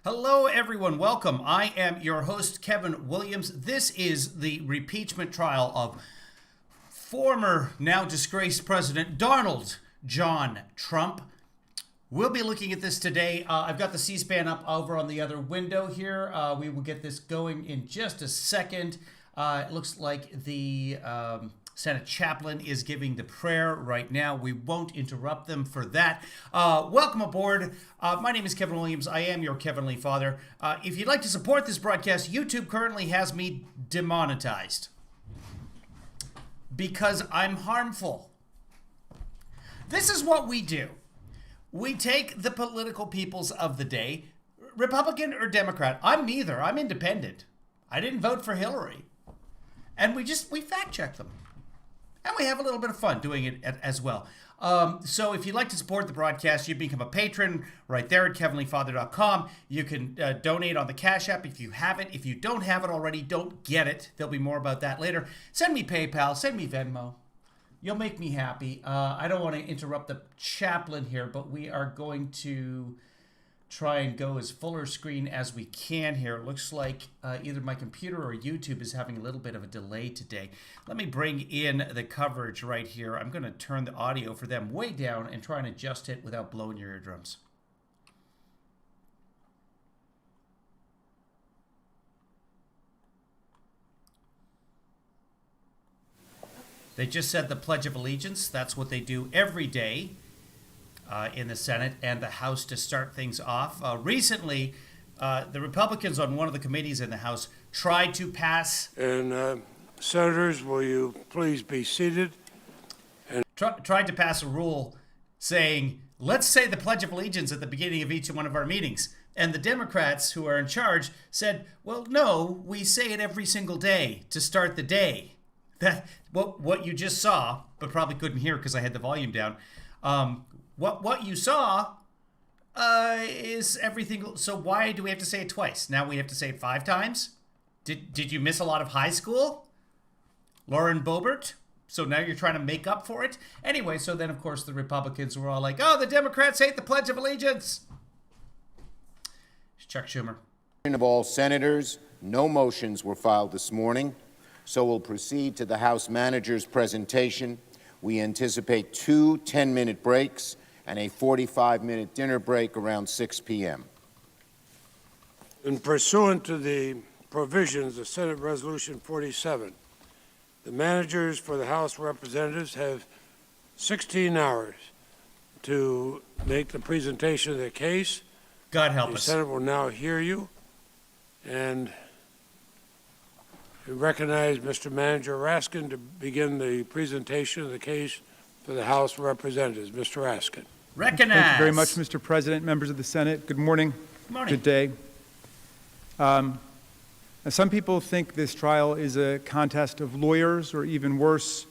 Hello, everyone. Welcome. I am your host, Kevin Williams. This is the impeachment trial of former, now disgraced President Donald John Trump. We'll be looking at this today. I've got the C-SPAN up over on the other window here. We will get this going in just a second. It looks like the Senate chaplain is giving the prayer right now. We won't interrupt them for that. Welcome aboard. My name is Kevin Williams. I am your Kevinly father. If you'd like to support this broadcast, YouTube currently has me demonetized because I'm harmful. This is what we do. We take the political peoples of the day, Republican or Democrat. I'm neither. I'm independent. I didn't vote for Hillary. And we fact check them. And we have a little bit of fun doing it as well. So if you'd like to support the broadcast, you become a patron right there at kevinlyfather.com. You can donate on the Cash App if you have it. If you don't have it already, don't get it. There'll be more about that later. Send me PayPal. Send me Venmo. You'll make me happy. I don't want to interrupt the chaplain here, but we are going to try and go as fuller screen as we can here. It looks like either my computer or YouTube is having a little bit of a delay today. Let me bring in the coverage right here. I'm going to turn the audio for them way down and try and adjust it without blowing your eardrums. They just said the Pledge of Allegiance. That's what they do every day in the Senate and the House to start things off. Recently, the Republicans on one of the committees in the House tried to pass... And senators, will you please be seated? And tried to pass a rule saying, let's say the Pledge of Allegiance at the beginning of each one of our meetings. And the Democrats who are in charge said, well, no, we say it every single day to start the day. That what you just saw, but probably couldn't hear because I had the volume down. What you saw is everything. So why do we have to say it twice? Now we have to say it 5 times? Did you miss a lot of high school? Lauren Boebert? So now you're trying to make up for it? Anyway, so then, of course, the Republicans were all like, oh, the Democrats hate the Pledge of Allegiance. Chuck Schumer. Of all senators, no motions were filed this morning, so we'll proceed to the House manager's presentation. We anticipate 2 10-minute breaks and a 45-minute dinner break around 6 p.m. in pursuant to the provisions of Senate Resolution 47, the managers for the House of Representatives have 16 hours to make the presentation of their case. God help us. us. The Senate will now hear you, and we recognize Mr. Manager Raskin to begin the presentation of the case for the House of Representatives. Mr. Raskin. Recognize. Thank you very much, Mr. President, members of the Senate. Good morning. Good morning. Good day. Now some people think this trial is a contest of lawyers, or even worse,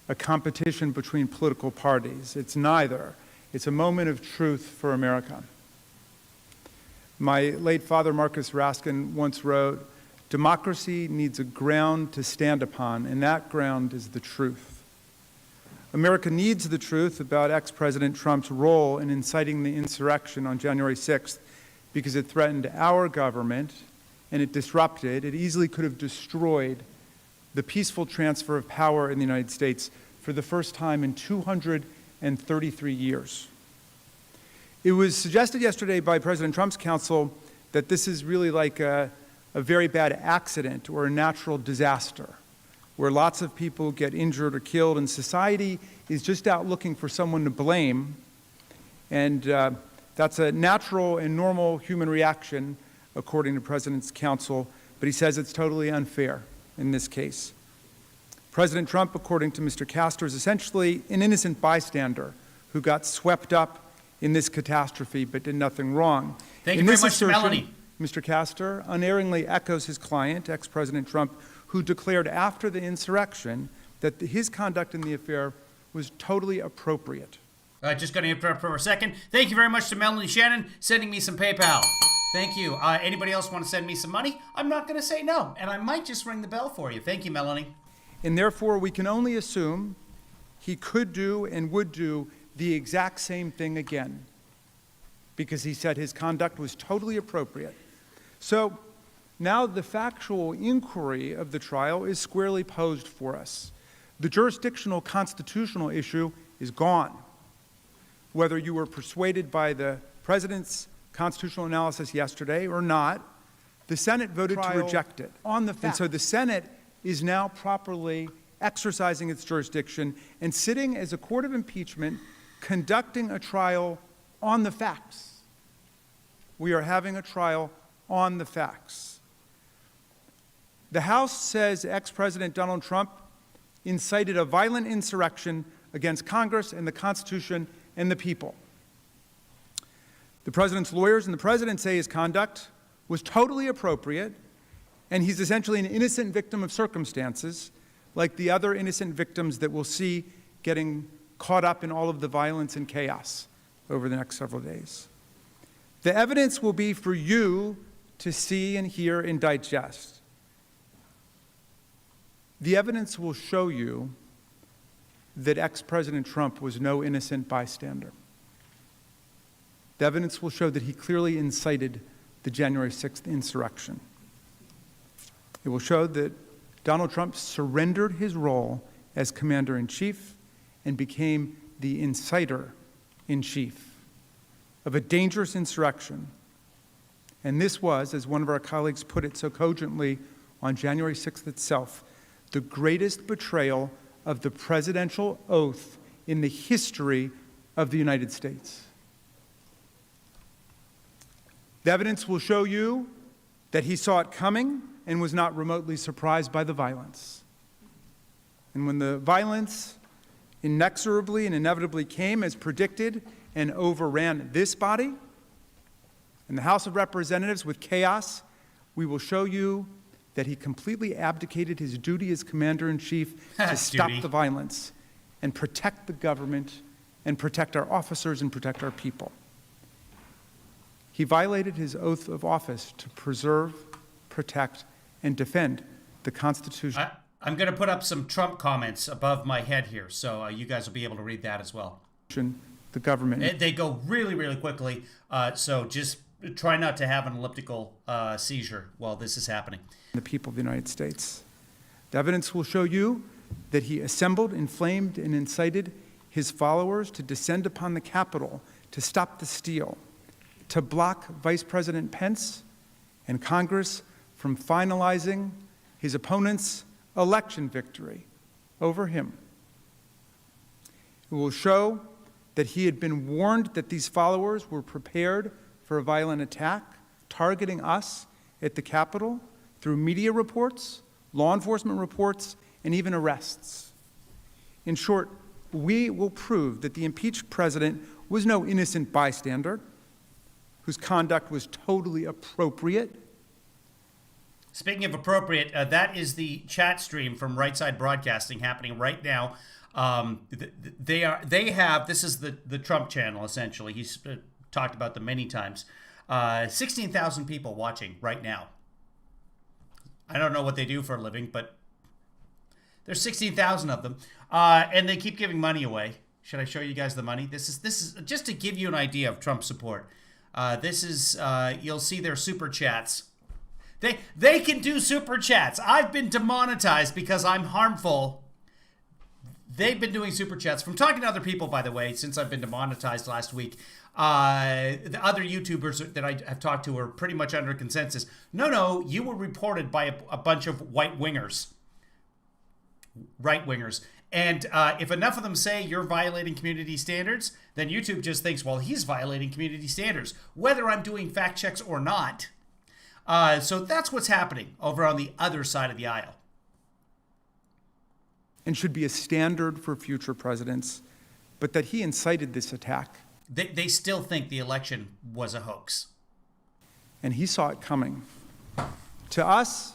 a competition between political parties. It's neither. It's a moment of truth for America. My late father, Marcus Raskin, once wrote, "Democracy needs a ground to stand upon, and that ground is the truth." America needs the truth about ex-President Trump's role in inciting the insurrection on January 6th because it threatened our government and it disrupted, it easily could have destroyed the peaceful transfer of power in the United States for the first time in 233 years. It was suggested yesterday by President Trump's counsel that this is really like a very bad accident or a natural disaster where lots of people get injured or killed and society is just out looking for someone to blame. And that's a natural and normal human reaction, according to the President's counsel, but he says it's totally unfair in this case. President Trump, according to Mr. Castor, is essentially an innocent bystander who got swept up in this catastrophe but did nothing wrong. Thank you very much, Melanie. Mr. Castor unerringly echoes his client, ex-President Trump, who declared after the insurrection that his conduct in the affair was totally appropriate. Just going to interrupt for a second. Thank you very much to Melanie Shannon sending me some PayPal. Thank you. Anybody else want to send me some money? I'm not going to say no, and I might just ring the bell for you. Thank you, Melanie. And therefore, we can only assume he could do and would do the exact same thing again, because he said his conduct was totally appropriate. So now the factual inquiry of the trial is squarely posed for us. The jurisdictional constitutional issue is gone. Whether you were persuaded by the President's constitutional analysis yesterday or not, the Senate voted to reject it on the facts. And so the Senate is now properly exercising its jurisdiction and sitting as a court of impeachment, conducting a trial on the facts. We are having a trial on the facts. The House says ex-President Donald Trump incited a violent insurrection against Congress and the Constitution and the people. The President's lawyers and the President say his conduct was totally appropriate, and he's essentially an innocent victim of circumstances, like the other innocent victims that we'll see getting caught up in all of the violence and chaos over the next several days. The evidence will be for you to see and hear and digest. The evidence will show you that ex-President Trump was no innocent bystander. The evidence will show that he clearly incited the January 6th insurrection. It will show that Donald Trump surrendered his role as commander-in-chief and became the inciter-in-chief of a dangerous insurrection. And this was, as one of our colleagues put it so cogently on January 6th itself, the greatest betrayal of the presidential oath in the history of the United States. The evidence will show you that he saw it coming and was not remotely surprised by the violence. And when the violence inexorably and inevitably came as predicted and overran this body and the House of Representatives with chaos, we will show you that he completely abdicated his duty as commander-in-chief to stop the violence and protect the government and protect our officers and protect our people. He violated his oath of office to preserve, protect, and defend the Constitution. I'm going to put up some Trump comments above my head here, so you guys will be able to read that as well. The government. They go really, really quickly, so just try not to have an elliptical seizure while this is happening. The people of the United States. The evidence will show you that he assembled, inflamed, and incited his followers to descend upon the Capitol to stop the steal, to block Vice President Pence and Congress from finalizing his opponent's election victory over him. It will show that he had been warned that these followers were prepared for a violent attack, targeting us at the Capitol through media reports, law enforcement reports, and even arrests. In short, we will prove that the impeached president was no innocent bystander, whose conduct was totally appropriate. Speaking of appropriate, that is the chat stream from Right Side Broadcasting happening right now. This is the Trump channel, essentially. He's talked about them many times. 16,000 people watching right now. I don't know what they do for a living, but there's 16,000 of them. And they keep giving money away. Should I show you guys the money? This is just to give you an idea of Trump support. You'll see their super chats. They can do super chats. I've been demonetized because I'm harmful. They've been doing super chats. From talking to other people, by the way, since I've been demonetized last week, the other YouTubers that I have talked to are pretty much under consensus. No, you were reported by a bunch of right-wingers. And if enough of them say you're violating community standards, then YouTube just thinks, well, he's violating community standards, whether I'm doing fact checks or not. So that's what's happening over on the other side of the aisle. And should be a standard for future presidents, but that he incited this attack. They still think the election was a hoax. And he saw it coming. To us,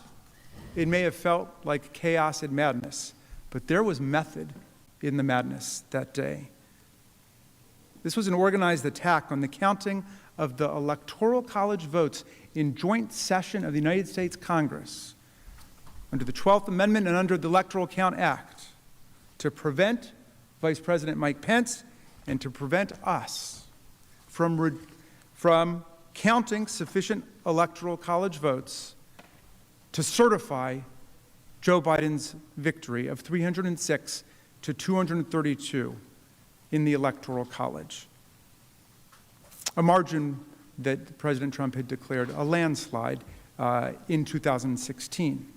it may have felt like chaos and madness, but there was method in the madness that day. This was an organized attack on the counting of the Electoral College votes in joint session of the United States Congress under the 12th Amendment and under the Electoral Count Act to prevent Vice President Mike Pence and to prevent us from counting sufficient electoral college votes to certify Joe Biden's victory of 306 to 232 in the Electoral College, a margin that President Trump had declared a landslide in 2016.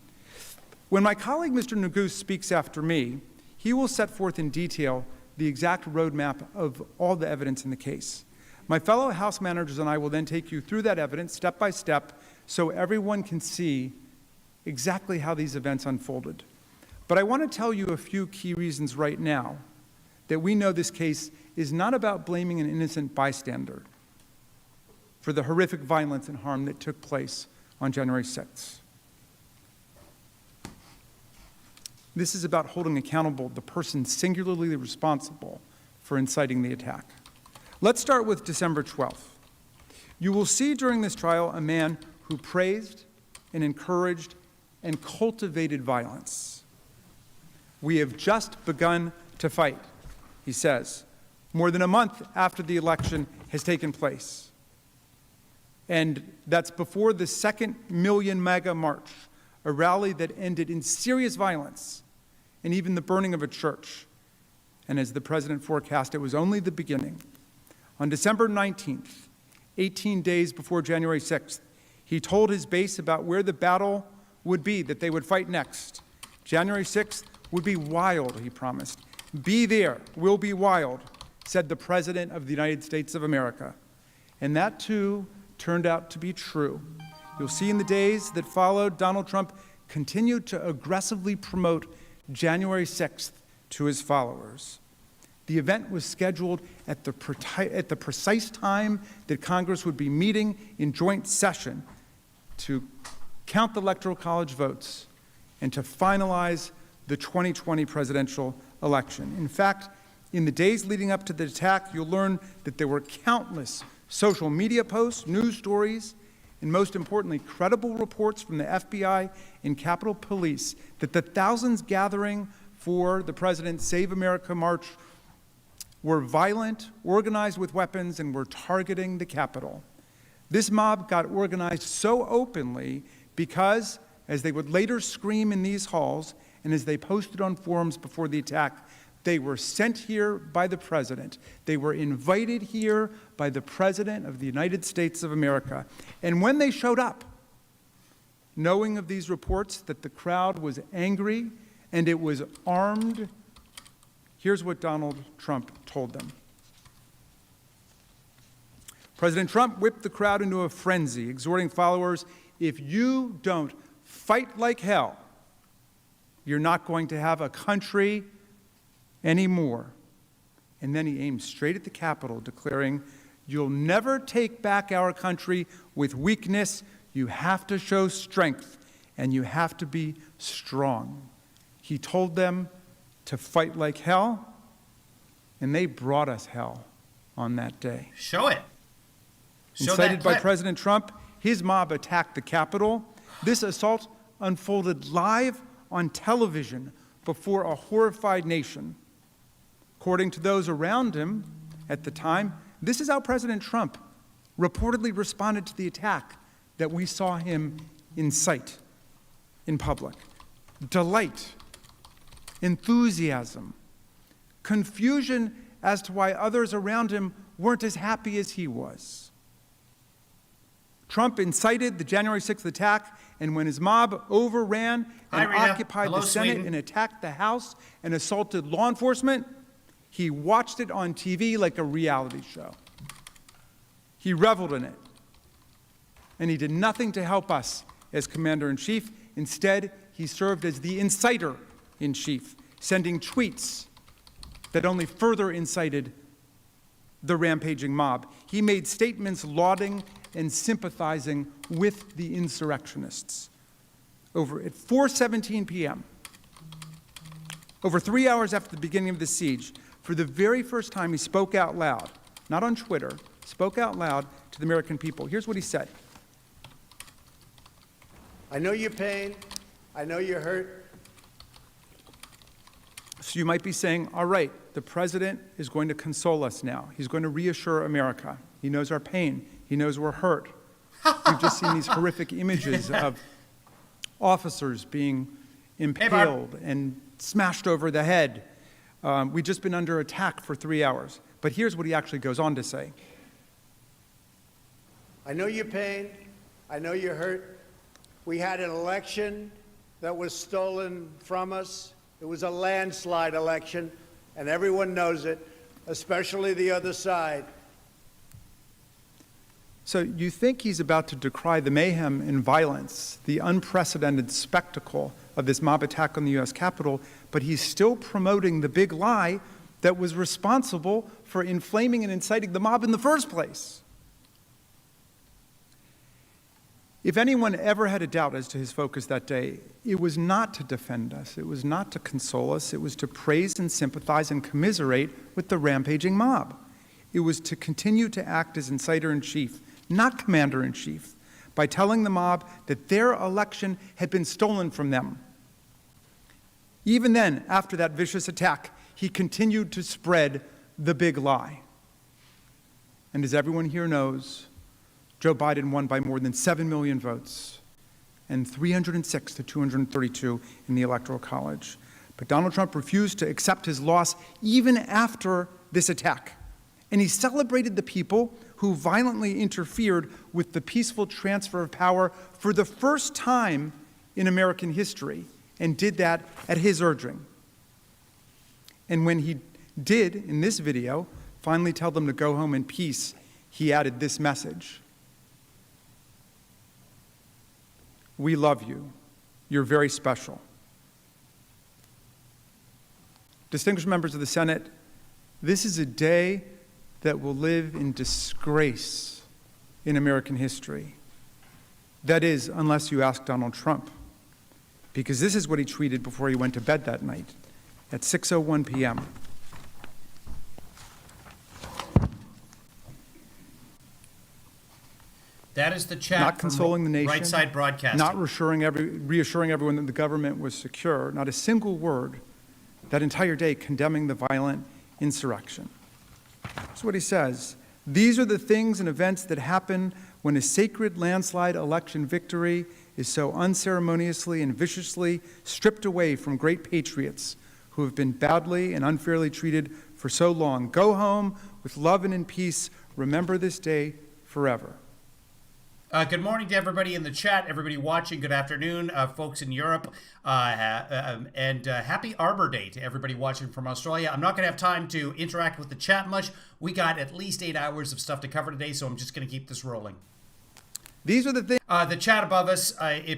When my colleague, Mr. Neguse, speaks after me, he will set forth in detail the exact roadmap of all the evidence in the case. My fellow House managers and I will then take you through that evidence step by step so everyone can see exactly how these events unfolded. But I want to tell you a few key reasons right now that we know this case is not about blaming an innocent bystander for the horrific violence and harm that took place on January 6th. This is about holding accountable the person singularly responsible for inciting the attack. Let's start with December 12th. You will see during this trial a man who praised and encouraged and cultivated violence. We have just begun to fight, he says, more than a month after the election has taken place. And that's before the 2nd Million MAGA March, a rally that ended in serious violence and even the burning of a church. And as the president forecast, it was only the beginning. On December 19th, 18 days before January 6th, he told his base about where the battle would be that they would fight next. January 6th would be wild, he promised. Be there, we'll be wild, said the President of the United States of America. And that, too, turned out to be true. You'll see in the days that followed, Donald Trump continued to aggressively promote January 6th to his followers. The event was scheduled at the precise time that Congress would be meeting in joint session to count the Electoral College votes and to finalize the 2020 presidential election. In fact, in the days leading up to the attack, you'll learn that there were countless social media posts, news stories, and most importantly, credible reports from the FBI and Capitol Police that the thousands gathering for the President's Save America March were violent, organized with weapons, and were targeting the Capitol. This mob got organized so openly because, as they would later scream in these halls, and as they posted on forums before the attack, they were sent here by the President. They were invited here by the President of the United States of America. And when they showed up, knowing of these reports that the crowd was angry and it was armed, here's what Donald Trump told them. President Trump whipped the crowd into a frenzy, exhorting followers, if you don't fight like hell, you're not going to have a country anymore. And then he aimed straight at the Capitol, declaring, you'll never take back our country with weakness. You have to show strength, and you have to be strong. He told them to fight like hell, and they brought us hell on that day. Show it. Show Incited that by clip. President Trump, his mob attacked the Capitol. This assault unfolded live on television before a horrified nation. According to those around him at the time, this is how President Trump reportedly responded to the attack that we saw him incite in public. Delight, enthusiasm, confusion as to why others around him weren't as happy as he was. Trump incited the January 6th attack, and when his mob overran and occupied the Senate and attacked the House and assaulted law enforcement, he watched it on TV like a reality show. He reveled in it, and he did nothing to help us as Commander-in-Chief. Instead, he served as the inciter-in-chief, sending tweets that only further incited the rampaging mob. He made statements lauding and sympathizing with the insurrectionists. Over at 4:17 p.m., over 3 hours after the beginning of the siege, for the very first time he spoke out loud, not on Twitter, spoke out loud to the American people. Here's what he said. I know your pain. I know you're hurt. So you might be saying, all right, the president is going to console us now. He's going to reassure America. He knows our pain. He knows we're hurt. We've just seen these horrific images of officers being impaled and smashed over the head. We've just been under attack for 3 hours. But here's what he actually goes on to say. I know your pain. I know you're hurt. We had an election that was stolen from us. It was a landslide election, and everyone knows it, especially the other side. So you think he's about to decry the mayhem and violence, the unprecedented spectacle of this mob attack on the U.S. Capitol, but he's still promoting the big lie that was responsible for inflaming and inciting the mob in the first place. If anyone ever had a doubt as to his focus that day, it was not to defend us, it was not to console us, it was to praise and sympathize and commiserate with the rampaging mob. It was to continue to act as inciter-in-chief, not commander-in-chief, by telling the mob that their election had been stolen from them. Even then, after that vicious attack, he continued to spread the big lie. And as everyone here knows, Joe Biden won by more than 7 million votes and 306 to 232 in the Electoral College. But Donald Trump refused to accept his loss even after this attack. And he celebrated the people who violently interfered with the peaceful transfer of power for the first time in American history, and did that at his urging. And when he did, in this video, finally tell them to go home in peace, he added this message. We love you. You're very special. Distinguished members of the Senate, this is a day that will live in disgrace in American history. That is, unless you ask Donald Trump, because this is what he tweeted before he went to bed that night at 6:01 p.m. That is the chat. Not consoling the nation. Right Side Broadcasting. Not reassuring everyone that the government was secure. Not a single word that entire day condemning the violent insurrection. That's what he says. These are the things and events that happen when a sacred landslide election victory is so unceremoniously and viciously stripped away from great patriots who have been badly and unfairly treated for so long. Go home with love and in peace. Remember this day forever. Good morning to everybody in the chat, everybody watching. Good afternoon, folks in Europe, and happy Arbor Day to everybody watching from Australia. I'm not going to have time to interact with the chat much. We got at least 8 hours of stuff to cover today, so I'm just going to keep this rolling. These are the things. The chat above us,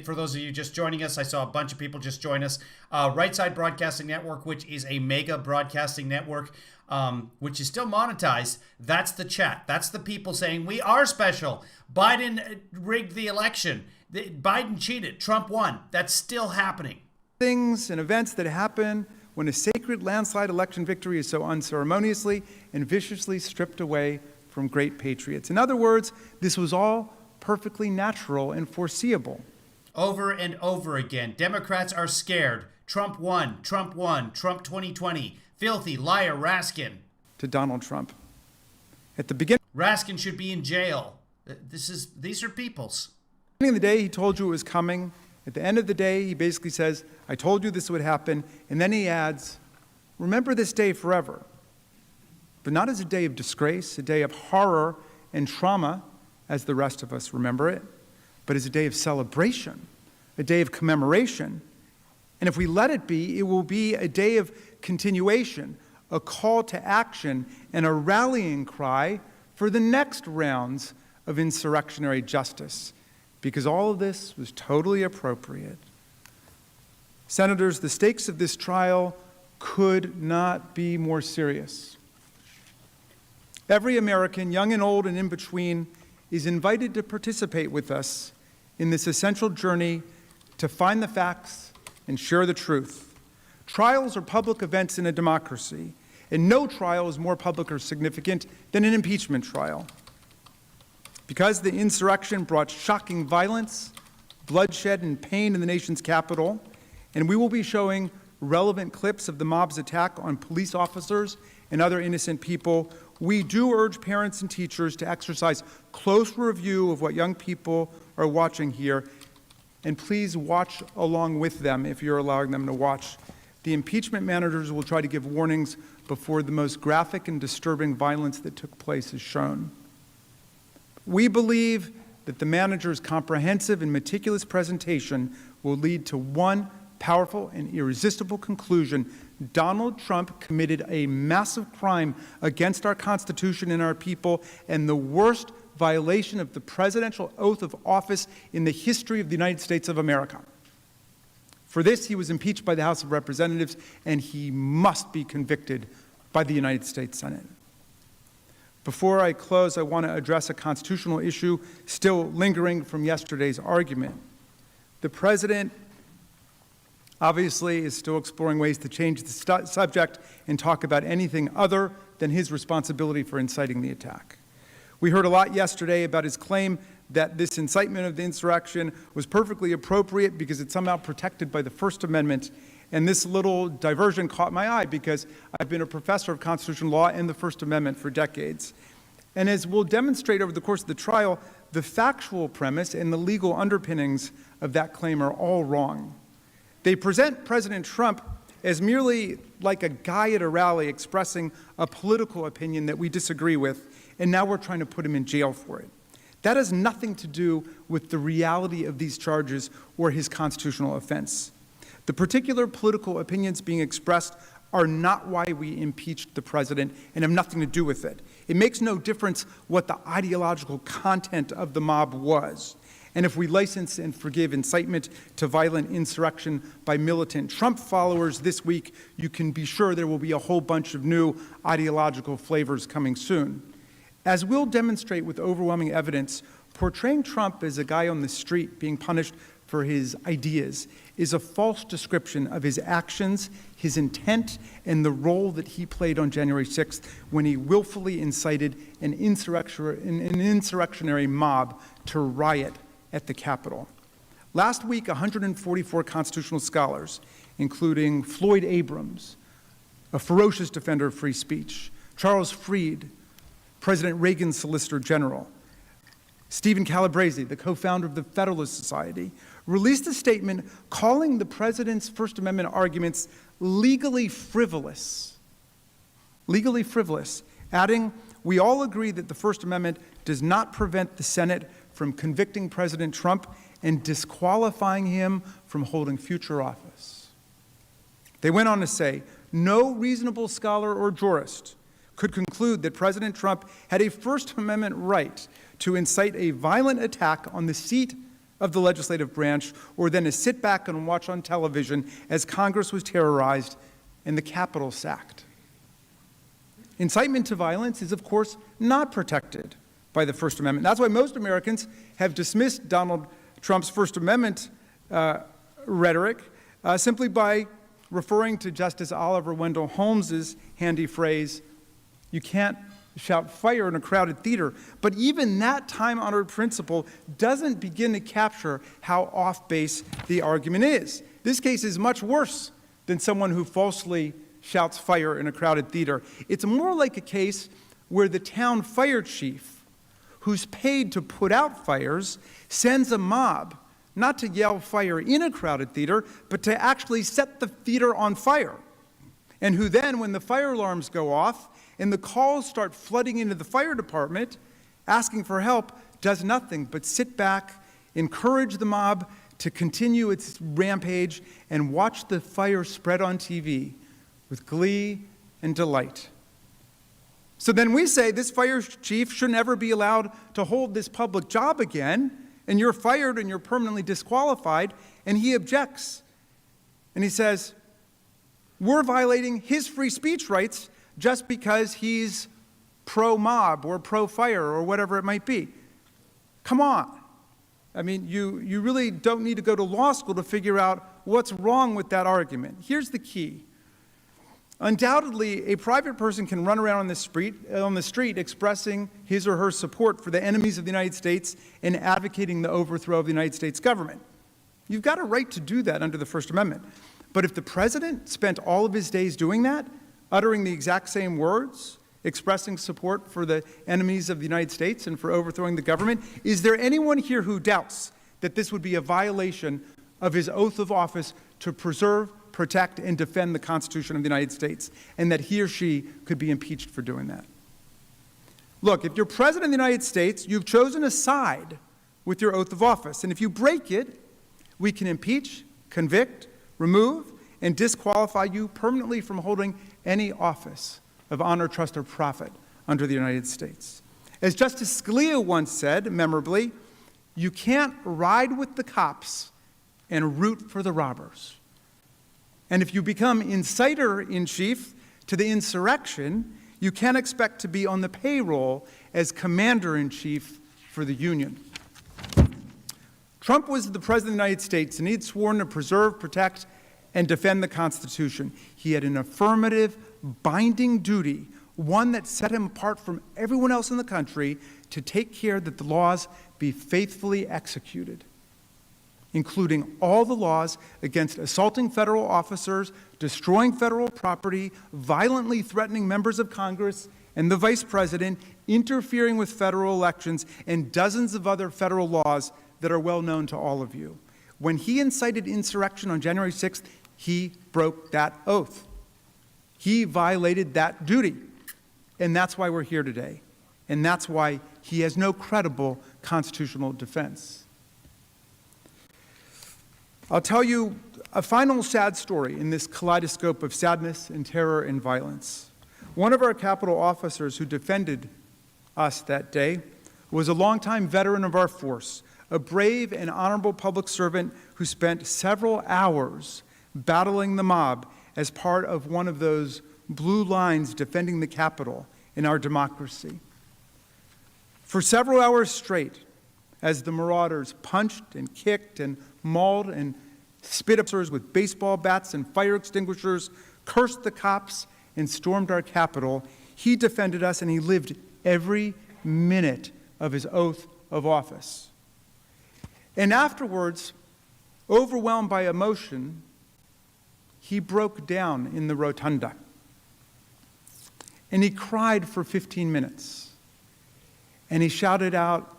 for those of you just joining us, I saw a bunch of people just join us. Right Side Broadcasting Network, which is a mega broadcasting network, which is still monetized. That's the chat. That's the people saying, we are special. Biden rigged the election. Biden cheated. Trump won. That's still happening. Things and events that happen when a sacred landslide election victory is so unceremoniously and viciously stripped away from great patriots. In other words, this was all perfectly natural and foreseeable. Over and over again, Democrats are scared. Trump won. Trump won. Trump 2020. Filthy liar Raskin. To Donald Trump. At the beginning, Raskin should be in jail. These are people's. At the beginning of the day, he told you it was coming. At the end of the day, he basically says, I told you this would happen. And then he adds, remember this day forever. But not as a day of disgrace, a day of horror and trauma, as the rest of us remember it, but as a day of celebration, a day of commemoration. And if we let it will be a day of continuation, a call to action, and a rallying cry for the next rounds of insurrectionary justice, because all of this was totally appropriate. Senators, the stakes of this trial could not be more serious. Every American, young and old and in between, is invited to participate with us in this essential journey to find the facts and share the truth. Trials are public events in a democracy, and no trial is more public or significant than an impeachment trial. Because the insurrection brought shocking violence, bloodshed, and pain in the nation's capital, and we will be showing relevant clips of the mob's attack on police officers and other innocent people, we do urge parents and teachers to exercise close review of what young people are watching here, and please watch along with them if you're allowing them to watch. The impeachment managers will try to give warnings before the most graphic and disturbing violence that took place is shown. We believe that the manager's comprehensive and meticulous presentation will lead to one powerful and irresistible conclusion: Donald Trump committed a massive crime against our Constitution and our people, and the worst violation of the presidential oath of office in the history of the United States of America. For this, he was impeached by the House of Representatives, and he must be convicted by the United States Senate. Before I close, I want to address a constitutional issue still lingering from yesterday's argument. The President obviously is still exploring ways to change the subject and talk about anything other than his responsibility for inciting the attack. We heard a lot yesterday about his claim that this incitement of the insurrection was perfectly appropriate because it's somehow protected by the First Amendment. And this little diversion caught my eye because I've been a professor of constitutional law and the First Amendment for decades. And as we'll demonstrate over the course of the trial, the factual premise and the legal underpinnings of that claim are all wrong. They present President Trump as merely like a guy at a rally expressing a political opinion that we disagree with, and now we're trying to put him in jail for it. That has nothing to do with the reality of these charges or his constitutional offense. The particular political opinions being expressed are not why we impeached the president and have nothing to do with it. It makes no difference what the ideological content of the mob was. And if we license and forgive incitement to violent insurrection by militant Trump followers this week, you can be sure there will be a whole bunch of new ideological flavors coming soon. As we'll demonstrate with overwhelming evidence, portraying Trump as a guy on the street being punished for his ideas is a false description of his actions, his intent, and the role that he played on January 6th when he willfully incited an insurrectionary mob to riot at the Capitol. Last week, 144 constitutional scholars, including Floyd Abrams, a ferocious defender of free speech, Charles Fried, President Reagan's Solicitor General, Stephen Calabrese, the co-founder of the Federalist Society, released a statement calling the president's First Amendment arguments legally frivolous, adding, "We all agree that the First Amendment does not prevent the Senate from convicting President Trump and disqualifying him from holding future office." They went on to say, "No reasonable scholar or jurist could conclude that President Trump had a First Amendment right to incite a violent attack on the seat of the legislative branch, or then to sit back and watch on television as Congress was terrorized and the Capitol sacked." Incitement to violence is, of course, not protected by the First Amendment. That's why most Americans have dismissed Donald Trump's First Amendment rhetoric simply by referring to Justice Oliver Wendell Holmes's handy phrase, "You can't shout fire in a crowded theater." But even that time-honored principle doesn't begin to capture how off-base the argument is. This case is much worse than someone who falsely shouts fire in a crowded theater. It's more like a case where the town fire chief, who's paid to put out fires, sends a mob not to yell fire in a crowded theater, but to actually set the theater on fire, and who then, when the fire alarms go off and the calls start flooding into the fire department asking for help, does nothing but sit back, encourage the mob to continue its rampage, and watch the fire spread on TV with glee and delight. So then we say this fire chief should never be allowed to hold this public job again, and you're fired and you're permanently disqualified, and he objects. And he says, we're violating his free speech rights just because he's pro-mob or pro-fire or whatever it might be. Come on. I mean, you really don't need to go to law school to figure out what's wrong with that argument. Here's the key. Undoubtedly, a private person can run around on the street expressing his or her support for the enemies of the United States and advocating the overthrow of the United States government. You've got a right to do that under the First Amendment. But if the president spent all of his days doing that, uttering the exact same words, expressing support for the enemies of the United States and for overthrowing the government? Is there anyone here who doubts that this would be a violation of his oath of office to preserve, protect, and defend the Constitution of the United States, and that he or she could be impeached for doing that? Look, if you're President of the United States, you've chosen a side with your oath of office, and if you break it, we can impeach, convict, remove, and disqualify you permanently from holding any office of honor, trust, or profit under the United States. As Justice Scalia once said, memorably, you can't ride with the cops and root for the robbers. And if you become inciter-in-chief to the insurrection, you can't expect to be on the payroll as commander-in-chief for the Union. Trump was the President of the United States, and he'd sworn to preserve, protect, and defend the Constitution. He had an affirmative, binding duty, one that set him apart from everyone else in the country, to take care that the laws be faithfully executed, including all the laws against assaulting federal officers, destroying federal property, violently threatening members of Congress and the Vice President, interfering with federal elections, and dozens of other federal laws that are well known to all of you. When he incited insurrection on January 6th, he broke that oath. He violated that duty. And that's why we're here today. And that's why he has no credible constitutional defense. I'll tell you a final sad story in this kaleidoscope of sadness and terror and violence. One of our Capitol officers who defended us that day was a longtime veteran of our force, a brave and honorable public servant who spent several hours battling the mob as part of one of those blue lines defending the Capitol in our democracy. For several hours straight, as the marauders punched and kicked and mauled and spit at us with baseball bats and fire extinguishers, cursed the cops, and stormed our Capitol, he defended us, and he lived every minute of his oath of office. And afterwards, overwhelmed by emotion, he broke down in the rotunda. And he cried for 15 minutes. And he shouted out,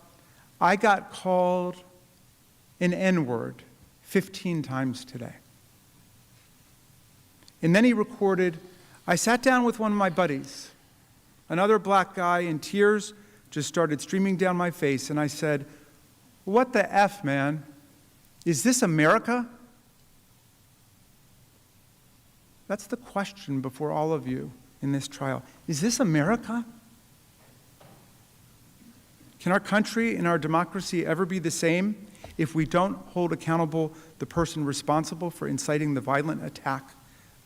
"I got called an N-word 15 times today." And then he recorded, "I sat down with one of my buddies, another black guy, and tears just started streaming down my face, and I said, 'What the F, man? Is this America?'" That's the question before all of you in this trial. Is this America? Can our country and our democracy ever be the same if we don't hold accountable the person responsible for inciting the violent attack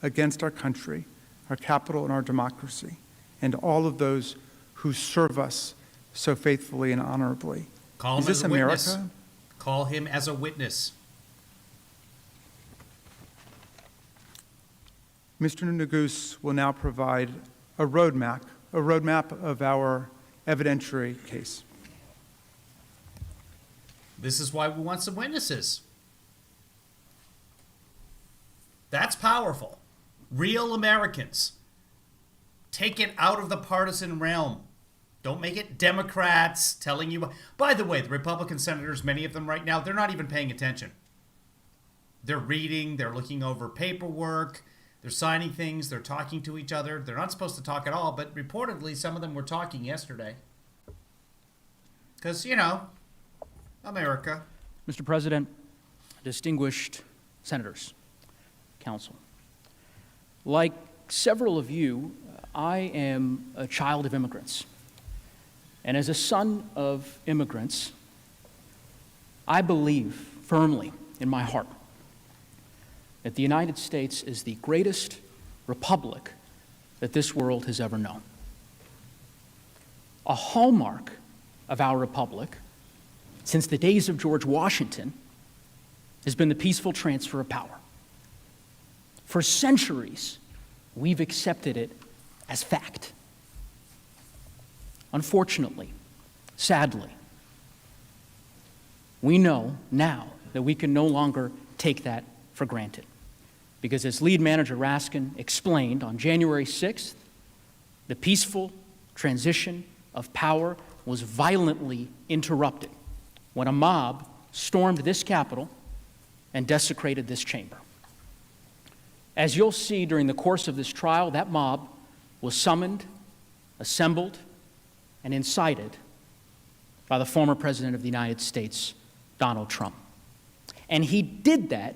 against our country, our capital, and our democracy, and all of those who serve us so faithfully and honorably? Call him Is this as a witness. America? Call him as a witness. Mr. Neguse will now provide a roadmap of our evidentiary case. This is why we want some witnesses. That's powerful. Real Americans. Take it out of the partisan realm. Don't make it Democrats telling you. By the way, the Republican senators, many of them right now, they're not even paying attention. They're reading, they're looking over paperwork, they're signing things, they're talking to each other. They're not supposed to talk at all, but reportedly some of them were talking yesterday. Because, America. Mr. President, distinguished senators, counsel, like several of you, I am a child of immigrants. And as a son of immigrants, I believe firmly in my heart that the United States is the greatest republic that this world has ever known. A hallmark of our republic, since the days of George Washington, has been the peaceful transfer of power. For centuries, we've accepted it as fact. Unfortunately, sadly, we know now that we can no longer take that for granted. Because as lead manager Raskin explained on January 6th, the peaceful transition of power was violently interrupted when a mob stormed this Capitol and desecrated this chamber. As you'll see during the course of this trial, that mob was summoned, assembled, and incited by the former President of the United States, Donald Trump. And he did that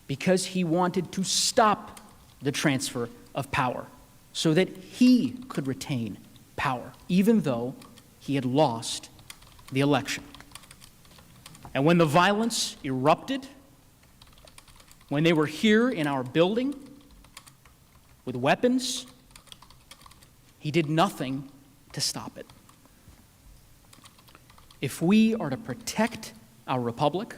because he wanted to stop the transfer of power so that he could retain power, even though he had lost the election. And when the violence erupted, when they were here in our building with weapons, he did nothing to stop it. If we are to protect our republic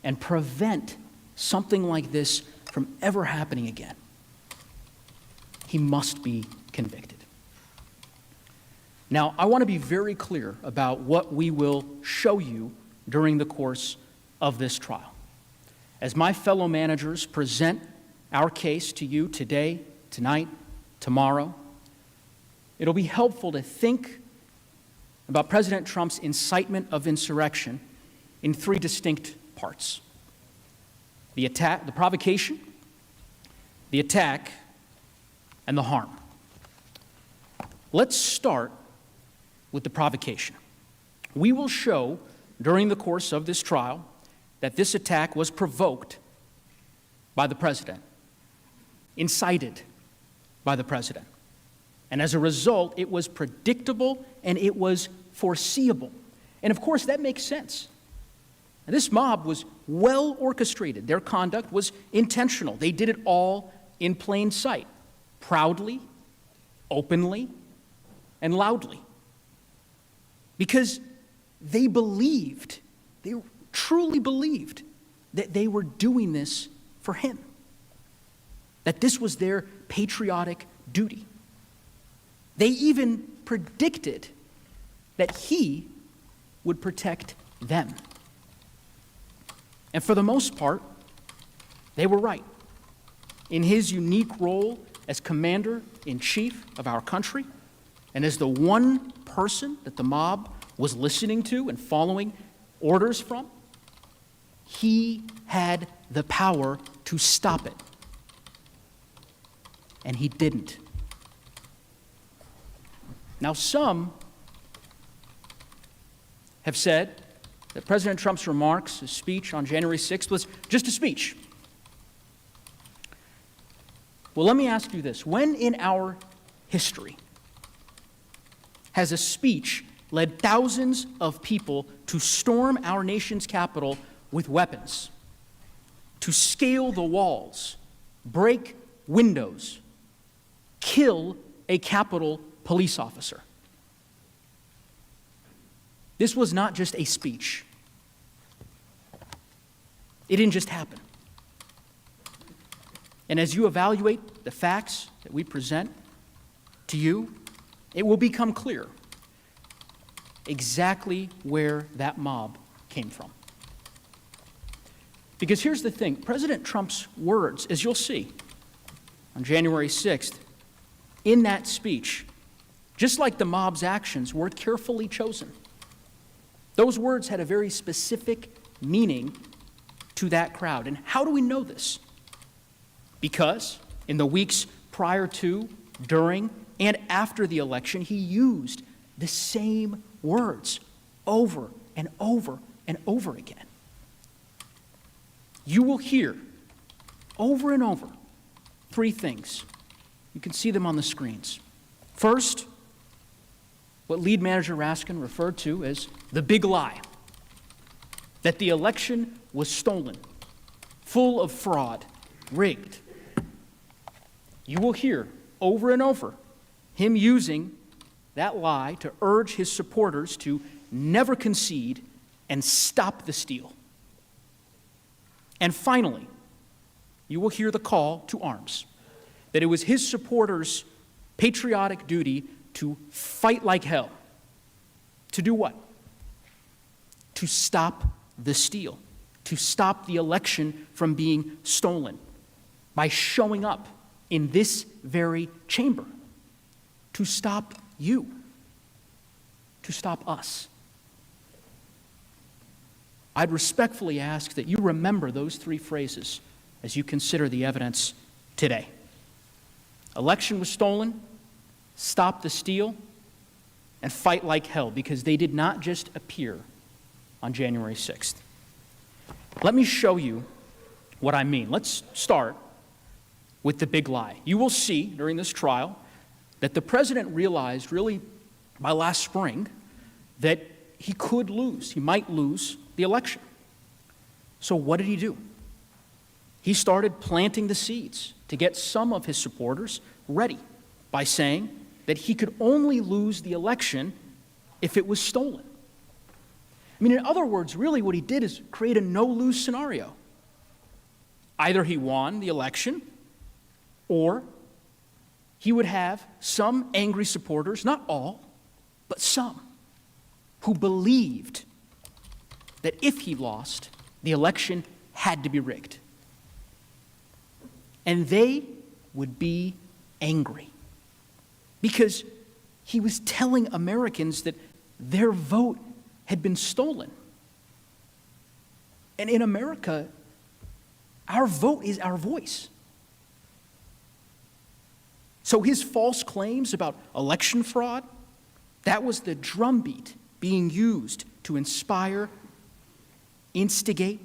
and prevent something like this from ever happening again, he must be convicted. Now, I want to be very clear about what we will show you during the course of this trial. As my fellow managers present our case to you today, tonight, tomorrow, it'll be helpful to think about President Trump's incitement of insurrection in three distinct parts: the attack, the provocation, the attack, and the harm. Let's start with the provocation. We will show during the course of this trial that this attack was provoked by the president, incited by the president. And as a result, it was predictable and it was foreseeable. And of course, that makes sense. And this mob was well orchestrated. Their conduct was intentional. They did it all in plain sight, proudly, openly, and loudly. Because they believed, they truly believed that they were doing this for him, that this was their patriotic duty. They even predicted that he would protect them. And for the most part, they were right. In his unique role as commander-in-chief of our country, and as the one person that the mob was listening to and following orders from, he had the power to stop it. And he didn't. Now, some have said that President Trump's remarks, his speech on January 6th, was just a speech. Well, let me ask you this. When in our history has a speech led thousands of people to storm our nation's capital with weapons, to scale the walls, break windows, kill a Capitol police officer? This was not just a speech. It didn't just happen. And as you evaluate the facts that we present to you, it will become clear exactly where that mob came from. Because here's the thing, President Trump's words, as you'll see on January 6th, in that speech, just like the mob's actions, were carefully chosen. Those words had a very specific meaning to that crowd. And how do we know this? Because in the weeks prior to, during, and after the election, he used the same words over and over and over again. You will hear over and over three things. You can see them on the screens. First, what lead manager Raskin referred to as the big lie, that the election was stolen, full of fraud, rigged. You will hear over and over him using that lie to urge his supporters to never concede and stop the steal. And finally, you will hear the call to arms, that it was his supporters' patriotic duty to fight like hell. To do what? To stop the steal, to stop the election from being stolen by showing up in this very chamber, to stop you to stop us. I'd respectfully ask that you remember those three phrases as you consider the evidence today. Election was stolen, stop the steal, and fight like hell, because they did not just appear on January 6th. Let me show you what I mean. Let's start with the big lie. You will see during this trial that the president realized really by last spring that he could lose, he might lose the election. So what did he do? He started planting the seeds to get some of his supporters ready by saying that he could only lose the election if it was stolen. I mean, in other words, really what he did is create a no-lose scenario. Either he won the election, or he would have some angry supporters, not all, but some, who believed that if he lost, the election had to be rigged. And they would be angry because he was telling Americans that their vote had been stolen. And in America, our vote is our voice. So his false claims about election fraud, that was the drumbeat being used to inspire, instigate,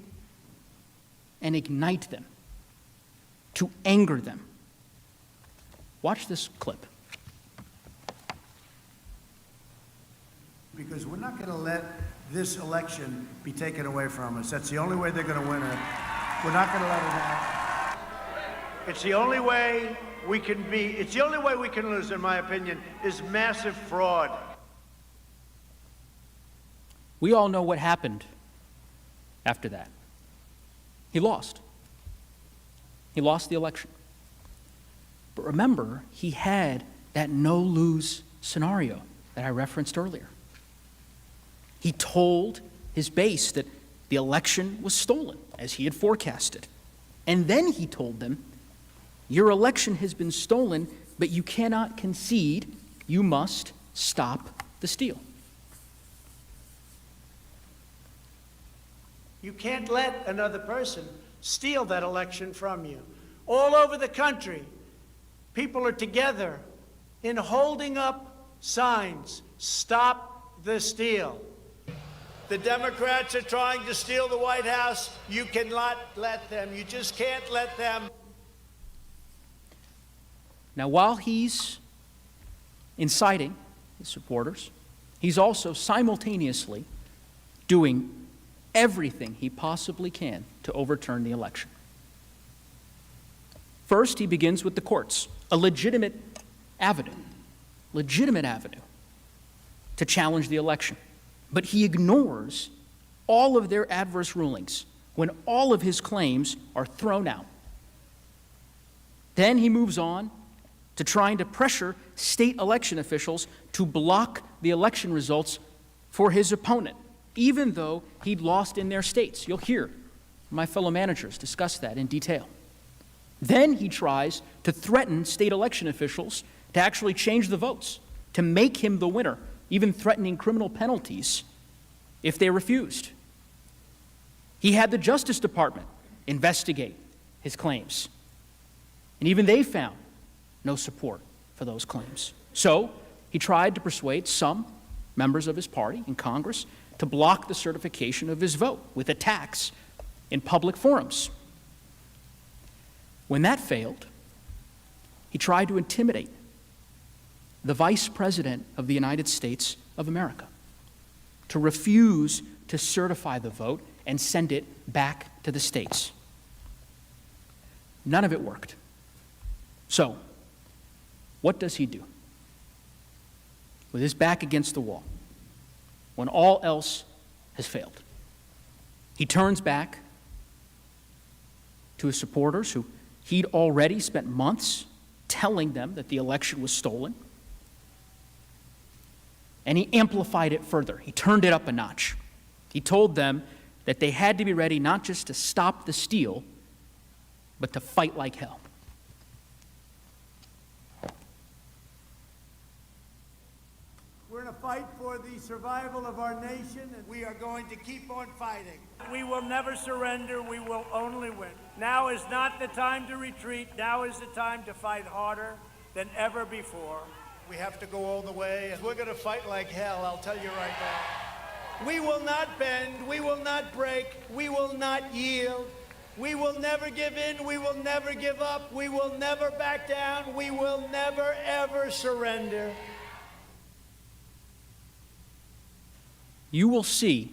and ignite them, to anger them. Watch this clip. Because we're not going to let this election be taken away from us. That's the only way they're going to win it. We're not going to let it happen. It's the only way we can it's the only way we can lose, in my opinion, is massive fraud. We all know what happened after that. He lost. He lost the election. But remember, he had that no-lose scenario that I referenced earlier. He told his base that the election was stolen, as he had forecasted. And then he told them, your election has been stolen, but you cannot concede. You must stop the steal. You can't let another person steal that election from you. All over the country, people are together in holding up signs, stop the steal. The Democrats are trying to steal the White House. You cannot let them. You just can't let them. Now, while he's inciting his supporters, he's also simultaneously doing everything he possibly can to overturn the election. First, he begins with the courts, a legitimate avenue to challenge the election. But he ignores all of their adverse rulings when all of his claims are thrown out. Then he moves on to trying to pressure state election officials to block the election results for his opponent, even though he'd lost in their states. You'll hear my fellow managers discuss that in detail. Then he tries to threaten state election officials to actually change the votes, to make him the winner, even threatening criminal penalties if they refused. He had the Justice Department investigate his claims, and even they found no support for those claims. So he tried to persuade some members of his party in Congress to block the certification of his vote with attacks in public forums. When that failed, he tried to intimidate the Vice President of the United States of America to refuse to certify the vote and send it back to the states. None of it worked. So, what does he do? With his back against the wall, when all else has failed, he turns back to his supporters who he'd already spent months telling them that the election was stolen. And he amplified it further. He turned it up a notch. He told them that they had to be ready not just to stop the steal, but to fight like hell. fight for the survival of our nation, and we are going to keep on fighting. We will never surrender. We will only win. Now is not the time to retreat. Now is the time to fight harder than ever before. We have to go all the way, and we're going to fight like hell, I'll tell you right now. We will not bend. We will not break. We will not yield. We will never give in. We will never give up. We will never back down. We will never, ever surrender. You will see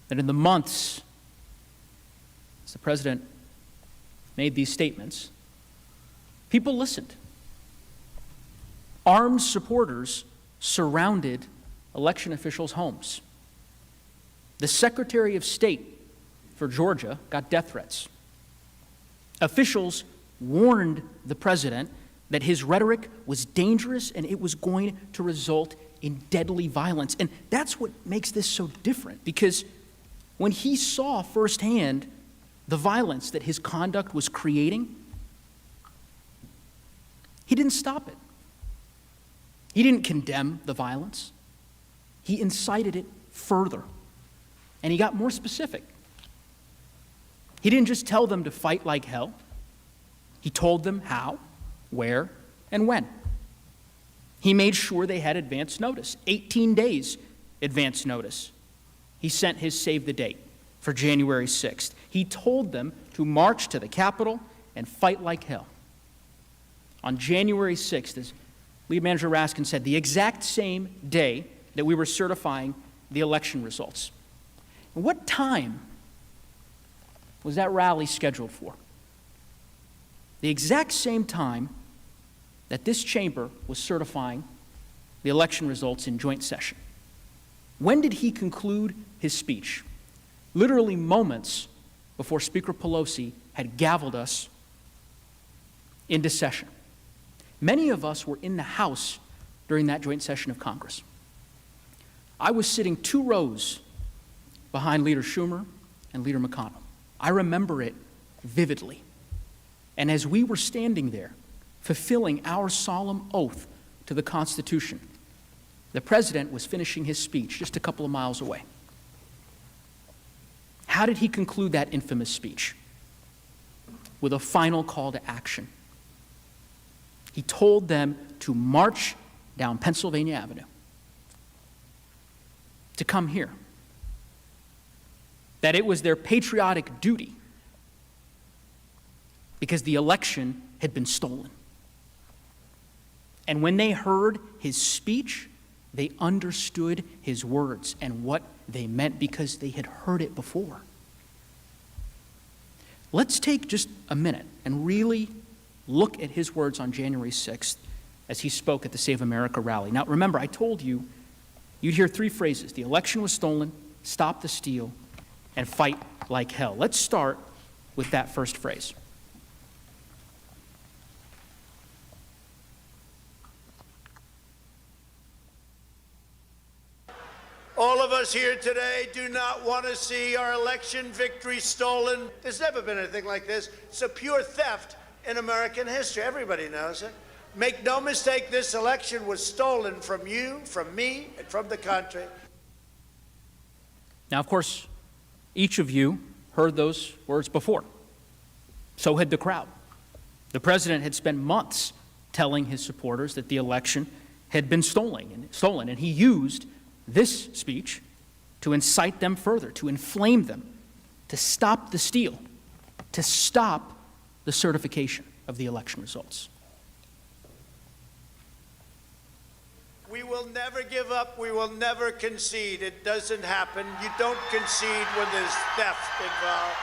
that in the months as the president made these statements, people listened. Armed supporters surrounded election officials' homes. The Secretary of State for Georgia got death threats. Officials warned the president that his rhetoric was dangerous and it was going to result in deadly violence. And that's what makes this so different, because when he saw firsthand the violence that his conduct was creating, he didn't stop it. He didn't condemn the violence. He incited it further. And he got more specific. He didn't just tell them to fight like hell. He told them how, where, and when. He made sure they had advance notice, 18 days advance notice. He sent his save the date for January 6th. He told them to march to the Capitol and fight like hell. On January 6th, as Lead Manager Raskin said, the exact same day that we were certifying the election results. And what time was that rally scheduled for? The exact same time that this chamber was certifying the election results in joint session. When did he conclude his speech? Literally moments before Speaker Pelosi had gavelled us into session. Many of us were in the House during that joint session of Congress. I was sitting 2 rows behind Leader Schumer and Leader McConnell. I remember it vividly. And as we were standing there, fulfilling our solemn oath to the Constitution, the president was finishing his speech just a couple of miles away. How did he conclude that infamous speech? With a final call to action. He told them to march down Pennsylvania Avenue, to come here, that it was their patriotic duty because the election had been stolen. And when they heard his speech, they understood his words and what they meant because they had heard it before. Let's take just a minute and really look at his words on January 6th as he spoke at the Save America rally. Now, remember, I told you, you'd hear 3 phrases: the election was stolen, stop the steal, and fight like hell. Let's start with that first phrase. All of us here today do not want to see our election victory stolen. There's never been anything like this. It's a pure theft in American history. Everybody knows it. Make no mistake, this election was stolen from you, from me, and from the country. Now, of course, each of you heard those words before. So had the crowd. The president had spent months telling his supporters that the election had been stolen, and he used this speech to incite them further, to inflame them, to stop the steal, to stop the certification of the election results. We will never give up. We will never concede. It doesn't happen. You don't concede when there's theft involved.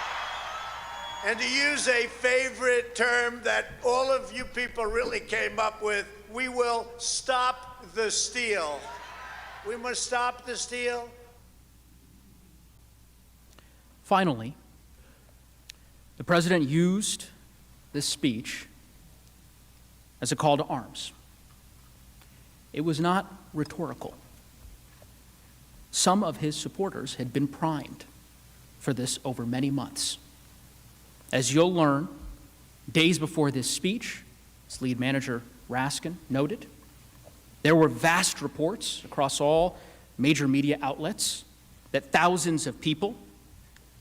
And to use a favorite term that all of you people really came up with, we will stop the steal. We must stop the steal. Finally, the president used this speech as a call to arms. It was not rhetorical. Some of his supporters had been primed for this over many months. As you'll learn, days before this speech, as lead manager Raskin noted, There were vast reports across all major media outlets that thousands of people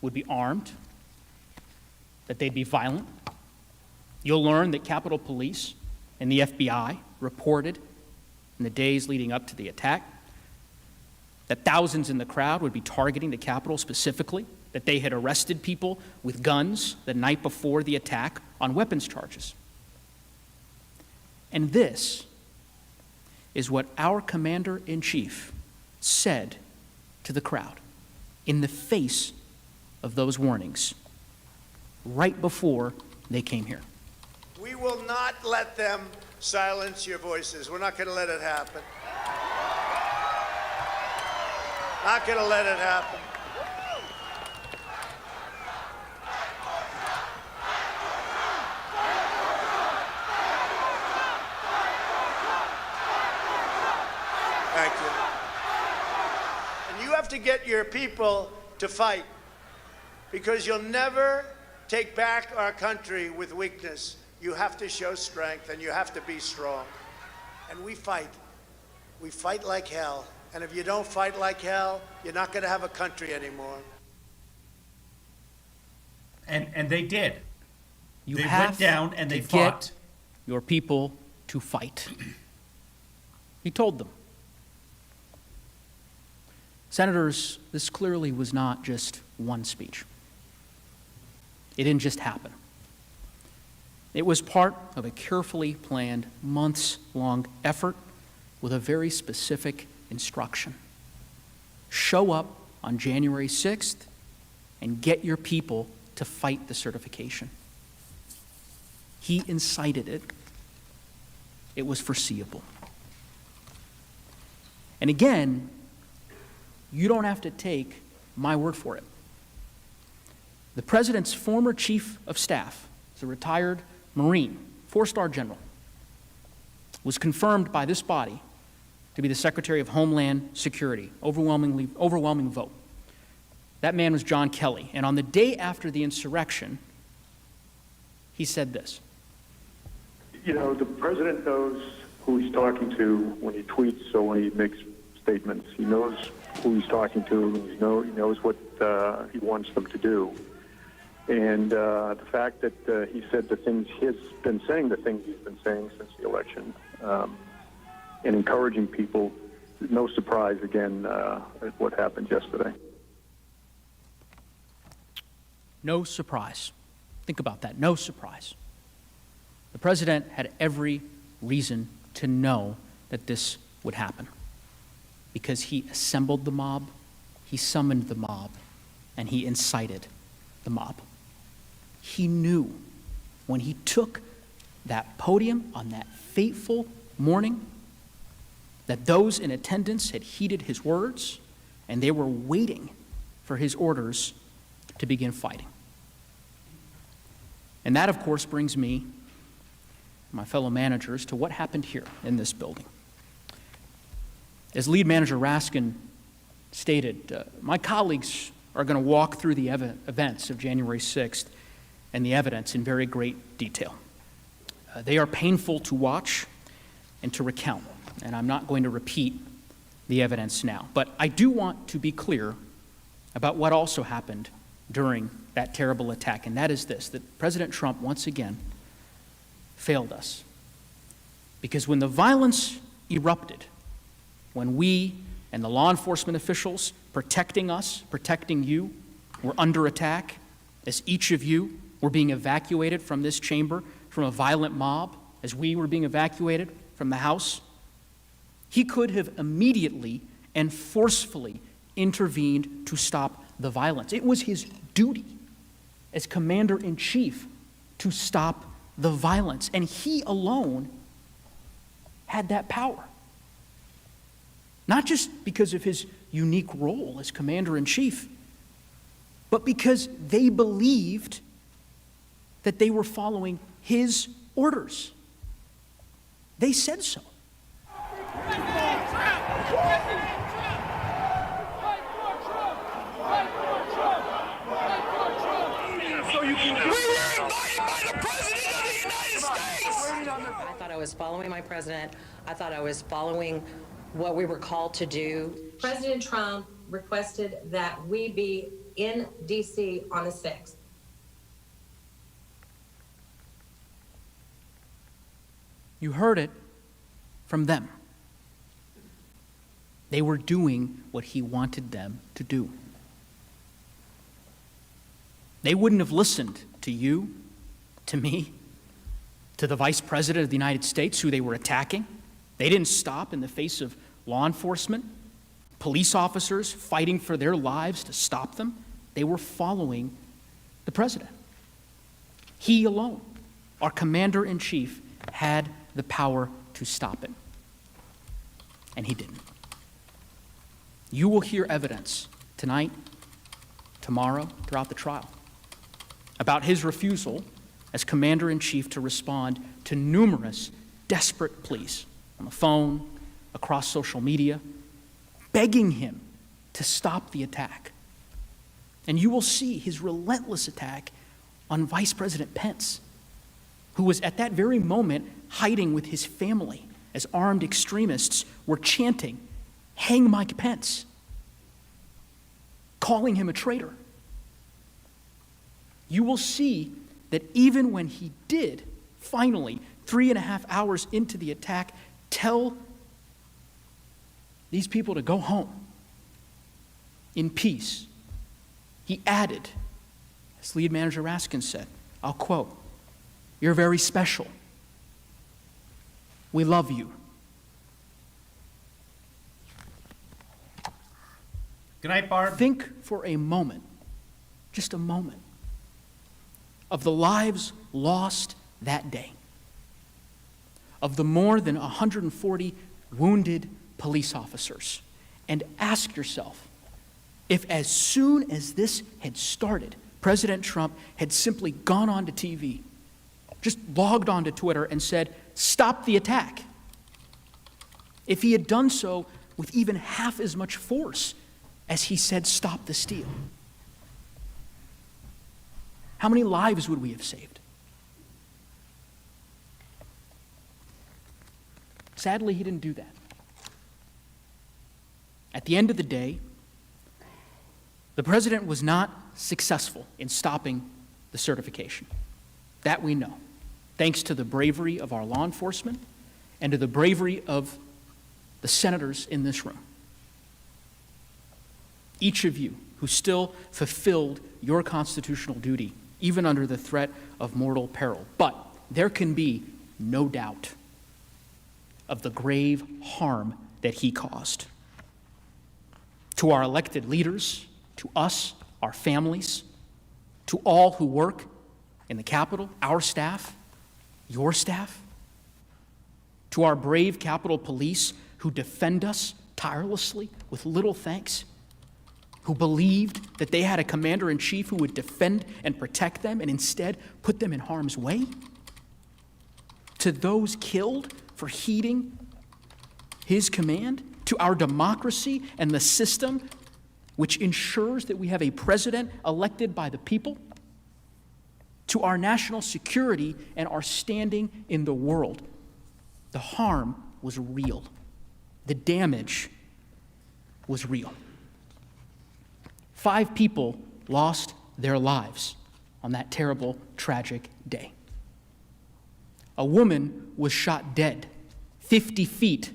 would be armed, that they'd be violent. You'll learn that Capitol Police and the FBI reported in the days leading up to the attack that thousands in the crowd would be targeting the Capitol specifically, that they had arrested people with guns the night before the attack on weapons charges. And this is what our commander-in-chief said to the crowd in the face of those warnings right before they came here. We will not let them silence your voices. We're not going to let it happen. Not going to let it happen. Thank you. And you have to get your people to fight, because you'll never take back our country with weakness. You have to show strength, and you have to be strong. And we fight. We fight like hell. And if you don't fight like hell, you're not going to have a country anymore. And they did. You They have went down and they to fought. get your people to fight. He told them. Senators, this clearly was not just one speech. It didn't just happen. It was part of a carefully planned, months-long effort with a very specific instruction. Show up on January 6th and get your people to fight the certification. He incited it. It was foreseeable. And again, you don't have to take my word for it. The president's former chief of staff, is a retired Marine, 4-star general, was confirmed by this body to be the Secretary of Homeland Security, overwhelming vote. That man was John Kelly. And on the day after the insurrection, he said this. You know, the president knows who he's talking to when he tweets or when he makes statements. He knows who he's talking to. He knows what he wants them to do. And the fact that he said the things he's been saying, since the election, and encouraging people, no surprise again at what happened yesterday. No surprise. Think about that. No surprise. The president had every reason to know that this would happen because he assembled the mob, he summoned the mob, and he incited the mob. He knew when he took that podium on that fateful morning that those in attendance had heeded his words and they were waiting for his orders to begin fighting. And that, of course, brings me, my fellow managers, to what happened here in this building. As lead manager Raskin stated, my colleagues are going to walk through the events of January 6th and the evidence in very great detail. They are painful to watch and to recount, and I'm not going to repeat the evidence now. But I do want to be clear about what also happened during that terrible attack, and that is this, that President Trump once again failed us. Because when the violence erupted, when we and the law enforcement officials protecting us, protecting you, were under attack, as each of you were being evacuated from this chamber, from a violent mob, as we were being evacuated from the House, he could have immediately and forcefully intervened to stop the violence. It was his duty as commander-in-chief to stop the violence, and he alone had that power. Not just because of his unique role as commander-in-chief, but because they believed that they were following his orders. They said so. We were invited by the President of the United States! I thought I was following my president. I thought I was following what we were called to do. President Trump requested that we be in D.C. on the 6th. You heard it from them. They were doing what he wanted them to do. They wouldn't have listened to you, to me, to the Vice President of the United States, who they were attacking. They didn't stop in the face of law enforcement, police officers fighting for their lives to stop them. They were following the president. He alone, our commander-in-chief, had the power to stop it. And he didn't. You will hear evidence tonight, tomorrow, throughout the trial, about his refusal as commander-in-chief to respond to numerous desperate pleas on the phone, across social media, begging him to stop the attack. And you will see his relentless attack on Vice President Pence, who was at that very moment hiding with his family as armed extremists were chanting, "Hang Mike Pence," calling him a traitor. You will see that even when he did, finally, 3.5 hours into the attack, tell these people to go home in peace, he added, as lead manager Raskin said, I'll quote, "You're very special. We love you." Good night, Barb. Think for a moment, just a moment, of the lives lost that day, of the more than 140 wounded police officers, and ask yourself if, as soon as this had started, President Trump had simply gone onto TV, just logged onto Twitter and said, "Stop the attack." If he had done so with even half as much force as he said, "Stop the steal," how many lives would we have saved? Sadly, he didn't do that. At the end of the day, the president was not successful in stopping the certification. That we know, thanks to the bravery of our law enforcement and to the bravery of the senators in this room. Each of you who still fulfilled your constitutional duty, even under the threat of mortal peril. But there can be no doubt of the grave harm that he caused. To our elected leaders, to us, our families, to all who work in the Capitol, our staff, your staff, to our brave Capitol Police who defend us tirelessly with little thanks, who believed that they had a commander-in-chief who would defend and protect them and instead put them in harm's way, to those killed for heeding his command, to our democracy and the system which ensures that we have a president elected by the people, to our national security and our standing in the world. The harm was real. The damage was real. 5 people lost their lives on that terrible, tragic day. A woman was shot dead 50 feet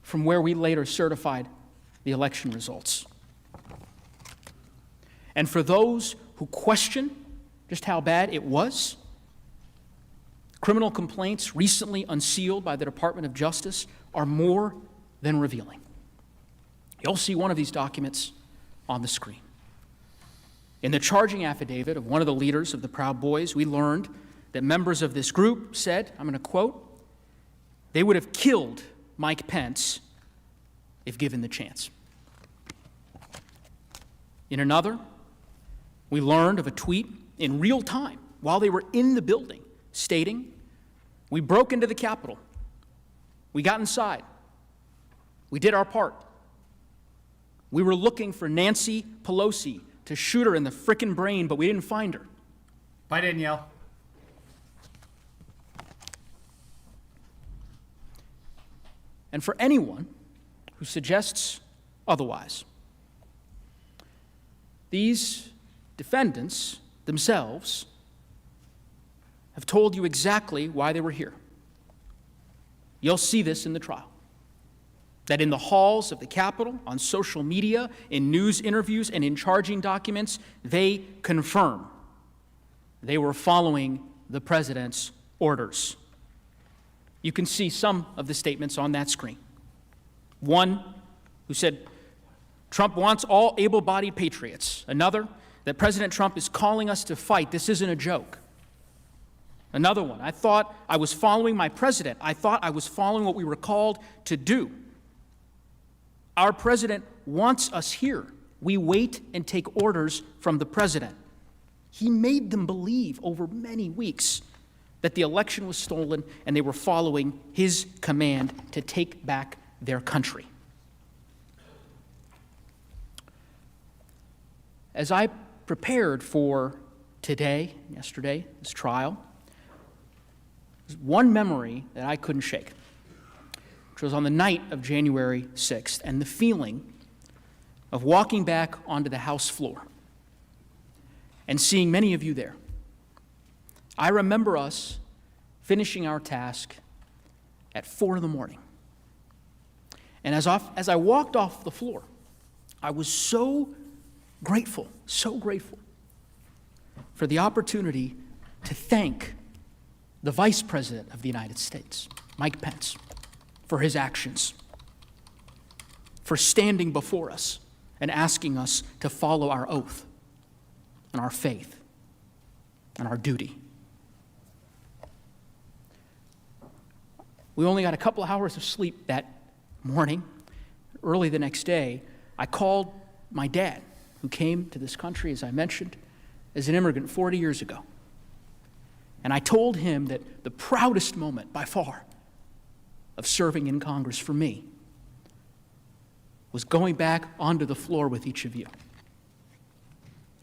from where we later certified the election results. And for those who question just how bad it was, criminal complaints recently unsealed by the Department of Justice are more than revealing. You'll see one of these documents on the screen. In the charging affidavit of one of the leaders of the Proud Boys, we learned that members of this group said, I'm going to quote, "They would have killed Mike Pence if given the chance." In another, we learned of a tweet in real time while they were in the building stating, "We broke into the Capitol. We got inside. We did our part. We were looking for Nancy Pelosi to shoot her in the frickin' brain, but we didn't find her." Bye, Danielle. and for anyone who suggests otherwise. These defendants themselves have told you exactly why they were here. You'll see this in the trial. That in the halls of the Capitol, on social media, in news interviews, and in charging documents, they confirm they were following the president's orders. You can see some of the statements on that screen. One who said, Trump wants all able-bodied patriots. Another, that President Trump is calling us to fight. This isn't a joke. Another one, I thought I was following my president. I thought I was following what we were called to do. Our president wants us here. We wait and take orders from the president. He made them believe over many weeks that the election was stolen and they were following his command to take back their country. As I prepared for yesterday, this trial, there's one memory that I couldn't shake, which was on the night of January 6th, and the feeling of walking back onto the House floor and seeing many of you there. I remember us finishing our task at 4 in the morning. And as I walked off the floor, I was so grateful for the opportunity to thank the Vice President of the United States, Mike Pence, for his actions, for standing before us and asking us to follow our oath and our faith and our duty. We only got a couple of hours of sleep that morning. Early the next day, I called my dad, who came to this country, as I mentioned, as an immigrant 40 years ago. And I told him that the proudest moment by far of serving in Congress for me was going back onto the floor with each of you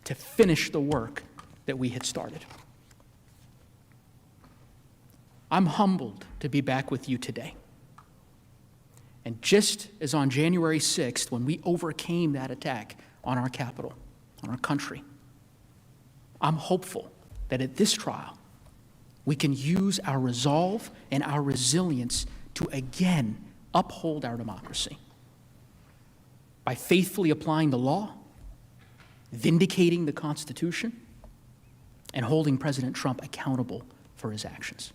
to finish the work that we had started. I'm humbled to be back with you today. And just as on January 6th, when we overcame that attack on our Capitol, on our country, I'm hopeful that at this trial, we can use our resolve and our resilience to again uphold our democracy by faithfully applying the law, vindicating the Constitution, and holding President Trump accountable for his actions.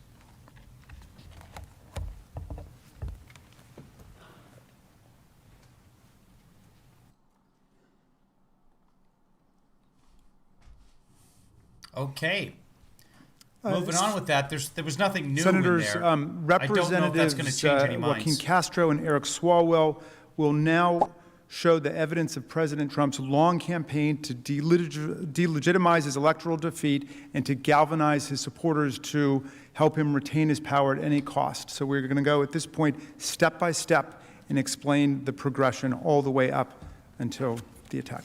Okay. Moving on with that, there was nothing new Senators, in there. Representatives I don't know if that's going to change any minds. Joaquin Castro and Eric Swalwell will now show the evidence of President Trump's long campaign to delegitimize his electoral defeat and to galvanize his supporters to help him retain his power at any cost. So we're going to go at this point step by step and explain the progression all the way up until the attack.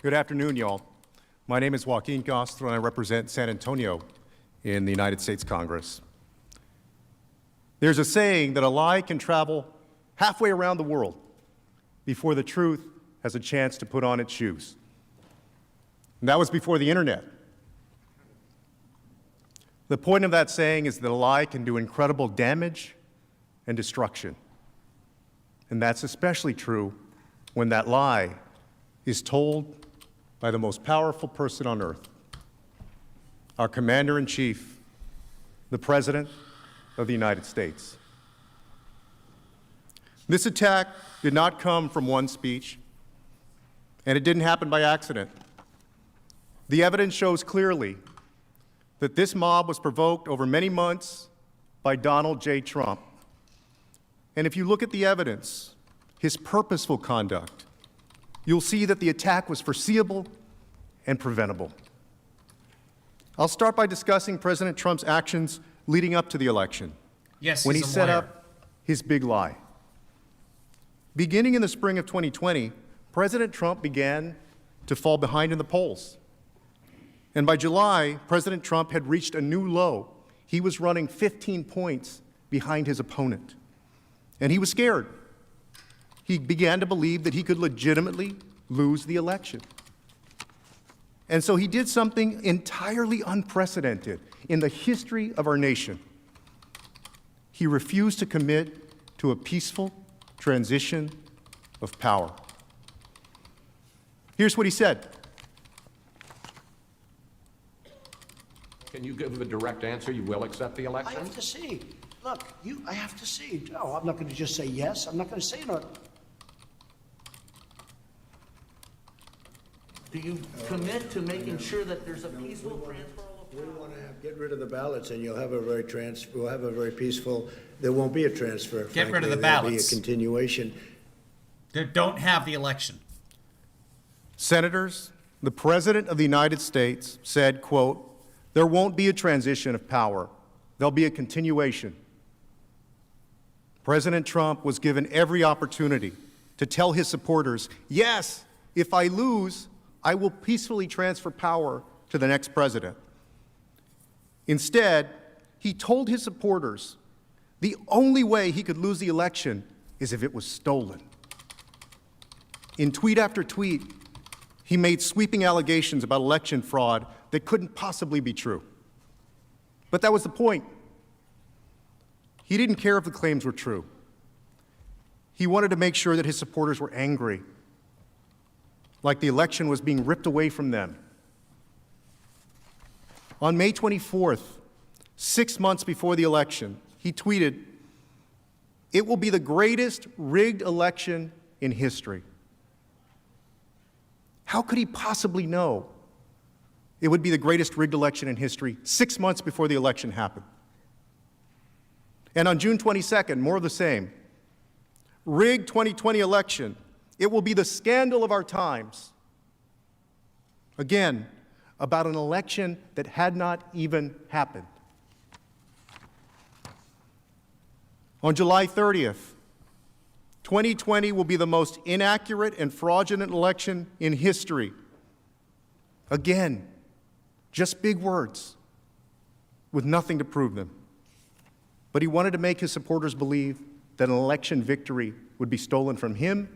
Good afternoon, y'all. My name is Joaquin Castro, and I represent San Antonio in the United States Congress. There's a saying that a lie can travel halfway around the world before the truth has a chance to put on its shoes. And that was before the internet. The point of that saying is that a lie can do incredible damage and destruction. And that's especially true when that lie is told by the most powerful person on earth, our Commander-in-Chief, the President of the United States. This attack did not come from one speech, and it didn't happen by accident. The evidence shows clearly that this mob was provoked over many months by Donald J. Trump, And if you look at the evidence, his purposeful conduct, you'll see that the attack was foreseeable and preventable. I'll start by discussing President Trump's actions leading up to the election. Yes, when he he's a set liar. up his big lie. Beginning in the spring of 2020, President Trump began to fall behind in the polls. And by July, President Trump had reached a new low. He was running 15 points behind his opponent. And he was scared. He began to believe that he could legitimately lose the election. And so he did something entirely unprecedented in the history of our nation. He refused to commit to a peaceful transition of power. Here's what he said. Can you give a direct answer? You will accept the election? I have to see. Look, I have to see. No, I'm not going to just say yes. I'm not going to say no. Do you commit to making sure that there's a peaceful transfer of We power? want to get rid of the ballots, and you'll have a we'll have a very peaceful. There won't be a transfer. Get rid of the There'll be ballots. a continuation. They don't have the election. Senators, the President of the United States said, quote, "There won't be a transition of power. There'll be a continuation." President Trump was given every opportunity to tell his supporters, yes, if I lose, I will peacefully transfer power to the next president. Instead, he told his supporters the only way he could lose the election is if it was stolen. In tweet after tweet, he made sweeping allegations about election fraud that couldn't possibly be true. But that was the point. He didn't care if the claims were true. He wanted to make sure that his supporters were angry, like the election was being ripped away from them. On May 24th, 6 months before the election, he tweeted, "It will be the greatest rigged election in history." How could he possibly know it would be the greatest rigged election in history 6 months before the election happened? And on June 22nd, more of the same. Rigged 2020 election. It will be the scandal of our times. Again, about an election that had not even happened. On July 30th, 2020 will be the most inaccurate and fraudulent election in history. Again, just big words with nothing to prove them. But he wanted to make his supporters believe that an election victory would be stolen from him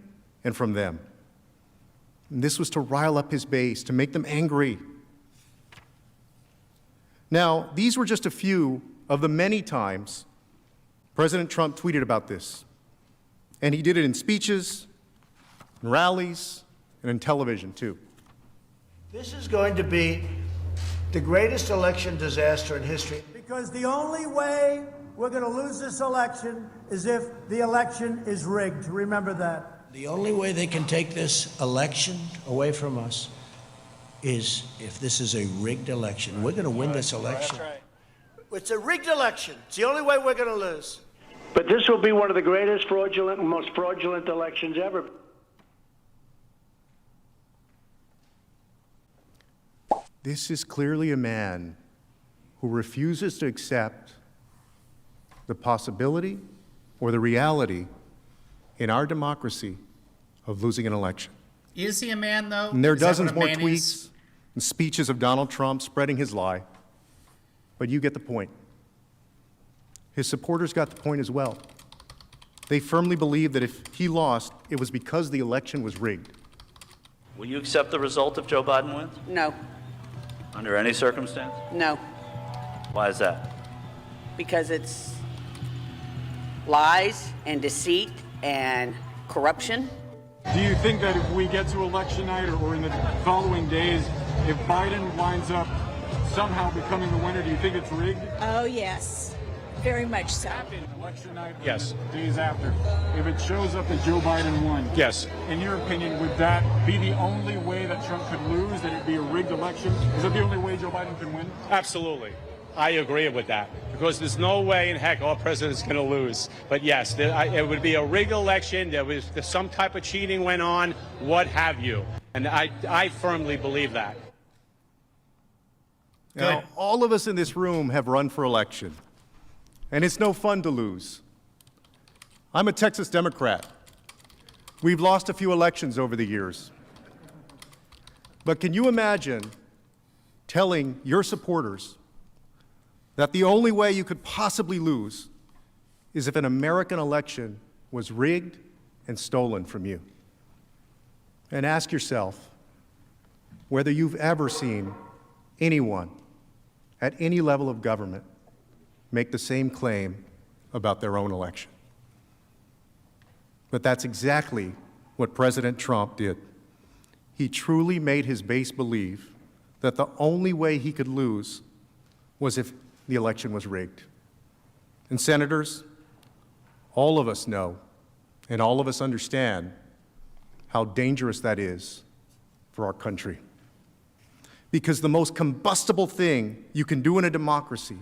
and from them. And this was to rile up his base, to make them angry. Now, these were just a few of the many times President Trump tweeted about this. And he did it in speeches, in rallies, and in television, too. This is going to be the greatest election disaster in history. Because the only way we're going to lose this election is if the election is rigged. Remember that. The only way they can take this election away from us is if this is a rigged election. We're going to win this election. That's right. It's a rigged election. It's the only way we're going to lose. But this will be one of the greatest fraudulent, most fraudulent elections ever. This is clearly a man who refuses to accept the possibility or the reality in our democracy of losing an election. Is he a man, though? And there are Is that dozens what a more man tweets is? and speeches of Donald Trump spreading his lie. But you get the point. His supporters got the point as well. They firmly believe that if he lost, it was because the election was rigged. Will you accept the result if Joe Biden wins? No. Under any circumstance? No. Why is that? Because it's lies and deceit and corruption. Do you think that if we get to election night or in the following days, if Biden winds up somehow becoming the winner, do you think it's rigged? Oh, yes. Very much so. Election night, yes. Days after. If it shows up that Joe Biden won, yes. In your opinion, would that be the only way that Trump could lose, that it'd be a rigged election? Is that the only way Joe Biden can win? Absolutely. I agree with that, because there's no way in heck our president's going to lose. But yes, it would be a rigged election. There's some type of cheating went on, what have you. And I firmly believe that. Now, all of us in this room have run for election, and it's no fun to lose. I'm a Texas Democrat. We've lost a few elections over the years. But can you imagine telling your supporters that the only way you could possibly lose is if an American election was rigged and stolen from you? And ask yourself whether you've ever seen anyone at any level of government make the same claim about their own election. But that's exactly what President Trump did. He truly made his base believe that the only way he could lose was if the election was rigged. And senators, all of us know and all of us understand how dangerous that is for our country. Because the most combustible thing you can do in a democracy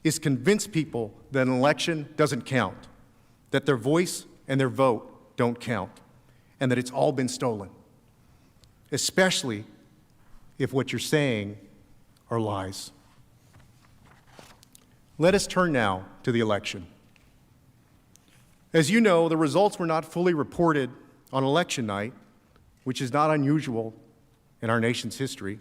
is convince people that an election doesn't count, that their voice and their vote don't count, and that it's all been stolen, especially if what you're saying are lies. Let us turn now to the election. As you know, the results were not fully reported on election night, which is not unusual in our nation's history.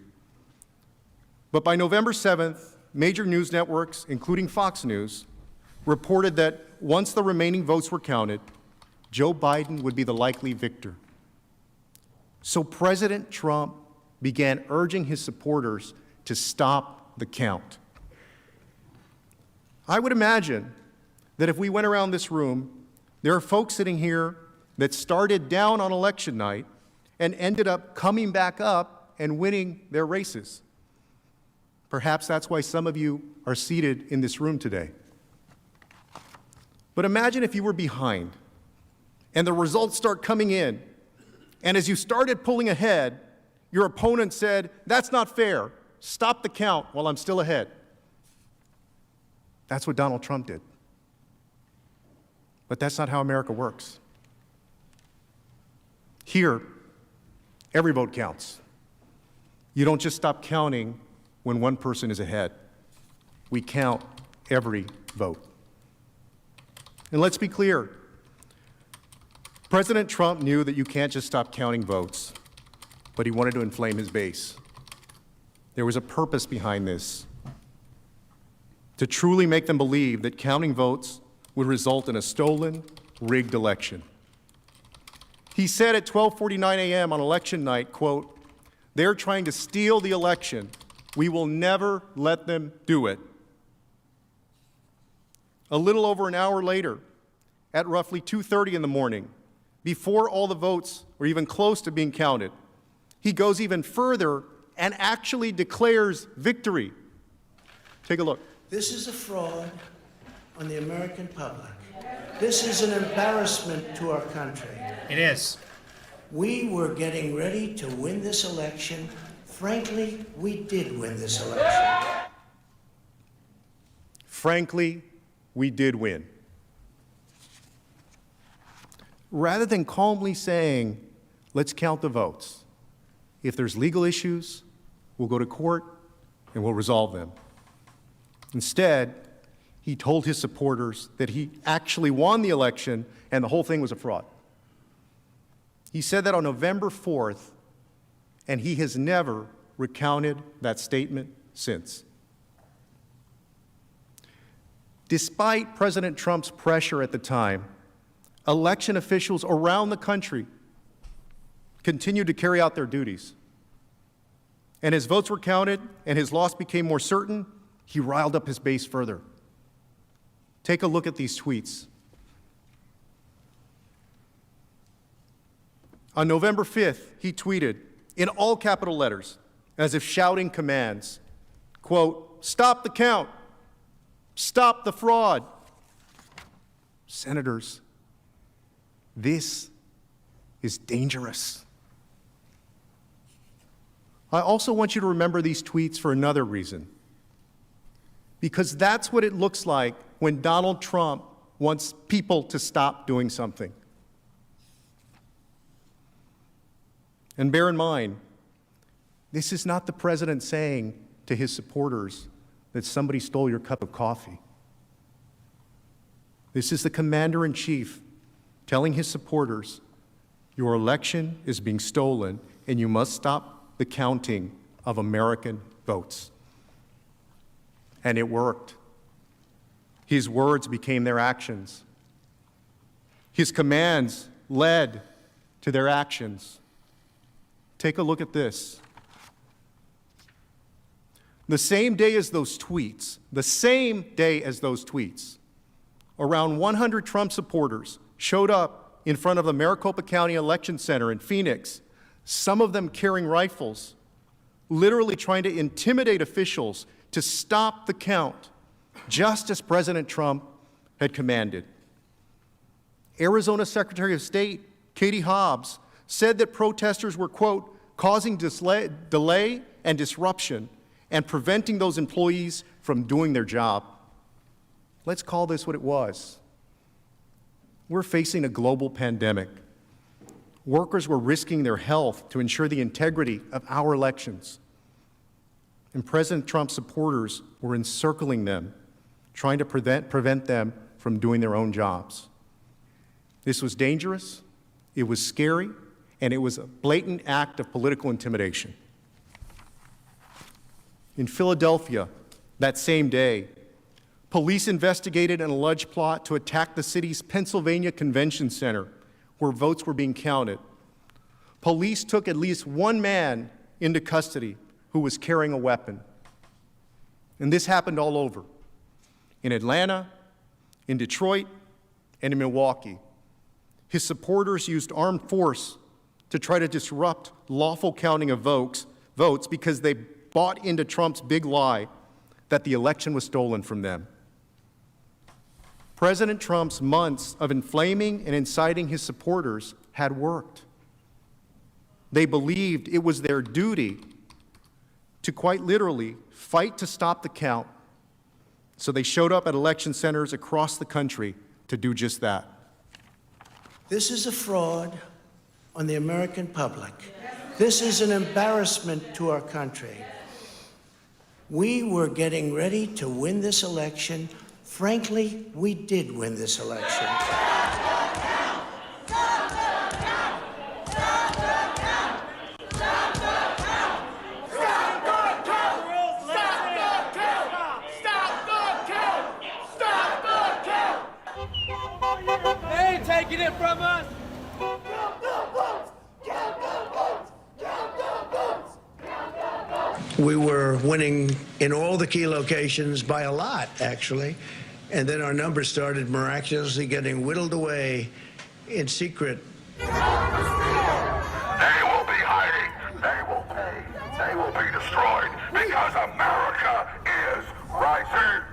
But by November 7th, major news networks, including Fox News, reported that once the remaining votes were counted, Joe Biden would be the likely victor. So President Trump began urging his supporters to stop the count. I would imagine that if we went around this room, there are folks sitting here that started down on election night and ended up coming back up and winning their races. Perhaps that's why some of you are seated in this room today. But imagine if you were behind and the results start coming in, and as you started pulling ahead, your opponent said, "That's not fair. Stop the count while I'm still ahead." That's what Donald Trump did. But that's not how America works. Here, every vote counts. You don't just stop counting when one person is ahead. We count every vote. And let's be clear. President Trump knew that you can't just stop counting votes, but he wanted to inflame his base. There was a purpose behind this, to truly make them believe that counting votes would result in a stolen, rigged election. He said at 12:49 a.m. on election night, quote, "They're trying to steal the election. We will never let them do it." A little over an hour later, at roughly 2:30 in the morning, before all the votes were even close to being counted, he goes even further and actually declares victory. Take a look. This is a fraud on the American public. This is an embarrassment to our country. It is. We were getting ready to win this election. Frankly, we did win this election. Frankly, we did win. Rather than calmly saying, "Let's count the votes. If there's legal issues, we'll go to court and we'll resolve them." Instead, he told his supporters that he actually won the election and the whole thing was a fraud. He said that on November 4th, and he has never recounted that statement since. Despite President Trump's pressure at the time, election officials around the country continued to carry out their duties. And as votes were counted and his loss became more certain, he riled up his base further. Take a look at these tweets. On November 5th, he tweeted in all capital letters, as if shouting commands, quote, "Stop the count. Stop the fraud." Senators, this is dangerous. I also want you to remember these tweets for another reason. because that's what it looks like when Donald Trump wants people to stop doing something. And bear in mind, this is not the president saying to his supporters that somebody stole your cup of coffee. This is the commander-in-chief telling his supporters, your election is being stolen and you must stop the counting of American votes. And it worked. His words became their actions. His commands led to their actions. Take a look at this. The same day as those tweets, around 100 Trump supporters showed up in front of the Maricopa County Election Center in Phoenix, some of them carrying rifles, literally trying to intimidate officials to stop the count, just as President Trump had commanded. Arizona Secretary of State Katie Hobbs said that protesters were, quote, causing delay and disruption and preventing those employees from doing their job. Let's call this what it was. We're facing a global pandemic. Workers were risking their health to ensure the integrity of our elections. And President Trump's supporters were encircling them, trying to prevent them from doing their own jobs. This was dangerous, it was scary, and it was a blatant act of political intimidation. In Philadelphia, that same day, police investigated an alleged plot to attack the city's Pennsylvania Convention Center, where votes were being counted. Police took at least one man into custody who was carrying a weapon. And this happened all over, in Atlanta, in Detroit, and in Milwaukee. His supporters used armed force to try to disrupt lawful counting of votes because they bought into Trump's big lie that the election was stolen from them. President Trump's months of inflaming and inciting his supporters had worked. They believed it was their duty to quite literally fight to stop the count, so they showed up at election centers across the country to do just that. This is a fraud on the American public. This is an embarrassment to our country. We were getting ready to win this election. Frankly, we did win this election. They ain't taking it from us. We were winning in all the key locations by a lot, actually. And then our numbers started miraculously getting whittled away in secret. They will be hiding. They will pay. They will be destroyed because America is rising.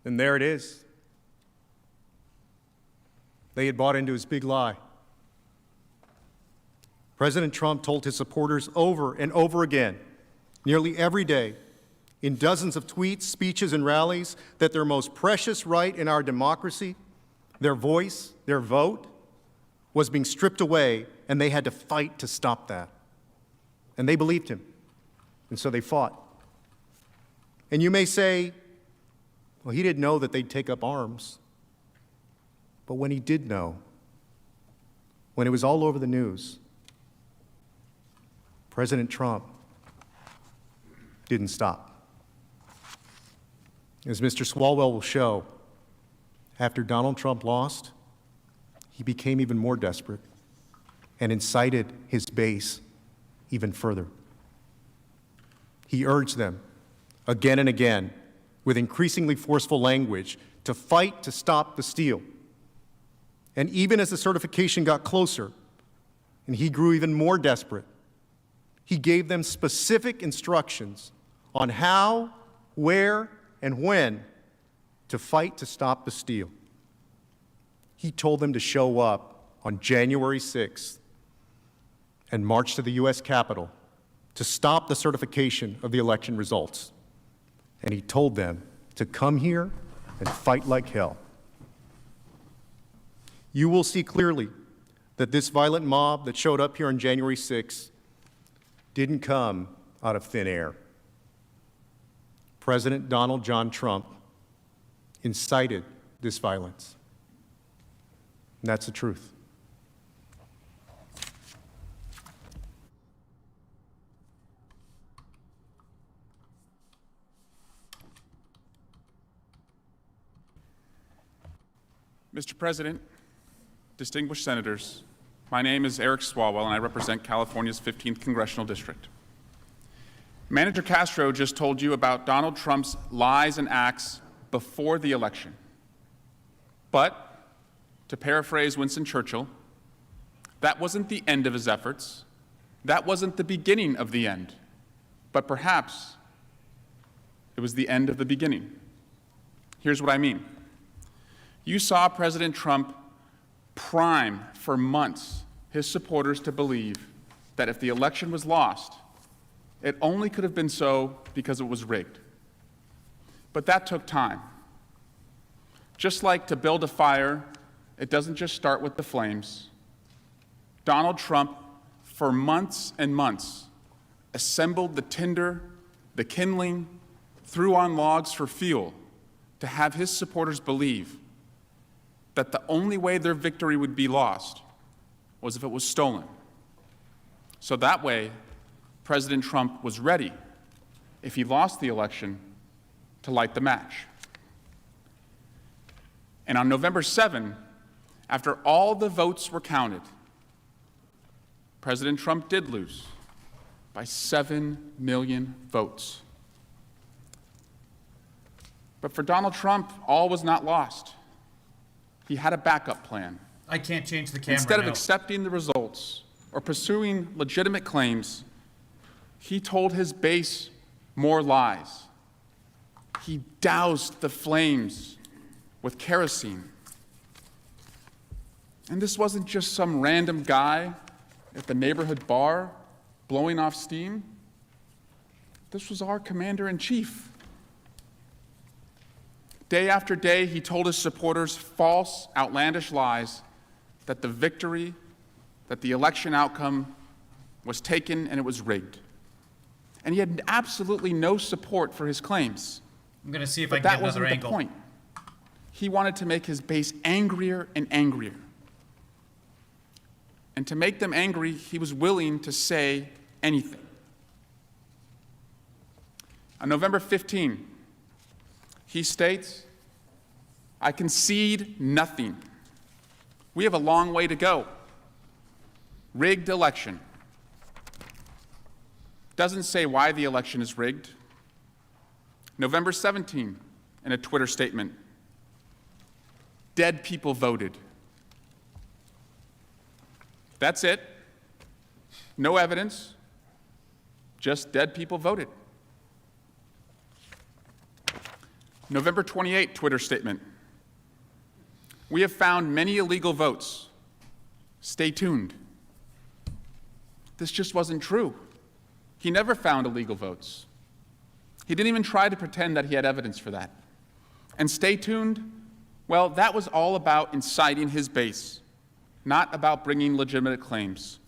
And there it is. They had bought into his big lie. President Trump told his supporters over and over again, nearly every day, in dozens of tweets, speeches, and rallies, that their most precious right in our democracy, their voice, their vote, was being stripped away, and they had to fight to stop that. And they believed him, and so they fought. And you may say, well, he didn't know that they'd take up arms. But when he did know, when it was all over the news, President Trump didn't stop. As Mr. Swalwell will show, after Donald Trump lost, he became even more desperate and incited his base even further. He urged them again and again, with increasingly forceful language, to fight to stop the steal. And even as the certification got closer, and he grew even more desperate, he gave them specific instructions on how, where, and when to fight to stop the steal. he told them to show up on January 6th and march to the U.S. Capitol to stop the certification of the election results. And he told them to come here and fight like hell. You will see clearly that this violent mob that showed up here on January 6th didn't come out of thin air. President Donald John Trump incited this violence. And that's the truth. Mr. President, distinguished senators, my name is Eric Swalwell, and I represent California's 15th Congressional District. Manager Castro just told you about Donald Trump's lies and acts before the election. But, to paraphrase Winston Churchill, that wasn't the end of his efforts. That wasn't the beginning of the end. But perhaps it was the end of the beginning. Here's what I mean. You saw President Trump prime for months his supporters to believe that if the election was lost, it only could have been so because it was rigged. But that took time. Just like to build a fire, it doesn't just start with the flames. Donald Trump, for months and months, assembled the tinder, the kindling, threw on logs for fuel to have his supporters believe that the only way their victory would be lost was if it was stolen. So that way, President Trump was ready, if he lost the election, to light the match. And on November 7, after all the votes were counted, President Trump did lose by 7 million votes. But for Donald Trump, all was not lost. He had a backup plan. I can't change the camera. Instead of now. accepting the results or pursuing legitimate claims, he told his base more lies. He doused the flames with kerosene. And this wasn't just some random guy at the neighborhood bar blowing off steam. This was our commander-in-chief. Day after day, he told his supporters false, outlandish lies that the victory, that the election outcome was taken and it was rigged. And he had absolutely no support for his claims. I'm going to see if I can get another angle. That wasn't the point. He wanted to make his base angrier and angrier. And to make them angry, he was willing to say anything. On November 15, he states, "I concede nothing. We have a long way to go. Rigged election." Doesn't say why the election is rigged. November 17, in a Twitter statement, "Dead people voted." That's it. No evidence, just dead people voted. November 28, Twitter statement. "We have found many illegal votes. Stay tuned." This just wasn't true. He never found illegal votes. He didn't even try to pretend that he had evidence for that. And stay tuned, well, that was all about inciting his base, not about bringing legitimate claims.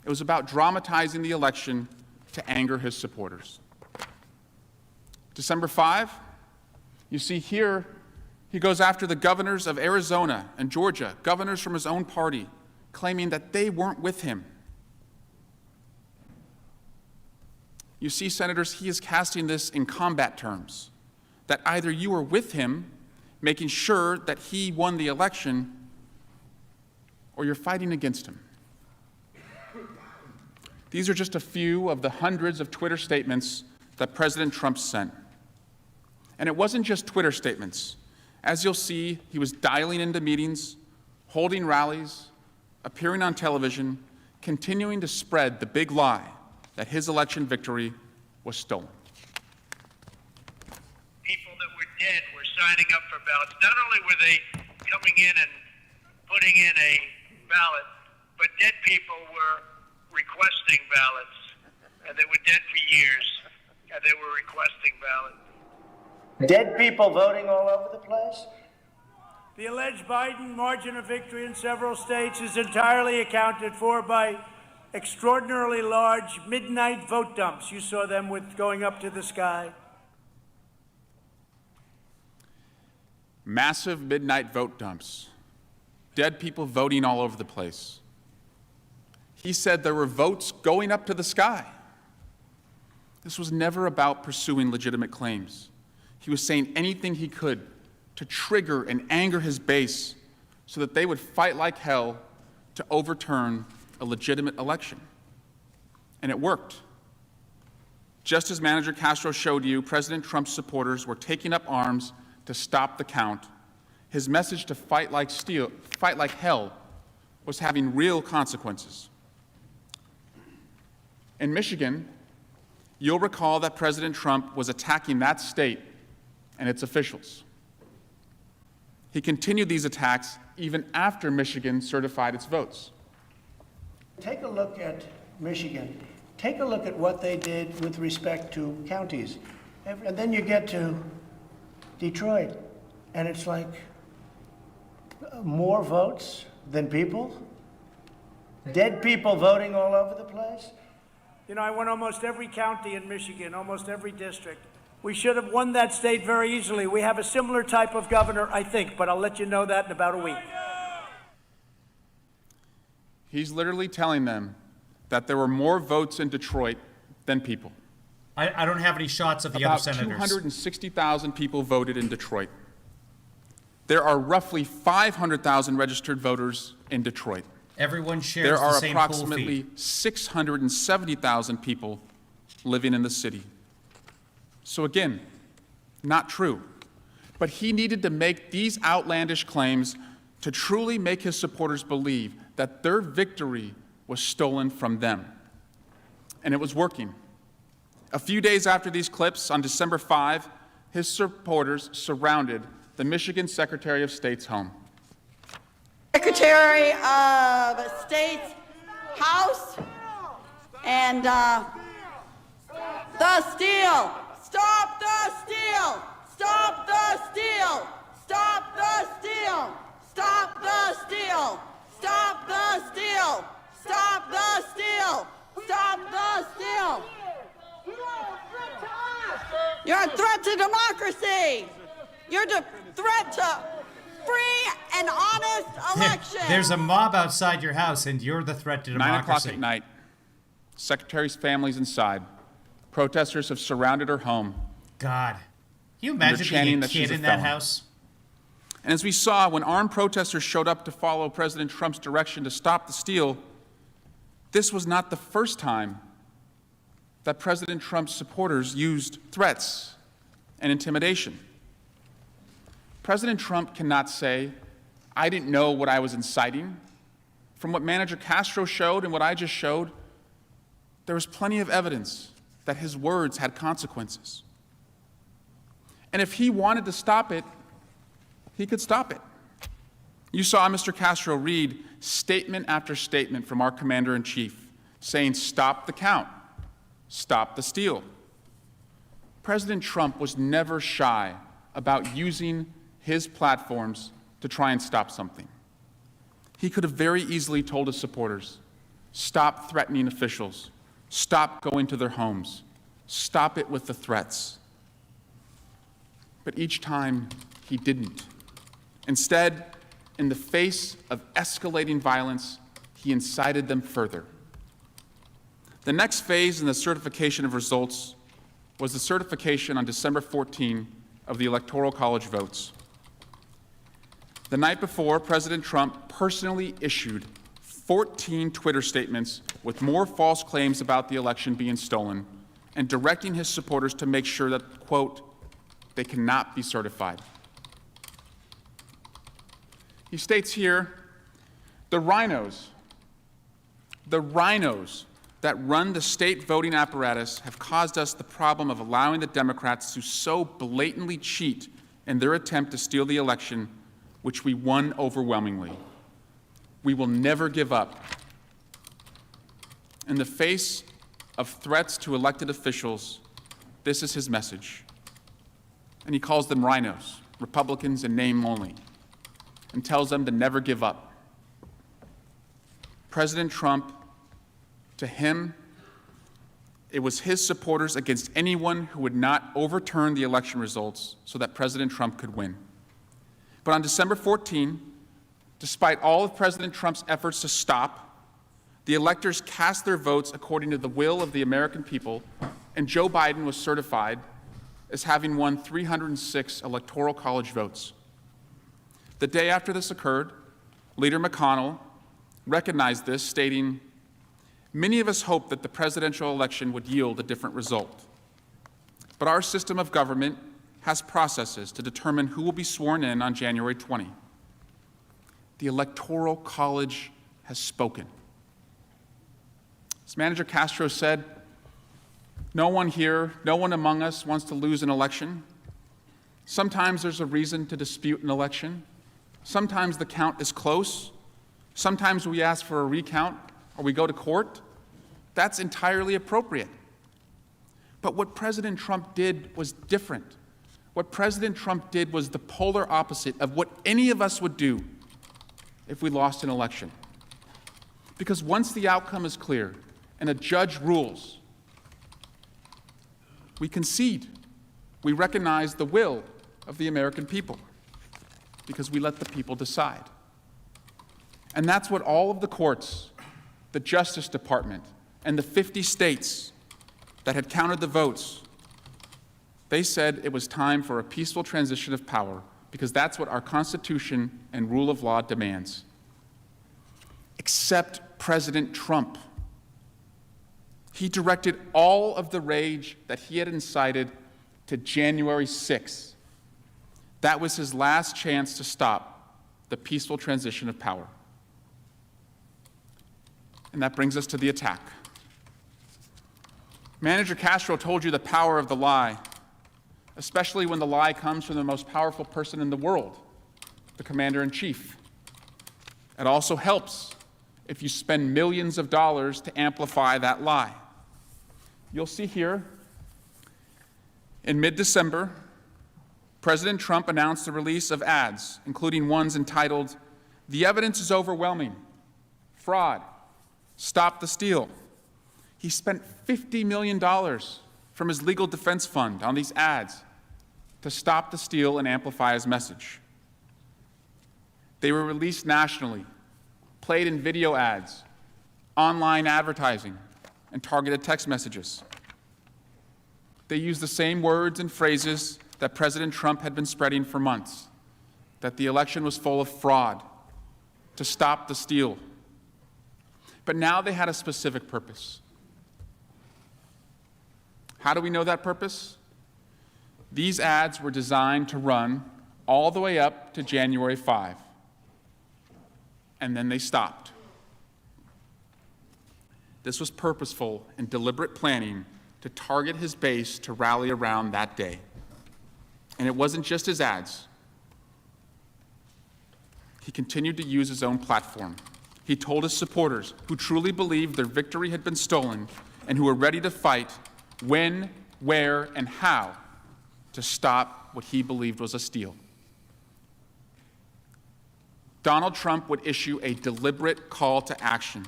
It was about dramatizing the election to anger his supporters. December 5, you see here, he goes after the governors of Arizona and Georgia, governors from his own party, claiming that they weren't with him. You see, senators, he is casting this in combat terms, that either you were with him, making sure that he won the election, or you're fighting against him. These are just a few of the hundreds of Twitter statements that President Trump sent. And it wasn't just Twitter statements. As you'll see, he was dialing into meetings, holding rallies, appearing on television, continuing to spread the big lie that his election victory was stolen. People that were dead were signing up for ballots. Not only were they coming in and putting in a ballot, but dead people were requesting ballots, and they were dead for years, and they were requesting ballots. Dead people voting all over the place? The alleged Biden margin of victory in several states is entirely accounted for by extraordinarily large midnight vote dumps. You saw them with going up to the sky. Massive midnight vote dumps. Dead people voting all over the place. He said there were votes going up to the sky. This was never about pursuing legitimate claims. He was saying anything he could to trigger and anger his base so that they would fight like hell to overturn a legitimate election. And it worked. Just as Manager Castro showed you, President Trump's supporters were taking up arms to stop the count. His message to fight like hell was having real consequences. In Michigan, you'll recall that President Trump was attacking that state and its officials. He continued these attacks even after Michigan certified its votes. Take a look at Michigan. Take a look at what they did with respect to counties. And then you get to Detroit, and it's like more votes than people? Dead people voting all over the place? You know, I went almost every county in Michigan, almost every district. We should have won that state very easily. We have a similar type of governor, I think, but I'll let you know that in about a week. He's literally telling them that there were more votes in Detroit than people. I don't have any shots of the other senators. About 260,000 people voted in Detroit. There are roughly 500,000 registered voters in Detroit. Everyone shares there the same There are approximately 670,000 people living in the city. So again, not true. But he needed to make these outlandish claims to truly make his supporters believe that their victory was stolen from them. And it was working. A few days after these clips, on December 5, his supporters surrounded the Michigan Secretary of State's home. Secretary of State's house and the steal. Stop the steal! Stop the steal! Stop the steal! Stop the steal! Stop the steal! Stop the steal! Stop the steal! You're a threat to democracy! You're a threat to free and honest election! There's a mob outside your house, and you're the threat to democracy. 9 o'clock at night. Secretary's family's inside. Protesters have surrounded her home. God. Can you imagine being a kid in that house? And as we saw, when armed protesters showed up to follow President Trump's direction to stop the steal, this was not the first time that President Trump's supporters used threats and intimidation. President Trump cannot say, I didn't know what I was inciting. From what Manager Castro showed and what I just showed, there was plenty of evidence that his words had consequences. And if he wanted to stop it, he could stop it. You saw Mr. Castro read statement after statement from our commander-in-chief saying, stop the count, stop the steal. President Trump was never shy about using his platforms to try and stop something. He could have very easily told his supporters, stop threatening officials, stop going to their homes, stop it with the threats. But each time, he didn't. Instead, in the face of escalating violence, he incited them further. The next phase in the certification of results was the certification on December 14 of the Electoral College votes. The night before, President Trump personally issued 14 Twitter statements with more false claims about the election being stolen and directing his supporters to make sure that, quote, they cannot be certified. He states here, the rhinos that run the state voting apparatus have caused us the problem of allowing the Democrats to so blatantly cheat in their attempt to steal the election, which we won overwhelmingly. We will never give up. In the face of threats to elected officials, this is his message. And he calls them rhinos, Republicans in name only, and tells them to never give up. President Trump, to him, it was his supporters against anyone who would not overturn the election results so that President Trump could win. But on December 14, despite all of President Trump's efforts to stop, the electors cast their votes according to the will of the American people, and Joe Biden was certified as having won 306 Electoral College votes. The day after this occurred, Leader McConnell recognized this, stating, "Many of us hoped that the presidential election would yield a different result. But our system of government has processes to determine who will be sworn in on January 20. The Electoral College has spoken." As Manager Castro said, no one here, no one among us wants to lose an election. Sometimes there's a reason to dispute an election. Sometimes the count is close. Sometimes we ask for a recount or we go to court. That's entirely appropriate. But what President Trump did was different. What President Trump did was the polar opposite of what any of us would do if we lost an election. Because once the outcome is clear and a judge rules, we concede. We recognize the will of the American people because we let the people decide. And that's what all of the courts, the Justice Department, and the 50 states that had counted the votes, they said it was time for a peaceful transition of power because that's what our Constitution and rule of law demands. Except President Trump. He directed all of the rage that he had incited to January 6th. That was his last chance to stop the peaceful transition of power. And that brings us to the attack. Manager Castro told you the power of the lie, especially when the lie comes from the most powerful person in the world, the Commander-in-Chief. It also helps if you spend millions of dollars to amplify that lie. You'll see here, in mid-December, President Trump announced the release of ads, including ones entitled, "The evidence is overwhelming," "Fraud," "Stop the Steal." He spent $50 million from his legal defense fund on these ads to stop the steal and amplify his message. They were released nationally, played in video ads, online advertising, and targeted text messages. They used the same words and phrases that President Trump had been spreading for months, that the election was full of fraud, to stop the steal. But now they had a specific purpose. How do we know that purpose? These ads were designed to run all the way up to January 5, and then they stopped. This was purposeful and deliberate planning to target his base to rally around that day. And it wasn't just his ads. He continued to use his own platform. He told his supporters, who truly believed their victory had been stolen and who were ready to fight when, where, and how to stop what he believed was a steal. Donald Trump would issue a deliberate call to action.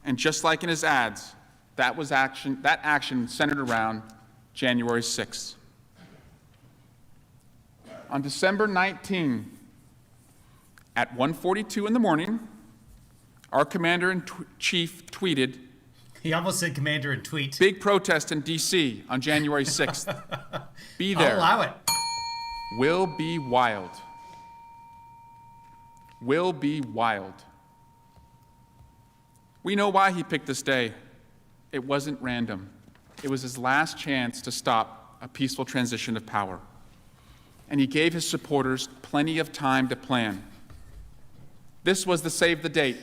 And just like in his ads, that action centered around January 6th. On December 19, at 1:42 in the morning, our Commander-in-Chief tweeted, he almost said Commander-in-Tweet. "Big protest in D.C. on January 6th. Be there. I'll allow it. Will be wild. Will be wild." We know why he picked this day. It wasn't random. It was his last chance to stop a peaceful transition of power. And he gave his supporters plenty of time to plan. This was the save the date,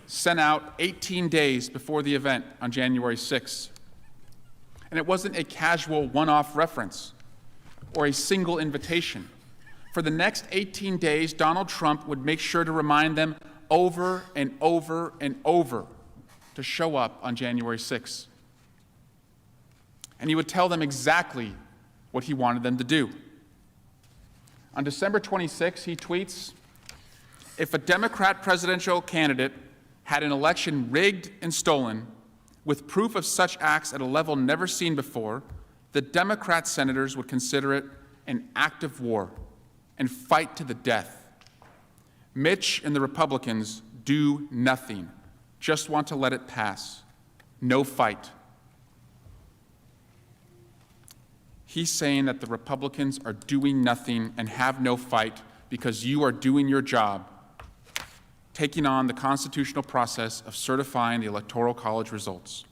sent out 18 days before the event on January 6th. And it wasn't a casual one-off reference or a single invitation, For the next 18 days, Donald Trump would make sure to remind them over and over and over to show up on January 6th. And he would tell them exactly what he wanted them to do. On December 26, he tweets, "If a Democrat presidential candidate had an election rigged and stolen, with proof of such acts at a level never seen before, the Democrat senators would consider it an act of war and fight to the death. Mitch and the Republicans do nothing, just want to let it pass. No fight." He's saying that the Republicans are doing nothing and have no fight because you are doing your job, taking on the constitutional process of certifying the Electoral College results.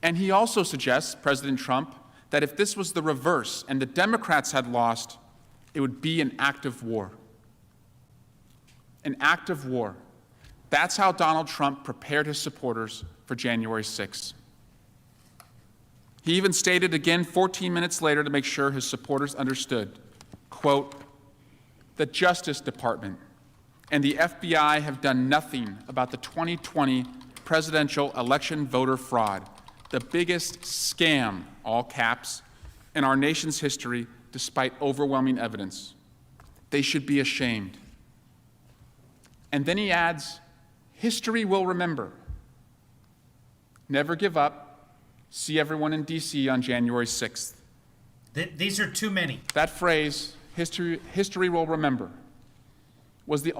And he also suggests, President Trump, that if this was the reverse and the Democrats had lost, it would be an act of war. An act of war. That's how Donald Trump prepared his supporters for January 6th. He even stated again 14 minutes later to make sure his supporters understood, quote, "The Justice Department and the FBI have done nothing about the 2020 presidential election voter fraud, the biggest scam, all caps, in our nation's history, despite overwhelming evidence. They should be ashamed." And then he adds, "History will remember. Never give up. See everyone in D.C. on January 6th. These are too many. That phrase, history will remember, was the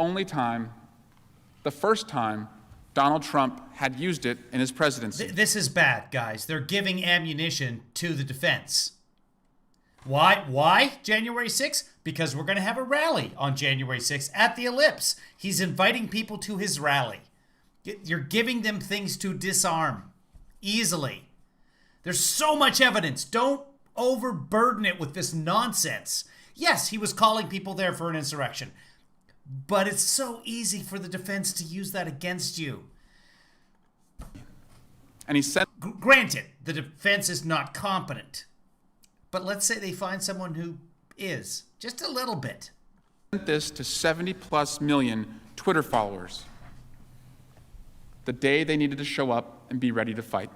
first time Donald Trump had used it in his presidency. This is bad, guys. They're giving ammunition to the defense. Why January 6th? Because we're going to have a rally on January 6th at the Ellipse. He's inviting people to his rally. You're giving them things to disarm easily. There's so much evidence. Don't overburden it with this nonsense. Yes, he was calling people there for an insurrection, but it's so easy for the defense to use that against you. And he said, granted, the defense is not competent, but let's say they find someone who is, just a little bit. Sent this to 70+ million Twitter followers the day they needed to show up and be ready to fight.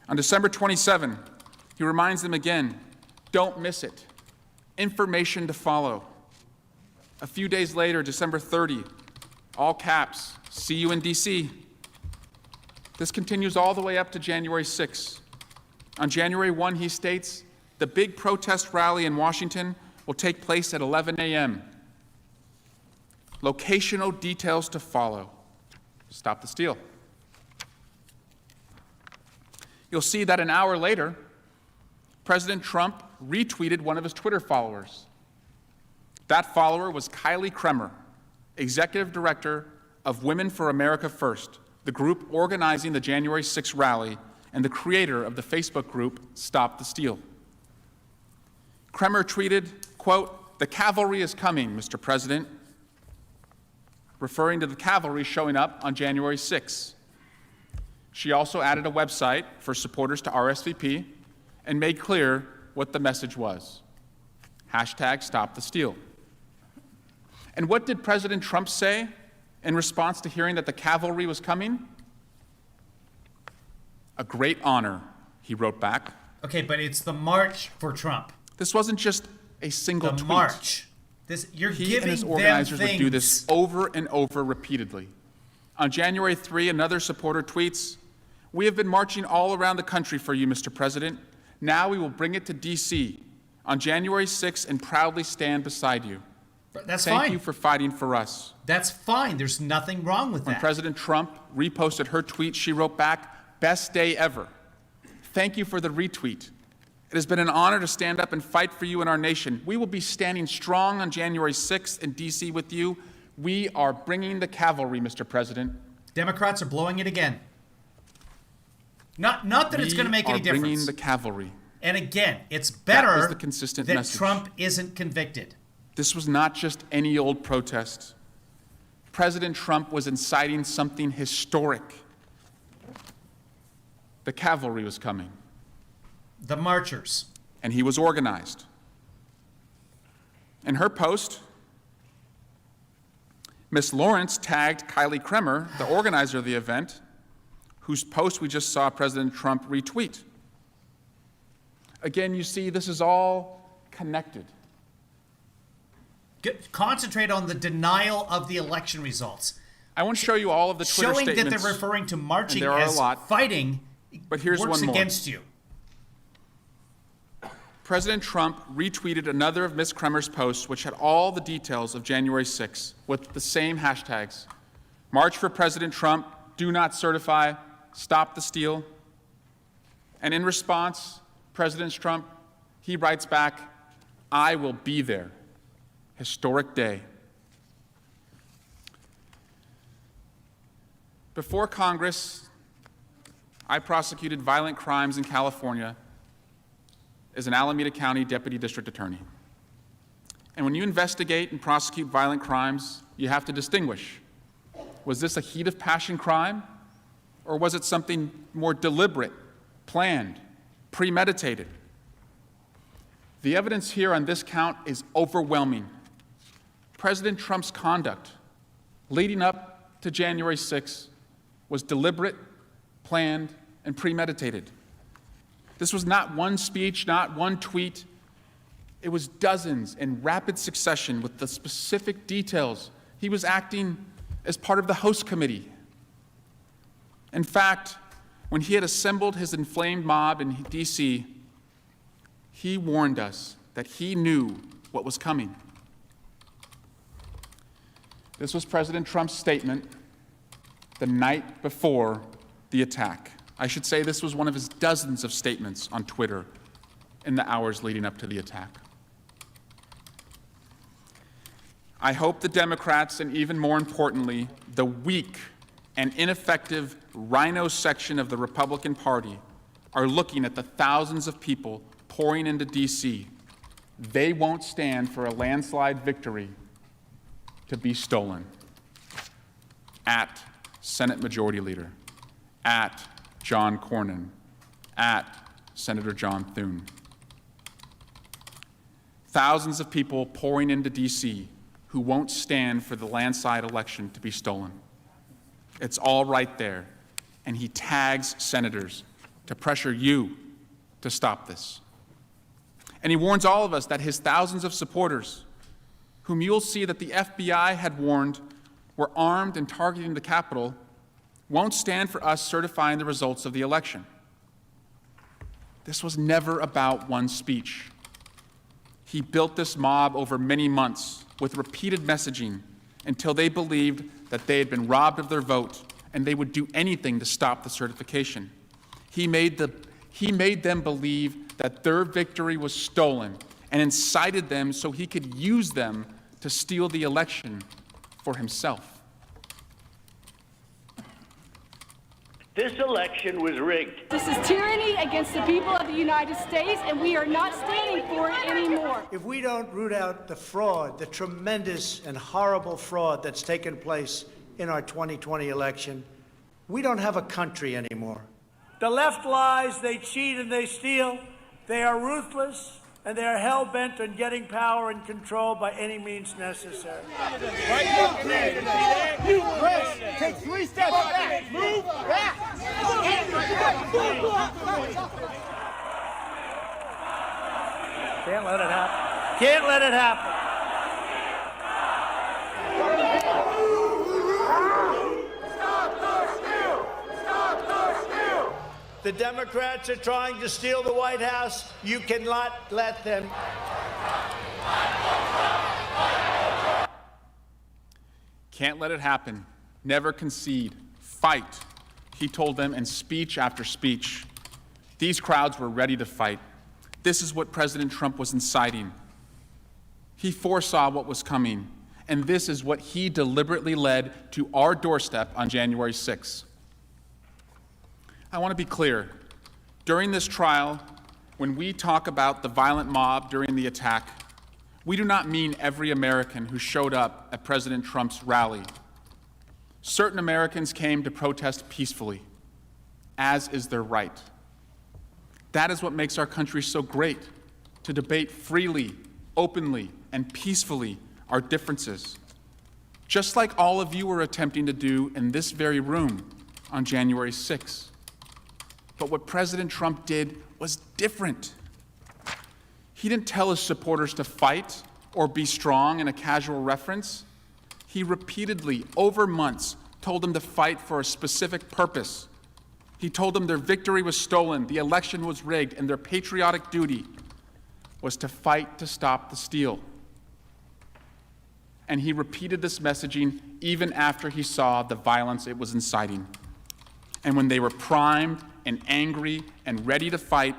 On December 27, he reminds them again, don't miss it. Information to follow. A few days later, December 30, all caps, see you in D.C. This continues all the way up to January 6. On January 1, he states, the big protest rally in Washington will take place at 11 a.m. Locational details to follow. Stop the steal. You'll see that an hour later, President Trump retweeted one of his Twitter followers. That follower was Kylie Kremer, executive director of Women for America First, the group organizing the January 6 rally and the creator of the Facebook group Stop the Steal. Kremer tweeted, quote, "The cavalry is coming, Mr. President," referring to the cavalry showing up on January 6. She also added a website for supporters to RSVP and made clear what the message was. Hashtag Stop the Steal. And what did President Trump say in response to hearing that the cavalry was coming? A great honor, he wrote back. Okay, but it's the march for Trump. This wasn't just a single tweet. The march. You're he giving and his them organizers things. would do this over and over repeatedly. On January 3, another supporter tweets, "We have been marching all around the country for you, Mr. President. Now we will bring it to D.C. on January 6 and proudly stand beside you. That's fine. Thank you for fighting for us." That's fine. There's nothing wrong with When that. President Trump reposted her tweet, she wrote back, "Best day ever. Thank you for the retweet. It has been an honor to stand up and fight for you and our nation. We will be standing strong on January 6th in D.C. with you. We are bringing the cavalry, Mr. President." Democrats are blowing it again. Not that it's going to make any difference. We are bringing the cavalry. And again, it's better That was the consistent that message. Trump isn't convicted. This was not just any old protest. President Trump was inciting something historic. The cavalry was coming. The marchers. and he was organized. In her post, Ms. Lawrence tagged Kylie Kremer, the organizer of the event, whose post we just saw President Trump retweet. Again, you see, this is all connected. Concentrate on the denial of the election results. I won't show you all of the Twitter statements. Showing statements. that they're referring to marching there are as a lot, fighting, but here's works one more. against you. President Trump retweeted another of Ms. Kremer's posts, which had all the details of January 6th, with the same hashtags: March for President Trump, do not certify, stop the steal. And in response, President Trump, he writes back, I will be there. Historic day. Before Congress, I prosecuted violent crimes in California as an Alameda County Deputy District Attorney. And when you investigate and prosecute violent crimes, you have to distinguish. Was this a heat of passion crime, or was it something more deliberate, planned, premeditated? The evidence here on this count is overwhelming. President Trump's conduct leading up to January 6th was deliberate, planned, and premeditated. This was not one speech, not one tweet. It was dozens in rapid succession with the specific details. He was acting as part of the host committee. In fact, when he had assembled his inflamed mob in D.C., he warned us that he knew what was coming. This was President Trump's statement the night before the attack. I should say this was one of his dozens of statements on Twitter in the hours leading up to the attack. I hope the Democrats, and even more importantly, the weak and ineffective rhino section of the Republican Party, are looking at the thousands of people pouring into D.C. They won't stand for a landslide victory to be stolen. At Senate Majority Leader, at John Cornyn, at Senator John Thune. Thousands of people pouring into D.C. who won't stand for the landslide election to be stolen. It's all right there. And he tags senators to pressure you to stop this. And he warns all of us that his thousands of supporters, whom you'll see that the FBI had warned were armed and targeting the Capitol, won't stand for us certifying the results of the election. This was never about one speech. He built this mob over many months with repeated messaging until they believed that they had been robbed of their vote and they would do anything to stop the certification. He made them believe that their victory was stolen and incited them so he could use them to steal the election for himself. This election was rigged. This is tyranny against the people of the United States, and we are not standing for it anymore. If we don't root out the fraud, the tremendous and horrible fraud that's taken place in our 2020 election, we don't have a country anymore. The left lies, they cheat and they steal. They are ruthless, and they are hell-bent on getting power and control by any means necessary. You Chris, take 3 steps back. Move back. Can't let it happen. Can't let it happen. Stop the steal! Stop the steal! The Democrats are trying to steal the White House. You cannot let them. Can't let it happen. Never concede. Fight, he told them in speech after speech. These crowds were ready to fight. This is what President Trump was inciting. He foresaw what was coming, and this is what he deliberately led to our doorstep on January 6th. I want to be clear. During this trial, when we talk about the violent mob during the attack, we do not mean every American who showed up at President Trump's rally. Certain Americans came to protest peacefully, as is their right. That is what makes our country so great. to debate freely, openly, and peacefully our differences, just like all of you were attempting to do in this very room on January 6th. But what President Trump did was different. He didn't tell his supporters to fight or be strong in a casual reference. He repeatedly, over months, told them to fight for a specific purpose. He told them their victory was stolen, the election was rigged, and their patriotic duty was to fight to stop the steal. And he repeated this messaging even after he saw the violence it was inciting. And when they were primed and angry and ready to fight,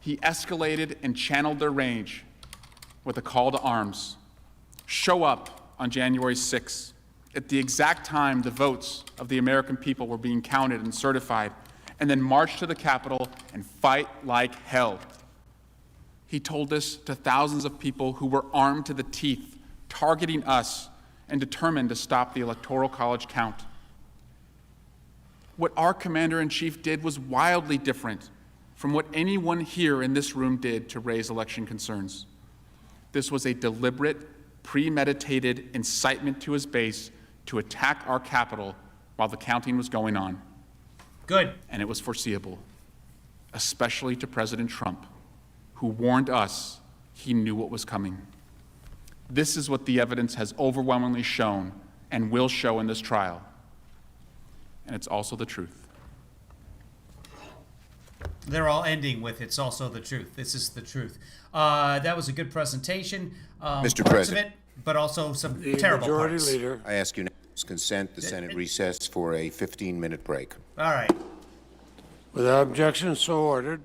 he escalated and channeled their rage with a call to arms. Show up on January 6th, at the exact time the votes of the American people were being counted and certified, and then march to the Capitol and fight like hell. He told this to thousands of people who were armed to the teeth, targeting us and determined to stop the Electoral College count. What our Commander-in-Chief did was wildly different from what anyone here in this room did to raise election concerns. This was a deliberate, premeditated incitement to his base to attack our Capitol while the counting was going on. Good. And it was foreseeable, especially to President Trump, who warned us he knew what was coming. This is what the evidence has overwhelmingly shown and will show in this trial. And it's also the truth. They're all ending with "it's also the truth." This is the truth. That was a good presentation. Mr. Parts President. of it, but also some terrible parts. I ask unanimous consent the Senate recess for a 15-minute break. All right. Without objection, so ordered.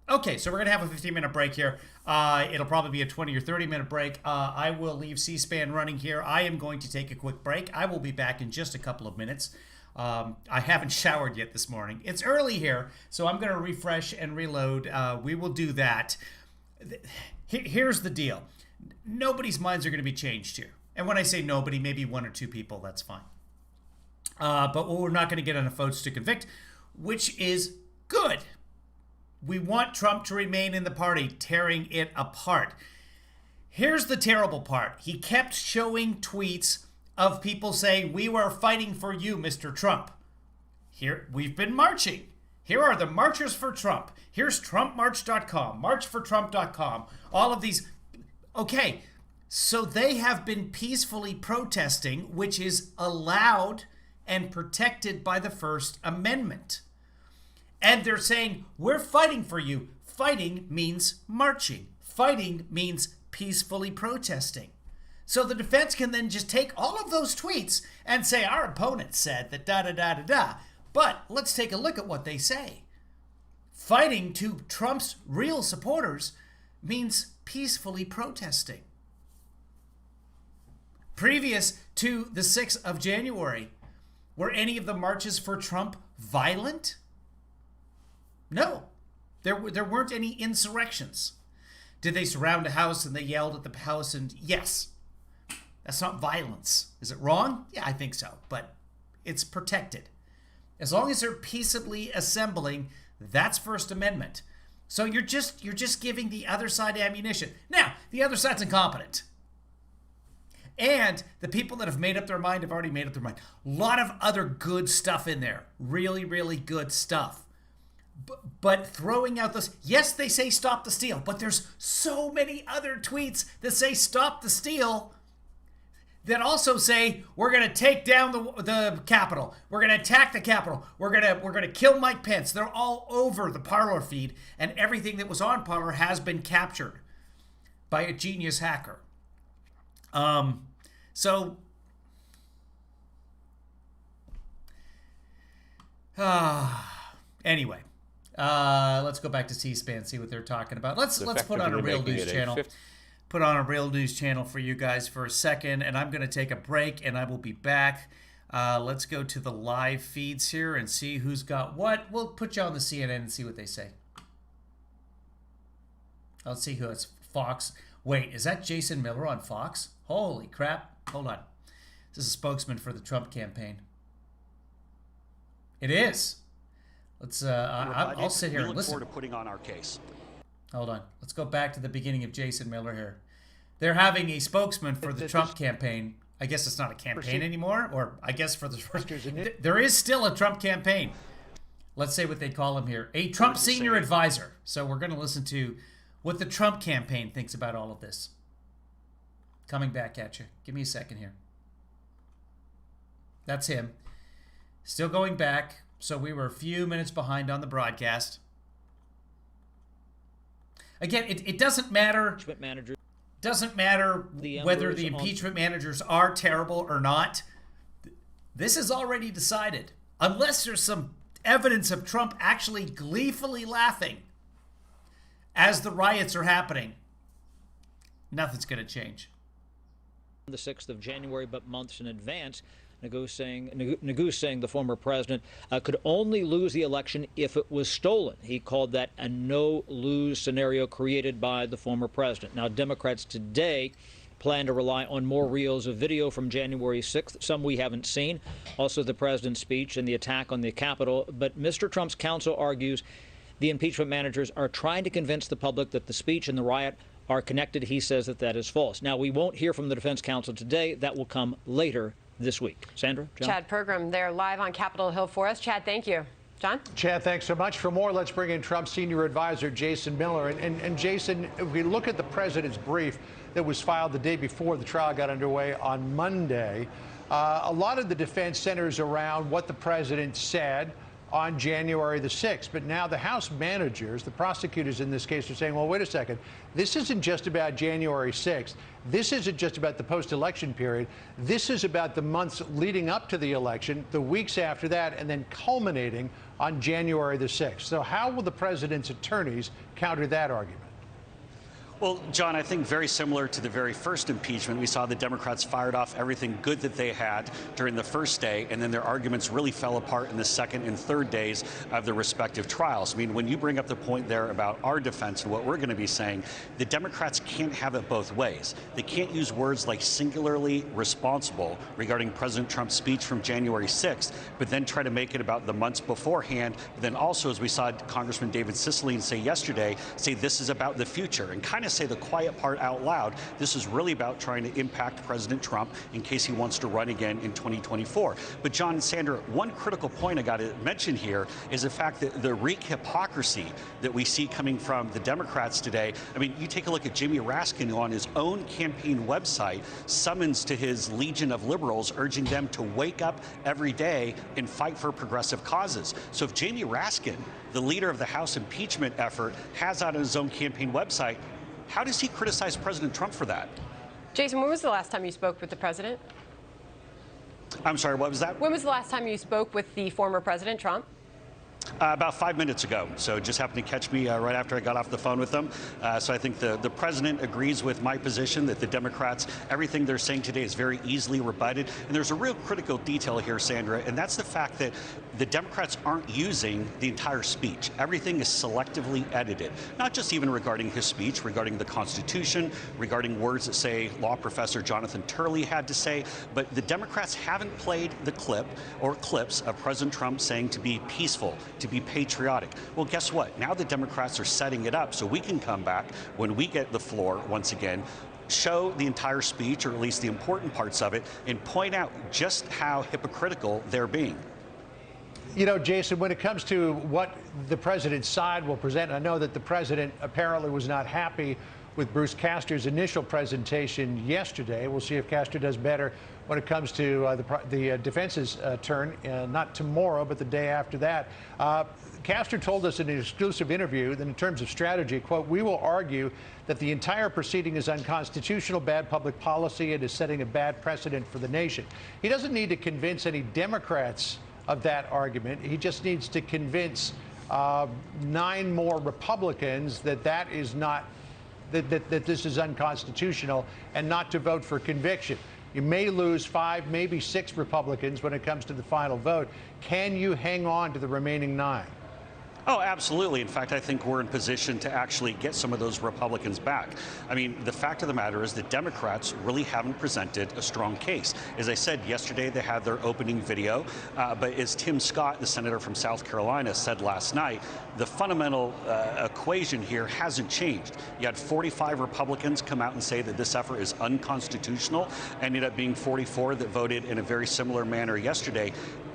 Okay, so we're going to have a 15-minute break here. It'll probably be a 20 or 30-minute break. I will leave C-SPAN running here. I am going to take a quick break. I will be back in just a couple of minutes. I haven't showered yet this morning. It's early here, so I'm going to refresh and reload. We will do that. Here's the deal. Nobody's minds are going to be changed here. And when I say nobody, maybe one or two people, that's fine. But we're not going to get enough votes to convict, which is good. We want Trump to remain in the party, tearing it apart. Here's the terrible part. He kept showing tweets of people saying, "We were fighting for you, Mr. Trump." Here, we've been marching. Here are the marchers for Trump. Here's TrumpMarch.com, MarchForTrump.com, all of these. Okay, so they have been peacefully protesting, which is allowed and protected by the First Amendment. And they're saying, we're fighting for you. Fighting means marching. Fighting means peacefully protesting. So the defense can then just take all of those tweets and say, our opponent said that da-da-da-da-da. But let's take a look at what they say. Fighting to Trump's real supporters means peacefully protesting. Previous to the 6th of January, were any of the marches for Trump violent? No. There weren't any insurrections. Did they surround a house and they yelled at the house? And yes. That's not violence. Is it wrong? Yeah, I think so. But it's protected. As long as they're peaceably assembling, that's First Amendment. So you're just giving the other side ammunition. Now, the other side's incompetent. And the people that have made up their mind have already made up their mind. A lot of other good stuff in there. Really, really good stuff. But throwing out those, yes, they say stop the steal, but there's so many other tweets that say stop the steal that also say we're going to take down the Capitol. We're going to attack the Capitol. We're going to kill Mike Pence. They're all over the Parler feed, and everything that was on Parler has been captured by a genius hacker. Anyway, let's go back to C-SPAN, see what they're talking about. Let's put on a real news channel. Put on a real news channel for you guys for a second, and I'm going to take a break, and I will be back. Let's go to the live feeds here and see who's got what. We'll put you on the CNN and see what they say. Let's see who it's Fox. Wait, is that Jason Miller on Fox? Holy crap. Hold on. This is a spokesman for the Trump campaign. It is. Let's. I'll sit here and listen. To putting on our case. Hold on. Let's go back to the beginning of Jason Miller here. They're having a spokesman for the Trump campaign. I guess it's not a campaign anymore, or I guess for the first. There is still a Trump campaign. Let's say what they call him here. A Trump senior advisor. So we're going to listen to what the Trump campaign thinks about all of this. Coming back at you. Give me a second here. That's him. Still going back. So we were a few minutes behind on the broadcast. Again, it doesn't matter. Doesn't matter whether the impeachment managers are terrible or not. This is already decided. Unless there's some evidence of Trump actually gleefully laughing as the riots are happening, nothing's going to change. The 6th of January, but months in advance. Nagu saying the former president could only lose the election if it was stolen. He called that a no-lose scenario created by the former president. Now, Democrats today plan to rely on more reels of video from January 6th, some we haven't seen, also the president's speech and the attack on the Capitol. But Mr. Trump's counsel argues the impeachment managers are trying to convince the public that the speech and the riot are connected. He says that that is false. Now, we won't hear from the defense counsel today. That will come later this week. Sandra? John? Chad Pergram there live on Capitol Hill for us. Chad, thank you. John? Chad, thanks so much. For more, let's bring in Trump's senior advisor, Jason Miller. And Jason, if we look at the president's brief that was filed the day before the trial got underway on Monday, a lot of the defense centers around what the president said on January the 6th. But now the House managers, the prosecutors in this case, are saying, well, wait a second. This isn't just about January 6th. This isn't just about the post-election period. This is about the months leading up to the election, the weeks after that, and then culminating on January the 6th. So how will the president's attorneys counter that argument? Well, John, I think very similar to the very first impeachment, we saw the Democrats fired off everything good that they had during the first day, and then their arguments really fell apart in the second and third days of the respective trials. I mean, when you bring up the point there about our defense and what we're going to be saying, the Democrats can't have it both ways. They can't use words like singularly responsible regarding President Trump's speech from January 6th, but then try to make it about the months beforehand. But then also, as we saw Congressman David Cicilline say yesterday, say this is about the future and kind of say the quiet part out loud. This is really about trying to impact President Trump in case he wants to run again in 2024. But John and Sandra, one critical point I got to mention here is the fact that the reek hypocrisy that we see coming from the Democrats today. I mean, you take a look at Jamie Raskin, who on his own campaign website summons to his legion of liberals, urging them to wake up every day and fight for progressive causes. So if Jamie Raskin, the leader of the House impeachment effort, has that on his own campaign website, how does he criticize President Trump for that? Jason, when was the last time you spoke with the president? I'm sorry, what was that? When was the last time you spoke with the former President Trump? About 5 minutes ago. So it just happened to catch me right after I got off the phone with them. So I think the president agrees with my position that the Democrats, everything they're saying today is very easily rebutted. And there's a real critical detail here, Sandra, and that's the fact that the Democrats aren't using the entire speech. Everything is selectively edited, not just even regarding his speech, regarding the Constitution, regarding words that say law professor Jonathan Turley had to say, but the Democrats haven't played the clip or clips of President Trump saying to be peaceful, to be patriotic. Well, guess what? Now the Democrats are setting it up so we can come back when we get the floor once again, show the entire speech, or at least the important parts of it, and point out just how hypocritical they're being. You know, Jason, when it comes to what the president's side will present, I know that the president apparently was not happy with Bruce Castor's initial presentation yesterday. We'll see if Castor does better when it comes to the defense's turn, not tomorrow, but the day after that. Castor told us in an exclusive interview that in terms of strategy, quote, we will argue that the entire proceeding is unconstitutional, bad public policy, and is setting a bad precedent for the nation. He doesn't need to convince any Democrats of that argument. He just needs to convince 9 more Republicans that that is not, that this is unconstitutional, and not to vote for conviction. You may lose 5, maybe 6 Republicans when it comes to the final vote. Can you hang on to the remaining 9? Oh, absolutely. In fact, I think we're in position to actually get some of those Republicans back. I mean, the fact of the matter is that Democrats really haven't presented a strong case. As I said yesterday, they had their opening video, but as Tim Scott, the senator from South Carolina, said last night, the fundamental equation here hasn't changed. You had 45 Republicans come out and say that this effort is unconstitutional, ended up being 44 that voted in a very similar manner yesterday.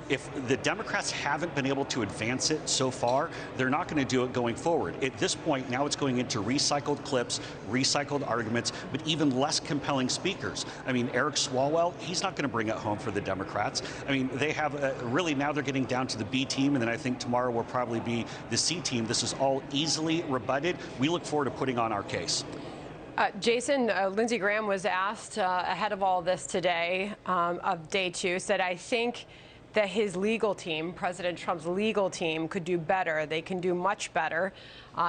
If the Democrats haven't been able to advance it so far, they're not going to do it going forward. At this point, now it's going into recycled clips, recycled arguments, but even less compelling speakers. I mean, Eric Swalwell, he's not going to bring it home for the Democrats. I mean, they have really now they're getting down to the B team, and then I think tomorrow will probably be the C team. This is all easily rebutted. We look forward to putting on our case. Jason, Lindsey Graham was asked ahead of all this today of day 2, said, I think that his legal team, President Trump's legal team, could do better. They can do much better.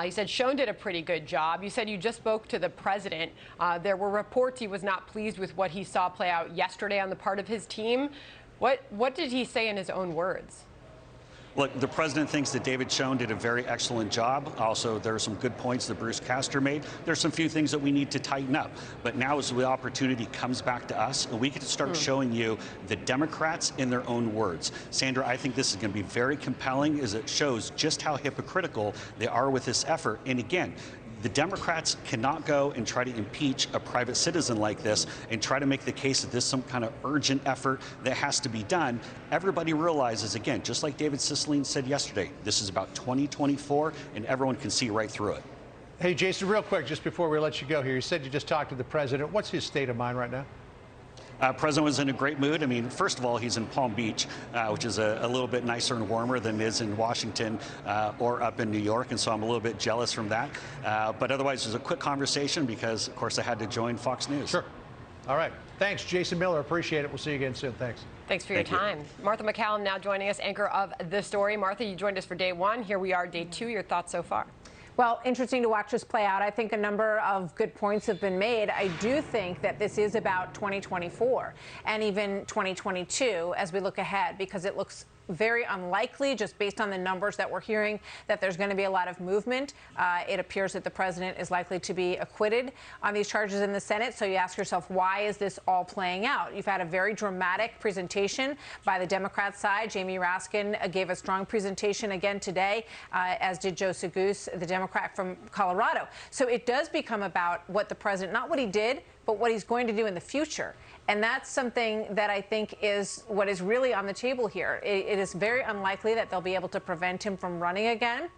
He said Schoen did a pretty good job. You said you just spoke to the president. There were reports he was not pleased with what he saw play out yesterday on the part of his team. What did he say in his own words? Look, the president thinks that David Schoen did a very excellent job. Also, there are some good points that Bruce Castor made. There's some few things that we need to tighten up. But now as the opportunity comes back to us, and we get to start showing you the Democrats in their own words. Sandra, I think this is going to be very compelling as it shows just how hypocritical they are with this effort. And again, the Democrats cannot go and try to impeach a private citizen like this and try to make the case that this is some kind of urgent effort that has to be done. Everybody realizes, again, just like David Cicilline said yesterday, this is about 2024, and everyone can see right through it. Hey, Jason, real quick, just before we let you go here, you said you just talked to the president. What's his state of mind right now? President was in a great mood. I mean, first of all, he's in Palm Beach, which is a little bit nicer and warmer than it is in Washington or up in New York, and so I'm a little bit jealous from that. But otherwise, it was a quick conversation because, of course, I had to join Fox News. Sure. All right. Thanks, Jason Miller. Appreciate it. We'll see you again soon. Thanks. Thanks for your time. Martha McCallum now joining us, anchor of The Story. Martha, you joined us for day 1. Here we are, day 2. Your thoughts so far? Well, interesting to watch this play out. I think a number of good points have been made. I do think that this is about 2024 and even 2022 as we look ahead, because it looks very unlikely, just based on the numbers that we're hearing, that there's going to be a lot of movement. It appears that the president is likely to be acquitted on these charges in the Senate. So you ask yourself, why is this all playing out? You've had a very dramatic presentation by the Democrat side. Jamie Raskin gave a strong presentation again today, as did Joe Segous, the Democrat from Colorado. So it does become about what the president, not what he did, but what he's going to do in the future. And that's something that I think is what is really on the table here. It is very unlikely that they'll be able to prevent him from running again.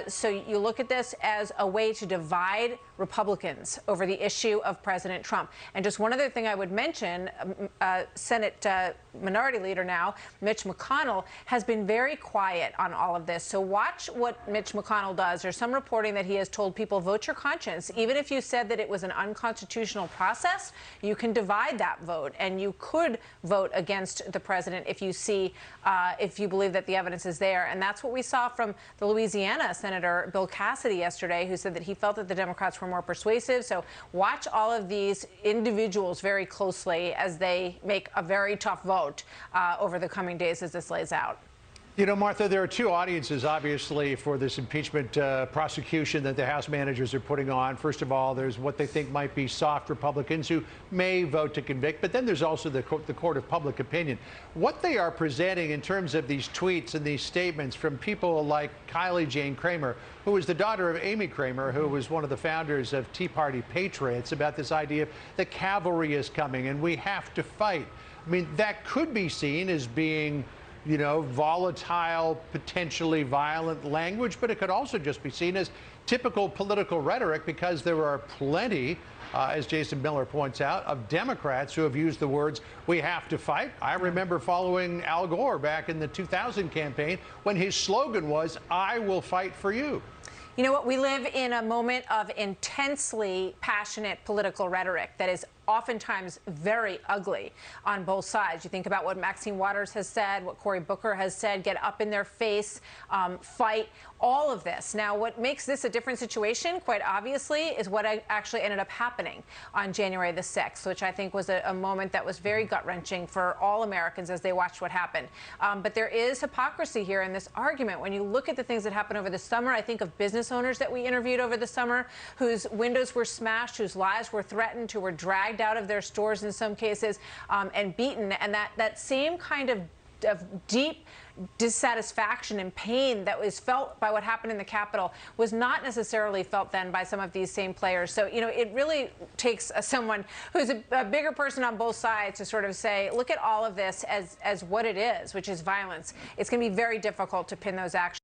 So you look at this as a way to divide Republicans over the issue of President Trump. And just one other thing I would mention, Senate Minority Leader now, Mitch McConnell, has been very quiet on all of this. So watch what Mitch McConnell does. There's some reporting that he has told people, vote your conscience. Even if you said that it was an unconstitutional process, you can divide that vote. And you could vote against the president if you see, if you believe that the evidence is there. And that's what we saw from the Louisiana Senator Bill Cassidy yesterday, who said that he felt that the Democrats were more persuasive. So watch all of these individuals very closely as they make a very tough vote over the coming days as this lays out. You know, Martha, there are two audiences, obviously, for this impeachment prosecution that the House managers are putting on. First of all, there's what they think might be soft Republicans who may vote to convict, but then there's also the court of public opinion. What they are presenting in terms of these tweets and these statements from people like Kylie Jane Kramer, who is the daughter of Amy Kramer, who was one of the founders of Tea Party Patriots, about this idea of the cavalry is coming and we have to fight. I mean, that could be seen as being, you know, volatile, potentially violent language, but it could also just be seen as typical political rhetoric, because there are plenty, as Jason Miller points out, of Democrats who have used the words, we have to fight. I remember following Al Gore back in the 2000 campaign when his slogan was, I will fight for you. You know what? We live in a moment of intensely passionate political rhetoric that is oftentimes very ugly on both sides. You think about what Maxine Waters has said, what Cory Booker has said, get up in their face, fight, all of this. Now, what makes this a different situation, quite obviously, is what actually ended up happening on January the 6th, which I think was a moment that was very gut-wrenching for all Americans as they watched what happened. But there is hypocrisy here in this argument. When you look at the things that happened over the summer, I think of business owners that we interviewed over the summer whose windows were smashed, whose lives were threatened, who were dragged out of their stores in some cases and beaten. And that same kind of deep dissatisfaction and pain that was felt by what happened in the Capitol was not necessarily felt then by some of these same players. So, you know, it really takes someone who's a bigger person on both sides to sort of say, look at all of this as what it is, which is violence. It's going to be very difficult to pin those actions.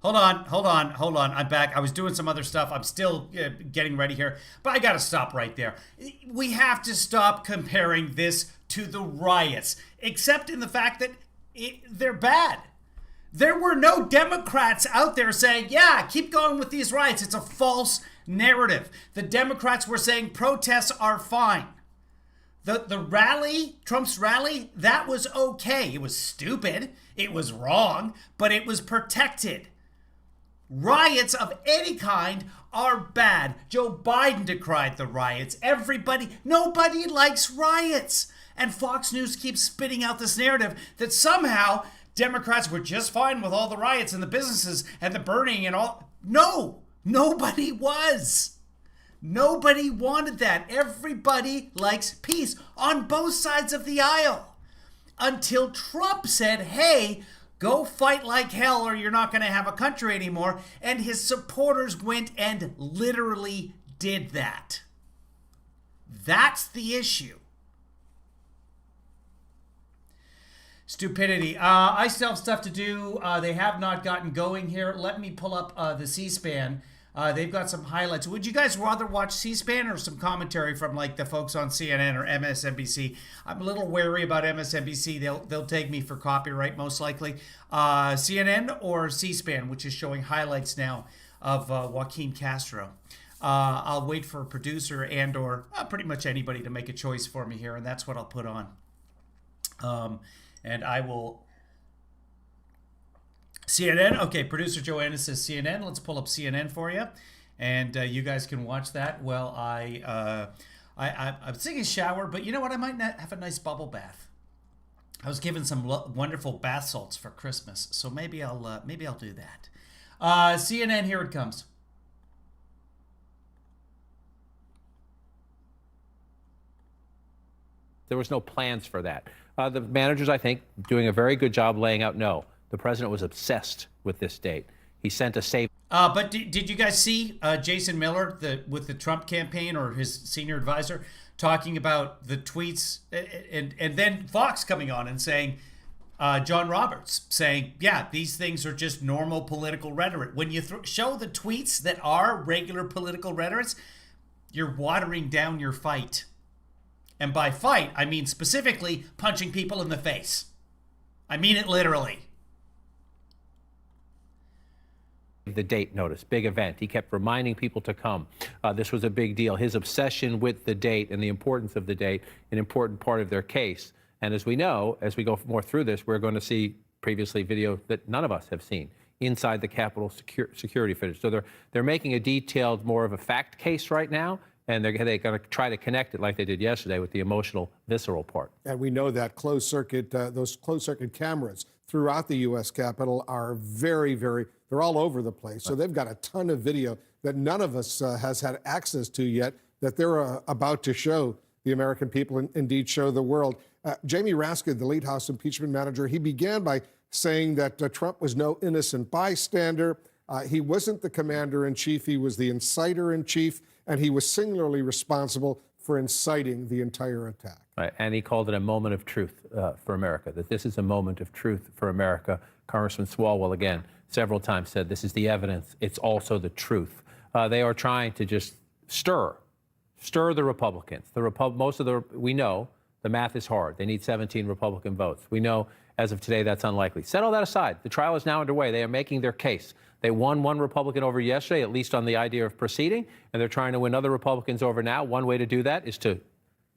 Hold on. I'm back. I was doing some other stuff. I'm still getting ready here, but I got to stop right there. We have to stop comparing this to the riots, except in the fact that they're bad. There were no Democrats out there saying, yeah, keep going with these riots. It's a false narrative. The Democrats were saying protests are fine. The rally, Trump's rally, that was okay. It was stupid. It was wrong, but it was protected. Riots of any kind are bad. Joe Biden decried the riots. Nobody likes riots. And Fox News keeps spitting out this narrative that somehow Democrats were just fine with all the riots and the businesses and the burning and all. No, nobody was. Nobody wanted that. Everybody likes peace on both sides of the aisle. Until Trump said, hey, go fight like hell or you're not going to have a country anymore. And his supporters went and literally did that. That's the issue. Stupidity. I still have stuff to do. They have not gotten going here. Let me pull up the C-SPAN. They've got some highlights. Would you guys rather watch C-SPAN or some commentary from like the folks on CNN or MSNBC? I'm a little wary about MSNBC. They'll take me for copyright most likely. CNN or C-SPAN, which is showing highlights now of Joaquin Castro. I'll wait for a producer and or pretty much anybody to make a choice for me here, and that's what I'll put on. And I will... CNN. Okay, producer Joanna says CNN. Let's pull up CNN for you, and you guys can watch that. Well, I'm taking a shower, but you know what? I might not have a nice bubble bath. I was given some wonderful bath salts for Christmas, so maybe I'll do that. CNN. Here it comes. There was no plans for that. The managers, I think, doing a very good job laying out no. The president was obsessed with this date. He sent a save. But did you guys see Jason Miller with the Trump campaign or his senior advisor talking about the tweets and then Fox coming on and saying, John Roberts saying, yeah, these things are just normal political rhetoric. When you show the tweets that are regular political rhetoric, you're watering down your fight. And by fight, I mean specifically punching people in the face. I mean it literally. The date notice, big event. He kept reminding people to come. This was a big deal. His obsession with the date and the importance of the date, an important part of their case. And as we know, as we go more through this, we're going to see previously video that none of us have seen inside the Capitol security footage. So they're making a detailed, more of a fact case right now, and they're going to try to connect it like they did yesterday with the emotional, visceral part. And we know that those closed-circuit cameras throughout the U.S. Capitol are very, they're all over the place. So they've got a ton of video that none of us has had access to yet that they're about to show the American people and indeed show the world. Jamie Raskin, the lead House impeachment manager, he began by saying that Trump was no innocent bystander. He wasn't the commander-in-chief. He was the inciter-in-chief, and he was singularly responsible for inciting the entire attack. Right. And he called it a moment of truth for America, that this is a moment of truth for America. Congressman Swalwell, again, several times said this is the evidence. It's also the truth. They are trying to just stir the Republicans. We know the math is hard. They need 17 Republican votes. We know as of today, that's unlikely. Set all that aside. The trial is now underway. They are making their case. They won one Republican over yesterday, at least on the idea of proceeding, and they're trying to win other Republicans over now. One way to do that is to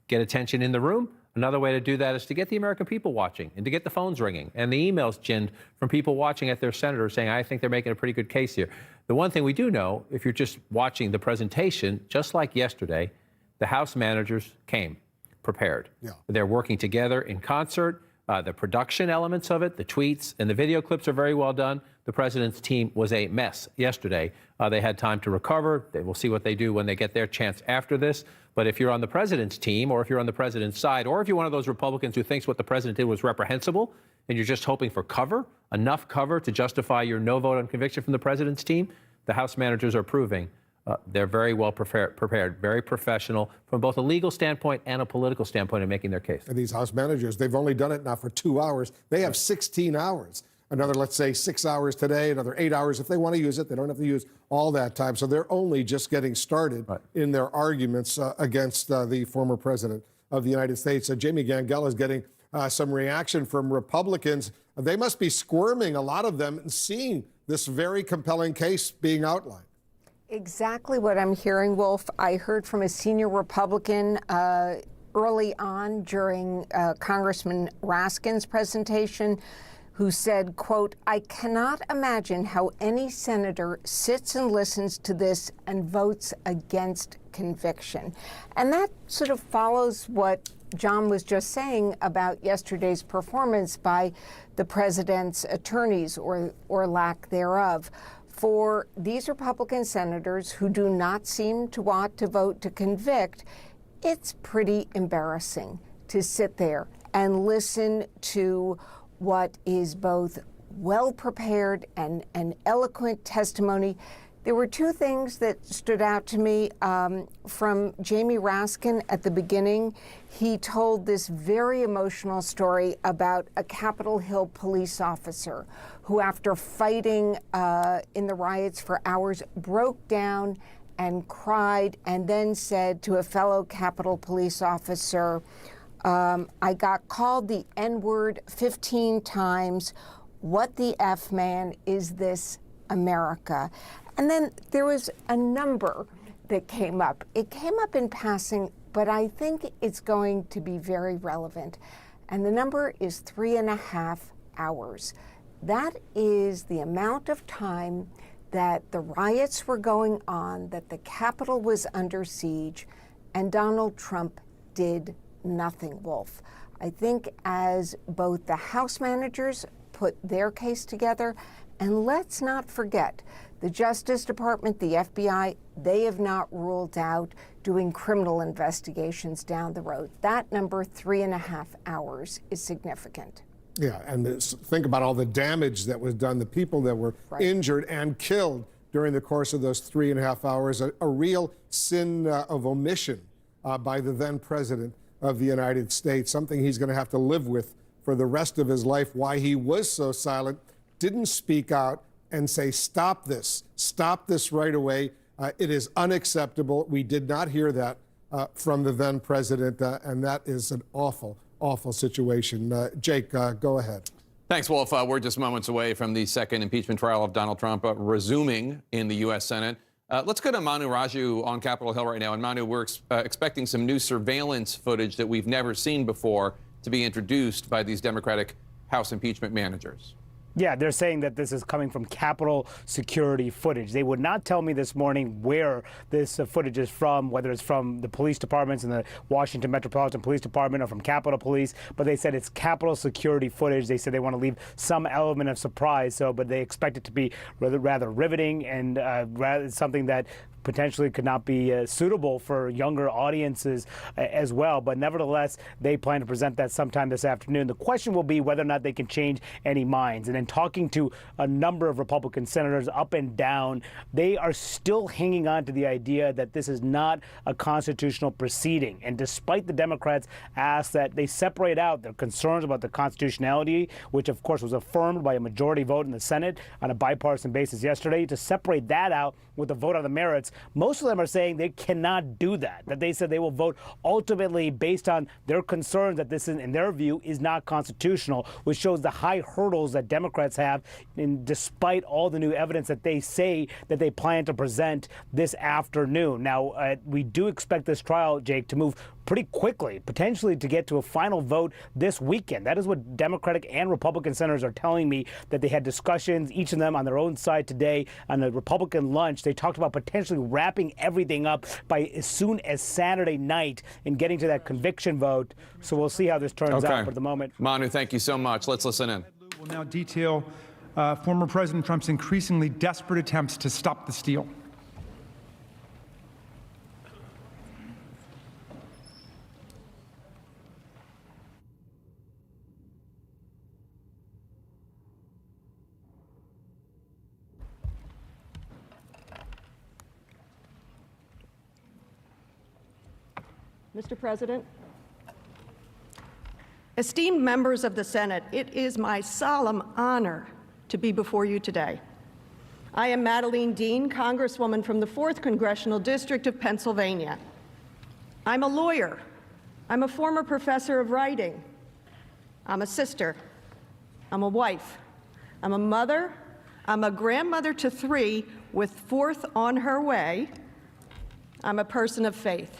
get attention in the room. Another way to do that is to get the American people watching and to get the phones ringing and the emails ginned from people watching at their senators saying, I think they're making a pretty good case here. The one thing we do know, if you're just watching the presentation, just like yesterday, the House managers came prepared. Yeah. They're working together in concert. The production elements of it, the tweets and the video clips are very well done. The president's team was a mess yesterday. They had time to recover. We'll see what they do when they get their chance after this. But if you're on the president's team, or if you're on the president's side, or if you're one of those Republicans who thinks what the president did was reprehensible, and you're just hoping for cover, enough cover to justify your no vote on conviction from the president's team, the House managers are proving they're very well prepared, very professional from both a legal standpoint and a political standpoint in making their case. And these House managers, they've only done it now for 2 hours. They have 16 hours. Another, let's say, 6 hours today, another 8 hours. If they want to use it, they don't have to use all that time. So they're only just getting started in their arguments against the former president of the United States. Jamie Gangel is getting some reaction from Republicans. They must be squirming, a lot of them, and seeing this very compelling case being outlined. Exactly what I'm hearing, Wolf. I heard from a senior Republican early on during Congressman Raskin's presentation who said, quote, I cannot imagine how any senator sits and listens to this and votes against conviction. And that sort of follows what John was just saying about yesterday's performance by the president's attorneys, or lack thereof. For these Republican senators who do not seem to want to vote to convict, it's pretty embarrassing to sit there and listen to what is both well-prepared and eloquent testimony. There were two things that stood out to me from Jamie Raskin at the beginning. He told this very emotional story about a Capitol Hill police officer who, after fighting in the riots for hours, broke down and cried and then said to a fellow Capitol police officer, I got called the N-word 15 times. What the F, man, is this America? And then there was a number that came up. It came up in passing, but I think it's going to be very relevant. And the number is 3.5 hours. That is the amount of time that the riots were going on, that the Capitol was under siege, and Donald Trump did nothing, Wolf. I think as both the House managers put their case together, and let's not forget, the Justice Department, the FBI, they have not ruled out doing criminal investigations down the road. That number, 3.5 hours, is significant. Yeah, and think about all the damage that was done, the people that were injured and killed during the course of those 3.5 hours, a real sin of omission by the then president of the United States, something he's going to have to live with for the rest of his life, why he was so silent, didn't speak out and say, stop this right away. It is unacceptable. We did not hear that from the then president, and that is an awful, awful situation. Jake, go ahead. Thanks, Wolf. We're just moments away from the second impeachment trial of Donald Trump resuming in the U.S. Senate. Let's go to Manu Raju on Capitol Hill right now. And Manu, we're expecting some new surveillance footage that we've never seen before to be introduced by these Democratic House impeachment managers. Yeah, they're saying that this is coming from Capitol security footage. They would not tell me this morning where this footage is from, whether it's from the police departments in the Washington Metropolitan Police Department or from Capitol Police, but they said it's Capitol security footage. They said they want to leave some element of surprise, but they expect it to be rather riveting and rather something that potentially could not be suitable for younger audiences as well. But nevertheless, they plan to present that sometime this afternoon. The question will be whether or not they can change any minds. And in talking to a number of Republican senators up and down, they are still hanging on to the idea that this is not a constitutional proceeding. And despite the Democrats ask that they separate out their concerns about the constitutionality, which of course was affirmed by a majority vote in the Senate on a bipartisan basis yesterday, to separate that out with a vote on the merits, most of them are saying they cannot do that, that they said they will vote ultimately based on their concerns that this, in their view, is not constitutional, which shows the high hurdles that Democrats have, and despite all the new evidence that they say that they plan to present this afternoon. Now, we do expect this trial, Jake, to move pretty quickly, potentially to get to a final vote this weekend. That is what Democratic and Republican senators are telling me, that they had discussions, each of them on their own side today on the Republican lunch. They talked about potentially wrapping everything up by as soon as Saturday night and getting to that conviction vote. So we'll see how this turns out for the moment. Manu, thank you so much. Let's listen in. Will now detail former President Trump's increasingly desperate attempts to stop the steal. Mr. President, esteemed members of the Senate, it is my solemn honor to be before you today. I am Madeleine Dean, Congresswoman from the 4th Congressional District of Pennsylvania. I'm a lawyer. I'm a former professor of writing. I'm a sister. I'm a wife. I'm a mother. I'm a grandmother to 3 with 4th on her way. I'm a person of faith.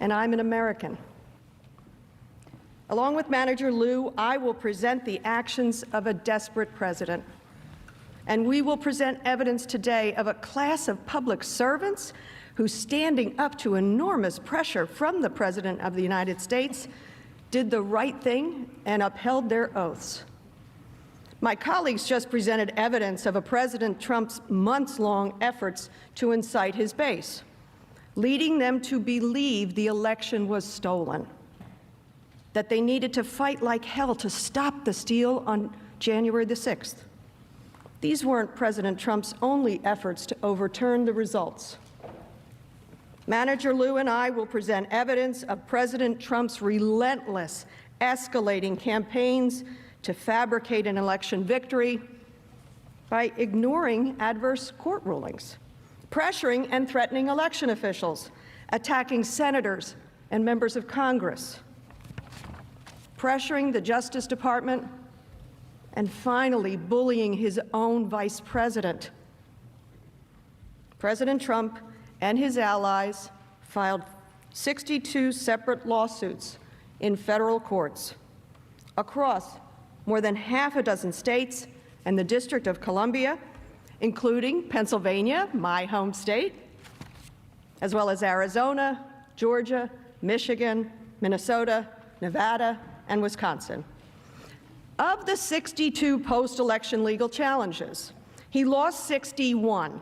And I'm an American. Along with Manager Liu, I will present the actions of a desperate president. And we will present evidence today of a class of public servants who, standing up to enormous pressure from the President of the United States, did the right thing and upheld their oaths. My colleagues just presented evidence of a President Trump's months-long efforts to incite his base, leading them to believe the election was stolen, that they needed to fight like hell to stop the steal on January the 6th. These weren't President Trump's only efforts to overturn the results. Manager Liu and I will present evidence of President Trump's relentless, escalating campaigns to fabricate an election victory by ignoring adverse court rulings, pressuring and threatening election officials, attacking senators and members of Congress, pressuring the Justice Department, and finally bullying his own vice president. President Trump and his allies filed 62 separate lawsuits in federal courts across more than half a dozen states and the District of Columbia, including Pennsylvania, my home state, as well as Arizona, Georgia, Michigan, Minnesota, Nevada, and Wisconsin. Of the 62 post-election legal challenges, he lost 61.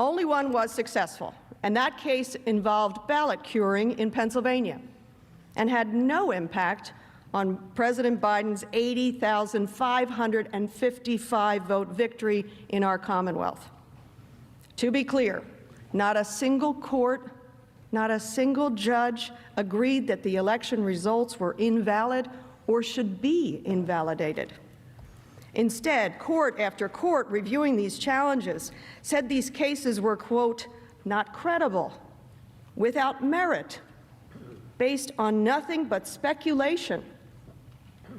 Only one was successful, and that case involved ballot curing in Pennsylvania and had no impact on President Biden's 80,555 vote victory in our Commonwealth. To be clear, not a single court, not a single judge agreed that the election results were invalid or should be invalidated. Instead, court after court reviewing these challenges said these cases were, quote, not credible, without merit, based on nothing but speculation,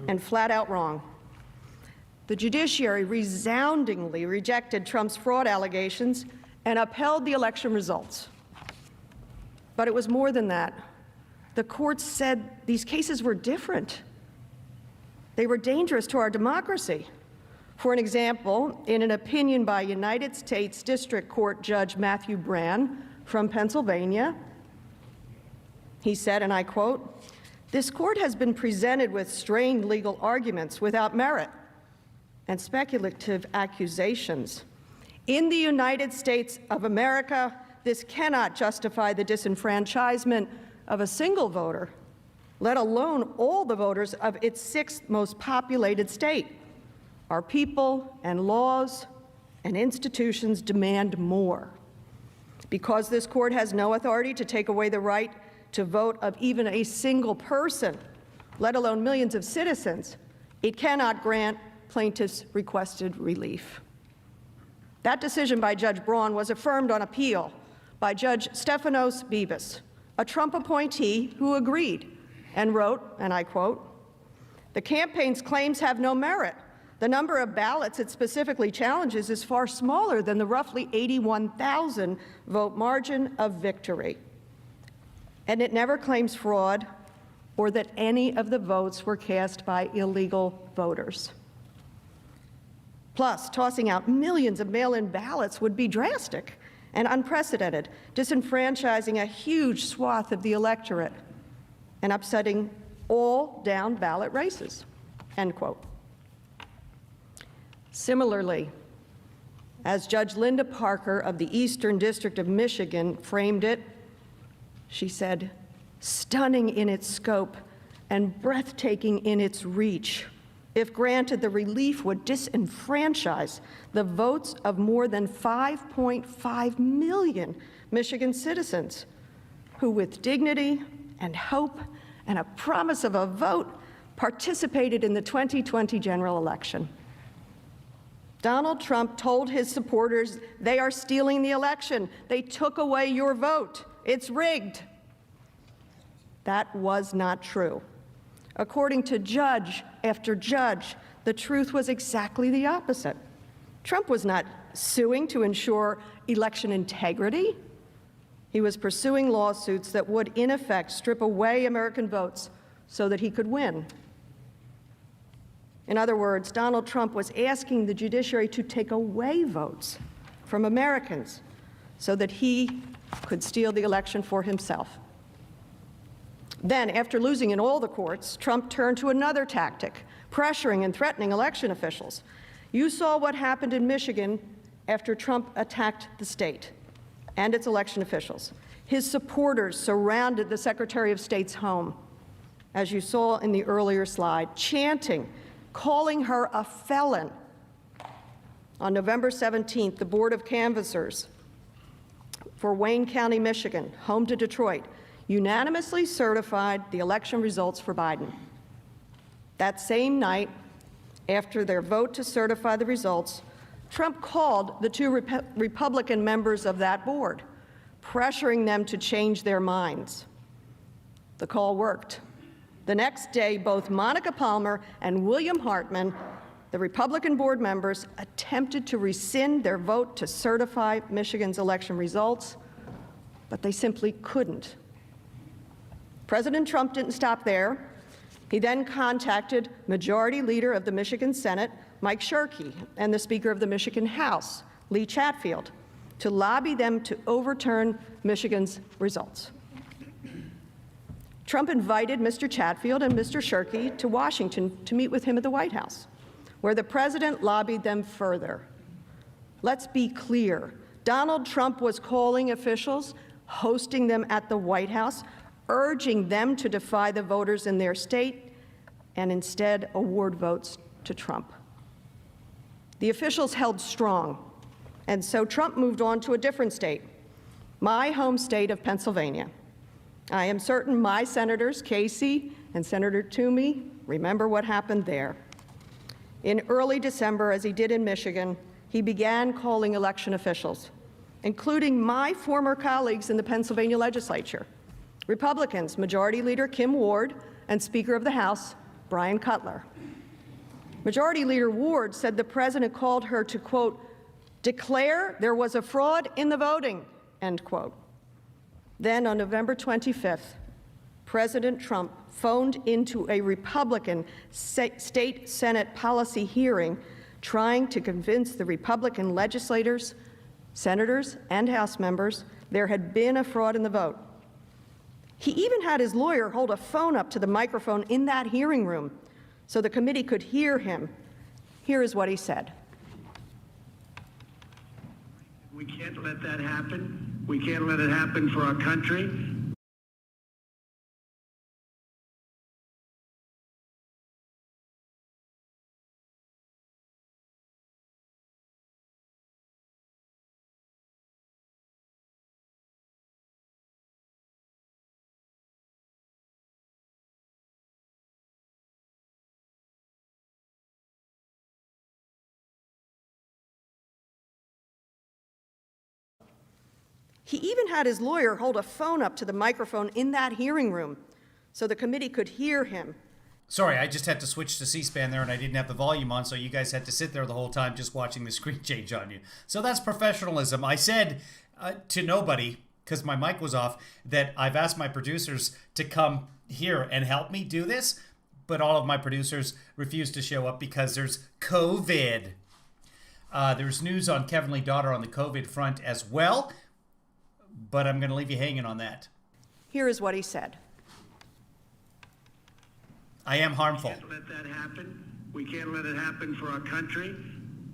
and flat out wrong. The judiciary resoundingly rejected Trump's fraud allegations and upheld the election results. But it was more than that. The courts said these cases were different. They were dangerous to our democracy. For an example, in an opinion by United States District Court Judge Matthew Brann from Pennsylvania, he said, and I quote, "This court has been presented with strained legal arguments without merit and speculative accusations. In the United States of America, this cannot justify the disenfranchisement of a single voter, let alone all the voters of its 6th most populated state. Our people and laws and institutions demand more. Because this court has no authority to take away the right to vote of even a single person, let alone millions of citizens, it cannot grant plaintiffs' requested relief." That decision by Judge Braun was affirmed on appeal by Judge Stefanos Bibas, a Trump appointee who agreed and wrote, and I quote, "The campaign's claims have no merit. The number of ballots it specifically challenges is far smaller than the roughly 81,000 vote margin of victory. And it never claims fraud or that any of the votes were cast by illegal voters. Plus, tossing out millions of mail-in ballots would be drastic and unprecedented, disenfranchising a huge swath of the electorate and upsetting all down-ballot races," end quote. Similarly, as Judge Linda Parker of the Eastern District of Michigan framed it, she said, "Stunning in its scope and breathtaking in its reach. If granted, the relief would disenfranchise the votes of more than 5.5 million Michigan citizens who, with dignity and hope and a promise of a vote, participated in the 2020 general election." Donald Trump told his supporters they are stealing the election. They took away your vote. It's rigged. That was not true. According to judge after judge, the truth was exactly the opposite. Trump was not suing to ensure election integrity. He was pursuing lawsuits that would, in effect, strip away American votes so that he could win. In other words, Donald Trump was asking the judiciary to take away votes from Americans so that he could steal the election for himself. Then, after losing in all the courts, Trump turned to another tactic, pressuring and threatening election officials. You saw what happened in Michigan after Trump attacked the state and its election officials. His supporters surrounded the Secretary of State's home, as you saw in the earlier slide, chanting, calling her a felon. On November 17th, the Board of Canvassers for Wayne County, Michigan, home to Detroit, unanimously certified the election results for Biden. That same night, after their vote to certify the results, Trump called the two Republican members of that board, pressuring them to change their minds. The call worked. The next day, both Monica Palmer and William Hartman, the Republican board members, attempted to rescind their vote to certify Michigan's election results, but they simply couldn't. President Trump didn't stop there. He then contacted Majority Leader of the Michigan Senate, Mike Shirkey, and the Speaker of the Michigan House, Lee Chatfield, to lobby them to overturn Michigan's results. Trump invited Mr. Chatfield and Mr. Shirkey to Washington to meet with him at the White House, where the president lobbied them further. Let's be clear. Donald Trump was calling officials, hosting them at the White House, urging them to defy the voters in their state and instead award votes to Trump. The officials held strong, and so Trump moved on to a different state, my home state of Pennsylvania. I am certain my senators, Casey and Senator Toomey, remember what happened there. In early December, as he did in Michigan, he began calling election officials, including my former colleagues in the Pennsylvania legislature, Republicans, Majority Leader Kim Ward and Speaker of the House Brian Cutler. Majority Leader Ward said the president called her to, quote, declare there was a fraud in the voting, end quote. Then on November 25th, President Trump phoned into a Republican state Senate policy hearing trying to convince the Republican legislators, senators, and House members there had been a fraud in the vote. He even had his lawyer hold a phone up to the microphone in that hearing room so the committee could hear him. Here is what he said. We can't let that happen. We can't let it happen for our country. He even had his lawyer hold a phone up to the microphone in that hearing room so the committee could hear him. Sorry, I just had to switch to C-SPAN there and I didn't have the volume on, so you guys had to sit there the whole time just watching the screen change on you. So that's professionalism. I said to nobody, because my mic was off, that I've asked my producers to come here and help me do this, but all of my producers refused to show up because there's COVID. There's news on Kevin Lee Daughter on the COVID front as well, but I'm going to leave you hanging on that. Here is what he said. I am harmful. We can't let that happen. We can't let it happen for our country.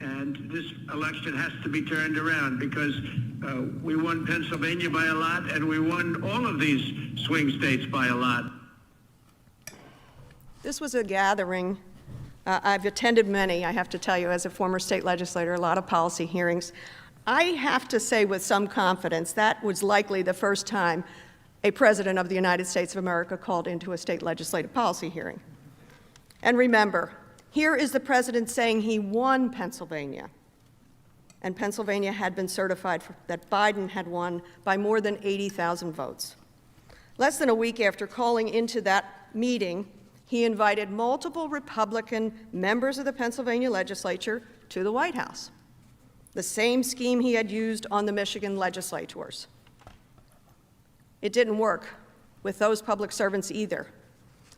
And this election has to be turned around because we won Pennsylvania by a lot and we won all of these swing states by a lot. This was a gathering. I've attended many, I have to tell you, as a former state legislator, a lot of policy hearings. I have to say with some confidence that was likely the first time a president of the United States of America called into a state legislative policy hearing. And remember, here is the president saying he won Pennsylvania, and Pennsylvania had been certified that Biden had won by more than 80,000 votes. Less than a week after calling into that meeting, he invited multiple Republican members of the Pennsylvania legislature to the White House, the same scheme he had used on the Michigan legislators. It didn't work with those public servants either.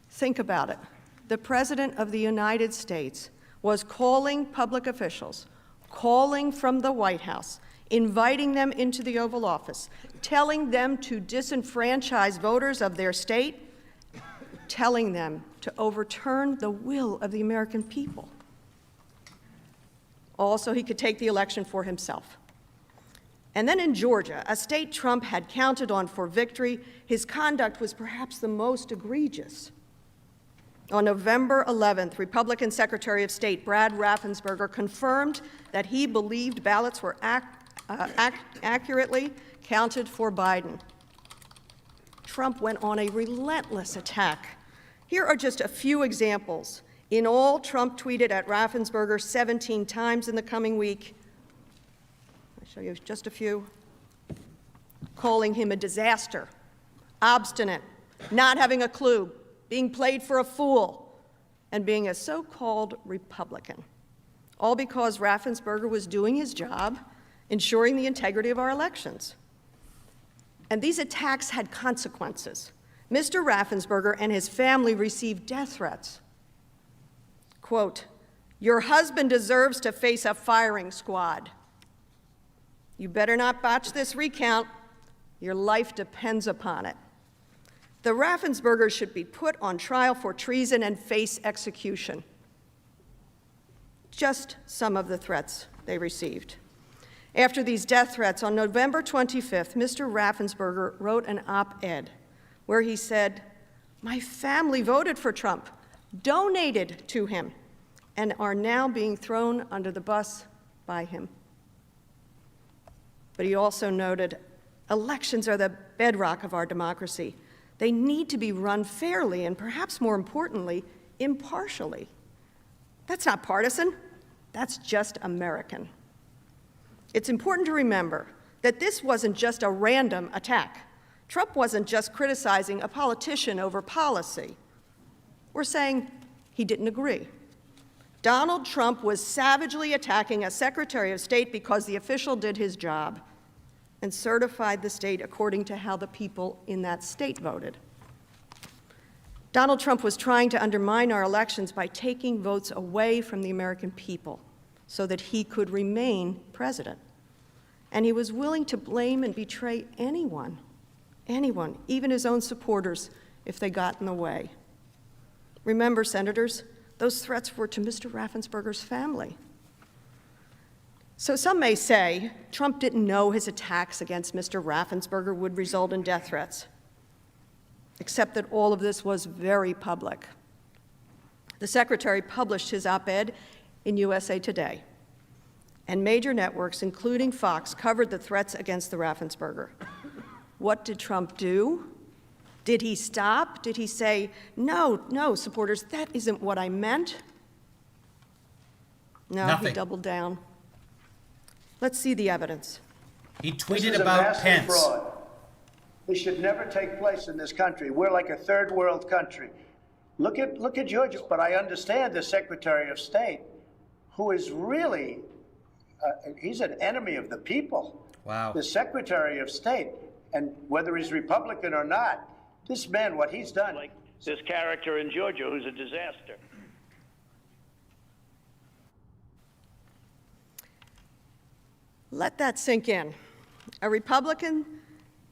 Think about it. The President of the United States was calling public officials, calling from the White House, inviting them into the Oval Office, telling them to disenfranchise voters of their state, telling them to overturn the will of the American people. Also, he could take the election for himself. And then in Georgia, a state Trump had counted on for victory, his conduct was perhaps the most egregious. On November 11th, Republican Secretary of State Brad Raffensperger confirmed that he believed ballots were accurately counted for Biden. Trump went on a relentless attack. Here are just a few examples. In all, Trump tweeted at Raffensperger 17 times in the coming week. I'll show you just a few. Calling him a disaster, obstinate, not having a clue, being played for a fool, and being a so-called Republican. All because Raffensperger was doing his job, ensuring the integrity of our elections. And these attacks had consequences. Mr. Raffensperger and his family received death threats. Quote, "Your husband deserves to face a firing squad. You better not botch this recount. Your life depends upon it." The Raffenspergers should be put on trial for treason and face execution. Just some of the threats they received. After these death threats, on November 25th, Mr. Raffensperger wrote an op-ed where he said, "My family voted for Trump, donated to him, and are now being thrown under the bus by him." But he also noted, elections are the bedrock of our democracy. They need to be run fairly and, perhaps more importantly, impartially. That's not partisan. That's just American. It's important to remember that this wasn't just a random attack. Trump wasn't just criticizing a politician over policy or saying he didn't agree. Donald Trump was savagely attacking a Secretary of State because the official did his job and certified the state according to how the people in that state voted. Donald Trump was trying to undermine our elections by taking votes away from the American people so that he could remain president. And he was willing to blame and betray anyone, even his own supporters, if they got in the way. Remember, senators, those threats were to Mr. Raffensperger's family. So some may say Trump didn't know his attacks against Mr. Raffensperger would result in death threats, except that all of this was very public. The secretary published his op-ed in USA Today, and major networks, including Fox, covered the threats against the Raffensperger. What did Trump do? Did he stop? Did he say, no, supporters, that isn't what I meant? No, Nothing. He doubled down. Let's see the evidence. He This tweeted is a about massive Pence. fraud. This should never take place in this country. We're like a third world country. Look at Georgia. But I understand the Secretary of State, who is really, he's an enemy of the people. Wow. The Secretary of State, and whether he's Republican or not, this man, what he's done. Like this character in Georgia who's a disaster. Let that sink in. A Republican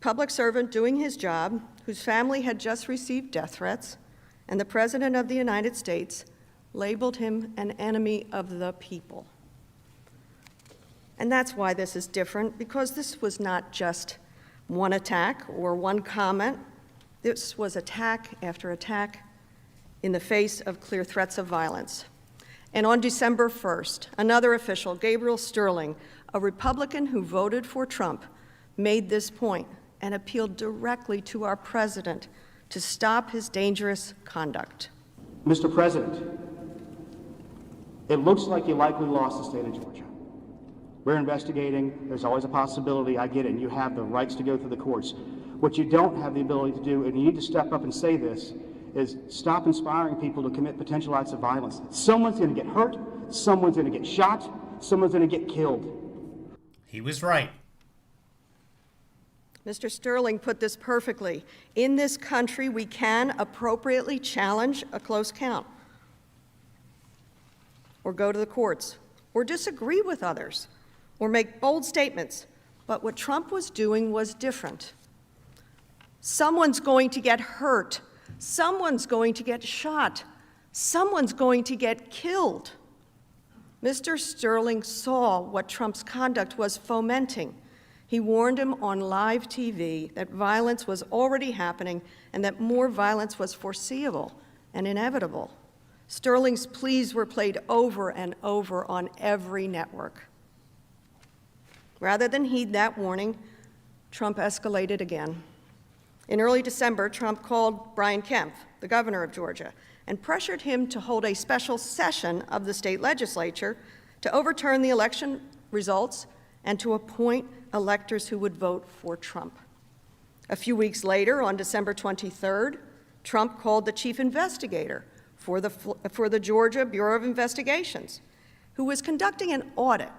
public servant doing his job, whose family had just received death threats, and the President of the United States labeled him an enemy of the people. And that's why this is different, because this was not just one attack or one comment. This was attack after attack in the face of clear threats of violence. And on December 1st, another official, Gabriel Sterling, a Republican who voted for Trump, made this point and appealed directly to our president to stop his dangerous conduct. Mr. President, it looks like you likely lost the state of Georgia. We're investigating. There's always a possibility. I get it. And you have the rights to go through the courts. What you don't have the ability to do, and you need to step up and say this, is stop inspiring people to commit potential acts of violence. Someone's going to get hurt. Someone's going to get shot. Someone's going to get killed. He was right. Mr. Sterling put this perfectly. In this country, we can appropriately challenge a close count, or go to the courts, or disagree with others, or make bold statements. But what Trump was doing was different. Someone's going to get hurt. Someone's going to get shot. Someone's going to get killed. Mr. Sterling saw what Trump's conduct was fomenting. He warned him on live TV that violence was already happening and that more violence was foreseeable and inevitable. Sterling's pleas were played over and over on every network. Rather than heed that warning, Trump escalated again. In early December, Trump called Brian Kemp, the governor of Georgia, and pressured him to hold a special session of the state legislature to overturn the election results and to appoint electors who would vote for Trump. A few weeks later, on December 23rd, Trump called the chief investigator for the Georgia Bureau of Investigations, who was conducting an audit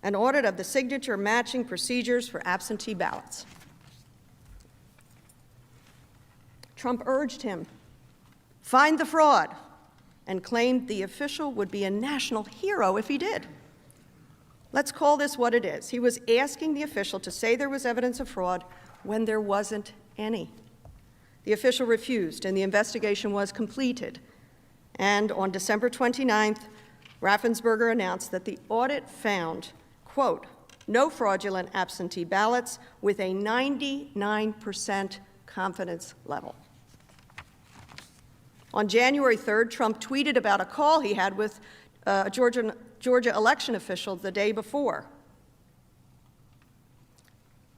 of the signature matching procedures for absentee ballots. Trump urged him, find the fraud, and claimed the official would be a national hero if he did. Let's call this what it is. He was asking the official to say there was evidence of fraud when there wasn't any. The official refused, and the investigation was completed. And on December 29th, Raffensperger announced that the audit found, quote, no fraudulent absentee ballots with a 99% confidence level. On January 3rd, Trump tweeted about a call he had with a Georgia election official the day before.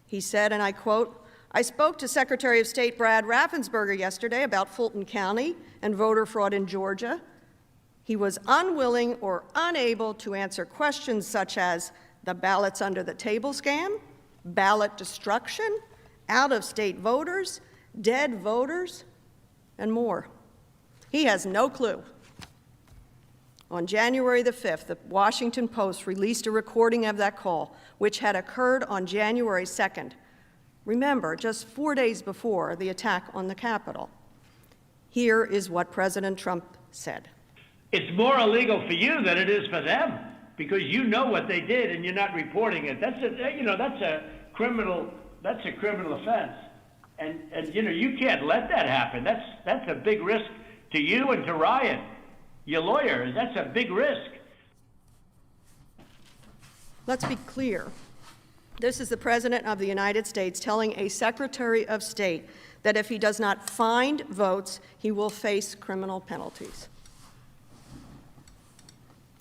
He said, and I quote, I spoke to Secretary of State Brad Raffensperger yesterday about Fulton County and voter fraud in Georgia. He was unwilling or unable to answer questions such as the ballots under the table scam, ballot destruction, out-of-state voters, dead voters, and more. He has no clue. On January the 5th, the Washington Post released a recording of that call, which had occurred on January 2nd. Remember, just 4 days before the attack on the Capitol. Here is what President Trump said. It's more illegal for you than it is for them, because you know what they did and you're not reporting it. That's a criminal offense. And you can't let that happen. That's a big risk to you and to Ryan, your lawyer. That's a big risk. Let's be clear. This is the President of the United States telling a Secretary of State that if he does not find votes, he will face criminal penalties.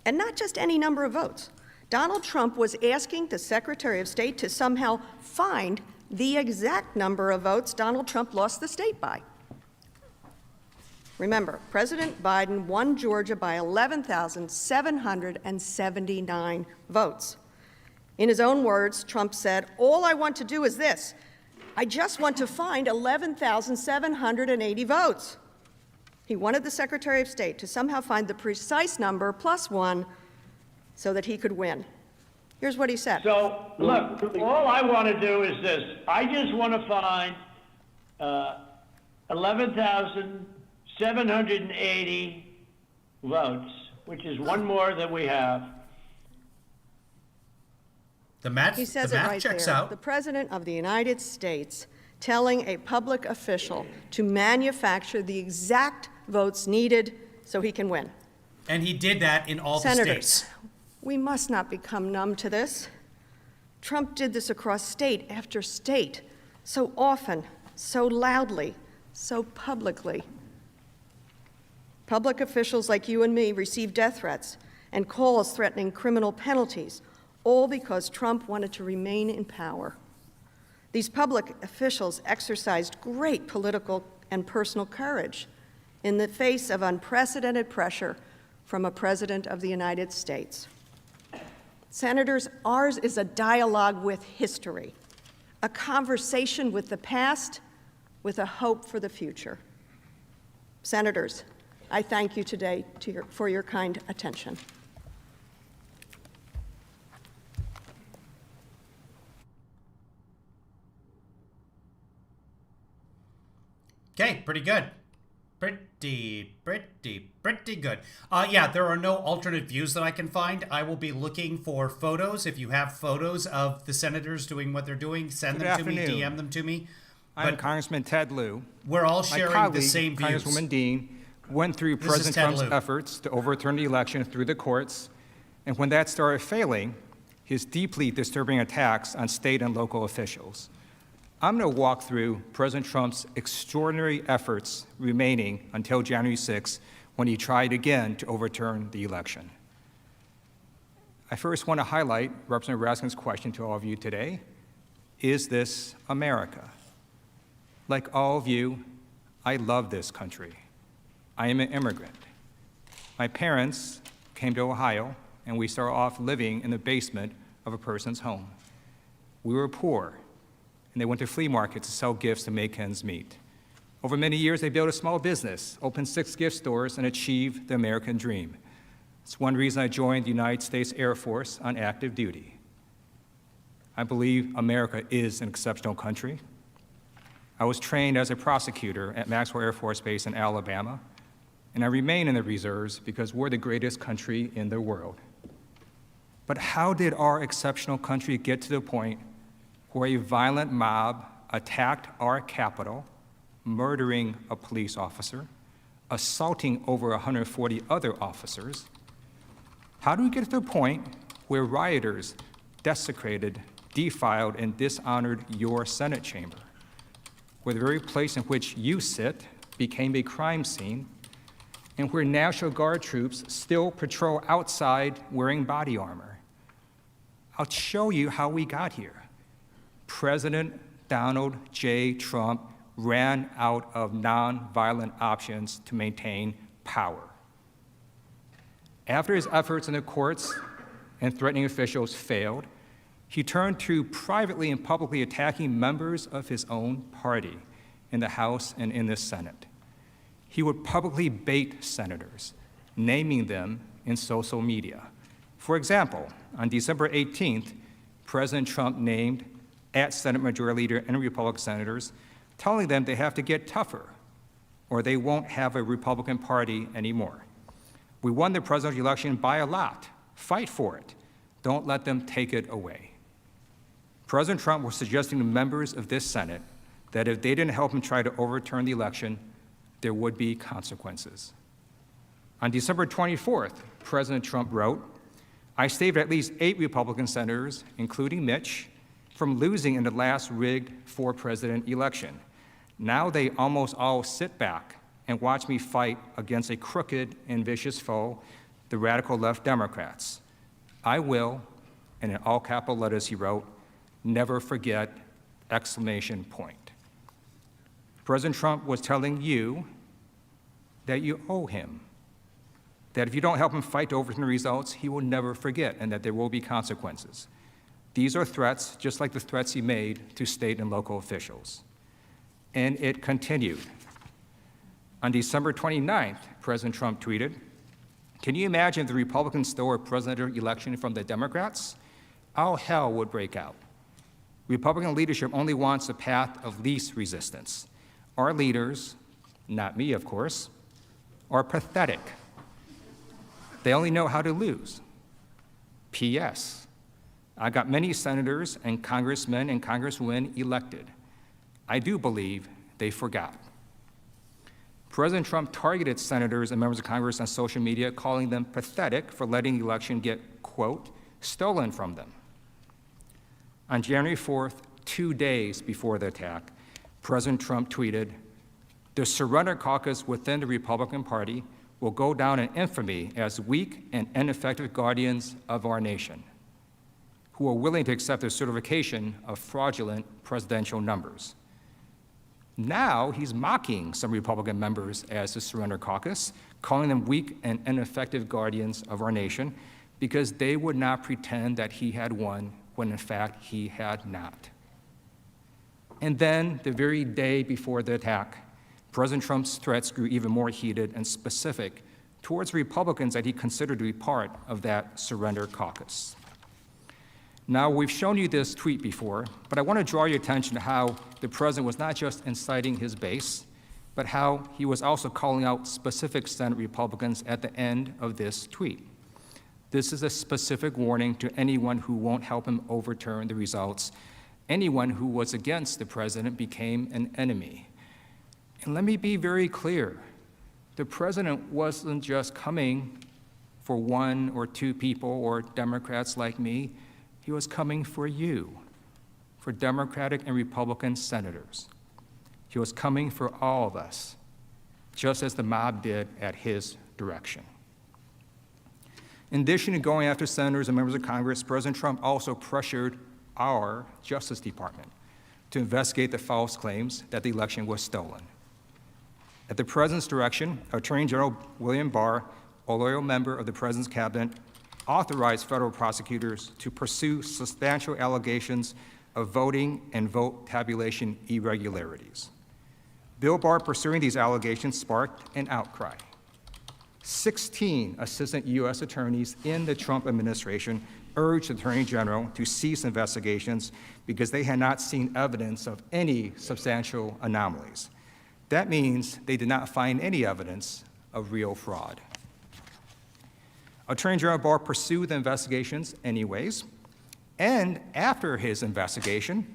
And not just any number of votes. Donald Trump was asking the Secretary of State to somehow find the exact number of votes Donald Trump lost the state by. Remember, President Biden won Georgia by 11,779 votes. In his own words, Trump said, "All I want to do is this. I just want to find 11,780 votes." He wanted the Secretary of State to somehow find the precise number +1 so that he could win. Here's what he said. So, look, all I want to do is this. I just want to find 11,780 votes, which is one more than we have. He says it right there. The President of the United States telling a public official to manufacture the exact votes needed so he can win. And he did that in all the Senators, states. we must not become numb to this. Trump did this across state after state, so often, so loudly, so publicly. Public officials like you and me receive death threats and calls threatening criminal penalties, all because Trump wanted to remain in power. These public officials exercised great political and personal courage in the face of unprecedented pressure from a president of the United States. Senators, ours is a dialogue with history, a conversation with the past, with a hope for the future. Senators, I thank you today for your kind attention. Okay, pretty good. Pretty good. Yeah, there are no alternate views that I can find. I will be looking for photos. If you have photos of the senators doing what they're doing, send them to me, DM them to me. I'm Congressman Ted Lieu. We're all sharing the same views. Congresswoman Dean went through President Trump's efforts to overturn the election through the courts, and when that started failing, his deeply disturbing attacks on state and local officials. I'm going to walk through President Trump's extraordinary efforts remaining until January 6th, when he tried again to overturn the election. I first want to highlight Representative Raskin's question to all of you today. Is this America? Like all of you, I love this country. I am an immigrant. My parents came to Ohio, and we started off living in the basement of a person's home. We were poor, and they went to flea markets to sell gifts to make ends meet. Over many years, they built a small business, opened 6 gift stores, and achieved the American dream. It's one reason I joined the United States Air Force on active duty. I believe America is an exceptional country. I was trained as a prosecutor at Maxwell Air Force Base in Alabama, and I remain in the reserves because we're the greatest country in the world. But how did our exceptional country get to the point where a violent mob attacked our Capitol, murdering a police officer, assaulting over 140 other officers? How do we get to the point where rioters desecrated, defiled, and dishonored your Senate chamber, where the very place in which you sit became a crime scene, and where National Guard troops still patrol outside wearing body armor? I'll show you how we got here. President Donald J. Trump ran out of nonviolent options to maintain power. After his efforts in the courts and threatening officials failed, he turned to privately and publicly attacking members of his own party in the House and in the Senate. He would publicly bait senators, naming them in social media. For example, on December 18th, President Trump named at Senate Majority Leader and Republican senators, telling them they have to get tougher or they won't have a Republican Party anymore. We won the presidential election by a lot. Fight for it. Don't let them take it away. President Trump was suggesting to members of this Senate that if they didn't help him try to overturn the election, there would be consequences. On December 24th, President Trump wrote, "I saved at least 8 Republican senators, including Mitch, from losing in the last rigged for-president election. Now they almost all sit back and watch me fight against a crooked and vicious foe, the radical left Democrats. I will," and in all capital letters he wrote, "never forget!" exclamation point. President Trump was telling you that you owe him, that if you don't help him fight to overturn the results, he will never forget, and that there will be consequences. These are threats just like the threats he made to state and local officials. And it continued. On December 29th, President Trump tweeted, "Can you imagine if the Republicans stole a presidential election from the Democrats? All hell would break out. Republican leadership only wants a path of least resistance. Our leaders, not me, of course, are pathetic. They only know how to lose. P.S. I got many senators and congressmen and congresswomen elected. I do believe they forgot." President Trump targeted senators and members of Congress on social media, calling them pathetic for letting the election get, quote, stolen from them. On January 4th, 2 days before the attack, President Trump tweeted, "The surrender caucus within the Republican Party will go down in infamy as weak and ineffective guardians of our nation, who are willing to accept the certification of fraudulent presidential numbers." Now he's mocking some Republican members as the surrender caucus, calling them weak and ineffective guardians of our nation because they would not pretend that he had won when in fact he had not. And then, the very day before the attack, President Trump's threats grew even more heated and specific towards Republicans that he considered to be part of that surrender caucus. Now, we've shown you this tweet before, but I want to draw your attention to how the president was not just inciting his base, but how he was also calling out specific Senate Republicans at the end of this tweet. This is a specific warning to anyone who won't help him overturn the results. Anyone who was against the president became an enemy. And let me be very clear. The president wasn't just coming for one or two people or Democrats like me. He was coming for you, for Democratic and Republican senators. He was coming for all of us, just as the mob did at his direction. In addition to going after senators and members of Congress, President Trump also pressured our Justice Department to investigate the false claims that the election was stolen. At the president's direction, Attorney General William Barr, a loyal member of the president's cabinet, authorized federal prosecutors to pursue substantial allegations of voting and vote tabulation irregularities. Bill Barr pursuing these allegations sparked an outcry. 16 assistant U.S. attorneys in the Trump administration urged the Attorney General to cease investigations because they had not seen evidence of any substantial anomalies. That means they did not find any evidence of real fraud. Attorney General Barr pursued the investigations anyways, and after his investigation,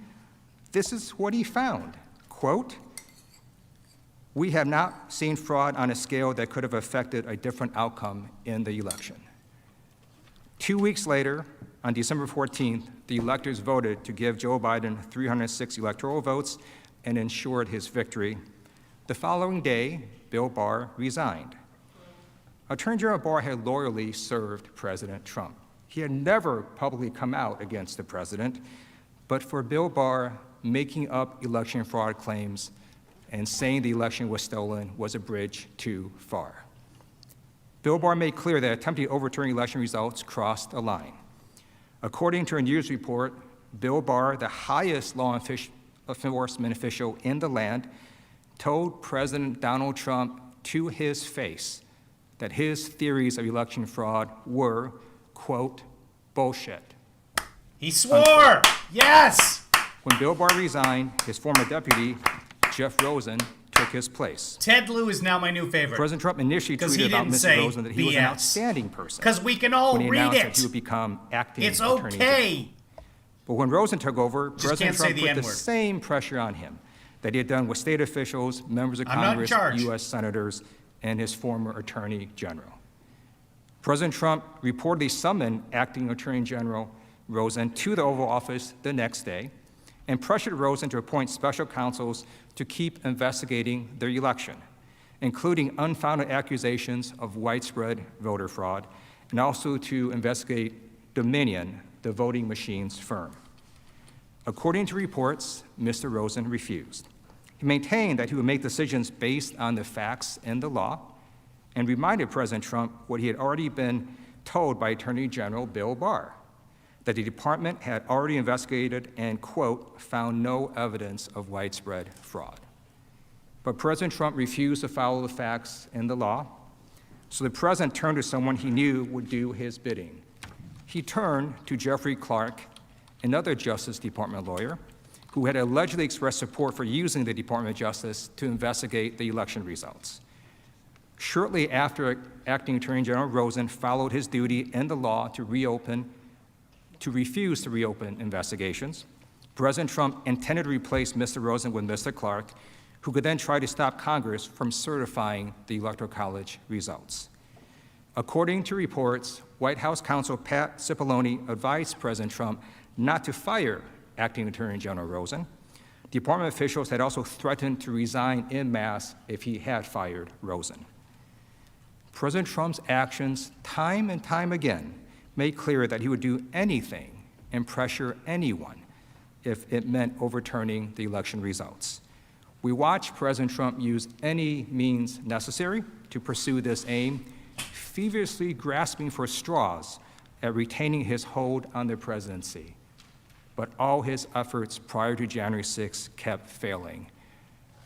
this is what he found, quote, "We have not seen fraud on a scale that could have affected a different outcome in the election." 2 weeks later, on December 14th, the electors voted to give Joe Biden 306 electoral votes and ensured his victory. The following day, Bill Barr resigned. Attorney General Barr had loyally served President Trump. He had never publicly come out against the president, but for Bill Barr, making up election fraud claims and saying the election was stolen was a bridge too far. Bill Barr made clear that attempting to overturn election results crossed a line. According to a news report, Bill Barr, the highest law enforcement official in the land, told President Donald Trump to his face that his theories of election fraud were, quote, bullshit. He swore! Yes! When Bill Barr resigned, his former deputy, Jeff Rosen, took his place. Ted Lieu is now my new favorite. President Trump initially tweeted about Mr. Rosen that he was an outstanding person. Because we can all when he read announced it. That he would become acting it's attorney okay. general. But when Rosen took over, President Trump put the N-word. same pressure on him that he had done with state officials, members of Congress, U.S. senators, and his former attorney general. President Trump reportedly summoned acting Attorney General Rosen to the Oval Office the next day and pressured Rosen to appoint special counsels to keep investigating the election, including unfounded accusations of widespread voter fraud, and also to investigate Dominion, the voting machines firm. According to reports, Mr. Rosen refused. He maintained that he would make decisions based on the facts and the law, and reminded President Trump what he had already been told by Attorney General Bill Barr, that the department had already investigated and, quote, found no evidence of widespread fraud. But President Trump refused to follow the facts and the law, so the president turned to someone he knew would do his bidding. He turned to Jeffrey Clark, another Justice Department lawyer, who had allegedly expressed support for using the Department of Justice to investigate the election results. Shortly after, Acting Attorney General Rosen followed his duty in the law to refuse to reopen investigations. President Trump intended to replace Mr. Rosen with Mr. Clark, who could then try to stop Congress from certifying the Electoral College results. According to reports, White House counsel Pat Cipollone advised President Trump not to fire Acting Attorney General Rosen. Department officials had also threatened to resign en masse if he had fired Rosen. President Trump's actions, time and time again, made clear that he would do anything and pressure anyone if it meant overturning the election results. We watched President Trump use any means necessary to pursue this aim, feverishly grasping for straws at retaining his hold on the presidency. But all his efforts prior to January 6 kept failing.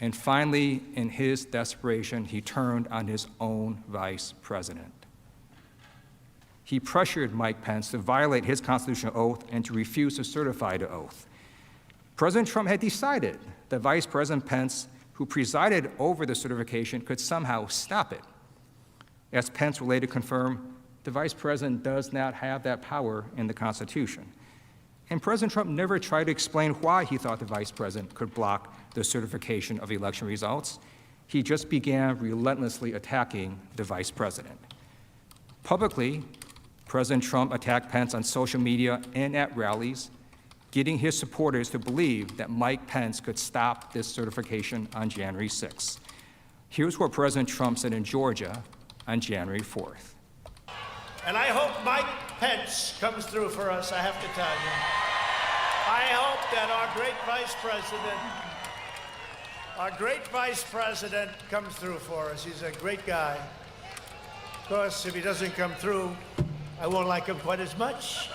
And finally, in his desperation, he turned on his own vice president. He pressured Mike Pence to violate his constitutional oath and to refuse to certify the oath. President Trump had decided that Vice President Pence, who presided over the certification, could somehow stop it. As Pence will later confirm, the Vice President does not have that power in the Constitution. And President Trump never tried to explain why he thought the Vice President could block the certification of election results. He just began relentlessly attacking the Vice President. Publicly, President Trump attacked Pence on social media and at rallies, getting his supporters to believe that Mike Pence could stop this certification on January 6th. Here's what President Trump said in Georgia on January 4th. And I hope Mike Pence comes through for us, I have to tell you. I hope that our great Vice President comes through for us. He's a great guy. Of course, if he doesn't come through, I won't like him quite as much.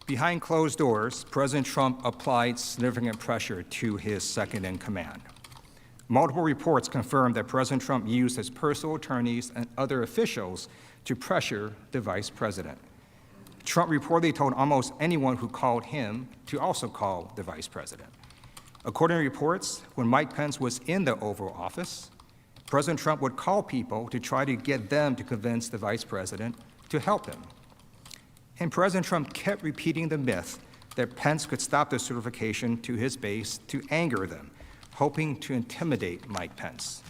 Behind closed doors, President Trump applied significant pressure to his second in command. Multiple reports confirmed that President Trump used his personal attorneys and other officials to pressure the vice president. Trump reportedly told almost anyone who called him to also call the vice president. According to reports, when Mike Pence was in the Oval Office, President Trump would call people to try to get them to convince the vice president to help him. And President Trump kept repeating the myth that Pence could stop the certification to his base to anger them, hoping to intimidate Mike Pence.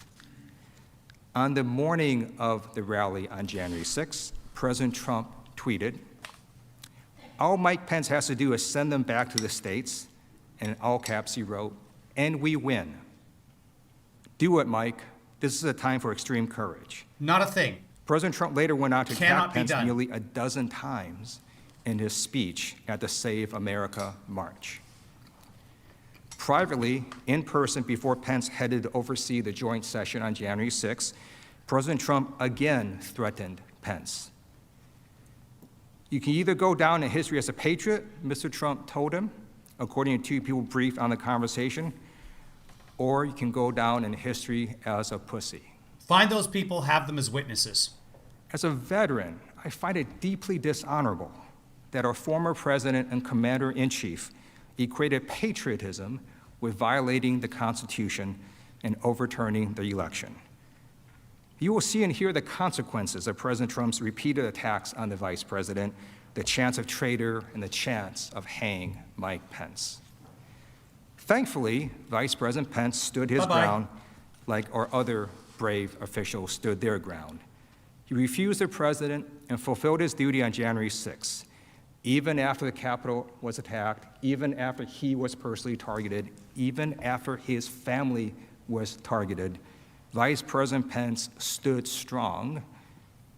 On the morning of the rally on January 6th, President Trump tweeted, "All Mike Pence has to do is send them back to the states," and in all caps he wrote, "and we win. Do it, Mike. This is a time for extreme courage." Not a thing. President Trump later went on to Cannot attack be Pence done. nearly a dozen times in his speech at the Save America March. Privately, in person, before Pence headed to oversee the joint session on January 6th, President Trump again threatened Pence. "You can either go down in history as a patriot," Mr. Trump told him, according to two people briefed on the conversation, "or you can go down in history as a pussy." Find those people, have them as witnesses. As a veteran, I find it deeply dishonorable that our former president and commander-in-chief equated patriotism with violating the Constitution and overturning the election. You will see and hear the consequences of President Trump's repeated attacks on the vice president, the chance of traitor, and the chance of hang Mike Pence. Thankfully, Vice President Pence stood his ground like our other brave officials stood their ground. He refused the president and fulfilled his duty on January 6th, even after the Capitol was attacked, even after he was personally targeted, even after his family was targeted. Vice President Pence stood strong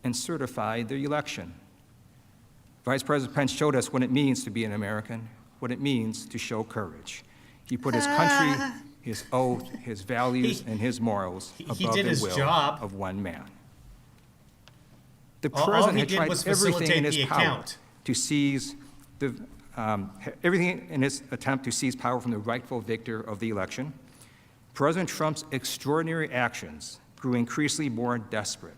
and certified the election. Vice President Pence showed us what it means to be an American, what it means to show courage. He put his country, his oath, his values, and his morals above the will of one man. The All president he had did tried was everything facilitate in his the power account. to seize everything in his attempt to seize power from the rightful victor of the election. President Trump's extraordinary actions grew increasingly more desperate.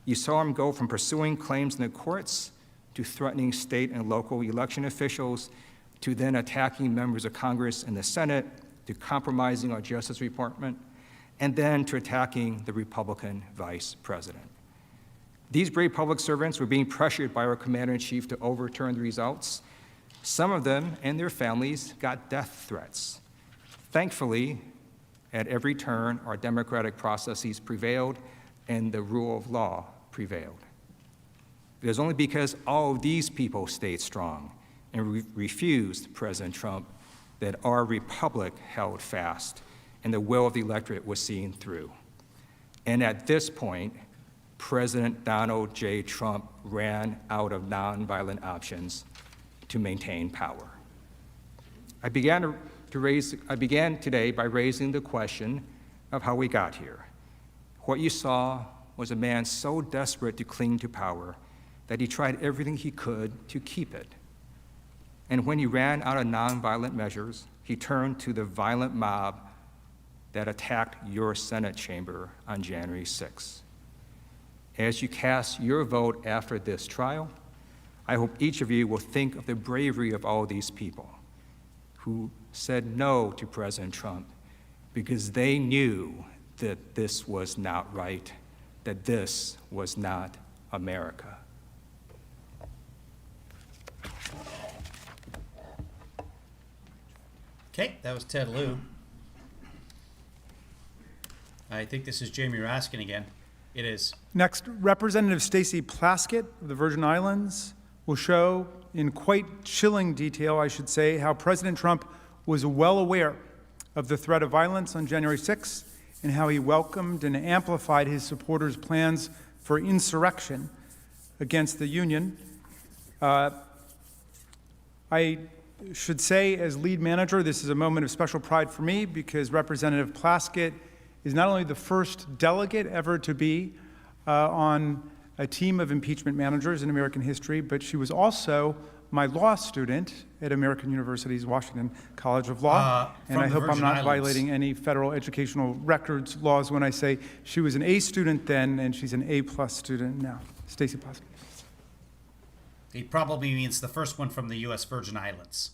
You saw him go from pursuing claims in the courts to threatening state and local election officials, to then attacking members of Congress and the Senate, to compromising our Justice Department, and then to attacking the Republican vice president. These brave public servants were being pressured by our commander-in-chief to overturn the results. Some of them and their families got death threats. Thankfully, at every turn, our democratic processes prevailed and the rule of law prevailed. It is only because all of these people stayed strong and refused President Trump that our republic held fast and the will of the electorate was seen through. And at this point, President Donald J. Trump ran out of nonviolent options to maintain power. I began today by raising the question of how we got here. What you saw was a man so desperate to cling to power that he tried everything he could to keep it. And when he ran out of nonviolent measures, he turned to the violent mob that attacked your Senate chamber on January 6th. As you cast your vote after this trial, I hope each of you will think of the bravery of all these people who said no to President Trump because they knew that this was not right, that this was not America. Okay, that was Ted Lieu. I think this is Jamie Raskin again. It is. Next, Representative Stacey Plaskett of the Virgin Islands will show in quite chilling detail, I should say, how President Trump was well aware of the threat of violence on January 6th and how he welcomed and amplified his supporters' plans for insurrection against the Union. I should say, as lead manager, this is a moment of special pride for me because Representative Plaskett is not only the first delegate ever to be on a team of impeachment managers in American history, but she was also my law student at American University's Washington College of Law. And I hope I'm not violating any federal educational records laws when I say she was an A student then and she's an A+ student now. Stacey Plaskett. He probably means the first one from the U.S. Virgin Islands.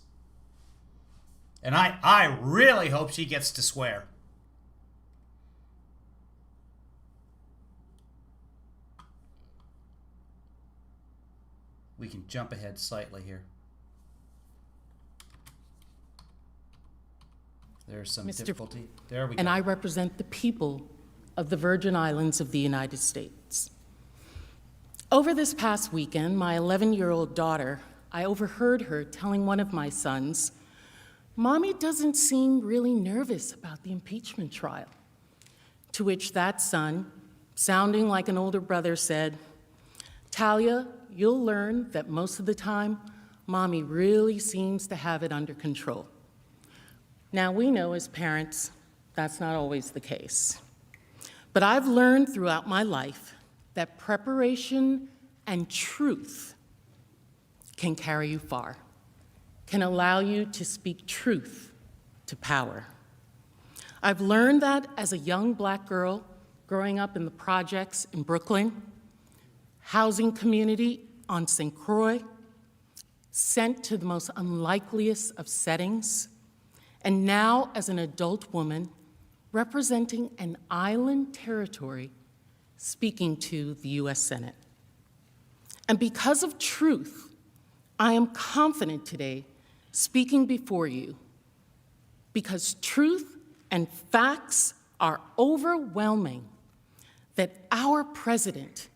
And I really hope she gets to swear. We can jump ahead slightly here. There's some difficulty. There we go. And I represent the people of the Virgin Islands of the United States. Over this past weekend, my 11-year-old daughter, I overheard her telling one of my sons, "Mommy doesn't seem really nervous about the impeachment trial." To which that son, sounding like an older brother, said, "Talia, you'll learn that most of the time, Mommy really seems to have it under control." Now, we know as parents, that's not always the case. But I've learned throughout my life that preparation and truth can carry you far, can allow you to speak truth to power. I've learned that as a young Black girl growing up in the projects in Brooklyn, housing community on St. Croix, sent to the most unlikeliest of settings, and now as an adult woman representing an island territory speaking to the U.S. Senate. And because of truth, I am confident today speaking before you, because truth and facts are overwhelming that our president,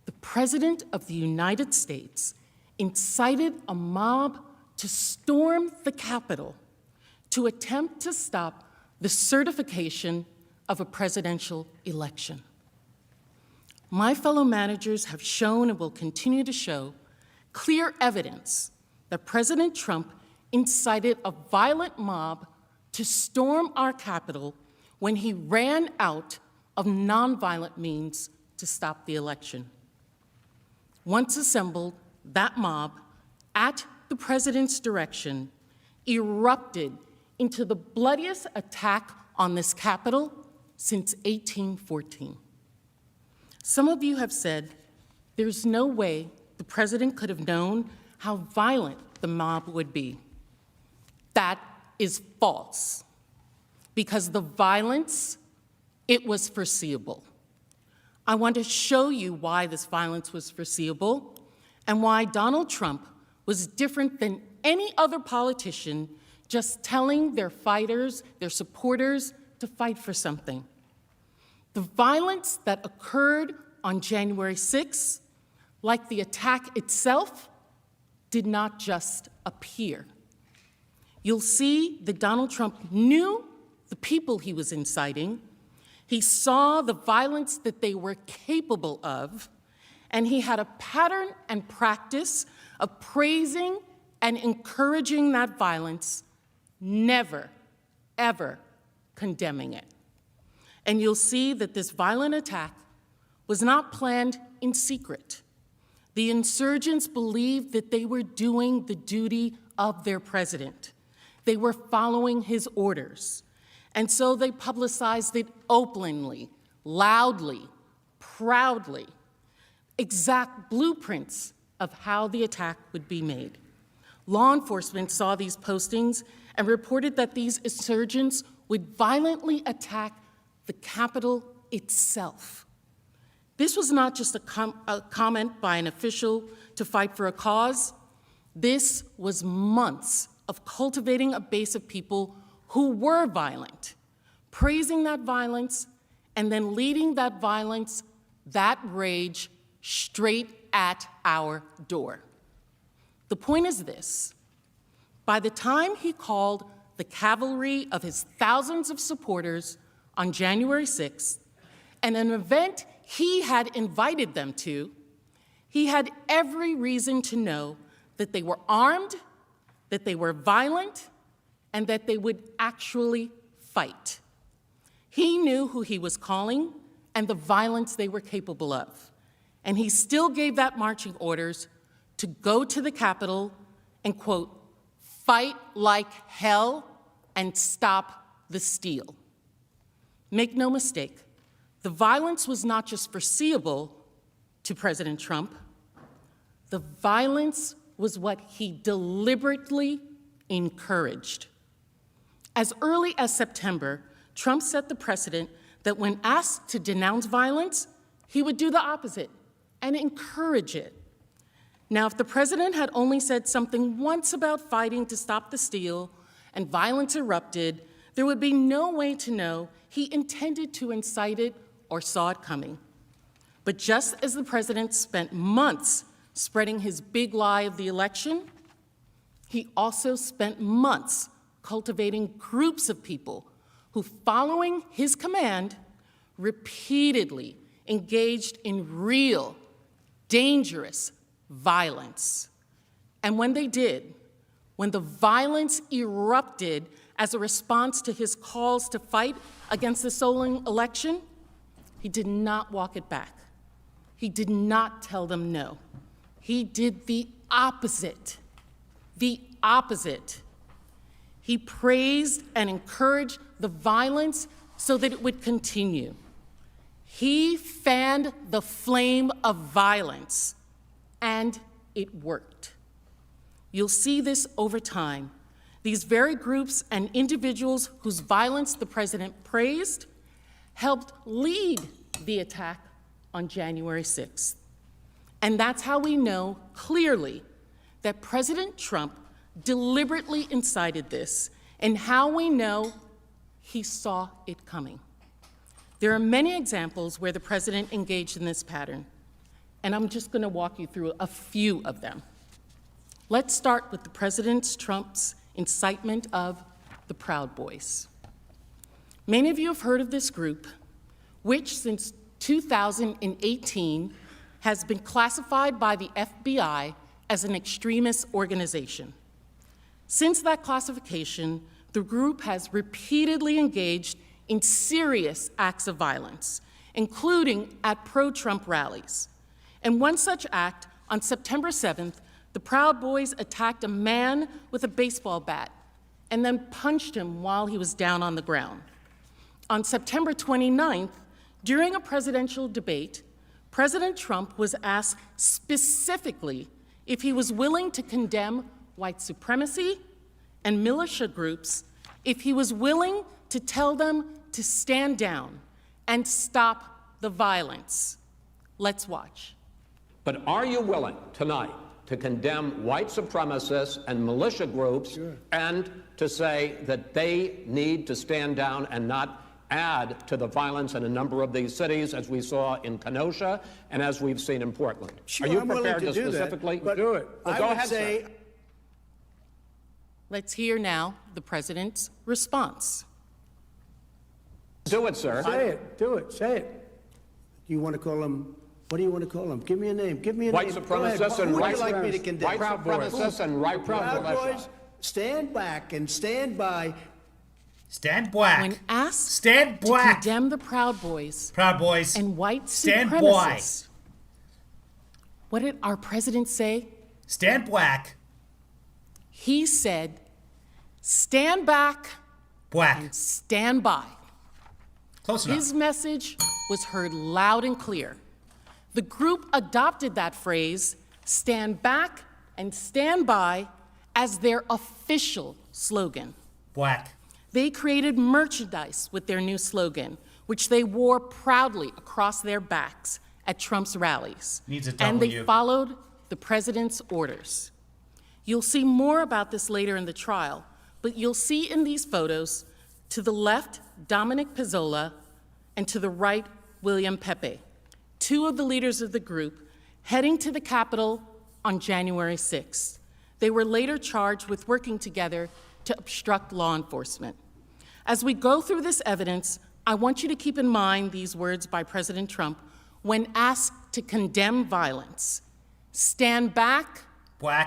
the President of the United States, incited a mob to storm the Capitol to attempt to stop the certification of a presidential election. My fellow managers have shown and will continue to show clear evidence that President Trump incited a violent mob to storm our Capitol when he ran out of nonviolent means to stop the election. Once assembled, that mob, at the president's direction, erupted into the bloodiest attack on this Capitol since 1814. Some of you have said there's no way the president could have known how violent the mob would be. That is false, because the violence, it was foreseeable. I want to show you why this violence was foreseeable and why Donald Trump was different than any other politician just telling their fighters, their supporters, to fight for something. The violence that occurred on January 6th, like the attack itself, did not just appear. You'll see that Donald Trump knew the people he was inciting. He saw the violence that they were capable of, and he had a pattern and practice of praising and encouraging that violence, never, ever condemning it. And you'll see that this violent attack was not planned in secret. The insurgents believed that they were doing the duty of their president. They were following his orders. And so they publicized it openly, loudly, proudly, exact blueprints of how the attack would be made. Law enforcement saw these postings and reported that these insurgents would violently attack the Capitol itself. This was not just a comment by an official to fight for a cause. This was months of cultivating a base of people who were violent, praising that violence, and then leading that violence, that rage, straight at our door. The point is this: by the time he called the cavalry of his thousands of supporters on January 6th, and an event he had invited them to, he had every reason to know that they were armed, that they were violent, and that they would actually fight. He knew who he was calling and the violence they were capable of. And he still gave that marching orders to go to the Capitol and, quote, fight like hell and stop the steal. Make no mistake, the violence was not just foreseeable to President Trump. The violence was what he deliberately encouraged. As early as September, Trump set the precedent that when asked to denounce violence, he would do the opposite and encourage it. Now, if the president had only said something once about fighting to stop the steal and violence erupted, there would be no way to know he intended to incite it or saw it coming. But just as the president spent months spreading his big lie of the election, he also spent months cultivating groups of people who, following his command, repeatedly engaged in real, dangerous violence. And when they did, when the violence erupted as a response to his calls to fight against the stolen election, he did not walk it back. He did not tell them no. He did the opposite. The opposite. He praised and encouraged the violence so that it would continue. He fanned the flame of violence, and it worked. You'll see this over time. These very groups and individuals whose violence the president praised helped lead the attack on January 6th. And that's how we know clearly that President Trump deliberately incited this, and how we know he saw it coming. There are many examples where the president engaged in this pattern, and I'm just going to walk you through a few of them. Let's start with the President Trump's incitement of the Proud Boys. Many of you have heard of this group, which since 2018 has been classified by the FBI as an extremist organization. Since that classification, the group has repeatedly engaged in serious acts of violence, including at pro-Trump rallies. And one such act On September 7th, the Proud Boys attacked a man with a baseball bat and then punched him while he was down on the ground. On September 29th, during a presidential debate, President Trump was asked specifically if he was willing to condemn white supremacy and militia groups, if he was willing to tell them to stand down and stop the violence. Let's watch. But are you willing tonight to condemn white supremacists and militia groups and to say that they need to stand down and not add to the violence in a number of these cities, as we saw in Kenosha and as we've seen in Portland? Sure, are you I'm willing prepared to do specifically that, but do it? Well, I go would ahead, say, sir. Let's hear now the president's response. Do it, sir. Say it. Do it. Say it. You want to call them? What do you want to call them? Give me a name. Give me a White name. supremacists and Who would right you like me to condemn? white supremacists and right Proud militia. Boys, stand back and stand by. Stand black. When asked Stand black. to condemn the Proud Boys, and white stand supremacists, what did our president say? Stand black. He said, stand back and stand by. Close enough. His message was heard loud and clear. The group adopted that phrase, stand back and stand by, as their official slogan. Black. They created merchandise with their new slogan, which they wore proudly across their backs at Trump's rallies. Needs a and they W. followed the president's orders. You'll see more about this later in the trial, but you'll see in these photos, to the left, Dominic Pizzola, and to the right, William Pepe, two of the leaders of the group, heading to the Capitol on January 6th. They were later charged with working together to obstruct law enforcement. As we go through this evidence, I want you to keep in mind these words by President Trump when asked to condemn violence. Stand back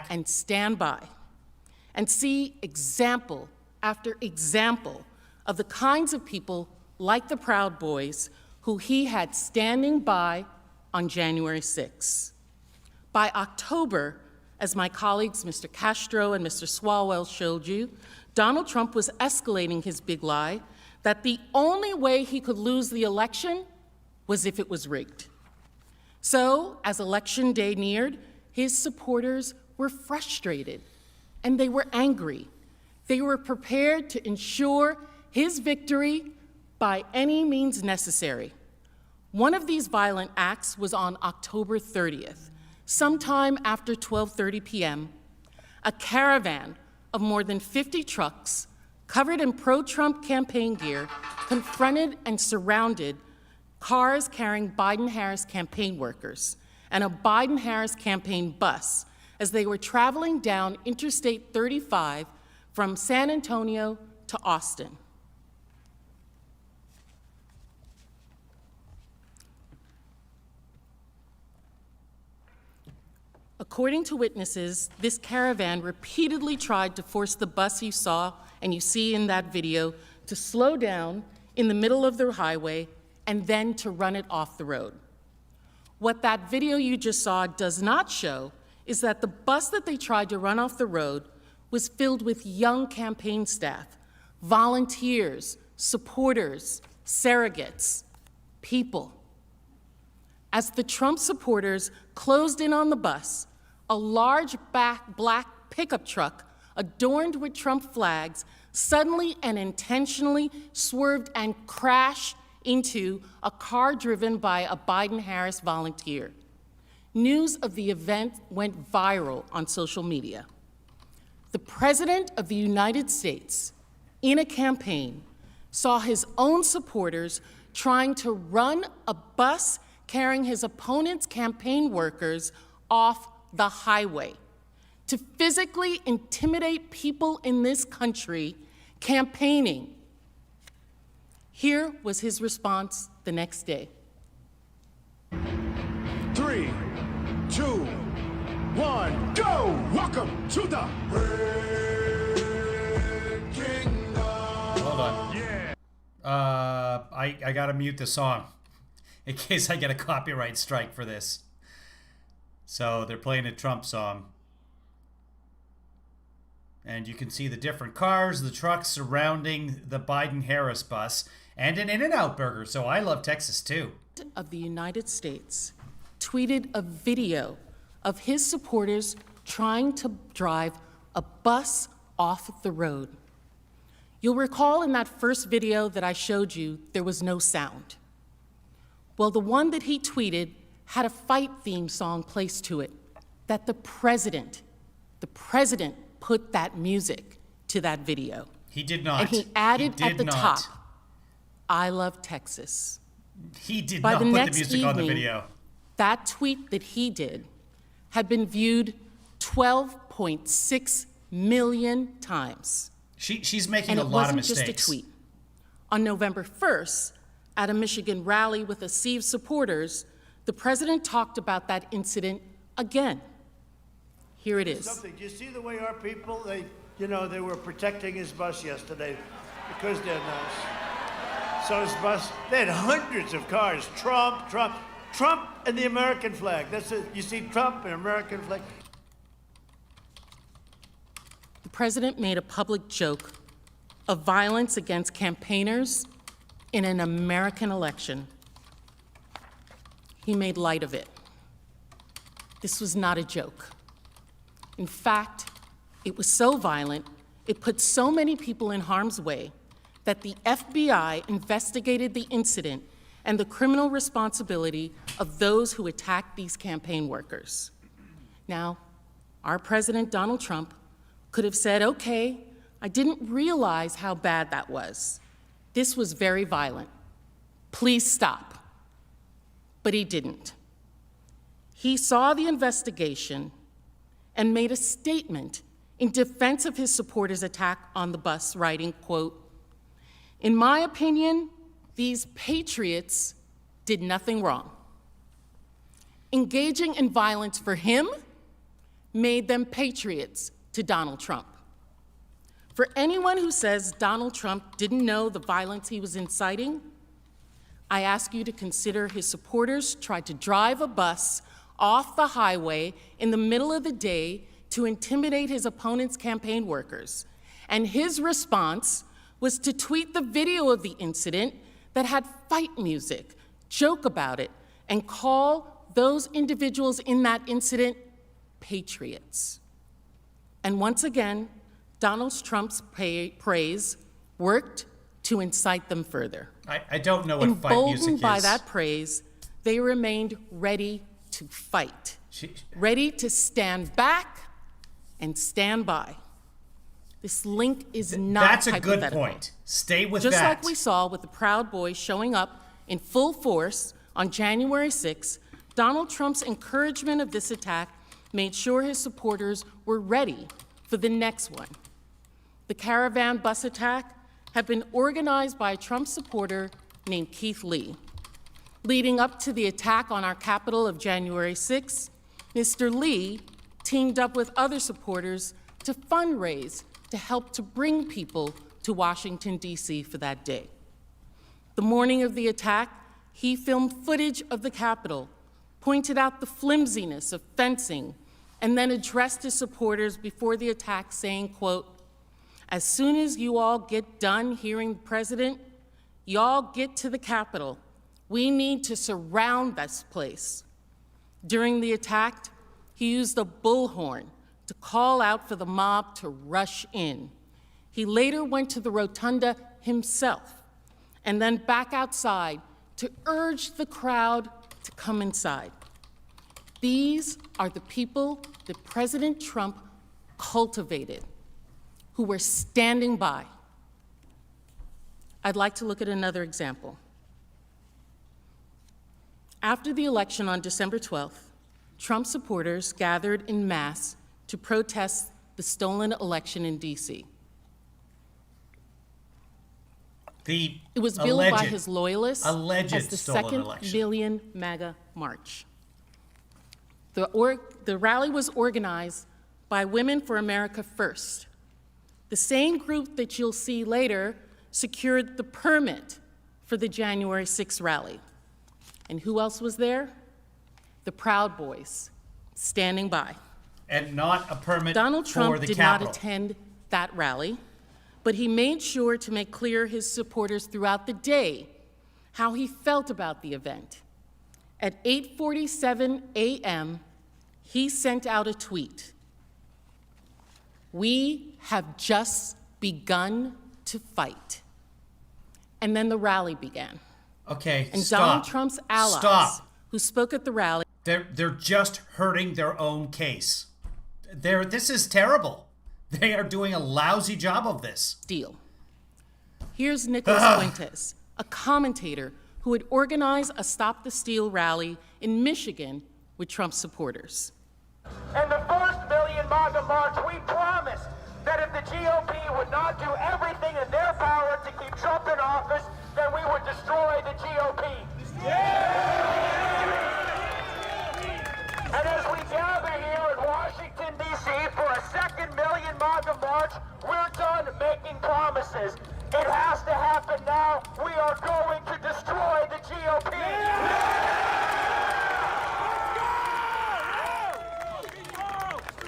and stand by. And see example after example of the kinds of people like the Proud Boys who he had standing by on January 6th. By October, as my colleagues Mr. Castro and Mr. Swalwell showed you, Donald Trump was escalating his big lie that the only way he could lose the election was if it was rigged. So, as Election Day neared, his supporters were frustrated and they were angry. They were prepared to ensure his victory by any means necessary. One of these violent acts was on October 30th, sometime after 12:30 p.m., a caravan of more than 50 trucks covered in pro-Trump campaign gear confronted and surrounded cars carrying Biden-Harris campaign workers and a Biden-Harris campaign bus as they were traveling down Interstate 35 from San Antonio to Austin. According to witnesses, this caravan repeatedly tried to force the bus you saw and you see in that video to slow down in the middle of the highway and then to run it off the road. What that video you just saw does not show is that the bus that they tried to run off the road was filled with young campaign staff, volunteers, supporters, surrogates, people. As the Trump supporters closed in on the bus, a large black pickup truck adorned with Trump flags suddenly and intentionally swerved and crashed into a car driven by a Biden-Harris volunteer. News of the event went viral on social media. The President of the United States, in a campaign, saw his own supporters trying to run a bus carrying his opponent's campaign workers off the highway, to physically intimidate people in this country campaigning. Here was his response the next day. 3, 2, 1, go! Welcome to the Red Kingdom. Hold on. Yeah. I gotta mute the song in case I get a copyright strike for this. So they're playing a Trump song. And you can see the different cars, the trucks surrounding the Biden-Harris bus, and an In-N-Out burger. So I love Texas too. Of the United States tweeted a video of his supporters trying to drive a bus off the road. You'll recall in that first video that I showed you, there was no sound. Well, the one that he tweeted had a fight theme song placed to it that the president put that music to that video. He did not. And he added at the top, I love Texas. He did not put the music on the video. That tweet that he did had been viewed 12.6 million times. She's making a lot of mistakes. And it wasn't just a tweet. On November 1st, at a Michigan rally with a sea of supporters, the president talked about that incident again. Here it is. Do you see the way our people, they were protecting his bus yesterday because they're nice. So his bus, they had hundreds of cars. Trump, and the American flag. That's it. You see Trump and American flag. The president made a public joke of violence against campaigners in an American election. He made light of it. This was not a joke. In fact, it was so violent, it put so many people in harm's way that the FBI investigated the incident and the criminal responsibility of those who attacked these campaign workers. Now, our President Donald Trump could have said, okay, I didn't realize how bad that was. This was very violent. Please stop. But he didn't. He saw the investigation and made a statement in defense of his supporters' attack on the bus, writing, quote, in my opinion, these patriots did nothing wrong. Engaging in violence for him made them patriots to Donald Trump. For anyone who says Donald Trump didn't know the violence he was inciting, I ask you to consider his supporters tried to drive a bus off the highway in the middle of the day to intimidate his opponent's campaign workers. And his response was to tweet the video of the incident that had fight music, joke about it, and call those individuals in that incident patriots. And once again, Donald Trump's praise worked to incite them further. I don't know what fight music is. Emboldened by that praise, they remained ready to fight, ready to stand back and stand by. This link is not That's a hypothetical. good point. Stay with Just that. like we saw with the Proud Boys showing up in full force on January 6th, Donald Trump's encouragement of this attack made sure his supporters were ready for the next one. The caravan bus attack had been organized by a Trump supporter named Keith Lee. Leading up to the attack on our Capitol of January 6th, Mr. Lee teamed up with other supporters to fundraise to help to bring people to Washington, D.C. for that day. The morning of the attack, he filmed footage of the Capitol, pointed out the flimsiness of fencing, and then addressed his supporters before the attack saying, quote, as soon as you all get done hearing the president, y'all get to the Capitol. We need to surround this place. During the attack, he used a bullhorn to call out for the mob to rush in. He later went to the rotunda himself and then back outside to urge the crowd to come inside. These are the people that President Trump cultivated, who were standing by. I'd like to look at another example. After the election on December 12th, Trump supporters gathered en masse to protest the stolen election in D.C. It was billed by his loyalists as the second Million MAGA March. The rally was organized by Women for America First. The same group that you'll see later secured the permit for the January 6th rally. And who else was there? The Proud Boys, standing by. And not a permit Donald Trump for the did Capitol. not attend that rally, but he made sure to make clear his supporters throughout the day how he felt about the event. At 8:47 a.m., he sent out a tweet. "We have just begun to fight." And then the rally began. Okay, And stop. Donald Trump's allies, who spoke at the rally, They're just hurting their own case. This is terrible. They are doing a lousy job of this. deal. Here's Nicholas Fuentes, a commentator who had organized a Stop the Steal rally in Michigan with Trump supporters. In the first Million MAGA March, we promised that if the GOP would not do everything in their power to keep Trump in office, then we would destroy the GOP. And as we gather here in Washington, D.C. for a second Million MAGA March, we're done making promises. It has to happen now. We are going to destroy the GOP.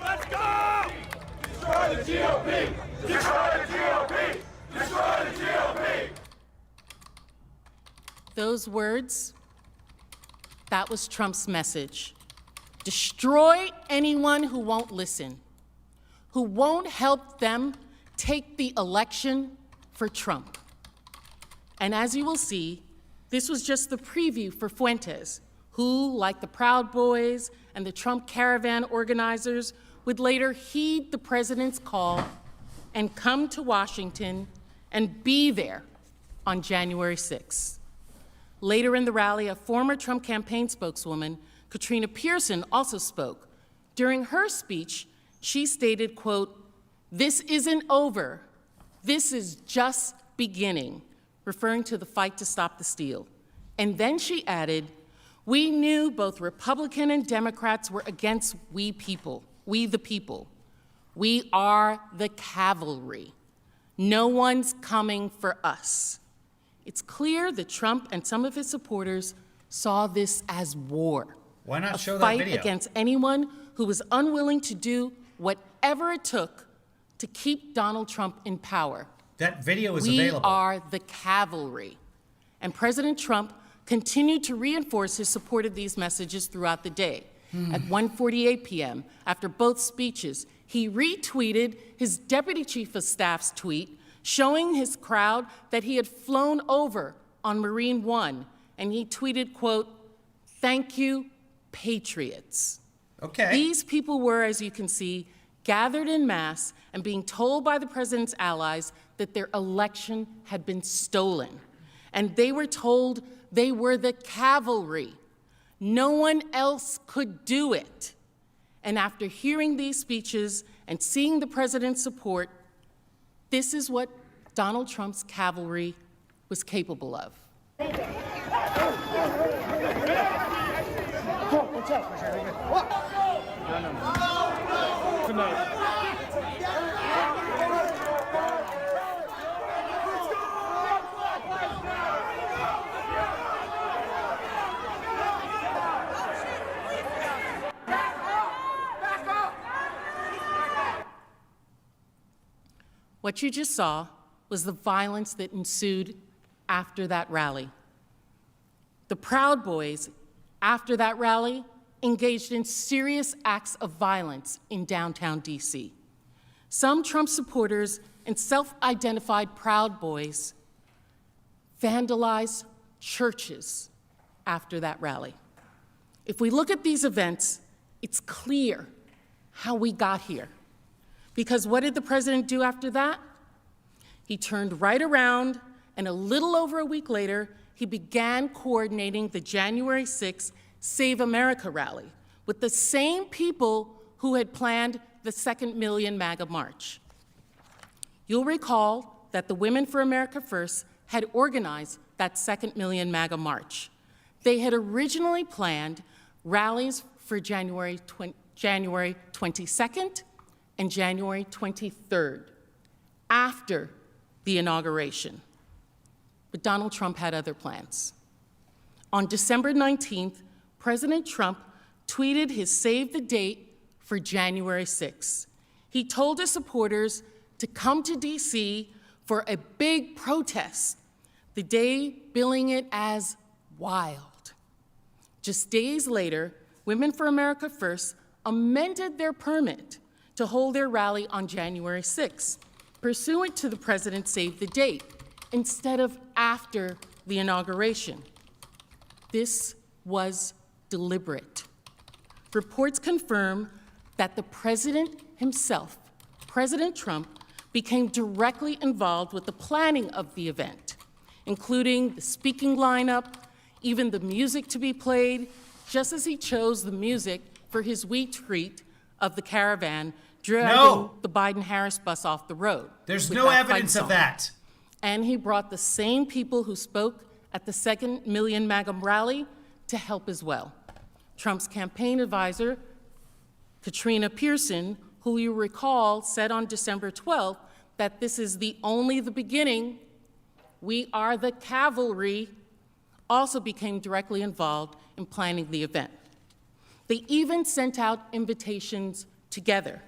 Let's go! Destroy the GOP! Destroy the GOP! Destroy the GOP! Those words, that was Trump's message. Destroy anyone who won't listen, who won't help them take the election for Trump. And as you will see, this was just the preview for Fuentes, who, like the Proud Boys and the Trump caravan organizers, would later heed the president's call and come to Washington and be there on January 6th. Later in the rally, a former Trump campaign spokeswoman, Katrina Pearson, also spoke. During her speech, she stated, quote, "This isn't over. This is just beginning," referring to the fight to stop the steal. And then she added, "We knew both Republican and Democrats were against we people, we the people. We are the cavalry. No one's coming for us." It's clear that Trump and some of his supporters saw this as war. Why not a show that fight video? against anyone who was unwilling to do whatever it took to keep Donald Trump in power. That video is We available. are the cavalry. And President Trump continued to reinforce his support of these messages throughout the day. At 1:48 p.m., after both speeches, he retweeted his deputy chief of staff's tweet showing his crowd that he had flown over on Marine One, and he tweeted, quote, "Thank you, patriots." Okay. These people were, as you can see, gathered en masse and being told by the president's allies that their election had been stolen. And they were told they were the cavalry. No one else could do it. And after hearing these speeches and seeing the president's support, this is what Donald Trump's cavalry was capable of. What you just saw was the violence that ensued after that rally. The Proud Boys, after that rally, engaged in serious acts of violence in downtown D.C. Some Trump supporters and self-identified Proud Boys vandalized churches after that rally. If we look at these events, it's clear how we got here. Because what did the president do after that? He turned right around, and a little over a week later, he began coordinating the January 6th Save America rally with the same people who had planned the second Million MAGA March. You'll recall that the Women for America First had organized that second Million MAGA March. They had originally planned rallies for January 22nd and January 23rd, after the inauguration. But Donald Trump had other plans. On December 19th, President Trump tweeted his save the date for January 6th. He told his supporters to come to D.C. for a big protest, the day billing it as wild. Just days later, Women for America First amended their permit to hold their rally on January 6th, pursuant to the president's save the date, instead of after the inauguration. This was deliberate. Reports confirm that the president himself, President Trump, became directly involved with the planning of the event, including the speaking lineup, even the music to be played, just as he chose the music for his retreat of the caravan driving the Biden-Harris bus off the road. There's no evidence of that. And he brought the same people who spoke at the 2nd Million MAGA rally to help as well. Trump's campaign advisor, Katrina Pearson, who you recall said on December 12th that this is only the beginning, we are the cavalry, also became directly involved in planning the event. They even sent out invitations together.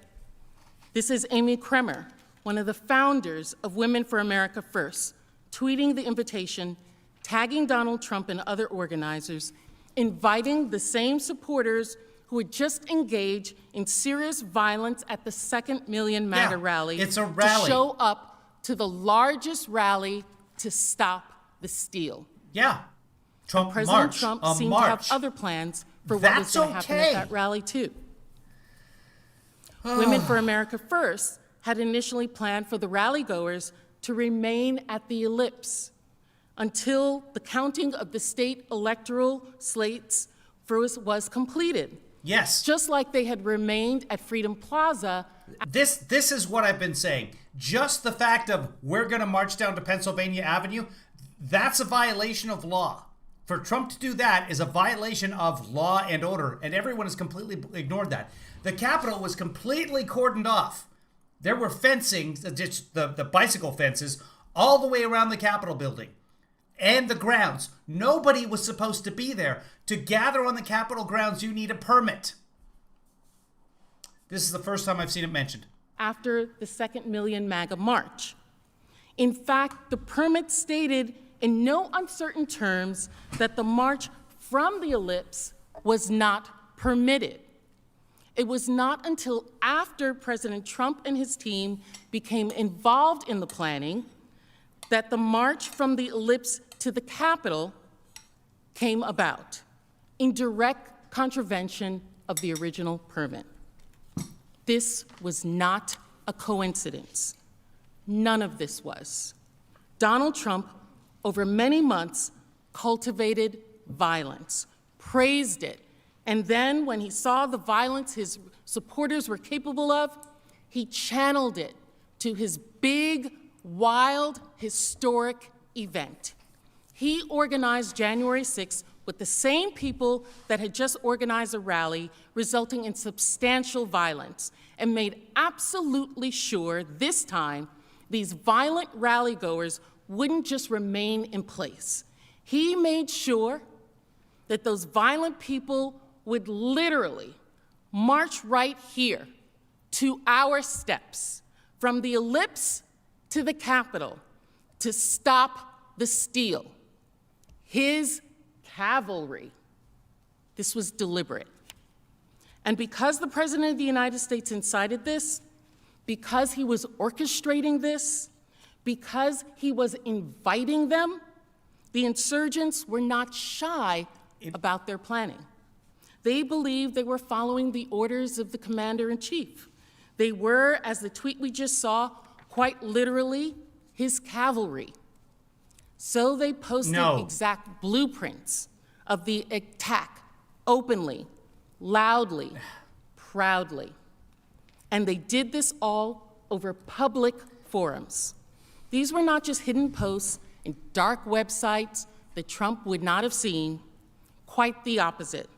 This is Amy Kremer, one of the founders of Women for America First, tweeting the invitation, tagging Donald Trump and other organizers, inviting the same supporters who had just engaged in serious violence at the 2nd Million MAGA rally, it's a rally, to show up to the largest rally to stop the steal. Yeah. President Trump seemed to have other plans for what was going to happen at that rally, too. Women for America First had initially planned for the rally-goers to remain at the ellipse until the counting of the state electoral slates was completed. Yes. Just like they had remained at Freedom Plaza. This is what I've been saying. Just the fact of we're going to march down to Pennsylvania Avenue, that's a violation of law. For Trump to do that is a violation of law and order, and everyone has completely ignored that. The Capitol was completely cordoned off. There were fencing, the bicycle fences, all the way around the Capitol building and the grounds. Nobody was supposed to be there. To gather on the Capitol grounds, you need a permit. This is the first time I've seen it mentioned. After the 2nd Million MAGA march. In fact, the permit stated in no uncertain terms that the march from the ellipse was not permitted. It was not until after President Trump and his team became involved in the planning that the march from the ellipse to the Capitol came about, in direct contravention of the original permit. This was not a coincidence. None of this was. Donald Trump, over many months, cultivated violence, praised it, and then when he saw the violence his supporters were capable of, he channeled it to his big, wild, historic event. He organized January 6th with the same people that had just organized a rally, resulting in substantial violence, and made absolutely sure this time these violent rally-goers wouldn't just remain in place. He made sure that those violent people would literally march right here to our steps, from the ellipse to the Capitol, to stop the steal. His cavalry. This was deliberate. And because the President of the United States incited this, because he was orchestrating this, because he was inviting them, the insurgents were not shy about their planning. They believed they were following the orders of the commander-in-chief. They were, as the tweet we just saw, quite literally his cavalry. So they posted exact blueprints of the attack openly, loudly, proudly. And they did this all over public forums. These were not just hidden posts in dark websites that Trump would not have seen, quite the opposite.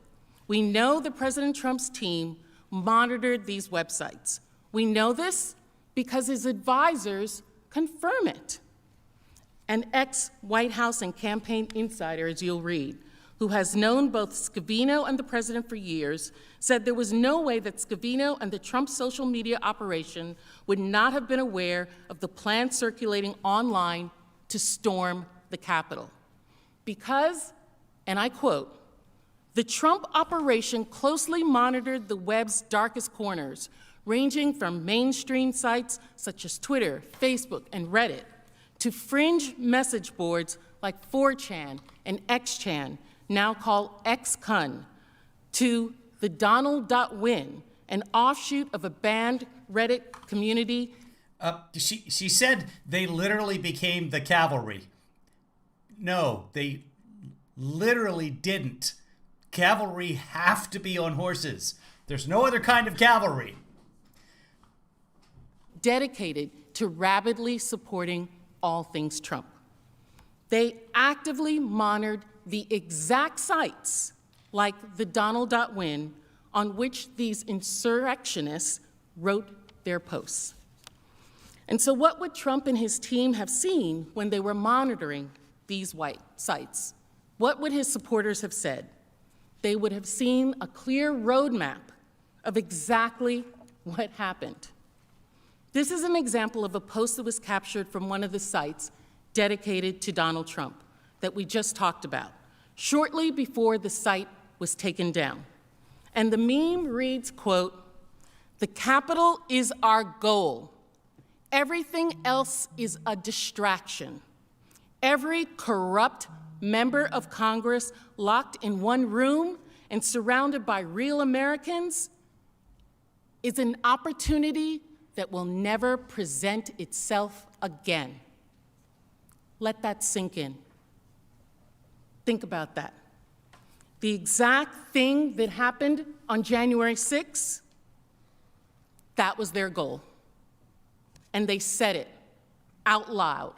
We know that President Trump's team monitored these websites. We know this because his advisors confirm it. An ex-White House and campaign insider, as you'll read, who has known both Scavino and the president for years, said there was no way that Scavino and the Trump social media operation would not have been aware of the plan circulating online to storm the Capitol. Because, and I quote, "The Trump operation closely monitored the web's darkest corners, ranging from mainstream sites such as Twitter, Facebook, and Reddit, to fringe message boards like 4chan and XChan, now called XCun, to the Donald.win, an offshoot of a banned Reddit community." She said they literally became the cavalry. No, they literally didn't. Cavalry have to be on horses. There's no other kind of cavalry. Dedicated to rabidly supporting all things Trump. They actively monitored the exact sites, like the Donald.win, on which these insurrectionists wrote their posts. And so what would Trump and his team have seen when they were monitoring these white sites? What would his supporters have said? They would have seen a clear roadmap of exactly what happened. This is an example of a post that was captured from one of the sites dedicated to Donald Trump that we just talked about, shortly before the site was taken down. And the meme reads, quote, "The Capitol is our goal. Everything else is a distraction. Every corrupt member of Congress locked in one room and surrounded by real Americans is an opportunity that will never present itself again." Let that sink in. Think about that. The exact thing that happened on January 6th, that was their goal. And they said it out loud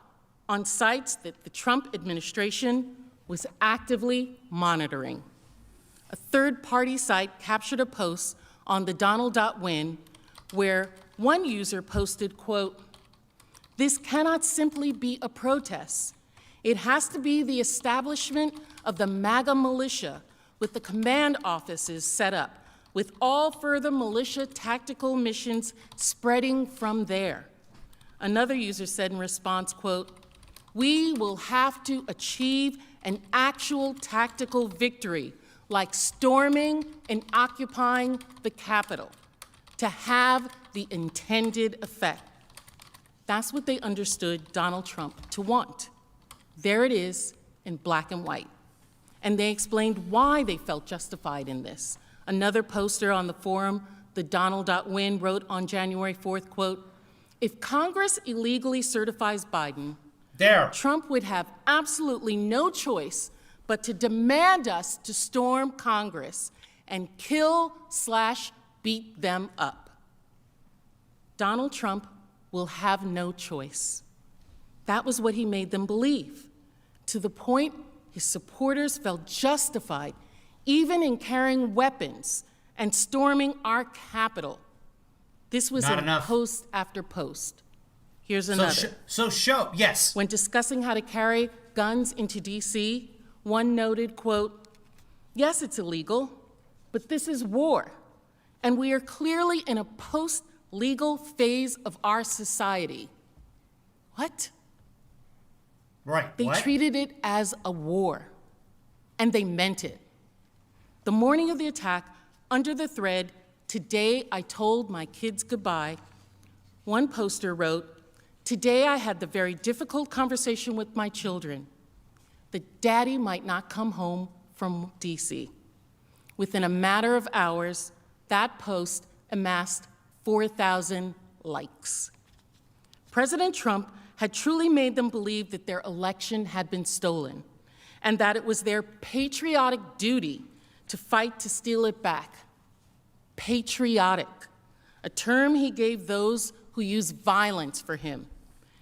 on sites that the Trump administration was actively monitoring. A third-party site captured a post on the Donald.win where one user posted, quote, "This cannot simply be a protest. It has to be the establishment of the MAGA militia with the command offices set up, with all further militia tactical missions spreading from there." Another user said in response, quote, "We will have to achieve an actual tactical victory, like storming and occupying the Capitol, to have the intended effect." That's what they understood Donald Trump to want. There it is in black and white. And they explained why they felt justified in this. Another poster on the forum, the Donald.win, wrote on January 4th, quote, "If Congress illegally certifies Biden, Trump would have absolutely no choice but to demand us to storm Congress and kill/beat them up." Donald Trump will have no choice. That was what he made them believe, to the point his supporters felt justified even in carrying weapons and storming our Capitol. This was in post after post. Here's another. Yes. When discussing how to carry guns into D.C., one noted, quote, "Yes, it's illegal, but this is war, and we are clearly in a post-legal phase of our society." What? Right. They treated it as a war, and they meant it. The morning of the attack, under the thread, "Today I told my kids goodbye," one poster wrote, "Today I had the very difficult conversation with my children that Daddy might not come home from D.C." Within a matter of hours, that post amassed 4,000 likes. President Trump had truly made them believe that their election had been stolen and that it was their patriotic duty to fight to steal it back. Patriotic, a term he gave those who use violence for him,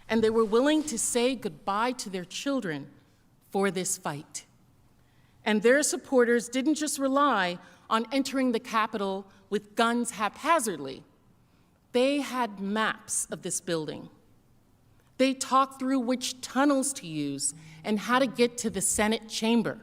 and they were willing to say goodbye to their children for this fight. And their supporters didn't just rely on entering the Capitol with guns haphazardly. They had maps of this building. They talked through which tunnels to use and how to get to the Senate chamber.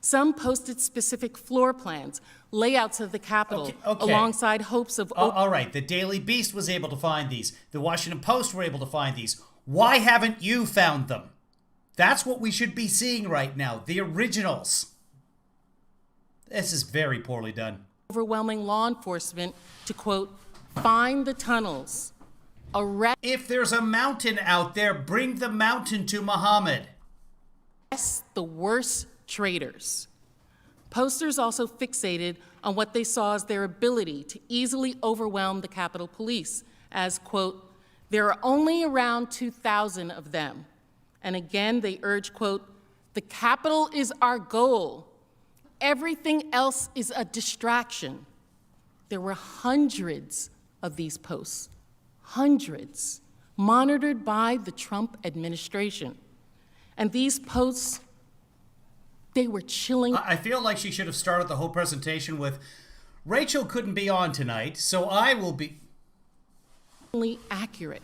Some posted specific floor plans, layouts of the Capitol, Okay. alongside hopes of... All right, the Daily Beast was able to find these. The Washington Post were able to find these. Why haven't you found them? That's what we should be seeing right now, the originals. This is very poorly done. Overwhelming law enforcement to, quote, find the tunnels, arrest... If there's a mountain out there, bring the mountain to Muhammad. The worst traitors. Posters also fixated on what they saw as their ability to easily overwhelm the Capitol Police, as, quote, there are only around 2,000 of them. And again, they urge, quote, the Capitol is our goal. Everything else is a distraction. There were hundreds of these posts, hundreds, monitored by the Trump administration. And these posts, they were chilling. I feel like she should have started the whole presentation with, Rachel couldn't be on tonight, so I will be... accurate,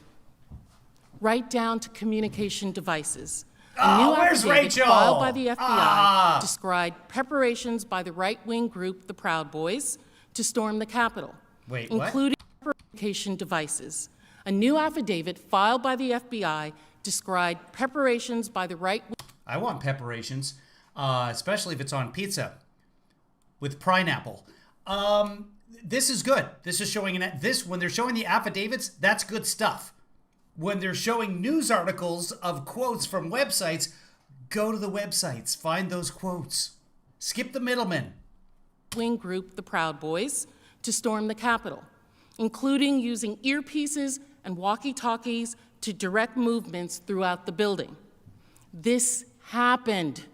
right down to communication devices. Where's Rachel? Filed by the FBI described preparations by the right-wing group, the Proud Boys, to storm the Capitol, including communication devices. A new affidavit filed by the FBI described preparations by the right-wing... I want preparations, especially if it's on pizza with pineapple. This is good. This is showing when they're showing the affidavits, that's good stuff. When they're showing news articles of quotes from websites, go to the websites, find those quotes. Skip the middlemen. Wing group, the Proud Boys, to storm the Capitol, including using earpieces and walkie-talkies to direct movements throughout the building. This happened.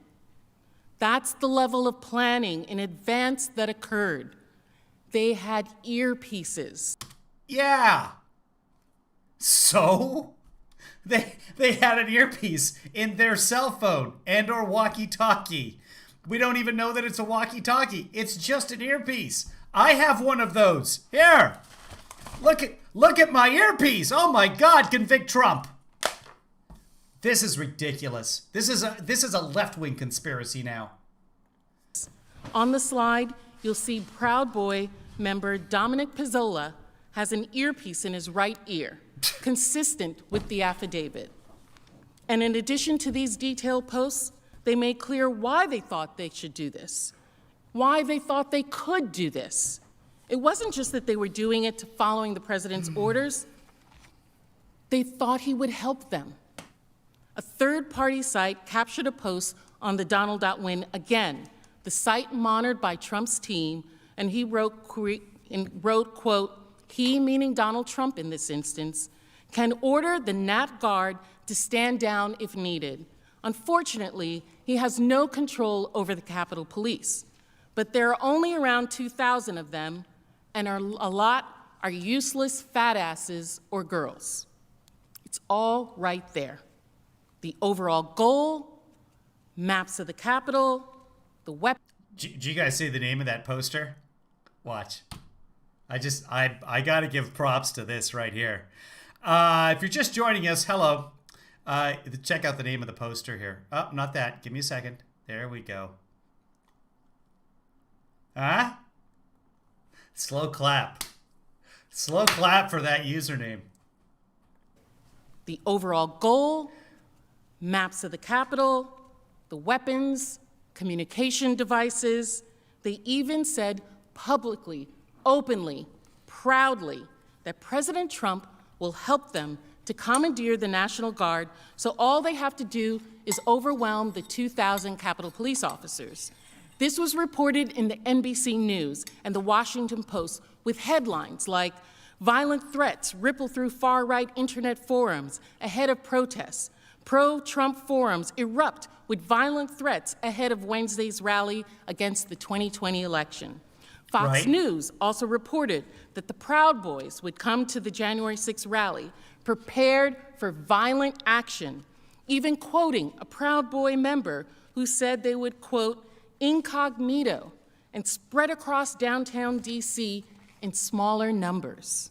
That's the level of planning in advance that occurred. They had earpieces. Yeah. So, they had an earpiece in their cell phone and or walkie-talkie. We don't even know that it's a walkie-talkie. It's just an earpiece. I have one of those. Here. Look at my earpiece. Oh my God, convict Trump. This is ridiculous. This is a left-wing conspiracy now. On the slide, you'll see Proud Boy member Dominic Pizzola has an earpiece in his right ear, consistent with the affidavit. And in addition to these detailed posts, they made clear why they thought they should do this, why they thought they could do this. It wasn't just that they were doing it following the president's orders. They thought he would help them. A third-party site captured a post on the Donald.win again, the site monitored by Trump's team, and he wrote, quote, he, meaning Donald Trump in this instance, can order the Nat Guard to stand down if needed. Unfortunately, he has no control over the Capitol Police, but there are only around 2,000 of them, and a lot are useless fat asses or girls. It's all right there. The overall goal, maps of the Capitol, the weapon. Do you guys see the name of that poster? Watch. I gotta give props to this right here. If you're just joining us, hello. Check out the name of the poster here. Oh, not that. Give me a second. There we go. Huh? Slow clap. Slow clap for that username. The overall goal, maps of the Capitol, the weapons, communication devices. They even said publicly, openly, proudly, that President Trump will help them to commandeer the National Guard, so all they have to do is overwhelm the 2,000 Capitol Police officers. This was reported in the NBC News and the Washington Post with headlines like, violent threats ripple through far-right internet forums ahead of protests. Pro-Trump forums erupt with violent threats ahead of Wednesday's rally against the 2020 election. Fox News also reported that the Proud Boys would come to the January 6th rally prepared for violent action, even quoting a Proud Boy member who said they would, quote, incognito and spread across downtown D.C. in smaller numbers.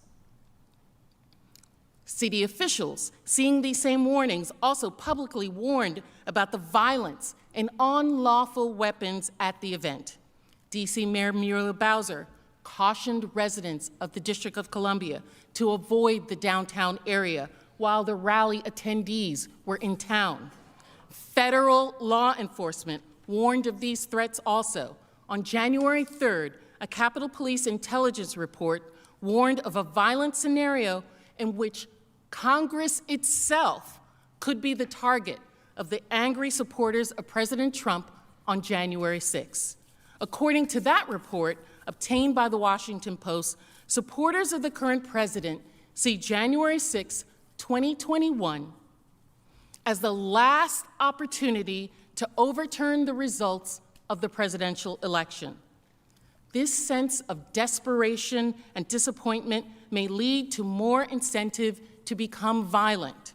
City officials, seeing these same warnings, also publicly warned about the violence and unlawful weapons at the event. D.C. Mayor Muriel Bowser cautioned residents of the District of Columbia to avoid the downtown area while the rally attendees were in town. Federal law enforcement warned of these threats also. On January 3rd, a Capitol Police intelligence report warned of a violent scenario in which Congress itself could be the target of the angry supporters of President Trump on January 6th. According to that report, obtained by the Washington Post, supporters of the current president see January 6, 2021, as the last opportunity to overturn the results of the presidential election. This sense of desperation and disappointment may lead to more incentive to become violent.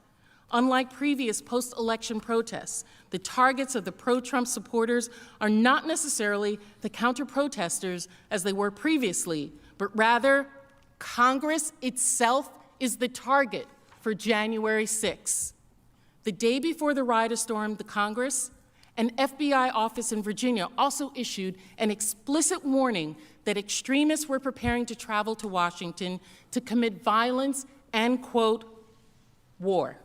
Unlike previous post-election protests, the targets of the pro-Trump supporters are not necessarily the counter-protesters as they were previously, but rather Congress itself is the target for January 6th. The day before the rioters stormed the Congress, an FBI office in Virginia also issued an explicit warning that extremists were preparing to travel to Washington to commit violence and, quote, war,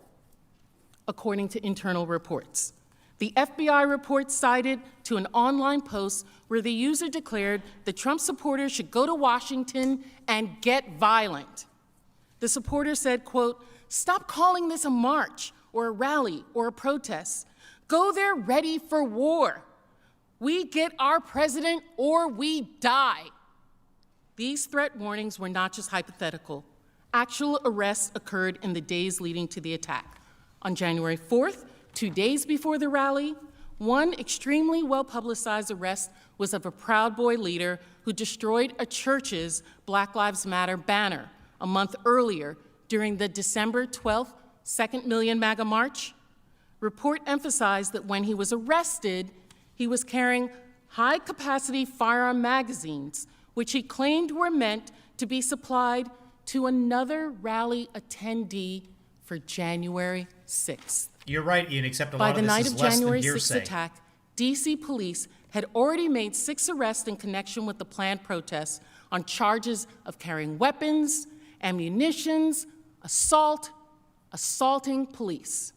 according to internal reports. The FBI report cited to an online post where the user declared that Trump supporters should go to Washington and get violent. The supporter said, quote, "Stop calling this a march or a rally or a protest. Go there ready for war. We get our president or we die." These threat warnings were not just hypothetical. Actual arrests occurred in the days leading to the attack. On January 4th, 2 days before the rally, one extremely well-publicized arrest was of a Proud Boy leader who destroyed a church's Black Lives Matter banner a month earlier during the December 12th Second Million MAGA March. Report emphasized that when he was arrested, he was carrying high-capacity firearm magazines, which he claimed were meant to be supplied to another rally attendee for January 6th. You're right, Ian, except a By lot the of night this of is less than January hearsay. 6th attack, D.C. police had already made 6 arrests in connection with the planned protests on charges of carrying weapons, ammunitions, assaulting police.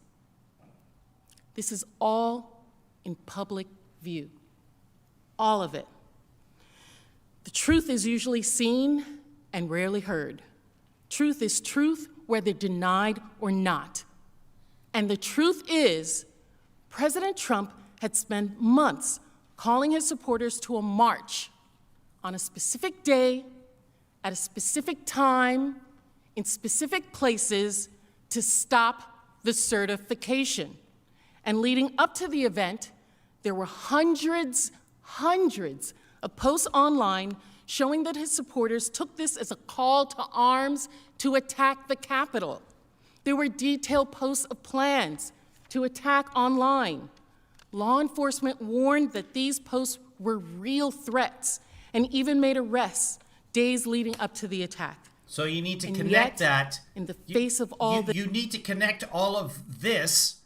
This is all in public view, all of it. The truth is usually seen and rarely heard. Truth is truth, whether denied or not. And the truth is, President Trump had spent months calling his supporters to a march on a specific day, at a specific time, in specific places to stop the certification. And leading up to the event, there were hundreds of posts online showing that his supporters took this as a call to arms to attack the Capitol. There were detailed posts of plans to attack online. Law enforcement warned that these posts were real threats and even made arrests days leading up to the attack. So you need to And connect yet, that. in the face of all this, you need to connect all of this.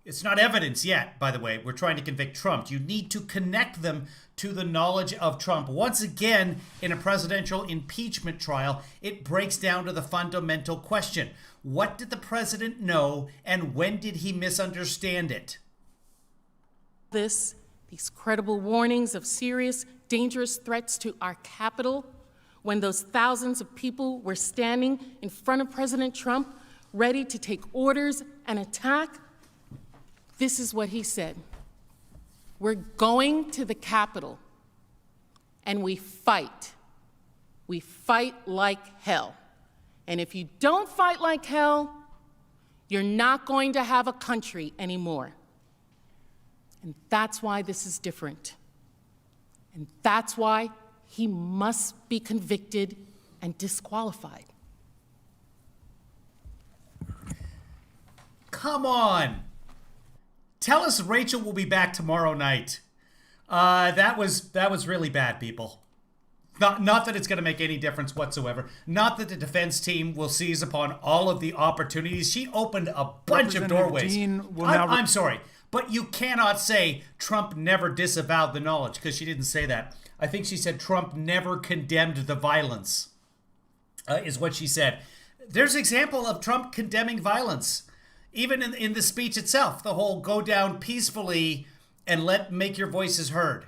It's not evidence yet, by the way. We're trying to convict Trump. You need to connect them to the knowledge of Trump. Once again, in a presidential impeachment trial, it breaks down to the fundamental question. What did the president know, and when did he misunderstand it? these credible warnings of serious, dangerous threats to our Capitol, when those thousands of people were standing in front of President Trump, ready to take orders and attack, this is what he said. We're going to the Capitol, and we fight. We fight like hell. And if you don't fight like hell, you're not going to have a country anymore. And that's why this is different. And that's why he must be convicted and disqualified. Come on. Tell us Rachel will be back tomorrow night. That was really bad, people. Not that it's going to make any difference whatsoever. Not that the defense team will seize upon all of the opportunities. She opened a bunch of doorways. I'm sorry, but you cannot say Trump never disavowed the knowledge, because she didn't say that. I think she said Trump never condemned the violence, is what she said. There's an example of Trump condemning violence, even in the speech itself. The whole go down peacefully and make your voices heard.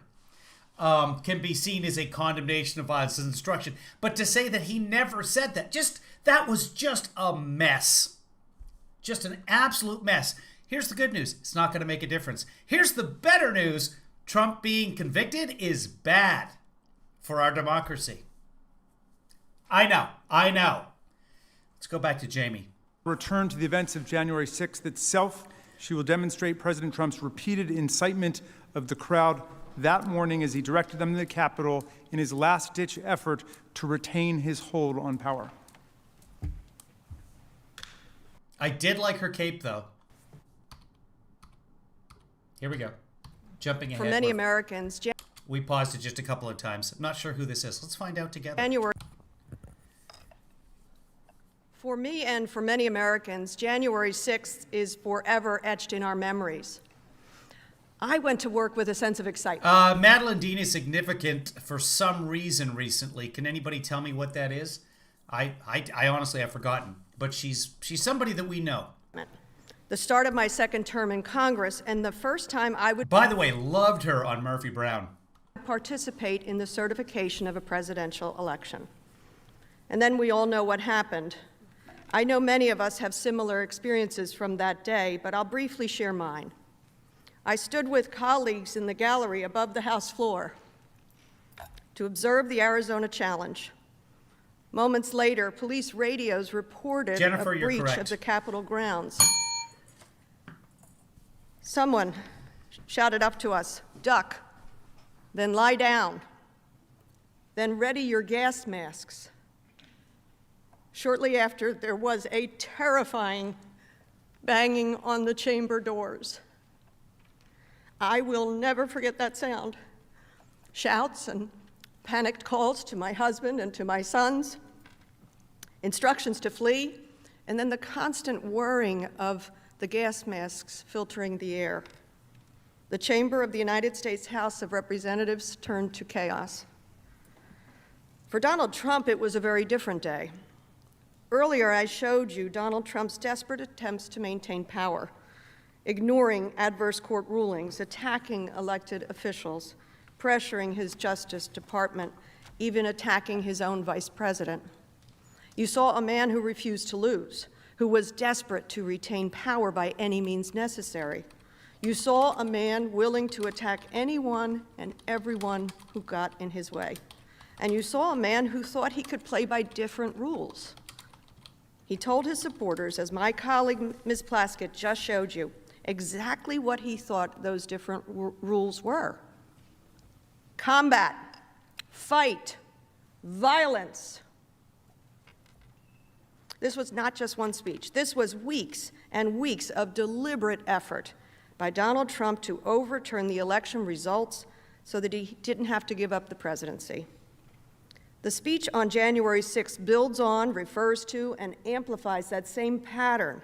Can be seen as a condemnation of violence and destruction. But to say that he never said that, that was just a mess. Just an absolute mess. Here's the good news. It's not going to make a difference. Here's the better news. Trump being convicted is bad for our democracy. I know. Let's go back to Jamie. Return to the events of January 6th itself. She will demonstrate President Trump's repeated incitement of the crowd that morning as he directed them to the Capitol in his last-ditch effort to retain his hold on power. I did like her cape, though. Here we go. Jumping ahead. For many Americans, we paused it just a couple of times. I'm not sure who this is. Let's find out together. For me and for many Americans, January 6th is forever etched in our memories. I went to work with a sense of excitement. Madeline Dean is significant for some reason recently. Can anybody tell me what that is? I honestly have forgotten, but she's somebody that we know. The start of my second term in Congress, and the first time I would... By the way, loved her on Murphy Brown. ...participate in the certification of a presidential election. And then we all know what happened. I know many of us have similar experiences from that day, but I'll briefly share mine. I stood with colleagues in the gallery above the House floor to observe the Arizona challenge. Moments later, police radios reported a breach of the Capitol grounds. Someone shouted up to us, "Duck, then lie down, then ready your gas masks." Shortly after, there was a terrifying banging on the chamber doors. I will never forget that sound. Shouts and panicked calls to my husband and to my sons, instructions to flee, and then the constant whirring of the gas masks filtering the air. The chamber of the United States House of Representatives turned to chaos. For Donald Trump, it was a very different day. Earlier, I showed you Donald Trump's desperate attempts to maintain power, ignoring adverse court rulings, attacking elected officials, pressuring his Justice Department, even attacking his own vice president. You saw a man who refused to lose, who was desperate to retain power by any means necessary. You saw a man willing to attack anyone and everyone who got in his way. And you saw a man who thought he could play by different rules. He told his supporters, as my colleague Ms. Plaskett just showed you, exactly what he thought those different rules were. Combat, fight, violence. This was not just one speech. This was weeks and weeks of deliberate effort by Donald Trump to overturn the election results so that he didn't have to give up the presidency. The speech on January 6th builds on, refers to, and amplifies that same pattern,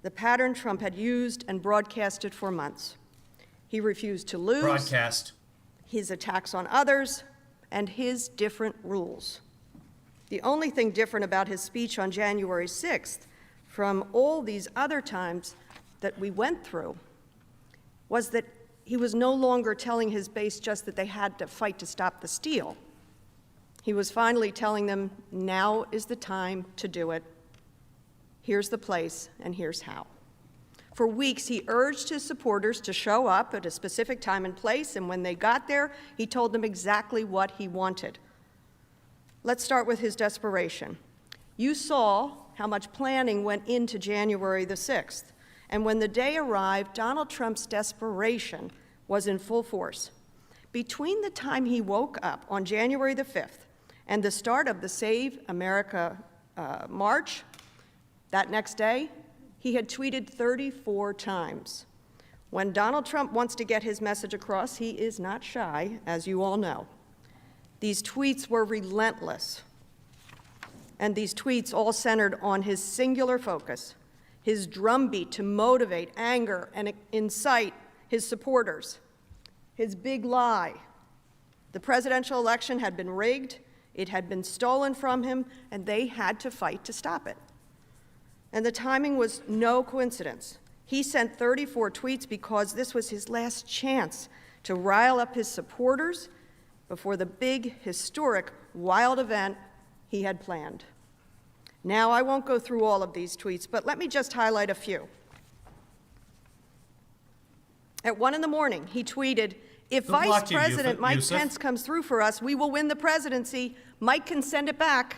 the pattern Trump had used and broadcasted for months. He refused to lose, his attacks on others, and his different rules. The only thing different about his speech on January 6th from all these other times that we went through was that he was no longer telling his base just that they had to fight to stop the steal. He was finally telling them, now is the time to do it. Here's the place, and here's how. For weeks, he urged his supporters to show up at a specific time and place, and when they got there, he told them exactly what he wanted. Let's start with his desperation. You saw how much planning went into January the 6th, and when the day arrived, Donald Trump's desperation was in full force. Between the time he woke up on January the 5th and the start of the Save America March, that next day, he had tweeted 34 times. When Donald Trump wants to get his message across, he is not shy, as you all know. These tweets were relentless. And these tweets all centered on his singular focus, his drumbeat to motivate, anger, and incite his supporters. His big lie. The presidential election had been rigged, it had been stolen from him, and they had to fight to stop it. And the timing was no coincidence. He sent 34 tweets because this was his last chance to rile up his supporters before the big, historic, wild event he had planned. Now, I won't go through all of these tweets, but let me just highlight a few. At 1 in the morning, he tweeted, "If Vice President Mike Pence comes through for us, we will win the presidency. Mike can send it back."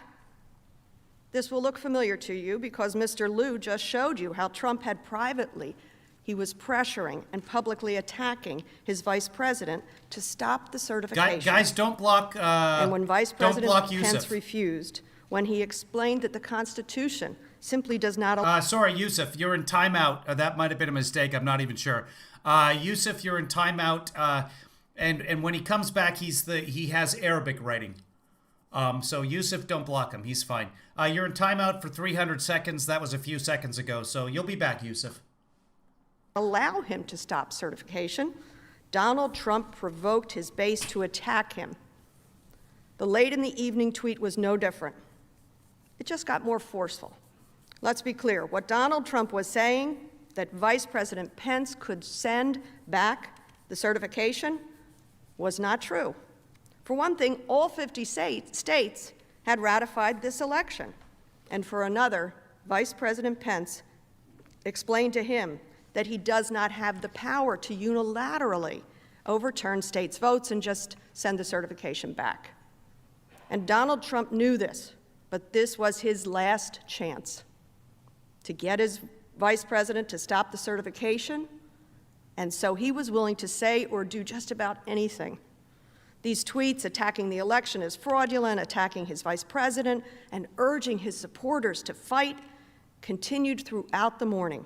This will look familiar to you because Mr. Liu just showed you how Trump had privately, he was pressuring and publicly attacking his vice president to stop the certification. Guys, don't block and when Vice President Pence Yusuf. refused, when he explained that the Constitution simply does not allow... Sorry, Yusuf, you're in timeout. That might have been a mistake. I'm not even sure. Yusuf, you're in timeout. And when he comes back, he has Arabic writing. So Yusuf, don't block him. He's fine. You're in timeout for 300 seconds. That was a few seconds ago. So you'll be back, Yusuf. Allow him to stop certification. Donald Trump provoked his base to attack him. The late in the evening tweet was no different. It just got more forceful. Let's be clear. What Donald Trump was saying, that Vice President Pence could send back the certification, was not true. For one thing, all 50 states had ratified this election. And for another, Vice President Pence explained to him that he does not have the power to unilaterally overturn states' votes and just send the certification back. And Donald Trump knew this, but this was his last chance to get his vice president to stop the certification, and so he was willing to say or do just about anything. These tweets attacking the election as fraudulent, attacking his vice president, and urging his supporters to fight continued throughout the morning.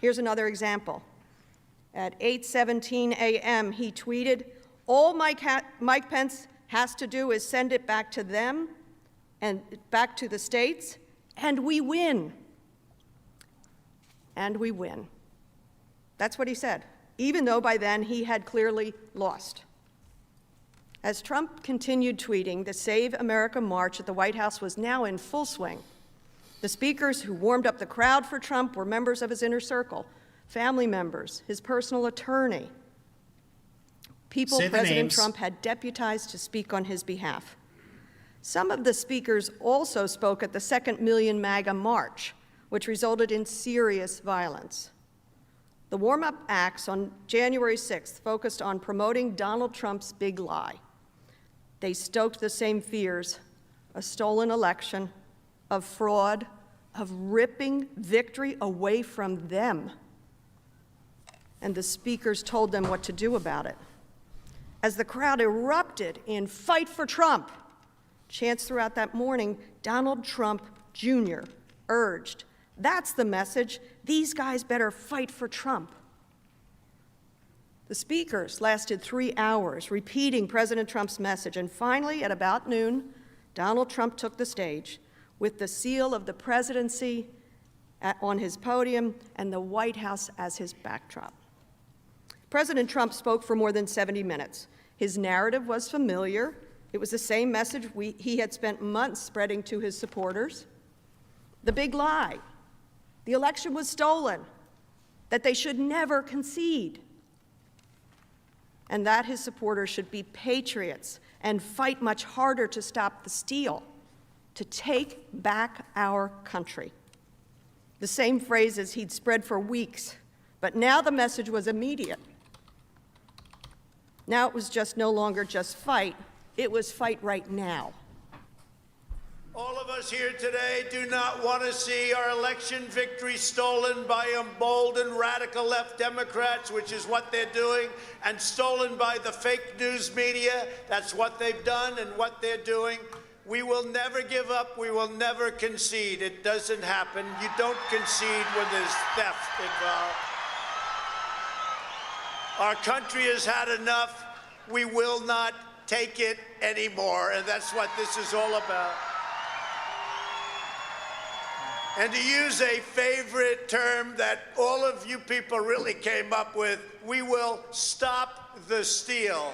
Here's another example. At 8:17 a.m., he tweeted, "All Mike Pence has to do is send it back to them and back to the states, and we win." And we win. That's what he said, even though by then he had clearly lost. As Trump continued tweeting, the Save America March at the White House was now in full swing. The speakers who warmed up the crowd for Trump were members of his inner circle, family members, his personal attorney, people President Trump had deputized to speak on his behalf. Some of the speakers also spoke at the second Million MAGA March, which resulted in serious violence. The warm-up acts on January 6th focused on promoting Donald Trump's big lie. They stoked the same fears, a stolen election, of fraud, of ripping victory away from them. And the speakers told them what to do about it. As the crowd erupted in "Fight for Trump," chants throughout that morning, Donald Trump Jr. urged, "That's the message. These guys better fight for Trump." The speakers lasted 3 hours, repeating President Trump's message, and finally, at about noon, Donald Trump took the stage with the seal of the presidency on his podium and the White House as his backdrop. President Trump spoke for more than 70 minutes. His narrative was familiar. It was the same message he had spent months spreading to his supporters. The big lie. The election was stolen, that they should never concede, and that his supporters should be patriots and fight much harder to stop the steal, to take back our country. The same phrases he'd spread for weeks, but now the message was immediate. Now it was just no longer just fight, it was fight right now. All of us here today do not want to see our election victory stolen by emboldened radical left Democrats, which is what they're doing, and stolen by the fake news media. That's what they've done and what they're doing. We will never give up. We will never concede. It doesn't happen. You don't concede when there's theft involved. Our country has had enough. We will not take it anymore, and that's what this is all about. And to use a favorite term that all of you people really came up with, we will stop the steal.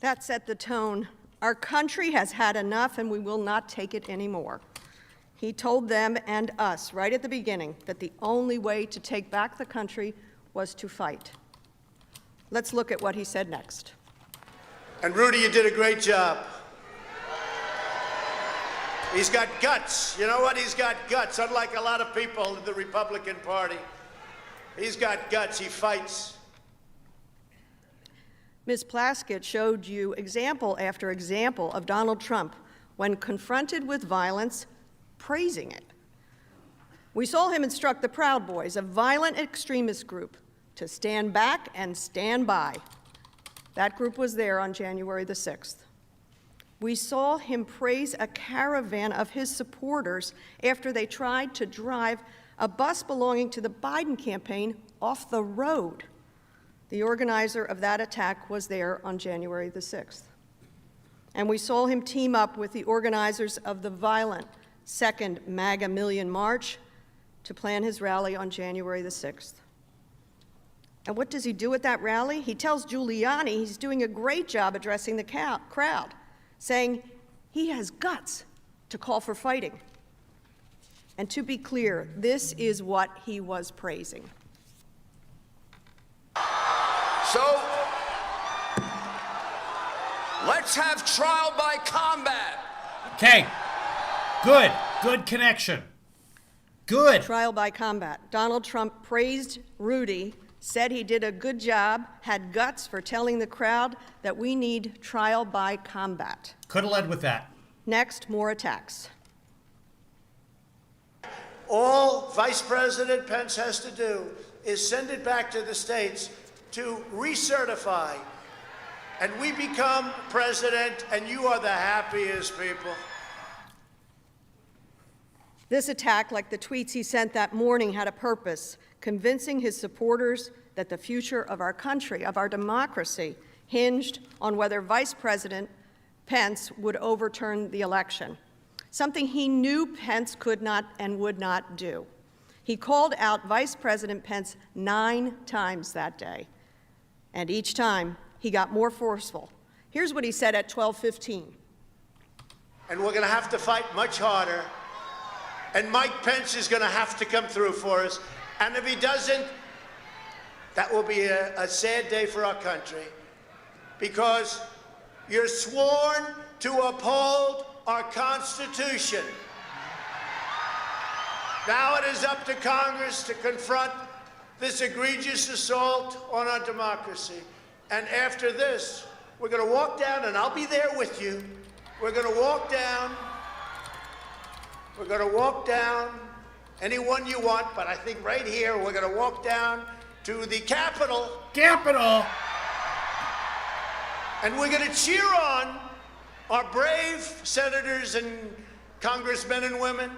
That set the tone. Our country has had enough, and we will not take it anymore. He told them and us right at the beginning that the only way to take back the country was to fight. Let's look at what he said next. And Rudy, you did a great job. He's got guts. You know what? He's got guts, unlike a lot of people in the Republican Party. He's got guts. He fights. Ms. Plaskett showed you example after example of Donald Trump, when confronted with violence, praising it. We saw him instruct the Proud Boys, a violent extremist group, to stand back and stand by. That group was there on January the 6th. We saw him praise a caravan of his supporters after they tried to drive a bus belonging to the Biden campaign off the road. The organizer of that attack was there on January the 6th. And we saw him team up with the organizers of the violent Second MAGA Million March to plan his rally on January the 6th. And what does he do at that rally? He tells Giuliani he's doing a great job addressing the crowd, saying he has guts to call for fighting. And to be clear, this is what he was praising. So, let's have trial by combat. Okay. Good. Good connection. Good. Trial by combat. Donald Trump praised Rudy, said he did a good job, had guts for telling the crowd that we need trial by combat. Could have led with that. Next, more attacks. All Vice President Pence has to do is send it back to the states to recertify, and we become president, and you are the happiest people. This attack, like the tweets he sent that morning, had a purpose: convincing his supporters that the future of our country, of our democracy, hinged on whether Vice President Pence would overturn the election, something he knew Pence could not and would not do. He called out Vice President Pence 9 times that day, and each time he got more forceful. Here's what he said at 12:15. And we're going to have to fight much harder, and Mike Pence is going to have to come through for us, and if he doesn't, that will be a sad day for our country, because you're sworn to uphold our Constitution. Now it is up to Congress to confront this egregious assault on our democracy. And after this, we're going to walk down, and I'll be there with you. We're going to walk down. We're going to walk down anyone you want, but I think right here we're going to walk down to the Capitol. Capitol! And we're going to cheer on our brave senators and congressmen and women.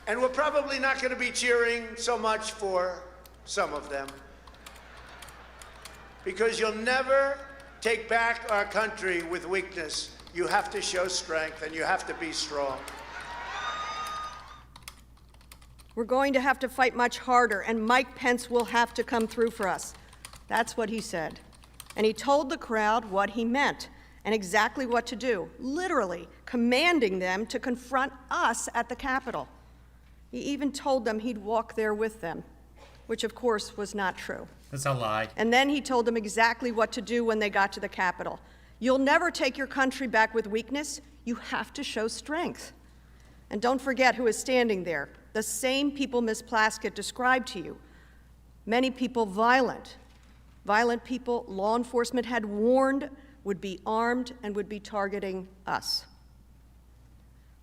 And we're probably not going to be cheering so much for some of them, because you'll never take back our country with weakness. You have to show strength, and you have to be strong. We're going to have to fight much harder, and Mike Pence will have to come through for us. That's what he said. And he told the crowd what he meant and exactly what to do, literally commanding them to confront us at the Capitol. He even told them he'd walk there with them, which of course was not true. That's a lie. And then he told them exactly what to do when they got to the Capitol. You'll never take your country back with weakness. You have to show strength. And don't forget who is standing there. The same people Ms. Plaskett described to you. Many people violent. Violent people law enforcement had warned would be armed and would be targeting us.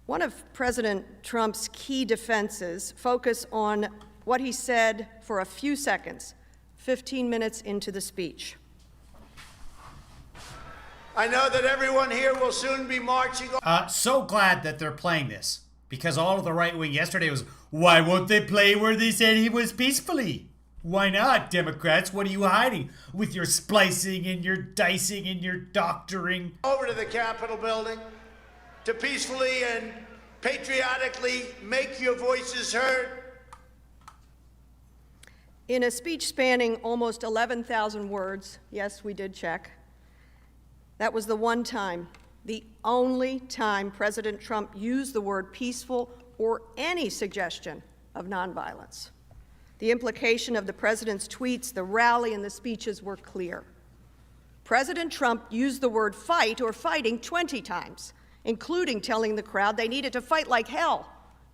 One of President Trump's key defenses focus on what he said for a few seconds, 15 minutes into the speech. I know that everyone here will soon be marching on. So glad that they're playing this, because all of the right wing yesterday was, why won't they play where they said he was peacefully? Why not, Democrats? What are you hiding with your splicing and your dicing and your doctoring? Over to the Capitol building to peacefully and patriotically make your voices heard. In a speech spanning almost 11,000 words, yes, we did check, that was the one time, the only time President Trump used the word peaceful or any suggestion of nonviolence. The implication of the president's tweets, the rally, and the speeches were clear. President Trump used the word fight or fighting 20 times, including telling the crowd they needed to fight like hell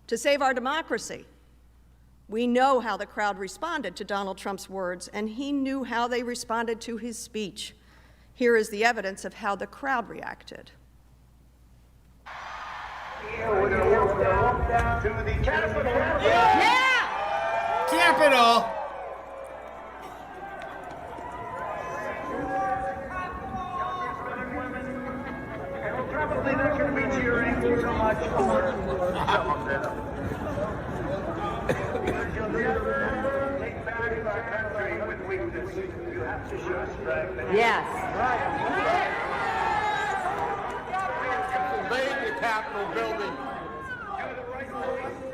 to save our democracy. We know how the crowd responded to Donald Trump's words, and he knew how they responded to his speech. Here is the evidence of how the crowd reacted. We're going to walk down to the Capitol. Yeah! Capitol! And we're probably not going to be cheering so much for some of them. Because you'll never take back our country with weakness. You have to show strength. Yes. Invade the Capitol building.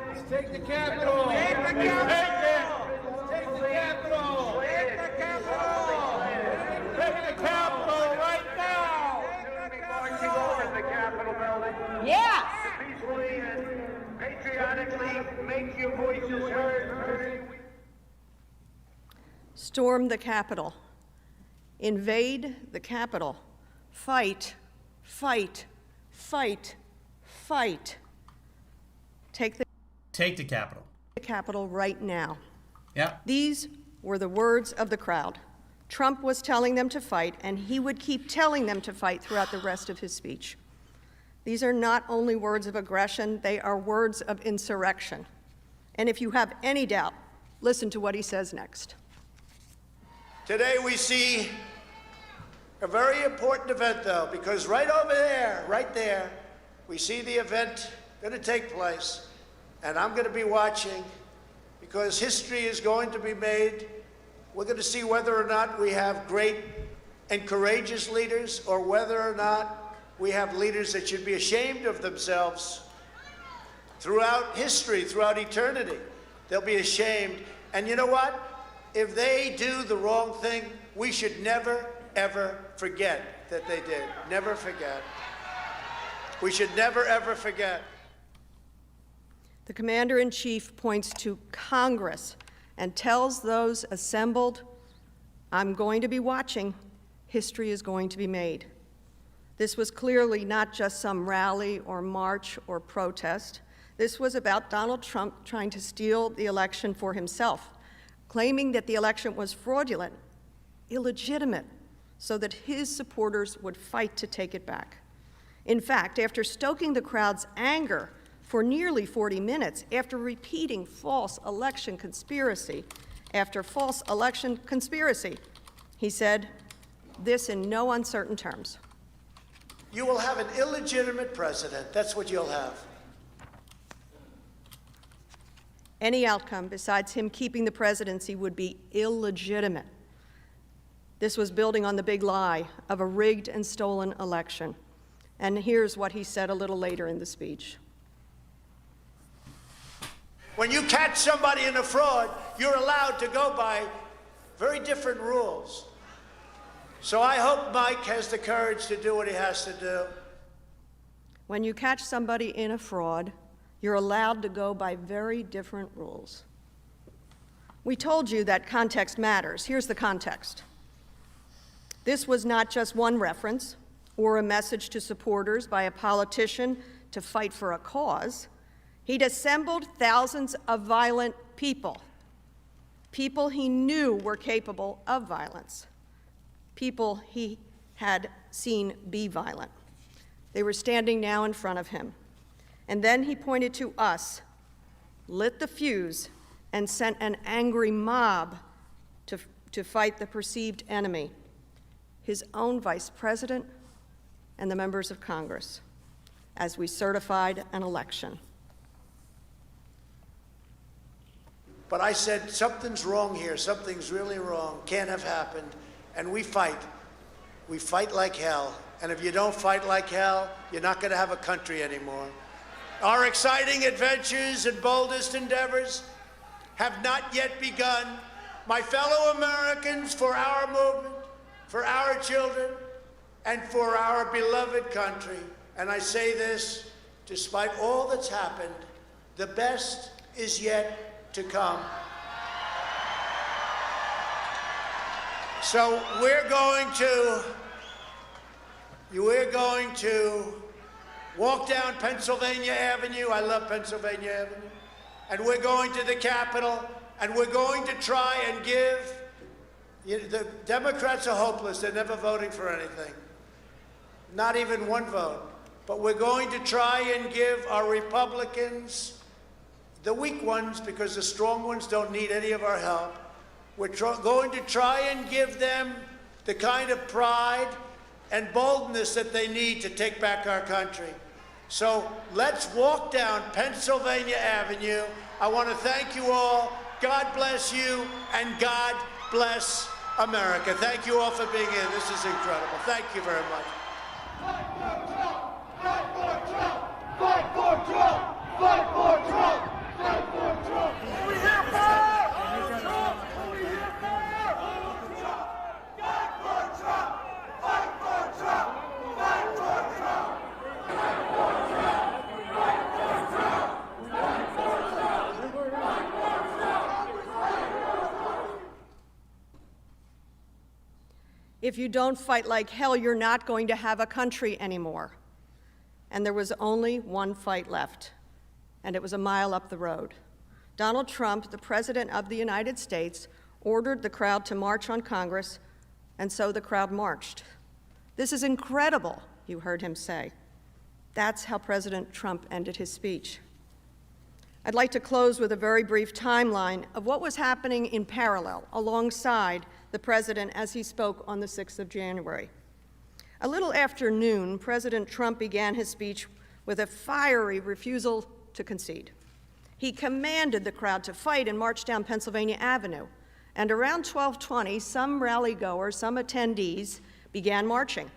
Let's take the Capitol. Take the Capitol. Take the Capitol. Take the Capitol. Take the Capitol right now. We'll be marching over the Capitol building. Yes. To peacefully and patriotically make your voices heard. Storm the Capitol. Invade the Capitol. Fight, fight, fight, fight. Take the Capitol right now. Yeah. These were the words of the crowd. Trump was telling them to fight, and he would keep telling them to fight throughout the rest of his speech. These are not only words of aggression, they are words of insurrection. And if you have any doubt, listen to what he says next. Today we see a very important event, though, because right over there, right there, we see the event going to take place. And I'm going to be watching because history is going to be made. We're going to see whether or not we have great and courageous leaders or whether or not we have leaders that should be ashamed of themselves. Throughout history, throughout eternity, they'll be ashamed. And you know what? If they do the wrong thing, we should never, ever forget that they did. Never forget. We should never, ever forget. The commander-in-chief points to Congress and tells those assembled, I'm going to be watching. History is going to be made. This was clearly not just some rally or march or protest. This was about Donald Trump trying to steal the election for himself, claiming that the election was fraudulent, illegitimate, so that his supporters would fight to take it back. In fact, after stoking the crowd's anger for nearly 40 minutes, after repeating false election conspiracy after false election conspiracy, he said this in no uncertain terms. You will have an illegitimate president. That's what you'll have. Any outcome besides him keeping the presidency would be illegitimate. This was building on the big lie of a rigged and stolen election. And here's what he said a little later in the speech. When you catch somebody in a fraud, you're allowed to go by very different rules. So I hope Mike has the courage to do what he has to do. When you catch somebody in a fraud, you're allowed to go by very different rules. We told you that context matters. Here's the context. This was not just one reference or a message to supporters by a politician to fight for a cause. He'd assembled thousands of violent people, people he knew were capable of violence, people he had seen be violent. They were standing now in front of him. And then he pointed to us, lit the fuse, and sent an angry mob to fight the perceived enemy, his own vice president and the members of Congress, as we certified an election. But I said, something's wrong here. Something's really wrong. Can't have happened. And we fight. We fight like hell. And if you don't fight like hell, you're not going to have a country anymore. Our exciting adventures and boldest endeavors have not yet begun. My fellow Americans, for our movement, for our children, and for our beloved country. And I say this, despite all that's happened, the best is yet to come. So we're going to walk down Pennsylvania Avenue. I love Pennsylvania Avenue. And we're going to the Capitol, and we're going to try and give. The Democrats are hopeless. They're never voting for anything. Not even one vote. But we're going to try and give our Republicans, the weak ones, because the strong ones don't need any of our help. We're going to try and give them the kind of pride and boldness that they need to take back our country. So let's walk down Pennsylvania Avenue. I want to thank you all. God bless you, and God bless America. Thank you all for being here. This is incredible. Thank you very much. Fight for Trump! Fight for Trump! Fight for Trump! Fight for Trump! Fight for Trump! What are we here for? Trump! What are we here for? Trump! Fight for Trump! Fight for Trump! Fight for Trump! Fight for Trump! Fight for Trump! Fight for Trump! Fight for Trump! If you don't fight like hell, you're not going to have a country anymore. And there was only one fight left, and it was a mile up the road. Donald Trump, the President of the United States, ordered the crowd to march on Congress, and so the crowd marched. This is incredible, you heard him say. That's how President Trump ended his speech. I'd like to close with a very brief timeline of what was happening in parallel alongside the president as he spoke on the 6th of January. A little after noon, President Trump began his speech with a fiery refusal to concede. He commanded the crowd to fight and march down Pennsylvania Avenue. And around 12:20, some rally-goers, some attendees, began marching.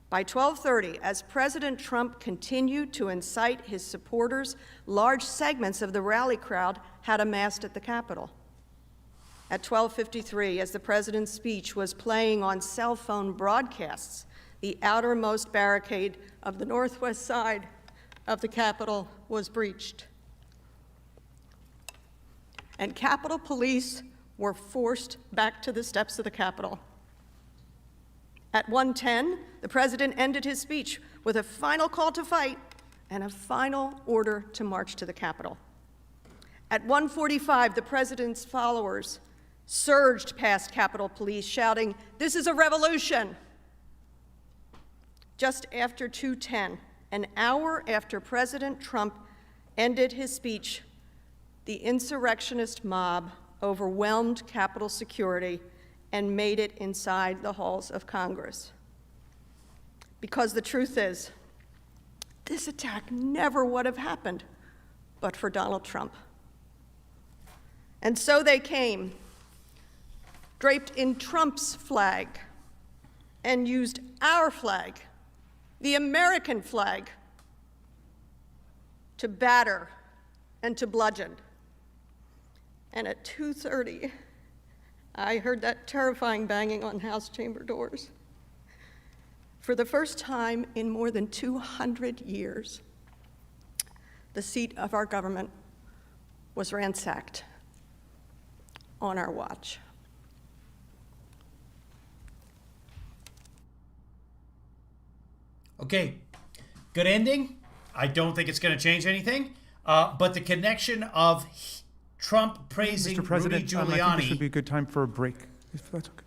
By 12:30, as President Trump continued to incite his supporters, large segments of the rally crowd had amassed at the Capitol. At 12:53, as the president's speech was playing on cell phone broadcasts, the outermost barricade of the northwest side of the Capitol was breached. And Capitol Police were forced back to the steps of the Capitol. At 1:10, the president ended his speech with a final call to fight and a final order to march to the Capitol. At 1:45, the president's followers surged past Capitol Police, shouting, "This is a revolution!" Just after 2:10, an hour after President Trump ended his speech, the insurrectionist mob overwhelmed Capitol security and made it inside the halls of Congress. Because the truth is, this attack never would have happened but for Donald Trump. And so they came, draped in Trump's flag, and used our flag, the American flag, to batter and to bludgeon. And at 2:30, I heard that terrifying banging on House chamber doors. For the first time in more than 200 years, the seat of our government was ransacked on our watch. Okay, good ending. I don't think it's going to change anything. But the connection of Trump praising Mr. President, Rudy I think Giuliani, this would be a good time for a break, if that's okay.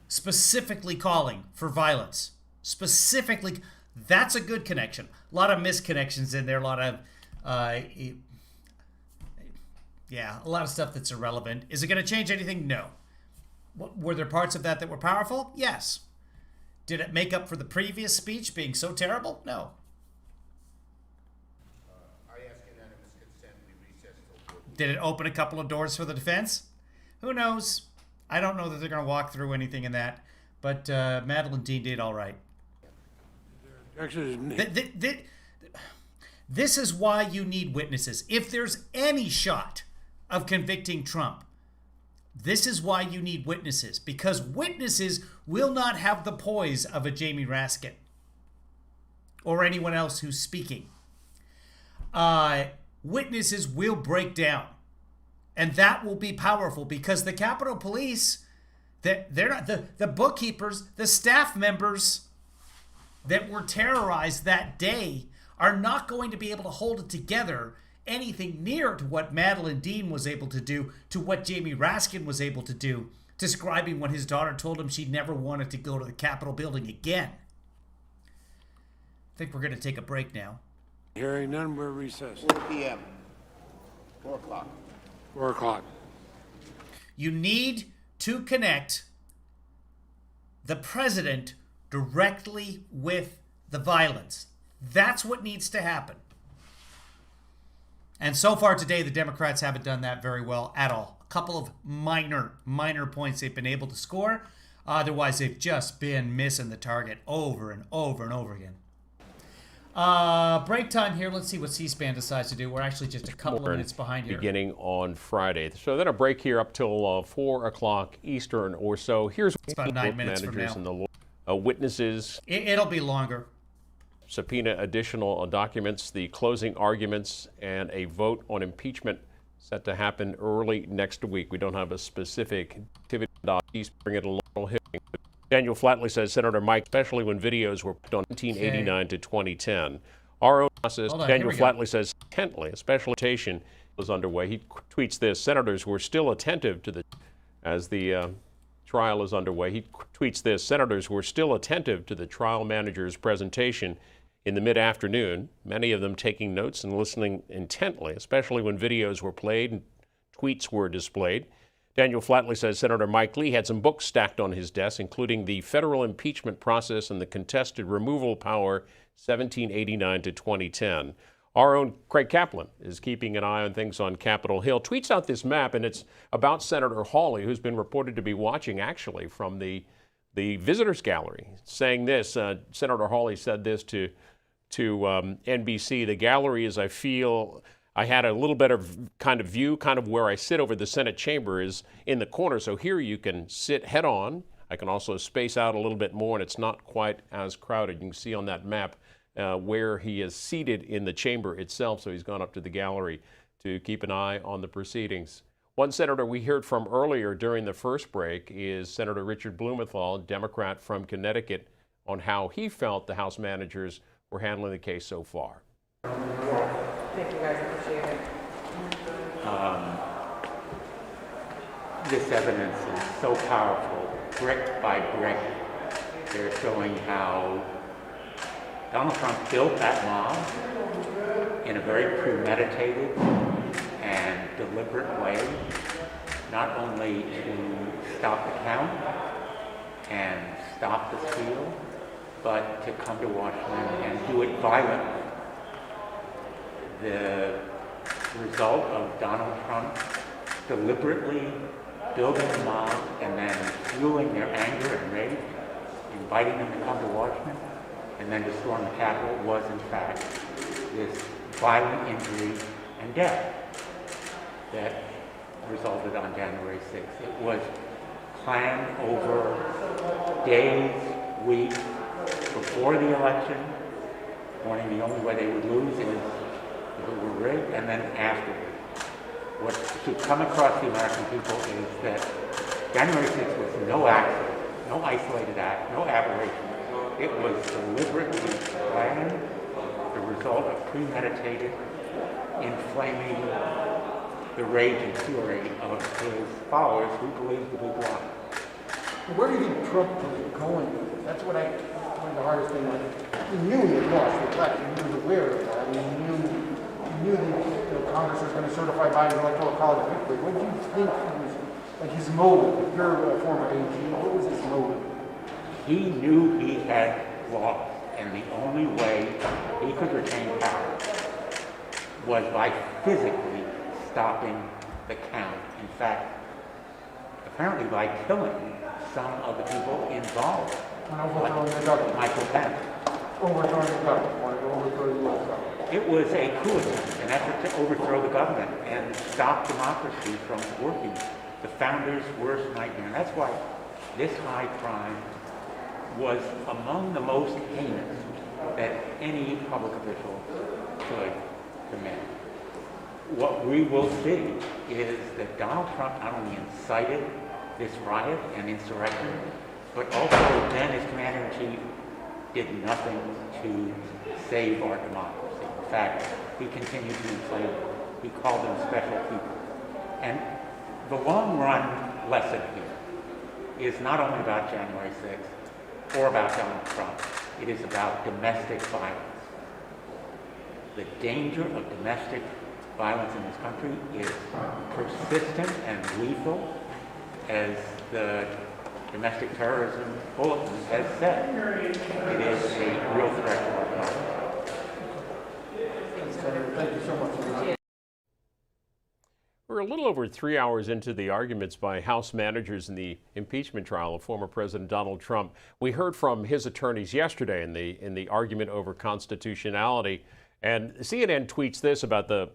specifically calling for violence. Specifically, that's a good connection. A lot of misconnections in there. A lot of, a lot of stuff that's irrelevant. Is it going to change anything? No. Were there parts of that were powerful? Yes. Did it make up for the previous speech being so terrible? No. I ask unanimous consent we recess till 4 p.m. Did it open a couple of doors for the defense? Who knows? I don't know that they're going to walk through anything in that, but Madeleine Dean did all right. This is why you need witnesses. If there's any shot of convicting Trump, this is why you need witnesses, because witnesses will not have the poise of a Jamie Raskin or anyone else who's speaking. Witnesses will break down, and that will be powerful, because the Capitol Police, they're not the bookkeepers, the staff members that were terrorized that day are not going to be able to hold it together anything near to what Madeleine Dean was able to do, to what Jamie Raskin was able to do, describing when his daughter told him she never wanted to go to the Capitol building again. I think we're going to take a break now. Hearing none, we're recessed. 4 p.m. 4 o'clock. 4 o'clock. You need to connect the president directly with the violence. That's what needs to happen. And so far today, the Democrats haven't done that very well at all. A couple of minor points they've been able to score. Otherwise, they've just been missing the target over and over and over again. Break time here. Let's see what C-SPAN decides to do. We're actually just a couple of minutes behind here. Beginning on Friday. So then a break here up till 4 o'clock Eastern or so. Here's it's about 9 minutes from now. And the witnesses. It'll be longer. Subpoena additional documents, the closing arguments, and a vote on impeachment set to happen early next week. We don't have a specific activity. He's bringing it a little hearing. Daniel Flatley says Senator Mike, especially when videos were put on 1989 to 2010. Our own process, Daniel Flatley says, intently, a special invitation was underway. He tweets this: senators were still attentive to the, as the trial is underway. He tweets this: senators were still attentive to the trial manager's presentation in the mid-afternoon, many of them taking notes and listening intently, especially when videos were played and tweets were displayed. Daniel Flatley says Senator Mike Lee had some books stacked on his desk, including the federal impeachment process and the contested removal power 1789 to 2010. Our own Craig Kaplan is keeping an eye on things on Capitol Hill, tweets out this map, and it's about Senator Hawley, who's been reported to be watching actually from the visitors gallery, saying this. Senator Hawley said this to NBC. The gallery is, I feel, I had a little better kind of view, kind of where I sit over the Senate chamber is in the corner. So here you can sit head on. I can also space out a little bit more, and it's not quite as crowded. You can see on that map where he is seated in the chamber itself. So he's gone up to the gallery to keep an eye on the proceedings. One senator we heard from earlier during the first break is Senator Richard Blumenthal, Democrat from Connecticut, on how he felt the House managers were handling the case so far. Thank you, guys. Appreciate it. This evidence is so powerful, brick by brick. They're showing how Donald Trump built that mob in a very premeditated and deliberate way, not only to stop the count and stop the steal, but to come to Washington and do it violently. The result of Donald Trump deliberately building a mob and then fueling their anger and rage, inviting them to come to Washington, and then to storm the Capitol was, in fact, this violent injury and death that resulted on January 6th. It was planned over days, weeks, before the election, warning the only way they would lose is if it were rigged, and then afterwards. What should come across the American people is that January 6th was no accident, no isolated act, no aberration. It was deliberately planned, the result of premeditated, inflaming the rage and fury of his followers who believed the big lie. Where do you think Trump was going with it? That's what I find the hardest thing. He knew he had lost the election. He was aware of that. He knew that Congress was going to certify Biden's electoral college victory. What do you think was like his motive? You're a former AG. What was his motive? He knew he had lost, and the only way he could retain power was by physically stopping the count. In fact, apparently by killing some of the people involved. Overthrowing the government. Michael Pence. Overthrowing the government. Want to overthrow the U.S. government. It was a coup attempt, an effort to overthrow the government and stop democracy from working. The founders' worst nightmare. And that's why this high crime was among the most heinous that any public official could commit. What we will see is that Donald Trump not only incited this riot and insurrection, but also then as commander-in-chief did nothing to save our democracy. In fact, he continued to inflate it. He called them special people. And the long-run lesson here is not only about January 6th or about Donald Trump. It is about domestic violence. The danger of domestic violence in this country is persistent and lethal, as the Domestic Terrorism Bulletin has said. It is a real threat to our democracy. Thank you so much. We're a little over 3 hours into the arguments by House managers in the impeachment trial of former President Donald Trump. We heard from his attorneys yesterday in the argument over constitutionality. And CNN tweets this about the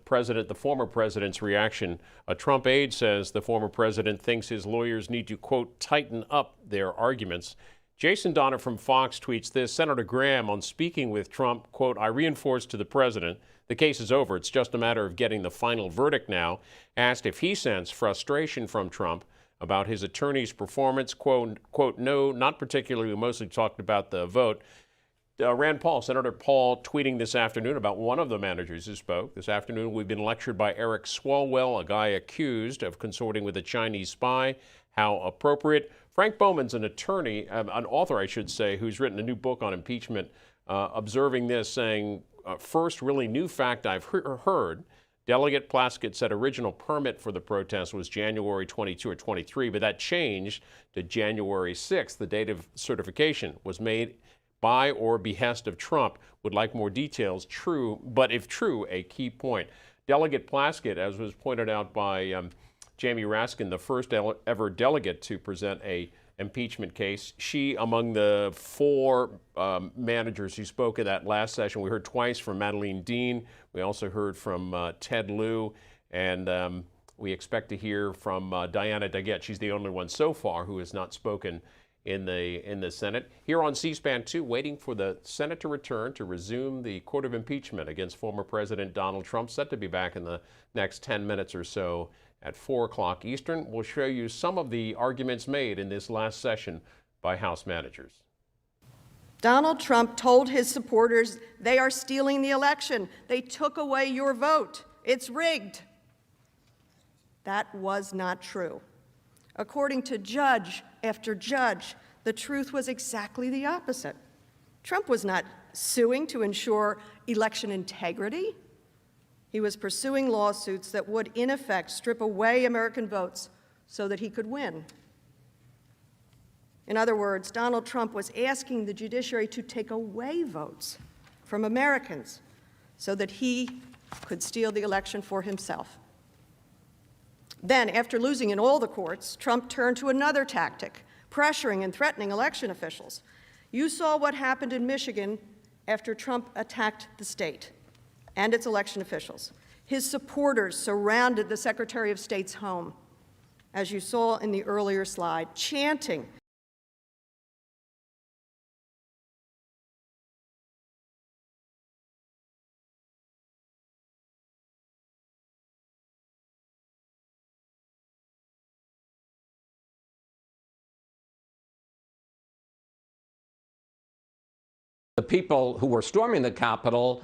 former president's reaction. A Trump aide says the former president thinks his lawyers need to, quote, tighten up their arguments. Jason Donner from Fox tweets this. Senator Graham, on speaking with Trump, quote, I reinforced to the president, the case is over. It's just a matter of getting the final verdict now. Asked if he sensed frustration from Trump about his attorney's performance, quote, no, not particularly. We mostly talked about the vote. Rand Paul, Senator Paul, tweeting this afternoon about one of the managers who spoke. This afternoon, we've been lectured by Eric Swalwell, a guy accused of consorting with a Chinese spy. How appropriate. Frank Bowman's an attorney, an author, I should say, who's written a new book on impeachment, observing this, saying, first really new fact I've heard. Delegate Plaskett said original permit for the protest was January 22 or 23, but that changed to January 6th. The date of certification was made by or behest of Trump. Would like more details. True, but if true, a key point. Delegate Plaskett, as was pointed out by Jamie Raskin, the first ever delegate to present a impeachment case. She, among the four managers who spoke at that last session, we heard twice from Madeleine Dean. We also heard from Ted Lieu, and we expect to hear from Diana Daggett. She's the only one so far who has not spoken in the Senate. Here on C-SPAN 2, waiting for the Senate to return to resume the court of impeachment against former President Donald Trump, set to be back in the next 10 minutes or so at 4 o'clock Eastern. We'll show you some of the arguments made in this last session by House managers. Donald Trump told his supporters they are stealing the election. They took away your vote. It's rigged. That was not true. According to judge after judge, the truth was exactly the opposite. Trump was not suing to ensure election integrity. He was pursuing lawsuits that would, in effect, strip away American votes so that he could win. In other words, Donald Trump was asking the judiciary to take away votes from Americans so that he could steal the election for himself. Then, after losing in all the courts, Trump turned to another tactic, pressuring and threatening election officials. You saw what happened in Michigan after Trump attacked the state and its election officials. His supporters surrounded the Secretary of State's home, as you saw in the earlier slide, chanting, the people who were storming the Capitol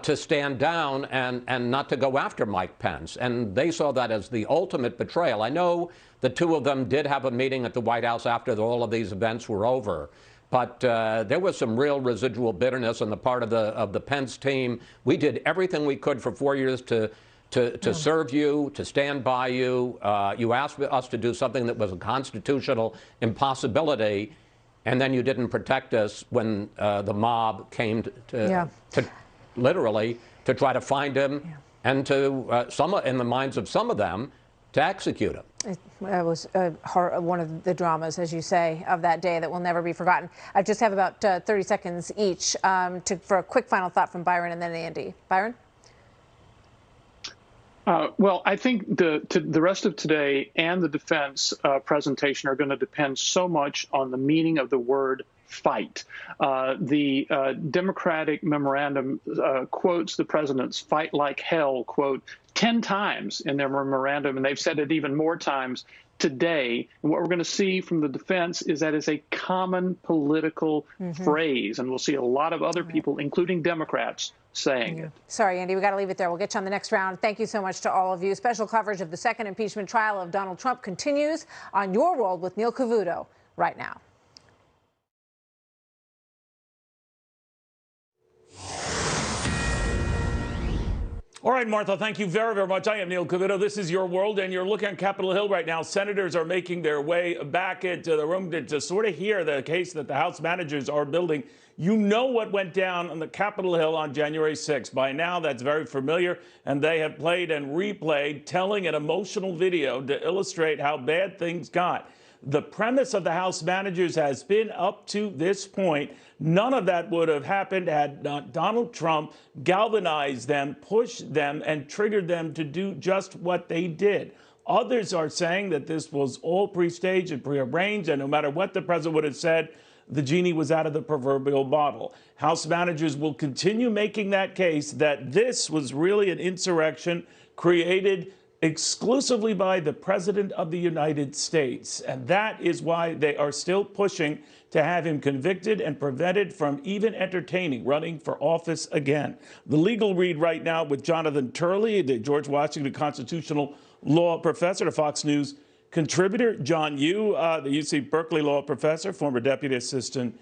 to stand down and not to go after Mike Pence. And they saw that as the ultimate betrayal. I know the two of them did have a meeting at the White House after all of these events were over. But there was some real residual bitterness on the part of the Pence team. We did everything we could for 4 years to serve you, to stand by you. You asked us to do something that was a constitutional impossibility. And then you didn't protect us when the mob came to literally to try to find him and to in the minds of some of them, to execute him. It was one of the dramas, as you say, of that day that will never be forgotten. I just have about 30 seconds each for a quick final thought from Byron and then Andy. Byron? Well, I think the rest of today and the defense presentation are going to depend so much on the meaning of the word fight. The Democratic memorandum quotes the president's "fight like hell" quote 10 times in their memorandum, and they've said it even more times today. And what we're going to see from the defense is that it's a common political phrase, and we'll see a lot of other people, including Democrats, saying it. Sorry, Andy, we got to leave it there. We'll get you on the next round. Thank you so much to all of you. Special coverage of the second impeachment trial of Donald Trump continues on Your World with Neil Cavuto right now. All right, Martha, thank you very, very much. I am Neil Cavuto. This is Your World, and you're looking at Capitol Hill right now. Senators are making their way back into the room to sort of hear the case that the House managers are building. You know what went down on the Capitol Hill on January 6th. By now, that's very familiar, and they have played and replayed, telling an emotional video to illustrate how bad things got. The premise of the House managers has been, up to this point, none of that would have happened had not Donald Trump galvanized them, pushed them, and triggered them to do just what they did. Others are saying that this was all pre-staged and prearranged, and no matter what the president would have said, the genie was out of the proverbial bottle. House managers will continue making that case that this was really an insurrection created exclusively by the President of the United States. And that is why they are still pushing to have him convicted and prevented from even entertaining running for office again. The legal read right now with Jonathan Turley, the George Washington constitutional law professor, to Fox News contributor, John Yoo, the UC Berkeley law professor, former deputy assistant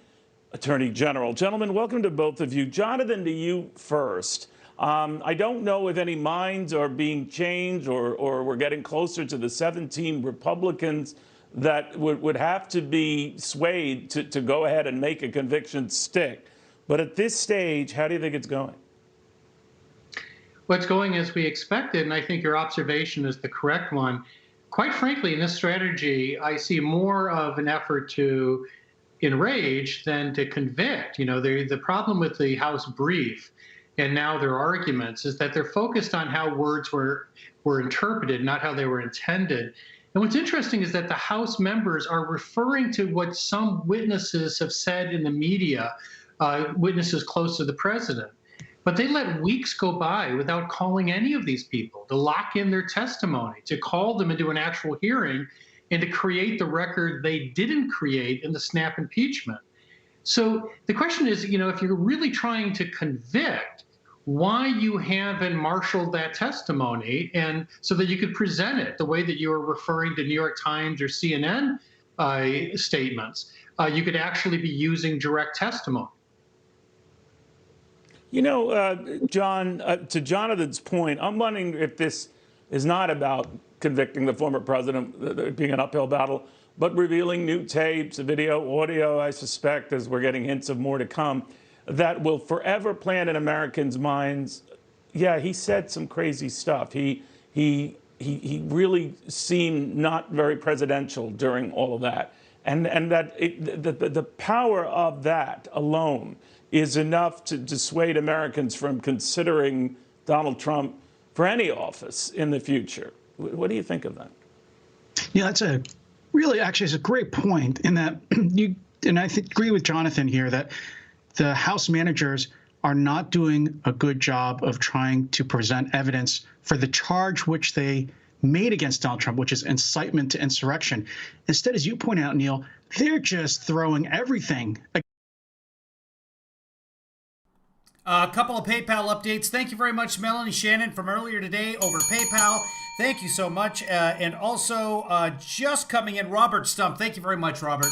attorney general. Gentlemen, welcome to both of you. Jonathan, to you first. I don't know if any minds are being changed or we're getting closer to the 17 Republicans that would have to be swayed to go ahead and make a conviction stick. But at this stage, how do you think it's going? What's going as we expected, and I think your observation is the correct one. Quite frankly, in this strategy, I see more of an effort to enrage than to convict. You know, the problem with the House brief and now their arguments is that they're focused on how words were interpreted, not how they were intended. And what's interesting is that the House members are referring to what some witnesses have said in the media, witnesses close to the president. But they let weeks go by without calling any of these people to lock in their testimony, to call them into an actual hearing, and to create the record they didn't create in the snap impeachment. So the question is, you know, if you're really trying to convict, why you haven't marshaled that testimony and so that you could present it the way that you were referring to New York Times or CNN statements. You could actually be using direct testimony. You know, John, to Jonathan's point, I'm wondering if this is not about convicting the former president, being an uphill battle, but revealing new tapes, video, audio, I suspect, as we're getting hints of more to come, that will forever plant in Americans' minds, yeah, he said some crazy stuff. He really seemed not very presidential during all of that. And that the power of that alone is enough to dissuade Americans from considering Donald Trump for any office in the future. What do you think of that? Yeah, that's a really, actually, it's a great point in that and I agree with Jonathan here that the House managers are not doing a good job of trying to present evidence for the charge which they made against Donald Trump, which is incitement to insurrection. Instead, as you point out, Neil, they're just throwing everything. A couple of PayPal updates. Thank you very much, Melanie Shannon, from earlier today over PayPal. Thank you so much. And also, just coming in, Robert Stump. Thank you very much, Robert.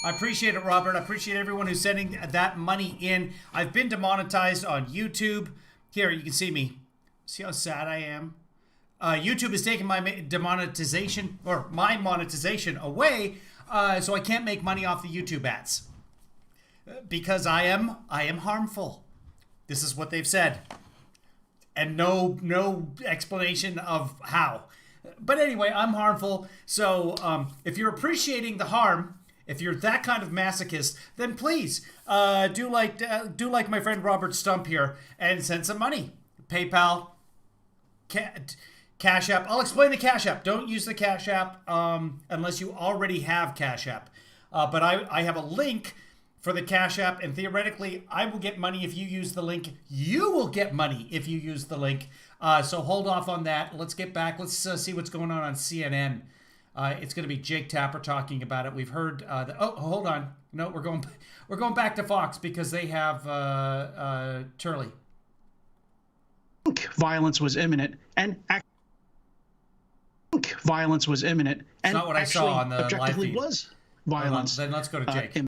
I appreciate it, Robert. I appreciate everyone who's sending that money in. I've been demonetized on YouTube. Here, you can see me. See how sad I am? YouTube is taking my demonetization, or my monetization away, so I can't make money off the YouTube ads. Because I am harmful. This is what they've said. and no explanation of how. But anyway, I'm harmful. So if you're appreciating the harm, if you're that kind of masochist, then please do like my friend Robert Stump here and send some money. PayPal, Cash App. I'll explain the Cash App. Don't use the Cash App unless you already have Cash App. But I have a link for the Cash App, and theoretically, I will get money if you use the link. You will get money if you use the link. So hold off on that. Let's get back. Let's see what's going on CNN. It's going to be Jake Tapper talking about it. We've heard. Oh, hold on. No, we're going back to Fox because they have Turley. Violence was imminent, and violence was imminent. It's not what I saw on the live objectively feed. Was violence. Then let's go to Jake.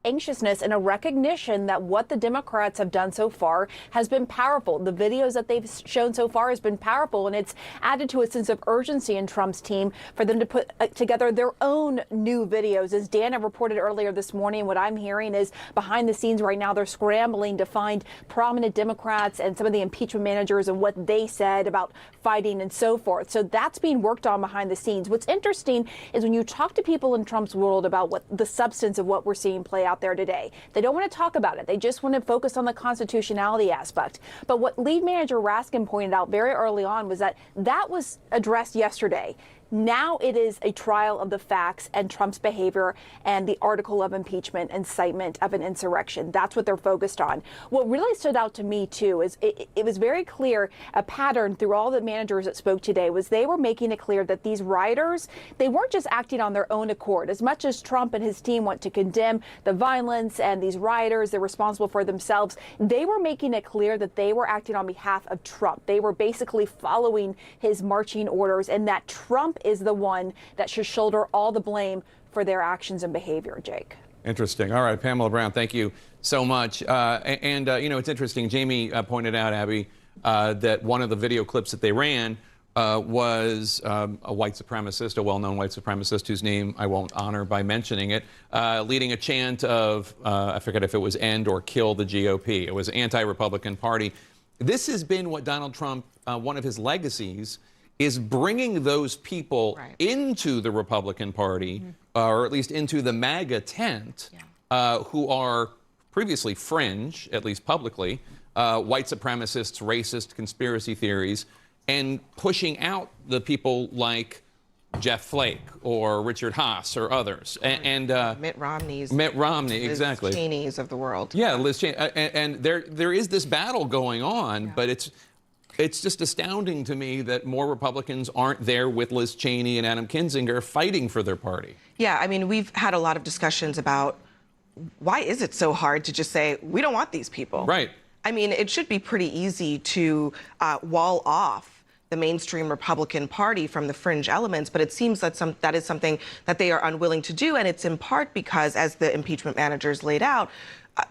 Anxiousness and a recognition that what the Democrats have done so far has been powerful. The videos that they've shown so far has been powerful, and it's added to a sense of urgency in Trump's team for them to put together their own new videos. As Dana reported earlier this morning, what I'm hearing is behind the scenes right now, they're scrambling to find prominent Democrats and some of the impeachment managers and what they said about fighting and so forth. So that's being worked on behind the scenes. What's interesting is when you talk to people in Trump's world about what the substance of what we're seeing play out there today, they don't want to talk about it. They just want to focus on the constitutionality aspect. But what lead manager Raskin pointed out very early on was that was addressed yesterday. Now it is a trial of the facts and Trump's behavior and the article of impeachment, incitement of an insurrection. That's what they're focused on. What really stood out to me, too, is it was very clear, a pattern through all the managers that spoke today, was they were making it clear that these rioters, they weren't just acting on their own accord. As much as Trump and his team want to condemn the violence and these rioters, they're responsible for themselves, they were making it clear that they were acting on behalf of Trump. They were basically following his marching orders, and that Trump is the one that should shoulder all the blame for their actions and behavior, Jake. Interesting. All right, Pamela Brown, thank you so much. You know, it's interesting. Jamie pointed out, Abby, that one of the video clips that they ran was a white supremacist, a well-known white supremacist whose name I won't honor by mentioning it, leading a chant of, I forget if it was end or kill the GOP. It was anti-Republican Party. This has been what Donald Trump, one of his legacies, is bringing those people into the Republican Party, or at least into the MAGA tent, who are previously fringe, at least publicly, white supremacists, racist, conspiracy theories, and pushing out the people like Jeff Flake or Richard Haas or others. And Mitt Romney's. Mitt Romney, Liz exactly. Cheney's of the world. Yeah, Liz Cheney. And there is this battle going on, but it's just astounding to me that more Republicans aren't there with Liz Cheney and Adam Kinzinger fighting for their party. Yeah, I mean, we've had a lot of discussions about why is it so hard to just say, we don't want these people? Right. I mean, it should be pretty easy to wall off the mainstream Republican Party from the fringe elements, but it seems that that is something that they are unwilling to do, and it's in part because, as the impeachment managers laid out,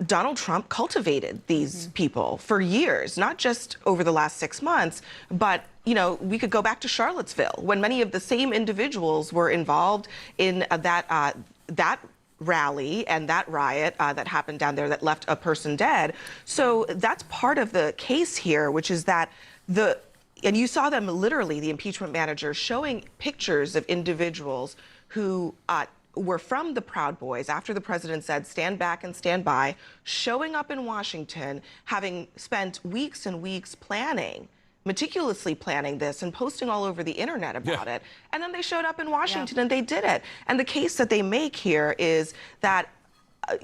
Donald Trump cultivated these people for years, not just over the last 6 months, but, you know, we could go back to Charlottesville when many of the same individuals were involved in that rally and that riot that happened down there that left a person dead. So that's part of the case here, which is that and you saw them literally, the impeachment managers, showing pictures of individuals who were from the Proud Boys after the president said, stand back and stand by, showing up in Washington, having spent weeks and weeks meticulously planning this and posting all over the internet about it. And then they showed up in Washington and they did it. And the case that they make here is that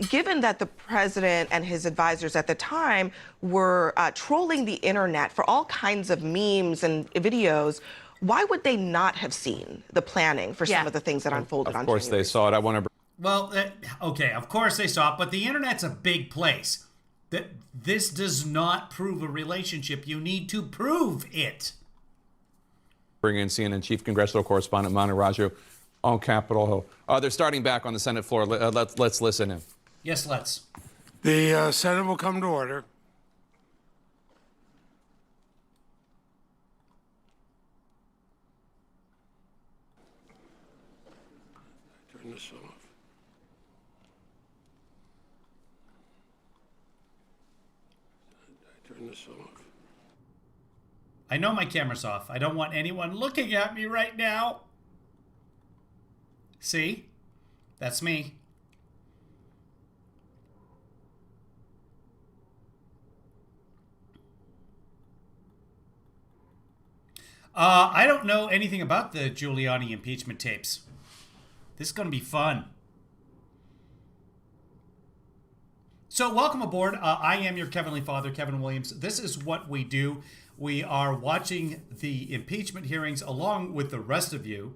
given that the president and his advisors at the time were trolling the internet for all kinds of memes and videos, why would they not have seen the planning for some of the things that unfolded on January? Of course they saw it. I want to... Well, okay, of course they saw it, but the internet's a big place. This does not prove a relationship. You need to prove it. Bring in CNN Chief Congressional Correspondent Manu Raju on Capitol Hill. They're starting back on the Senate floor. Let's listen in. Yes, let's. The Senate will come to order. Turn this off. Turn this off. I know my camera's off. I don't want anyone looking at me right now. See? That's me. I don't know anything about the Giuliani impeachment tapes. This is going to be fun. So welcome aboard. I am your Heavenly Father, Kevin Williams. This is what we do. We are watching the impeachment hearings along with the rest of you.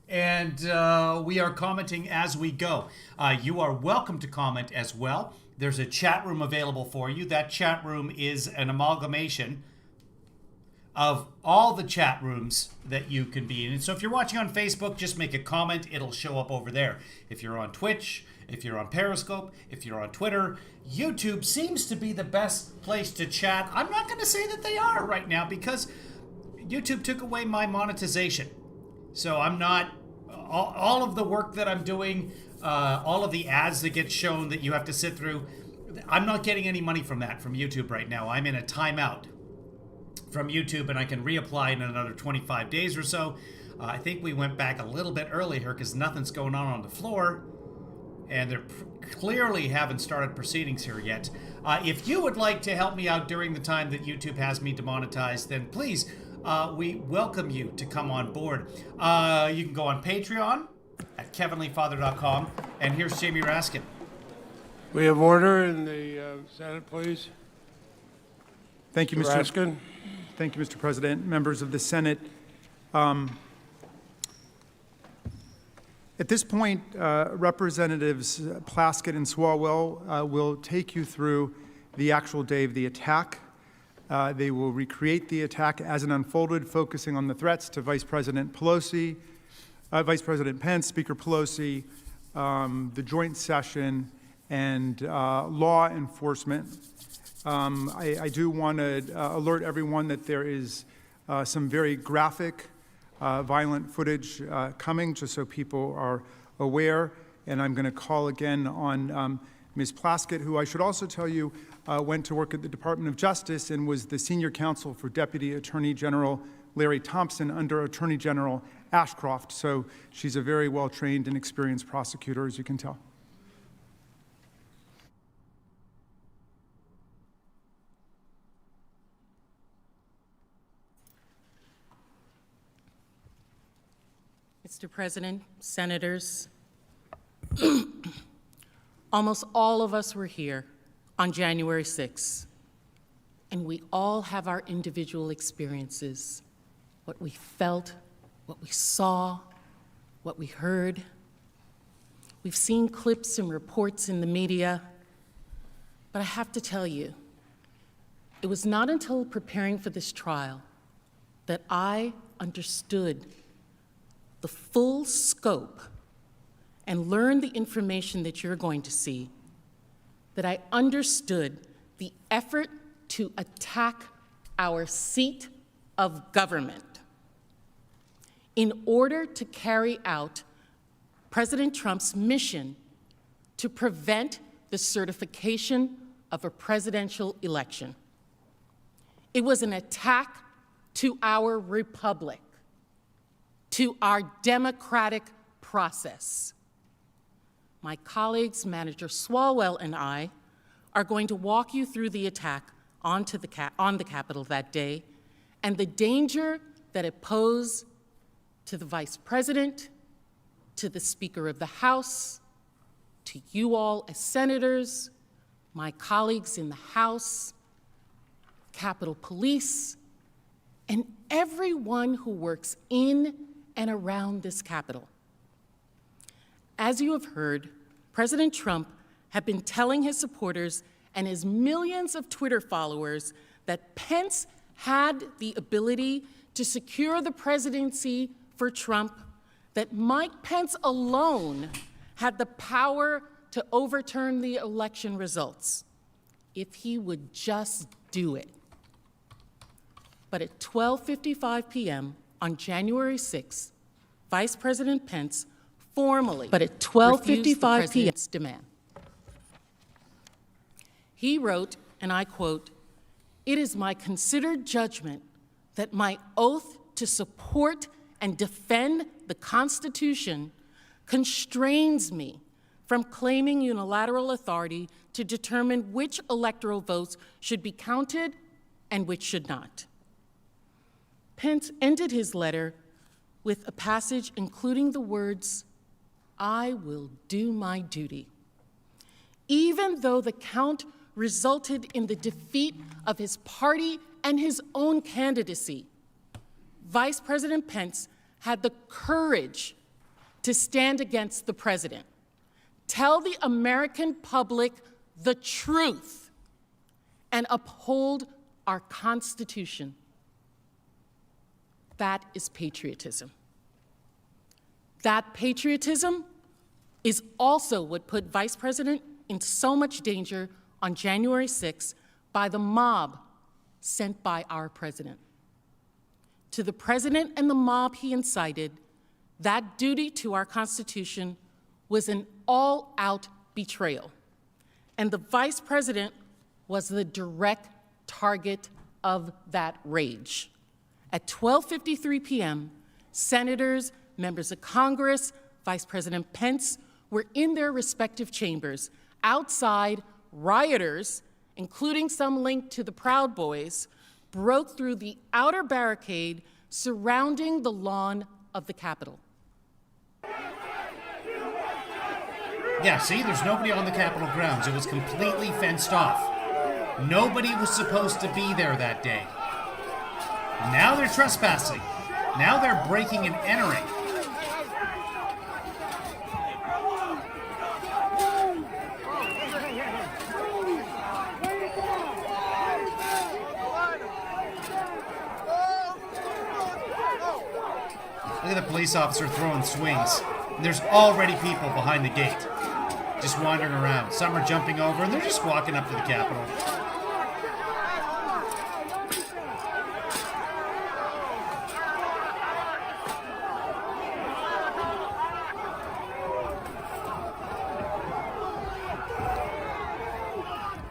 And we are commenting as we go. You are welcome to comment as well. There's a chat room available for you. That chat room is an amalgamation of all the chat rooms that you can be in. And so if you're watching on Facebook, just make a comment. It'll show up over there. If you're on Twitch, if you're on Periscope, if you're on Twitter, YouTube seems to be the best place to chat. I'm not going to say that they are right now because YouTube took away my monetization. So I'm not, all of the work that I'm doing, all of the ads that get shown that you have to sit through, I'm not getting any money from that from YouTube right now. I'm in a timeout from YouTube, and I can reapply in another 25 days or so. I think we went back a little bit earlier because nothing's going on the floor, and they clearly haven't started proceedings here yet. If you would like to help me out during the time that YouTube has me demonetized, then please, we welcome you to come on board. You can go on Patreon at kevinleefather.com, and here's Jamie Raskin. We have order in the Senate, please. Thank you, Mr. Raskin. Thank you, Mr. President. Members of the Senate. At this point, Representatives Plaskett and Swalwell will take you through the actual day of the attack. They will recreate the attack as it unfolded, focusing on the threats to Vice President Pelosi, Vice President Pence, Speaker Pelosi, the joint session, and law enforcement. I do want to alert everyone that there is some very graphic, violent footage coming, just so people are aware. And I'm going to call again on Ms. Plaskett, who I should also tell you went to work at the Department of Justice and was the senior counsel for Deputy Attorney General Larry Thompson under Attorney General Ashcroft. So she's a very well-trained and experienced prosecutor, as you can tell. Mr. President, Senators, almost all of us were here on January 6th, and we all have our individual experiences, what we felt, what we saw, what we heard. We've seen clips and reports in the media, but I have to tell you, it was not until preparing for this trial that I understood the full scope and learned the information that you're going to see, that I understood the effort to attack our seat of government in order to carry out President Trump's mission to prevent the certification of a presidential election. It was an attack to our republic, to our democratic process. My colleagues, Manager Swalwell and I, are going to walk you through the attack on the Capitol that day and the danger that it posed to the Vice President, to the Speaker of the House, to you all as senators, my colleagues in the House, Capitol Police, and everyone who works in and around this Capitol. As you have heard, President Trump had been telling his supporters and his millions of Twitter followers that Pence had the ability to secure the presidency for Trump, that Mike Pence alone had the power to overturn the election results if he would just do it. But at 12:55 p.m. on January 6th, Vice President Pence formally refused the president's demand. He wrote and I quote, "It is my considered judgment that my oath to support and defend the Constitution constrains me from claiming unilateral authority to determine which electoral votes should be counted and which should not." Pence ended his letter with a passage including the words, "I will do my duty." Even though the count resulted in the defeat of his party and his own candidacy, Vice President Pence had the courage to stand against the president, tell the American public the truth, and uphold our Constitution. That is patriotism. That patriotism is also what put Vice President in so much danger on January 6th by the mob sent by our president. To the president and the mob he incited, that duty to our Constitution was an all-out betrayal. And the vice president was the direct target of that rage. At 12:53 p.m., senators, members of Congress, Vice President Pence were in their respective chambers. Outside, rioters, including some linked to the Proud Boys, broke through the outer barricade surrounding the lawn of the Capitol. Yeah, see, there's nobody on the Capitol grounds. It was completely fenced off. Nobody was supposed to be there that day. Now they're trespassing. Now they're breaking and entering. Look at the police officer throwing swings. And there's already people behind the gate, just wandering around. Some are jumping over, and they're just walking up to the Capitol.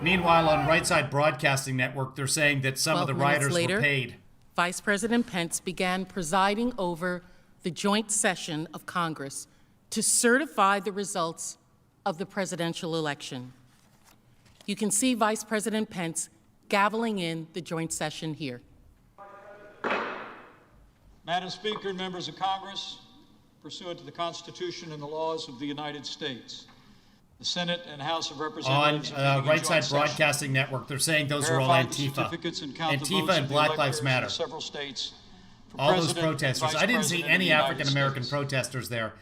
Meanwhile, on Right Side Broadcasting Network, they're saying that some of the rioters were paid. Vice President Pence began presiding over the joint session of Congress to certify the results of the presidential election. You can see Vice President Pence gaveling in the joint session here. Madam Speaker and members of Congress, pursuant to the Constitution and the laws of the United States, the Senate and House of Representatives on Right Side Broadcasting Network, they're saying those are all Antifa. Antifa and Black Lives Matter. Several states. All those protesters. I didn't see any African-American protesters there,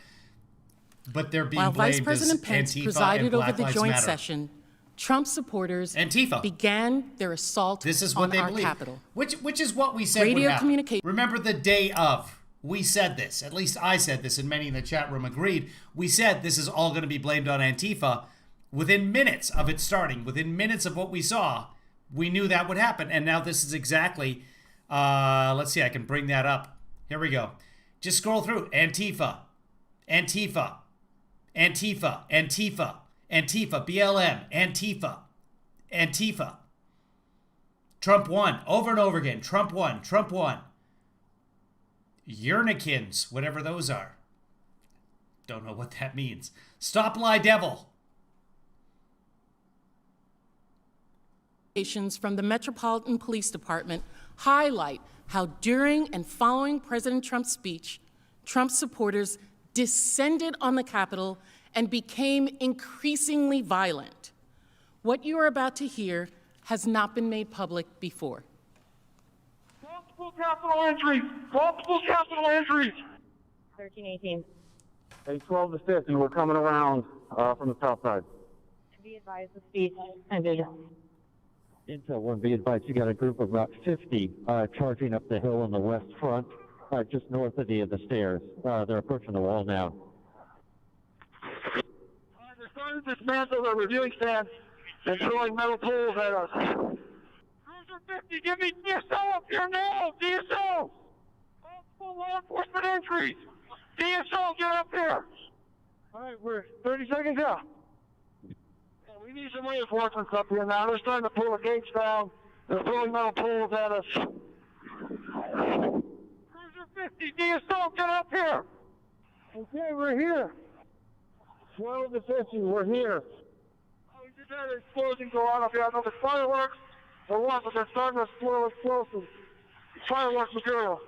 but they're being blamed as Antifa and Black Lives Matter. While Vice President Pence presided over the joint session, Trump supporters began their assault on our Capitol. Which is what we said would happen. Remember the day of. We said this, at least I said this, and many in the chat room agreed. We said this is all going to be blamed on Antifa. Within minutes of it starting, within minutes of what we saw, we knew that would happen. And now this is exactly, let's see, I can bring that up. Here we go. Just scroll through. Antifa, Antifa, Antifa, Antifa, Antifa, BLM, Antifa, Antifa. Trump won, over and over again. Trump won, Trump won. Yernikins, whatever those are. Don't know what that means. Stop lie devil. From the Metropolitan Police Department highlight how during and following President Trump's speech, Trump supporters descended on the Capitol and became increasingly violent. What you are about to hear has not been made public before. Multiple capital entries! Multiple capital entries! 1318. Hey, 12 to 50, we're coming around from the south side. Be advised the speed and vision. Intel 1, be advised, you got a group of about 50 charging up the hill on the west front, just north of the stairs. They're approaching the wall now. They're starting to dismantle their reviewing stands and throwing metal poles at us. Cruiser 50, give me DSO up here now! DSO! Multiple law enforcement entries! DSO, get up here! All right, we're 30 seconds out. We need some reinforcements up here now. They're starting to pull the gates down. They're throwing metal poles at us. Cruiser 50, do you still get up here? Okay, we're here. 12 to 50, we're here. We just had an explosion go on up here. I know there's fireworks or what, but they're starting to swirl explosives. Fireworks material.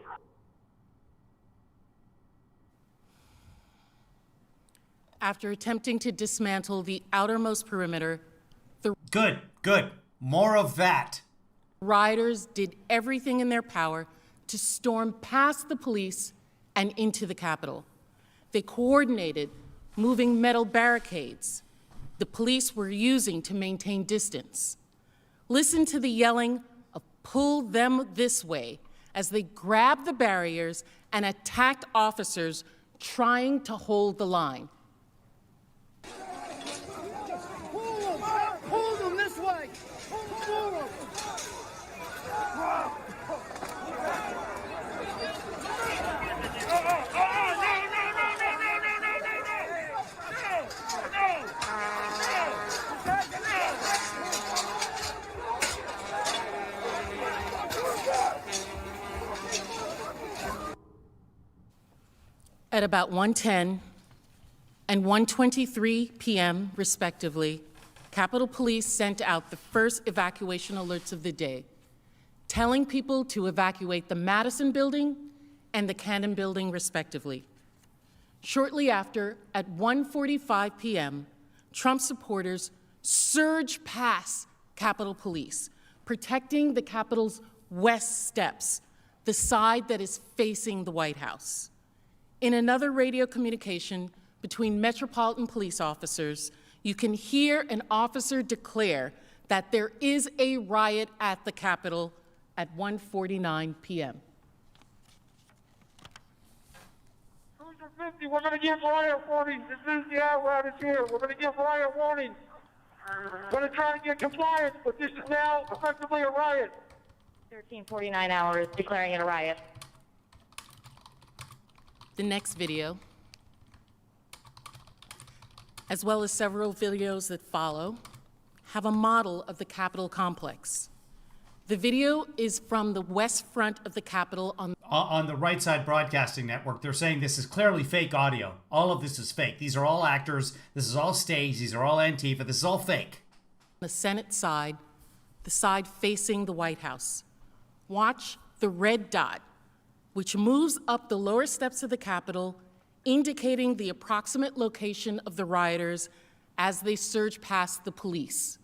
After attempting to dismantle the outermost perimeter, the Good. More of that. rioters did everything in their power to storm past the police and into the Capitol. They coordinated moving metal barricades the police were using to maintain distance. Listen to the yelling of "pull them this way" as they grabbed the barriers and attacked officers trying to hold the line. Pull them this way. Pull them. At about 1:10 and 1:23 p.m., respectively, Capitol Police sent out the first evacuation alerts of the day, telling people to evacuate the Madison Building and the Cannon Building, respectively. Shortly after, at 1:45 p.m., Trump supporters surged past Capitol Police, protecting the Capitol's west steps, the side that is facing the White House. In another radio communication between Metropolitan Police officers, you can hear an officer declare that there is a riot at the Capitol at 1:49 p.m. Cruiser 50, we're going to give riot warnings. As soon as the apparatus is here, we're going to give riot warnings. We're going to try to get compliance, but this is now effectively a riot. 1349 hours, declaring it a riot. The next video, as well as several videos that follow, have a model of the Capitol complex. The video is from the west front of the Capitol on the Right Side Broadcasting Network. They're saying this is clearly fake audio. All of this is fake. These are all actors. This is all staged. These are all Antifa. This is all fake. the Senate side, the side facing the White House. Watch the red dot, which moves up the lower steps of the Capitol, indicating the approximate location of the rioters as they surge past the police.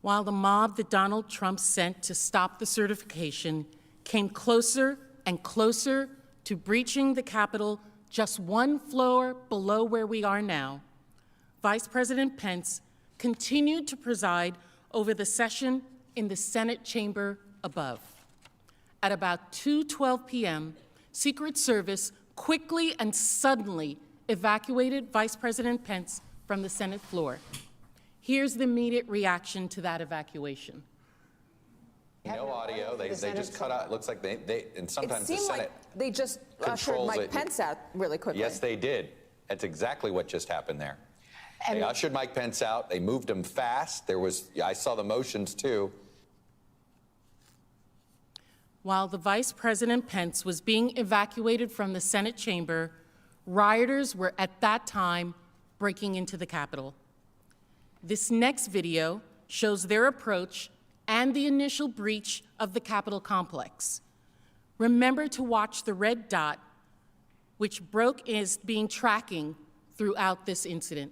While the mob that Donald Trump sent to stop the certification came closer and closer to breaching the Capitol just one floor below where we are now, Vice President Pence continued to preside over the session in the Senate chamber above. At about 2:12 p.m., Secret Service quickly and suddenly evacuated Vice President Pence from the Senate floor. Here's the immediate reaction to that evacuation. No audio. They just cut out. It looks like they and sometimes the Senate like they just ushered Mike Pence out really quickly. Yes, they did. That's exactly what just happened there. And they ushered Mike Pence out. They moved him fast. I saw the motions too. While the Vice President Pence was being evacuated from the Senate chamber, rioters were at that time breaking into the Capitol. This next video shows their approach and the initial breach of the Capitol complex. Remember to watch the red dot, which Broke is being tracking throughout this incident.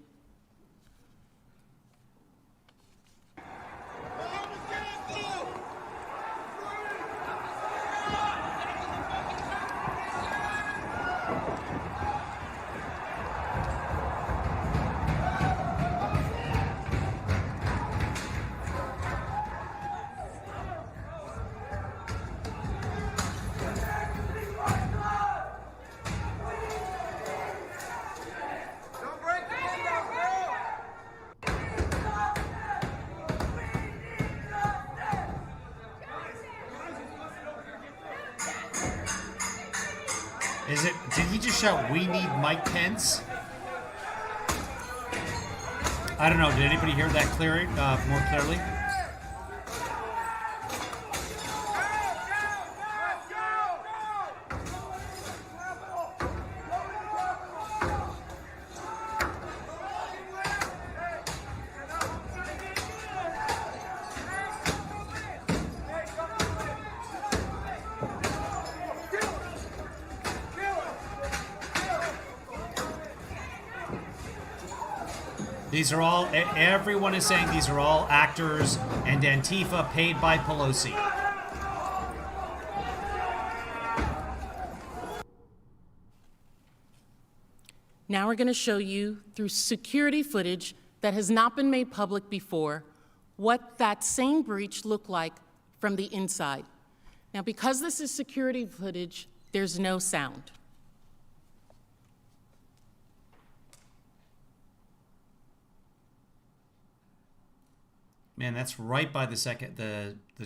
Did he just shout, "We need Mike Pence"? I don't know. Did anybody hear that more clearly? These are all, everyone is saying these are all actors and Antifa paid by Pelosi. Now we're going to show you, through security footage that has not been made public before, what that same breach looked like from the inside. Now, because this is security footage, there's no sound. Man, that's right by the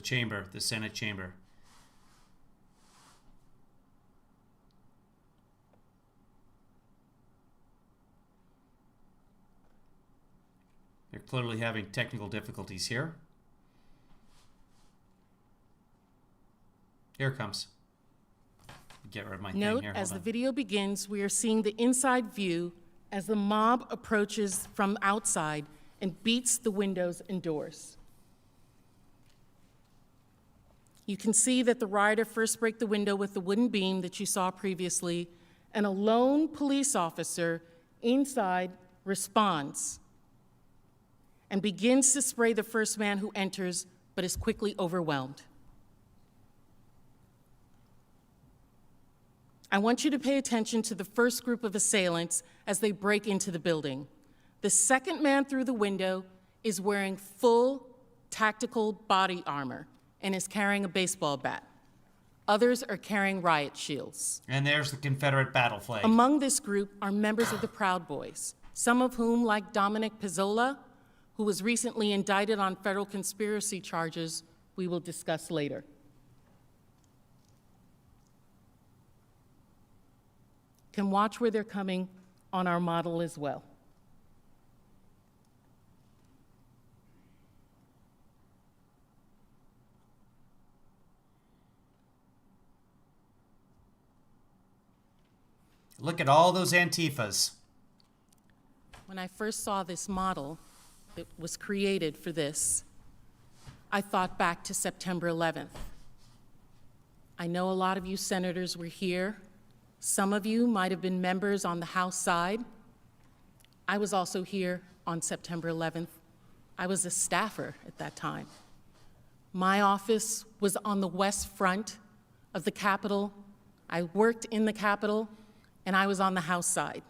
chamber, the Senate chamber. They're clearly having technical difficulties here. Here it comes. Get rid of my thing Note, here. as the video begins, we are seeing the inside view as the mob approaches from outside and beats the windows and doors. You can see that the rioter first break the window with the wooden beam that you saw previously, and a lone police officer inside responds and begins to spray the first man who enters, but is quickly overwhelmed. I want you to pay attention to the first group of assailants as they break into the building. The second man through the window is wearing full tactical body armor and is carrying a baseball bat. Others are carrying riot shields. And there's the Confederate battle flag. Among this group are members of the Proud Boys, some of whom, like Dominic Pizzola, who was recently indicted on federal conspiracy charges we will discuss later. Can watch where they're coming on our model as well. Look at all those Antifas. When I first saw this model that was created for this, I thought back to September 11th. I know a lot of you senators were here. Some of you might have been members on the House side. I was also here on September 11th. I was a staffer at that time. My office was on the west front of the Capitol. I worked in the Capitol, and I was on the House side.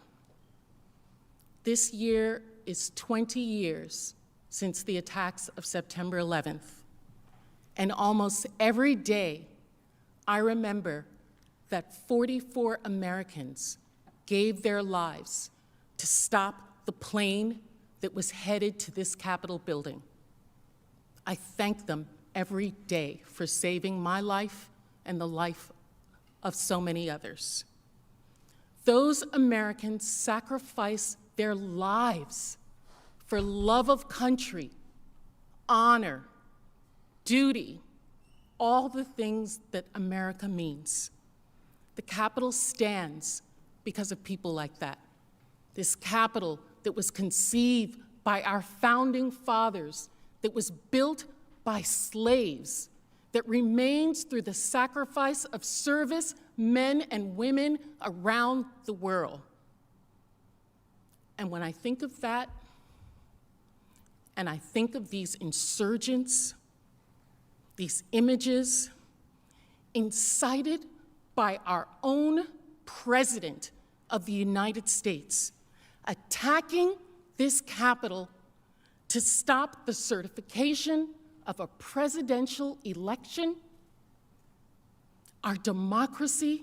This year is 20 years since the attacks of September 11th. And almost every day, I remember that 44 Americans gave their lives to stop the plane that was headed to this Capitol building. I thank them every day for saving my life and the life of so many others. Those Americans sacrificed their lives for love of country, honor, duty, all the things that America means. The Capitol stands because of people like that. This Capitol that was conceived by our founding fathers, that was built by slaves, that remains through the sacrifice of service men and women around the world. And when I think of that, and I think of these insurgents, these images incited by our own President of the United States, attacking this Capitol to stop the certification of a presidential election, our democracy,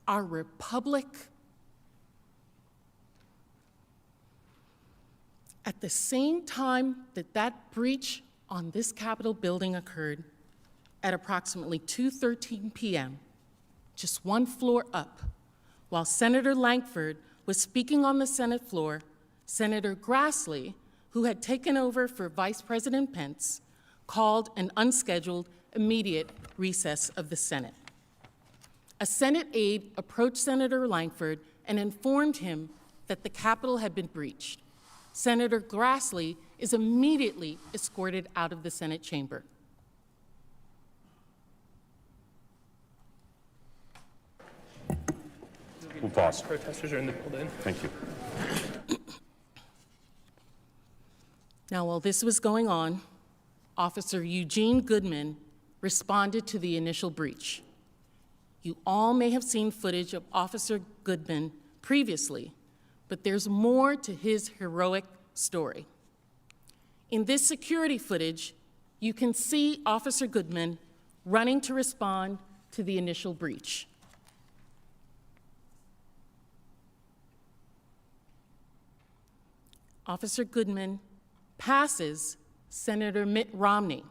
our republic. At the same time that that breach on this Capitol building occurred, at approximately 2:13 p.m., just one floor up. While Senator Lankford was speaking on the Senate floor, Senator Grassley, who had taken over for Vice President Pence, called an unscheduled immediate recess of the Senate. A Senate aide approached Senator Lankford and informed him that the Capitol had been breached. Senator Grassley is immediately escorted out of the Senate chamber. We'll pause. Protesters are in the building. Thank you. Now, while this was going on, Officer Eugene Goodman responded to the initial breach. You all may have seen footage of Officer Goodman previously, but there's more to his heroic story. In this security footage, you can see Officer Goodman running to respond to the initial breach. Officer Goodman passes Senator Mitt Romney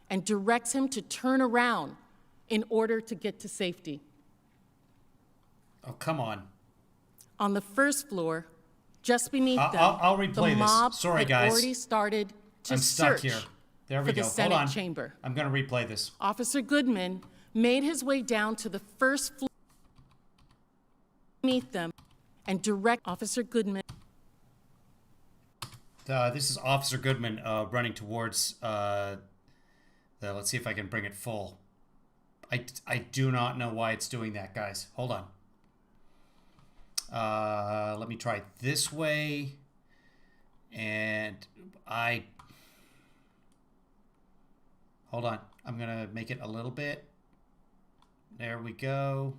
and directs him to turn around in order to get to safety. Oh, come on. On the first floor, just beneath them, I'll replay the this. mob Sorry, had guys. already started to I'm stuck search here. There we for go. the Senate Hold on. chamber. I'm going to replay this. Officer Goodman made his way down to the first floor beneath them and direct Officer Goodman. This is Officer Goodman running towards let's see if I can bring it full. I do not know why it's doing that, guys. Hold on. Let me try it this way. And hold on. I'm going to make it a little bit. There we go.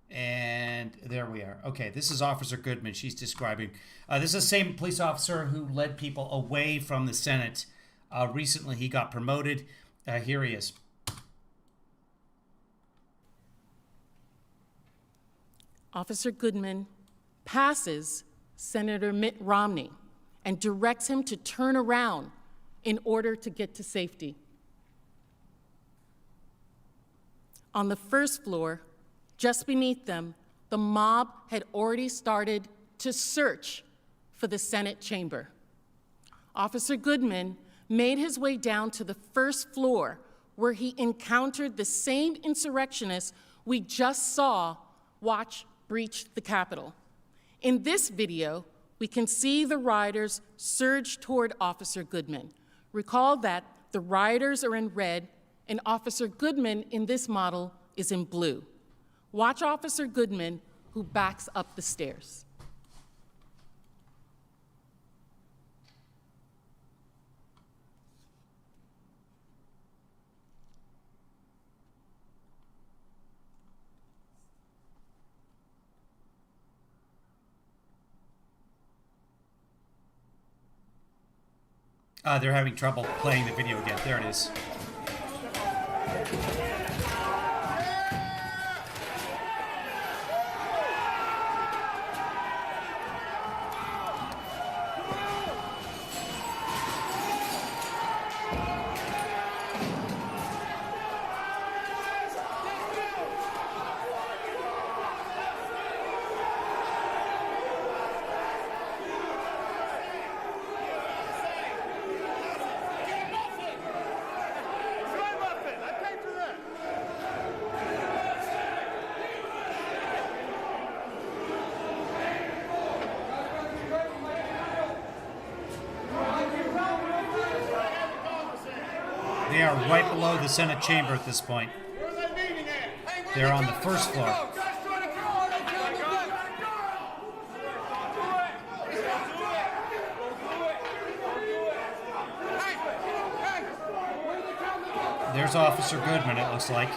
And there we are. Okay, this is Officer Goodman. She's describing. This is the same police officer who led people away from the Senate. Recently, he got promoted. Here he is. Officer Goodman passes Senator Mitt Romney and directs him to turn around in order to get to safety. On the first floor, just beneath them, the mob had already started to search for the Senate chamber. Officer Goodman made his way down to the first floor where he encountered the same insurrectionists we just saw watch breach the Capitol. In this video, we can see the rioters surge toward Officer Goodman. Recall that the rioters are in red and Officer Goodman in this model is in blue. Watch Officer Goodman, who backs up the stairs. They're having trouble playing the video again. There it is. They are right below the Senate chamber at this point. They're on the first floor. There's Officer Goodman, it looks like.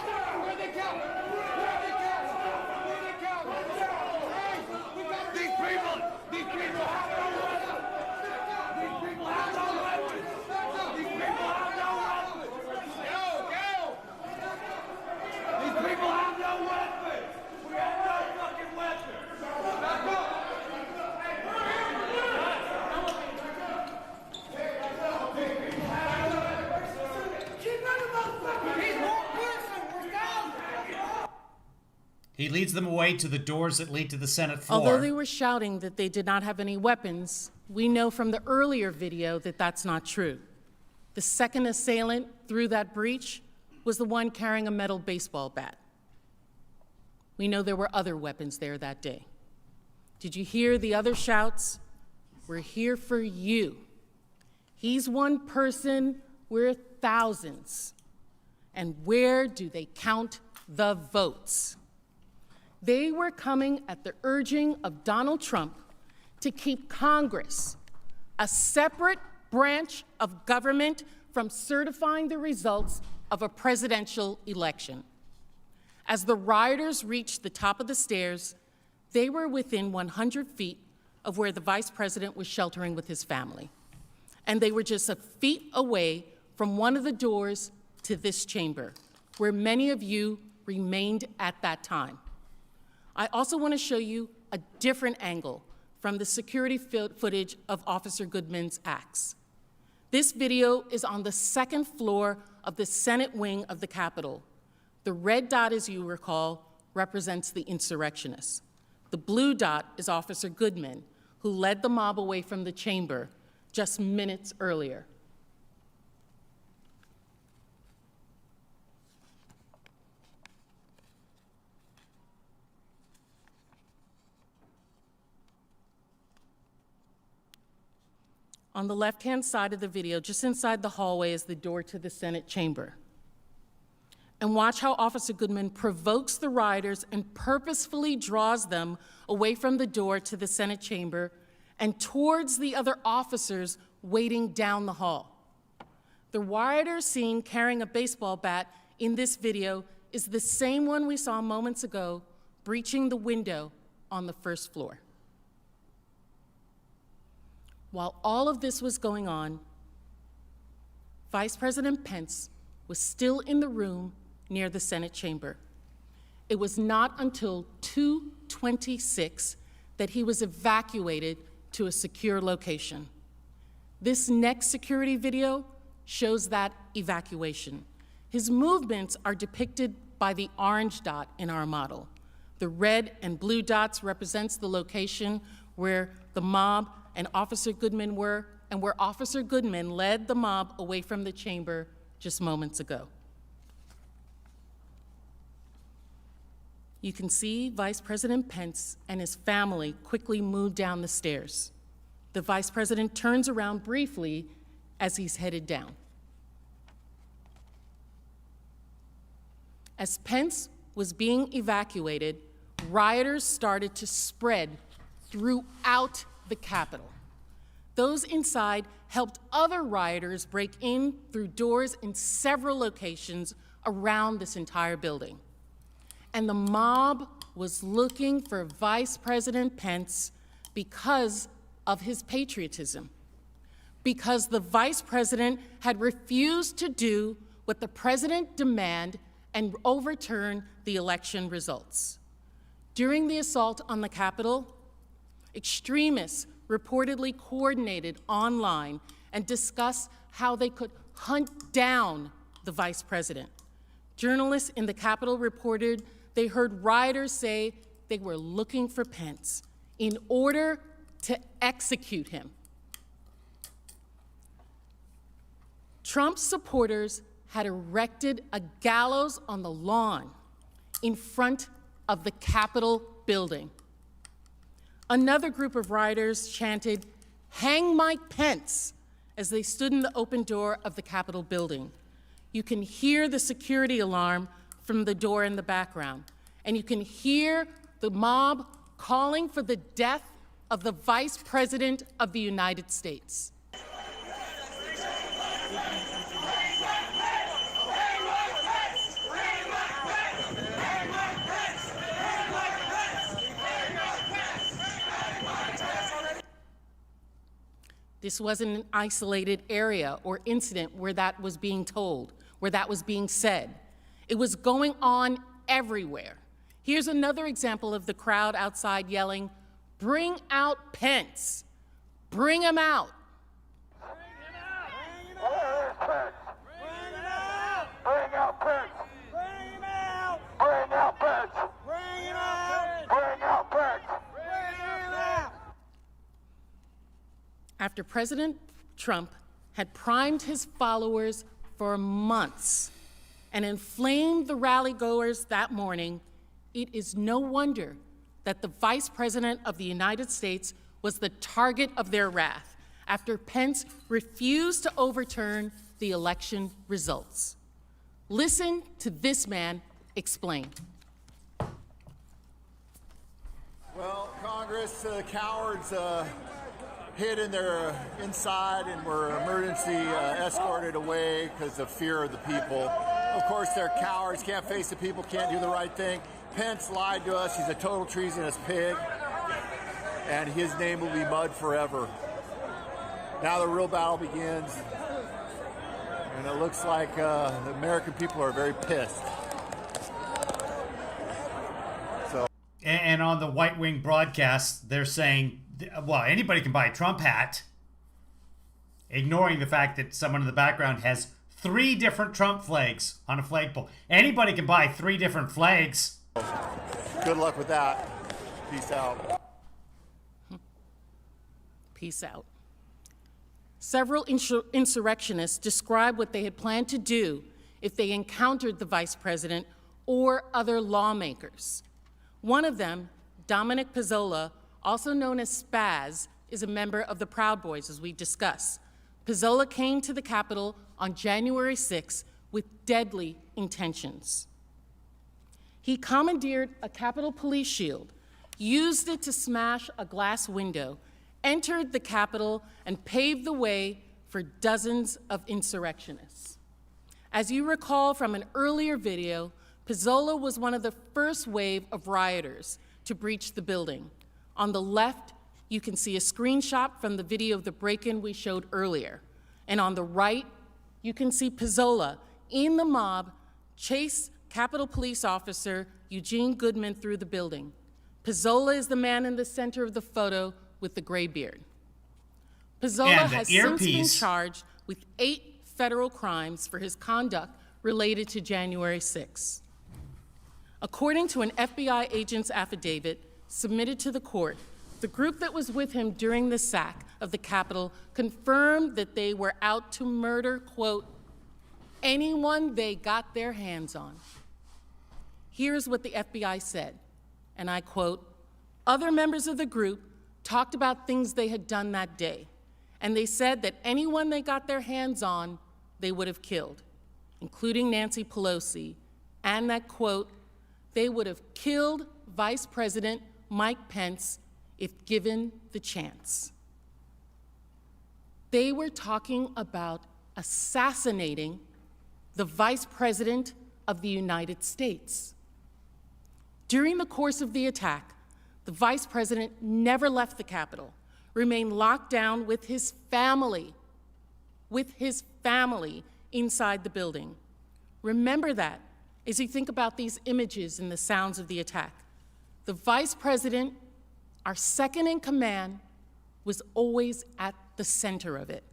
He leads them away to the doors that lead to the Senate floor. Although they were shouting that they did not have any weapons, we know from the earlier video that that's not true. The second assailant through that breach was the one carrying a metal baseball bat. We know there were other weapons there that day. Did you hear the other shouts? We're here for you. He's one person, we're thousands. And where do they count the votes? They were coming at the urging of Donald Trump to keep Congress, a separate branch of government, from certifying the results of a presidential election. As the rioters reached the top of the stairs, they were within 100 feet of where the vice president was sheltering with his family. And they were just a feet away from one of the doors to this chamber, where many of you remained at that time. I also want to show you a different angle from the security footage of Officer Goodman's acts. This video is on the second floor of the Senate wing of the Capitol. The red dot, as you recall, represents the insurrectionists. The blue dot is Officer Goodman, who led the mob away from the chamber just minutes earlier. On the left-hand side of the video, just inside the hallway, is the door to the Senate chamber. And watch how Officer Goodman provokes the rioters and purposefully draws them away from the door to the Senate chamber and towards the other officers waiting down the hall. The rioter seen carrying a baseball bat in this video is the same one we saw moments ago breaching the window on the first floor. While all of this was going on, Vice President Pence was still in the room near the Senate chamber. It was not until 2:26 that he was evacuated to a secure location. This next security video shows that evacuation. His movements are depicted by the orange dot in our model. The red and blue dots represents the location where the mob and Officer Goodman were, and where Officer Goodman led the mob away from the chamber just moments ago. You can see Vice President Pence and his family quickly move down the stairs. The Vice President turns around briefly as he's headed down. As Pence was being evacuated, rioters started to spread throughout the Capitol. Those inside helped other rioters break in through doors in several locations around this entire building. And the mob was looking for Vice President Pence because of his patriotism, because the Vice President had refused to do what the President demanded and overturn the election results. During the assault on the Capitol, extremists reportedly coordinated online and discussed how they could hunt down the Vice President. Journalists in the Capitol reported they heard rioters say they were looking for Pence in order to execute him. Trump's supporters had erected a gallows on the lawn in front of the Capitol building. Another group of rioters chanted, "Hang Mike Pence," as they stood in the open door of the Capitol building. You can hear the security alarm from the door in the background, and you can hear the mob calling for the death of the Vice President of the United States. This wasn't an isolated area or incident where that was being told, where that was being said. It was going on everywhere. Here's another example of the crowd outside yelling, "Bring out Pence! Bring him out!" Bring out Pence! Bring him out! Bring out Pence! Bring him after President Trump had primed his followers for months and inflamed the rally-goers that morning, it is no wonder that the Vice President of the United States was the target of their wrath after Pence refused to overturn the election results. Listen to this man explain. Well, Congress, the cowards hid in their inside and were emergency escorted away because of fear of the people. Of course, they're cowards, can't face the people, can't do the right thing. Pence lied to us. He's a total treasonous pig, and his name will be mud forever. Now the real battle begins, and it looks like the American people are very pissed. So. And on the White Wing broadcast, they're saying, well, anybody can buy a Trump hat, ignoring the fact that someone in the background has 3 different Trump flags on a flagpole. Anybody can buy 3 different flags. Good luck with that. Peace out. Peace out. Several insurrectionists described what they had planned to do if they encountered the vice president or other lawmakers. One of them, Dominic Pizzola, also known as Spaz, is a member of the Proud Boys, as we discussed. Pizzola came to the Capitol on January 6 with deadly intentions. He commandeered a Capitol Police shield, used it to smash a glass window, entered the Capitol, and paved the way for dozens of insurrectionists. As you recall from an earlier video, Pizzola was one of the first wave of rioters to breach the building. On the left, you can see a screenshot from the video of the break-in we showed earlier. And on the right, you can see Pizzola in the mob chase Capitol Police officer Eugene Goodman through the building. Pizzola is the man in the center of the photo with the gray beard. Pizzola has since been charged with 8 federal crimes for his conduct related to January 6. According to an FBI agent's affidavit submitted to the court, the group that was with him during the sack of the Capitol confirmed that they were out to murder, quote, anyone they got their hands on. Here's what the FBI said, and I quote, other members of the group talked about things they had done that day, and they said that anyone they got their hands on, they would have killed, including Nancy Pelosi, and that, quote, they would have killed Vice President Mike Pence if given the chance. They were talking about assassinating the Vice President of the United States. During the course of the attack, the Vice President never left the Capitol, remained locked down with his family inside the building. Remember that as you think about these images and the sounds of the attack. The Vice President, our second in command, was always at the center of it.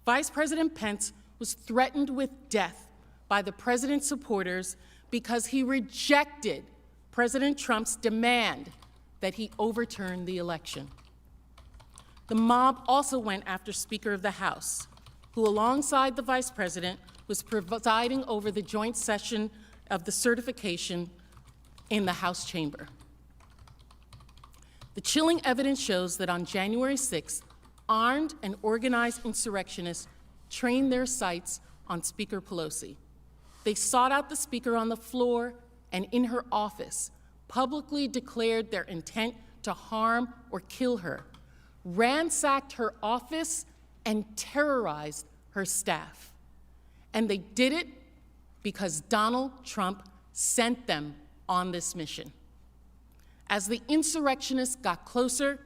Vice President Pence was threatened with death by the president's supporters because he rejected President Trump's demand that he overturn the election. The mob also went after Speaker of the House, who alongside the Vice President was presiding over the joint session of the certification in the House chamber. The chilling evidence shows that on January 6th, armed and organized insurrectionists trained their sights on Speaker Pelosi. They sought out the Speaker on the floor and in her office, publicly declared their intent to harm or kill her, ransacked her office, and terrorized her staff. And they did it because Donald Trump sent them on this mission. As the insurrectionists got closer,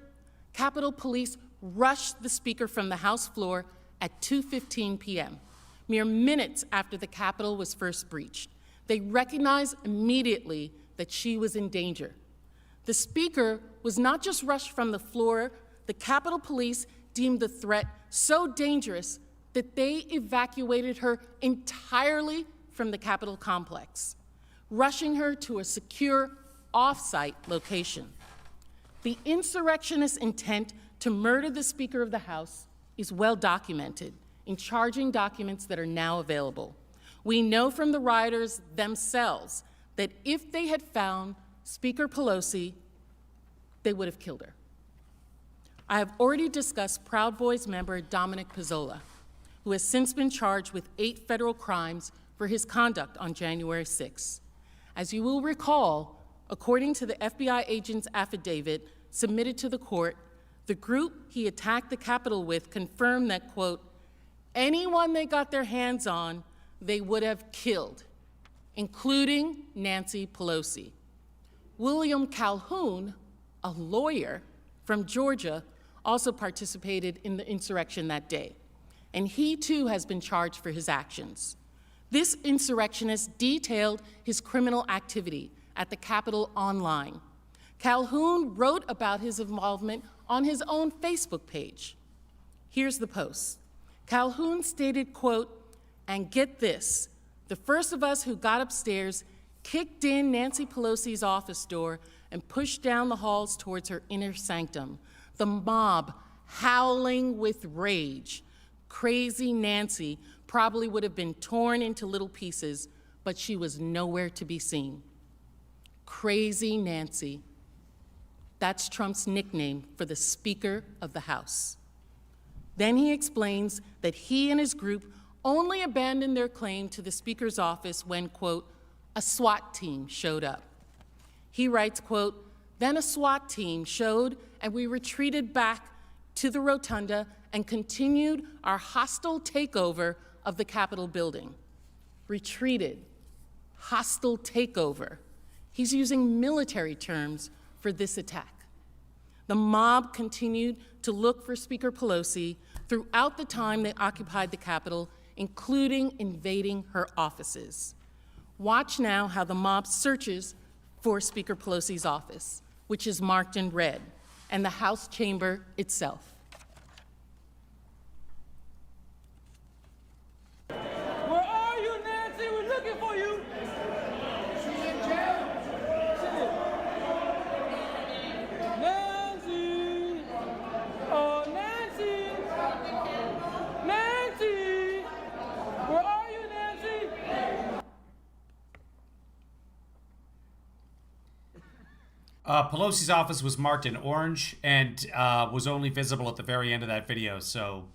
Capitol Police rushed the Speaker from the House floor at 2:15 p.m., mere minutes after the Capitol was first breached. They recognized immediately that she was in danger. The Speaker was not just rushed from the floor, the Capitol Police deemed the threat so dangerous that they evacuated her entirely from the Capitol complex, rushing her to a secure off-site location. The insurrectionist intent to murder the Speaker of the House is well documented in charging documents that are now available. We know from the rioters themselves that if they had found Speaker Pelosi, they would have killed her. I have already discussed Proud Boys member Dominic Pezzola, who has since been charged with 8 federal crimes for his conduct on January 6. As you will recall, according to the FBI agent's affidavit submitted to the court, the group he attacked the Capitol with confirmed that, quote, anyone they got their hands on, they would have killed, including Nancy Pelosi. William Calhoun, a lawyer from Georgia, also participated in the insurrection that day, and he too has been charged for his actions. This insurrectionist detailed his criminal activity at the Capitol online. Calhoun wrote about his involvement on his own Facebook page. Here's the post. Calhoun stated, quote, and get this, the first of us who got upstairs kicked in Nancy Pelosi's office door and pushed down the halls towards her inner sanctum. The mob howling with rage. Crazy Nancy probably would have been torn into little pieces, but she was nowhere to be seen. Crazy Nancy. That's Trump's nickname for the Speaker of the House. Then he explains that he and his group only abandoned their claim to the Speaker's office when, quote, a SWAT team showed up. He writes, quote, then a SWAT team showed and we retreated back to the rotunda and continued our hostile takeover of the Capitol building. Retreated, hostile takeover. He's using military terms for this attack. The mob continued to look for Speaker Pelosi throughout the time they occupied the Capitol, including invading her offices. Watch now how the mob searches for Speaker Pelosi's office, which is marked in red, and the House chamber itself. Where are you, Nancy? We're looking for you. She's in jail. Nancy. Oh, Nancy. Nancy. Where are you, Nancy? Pelosi's office was marked in orange and was only visible at the very end of that video, so.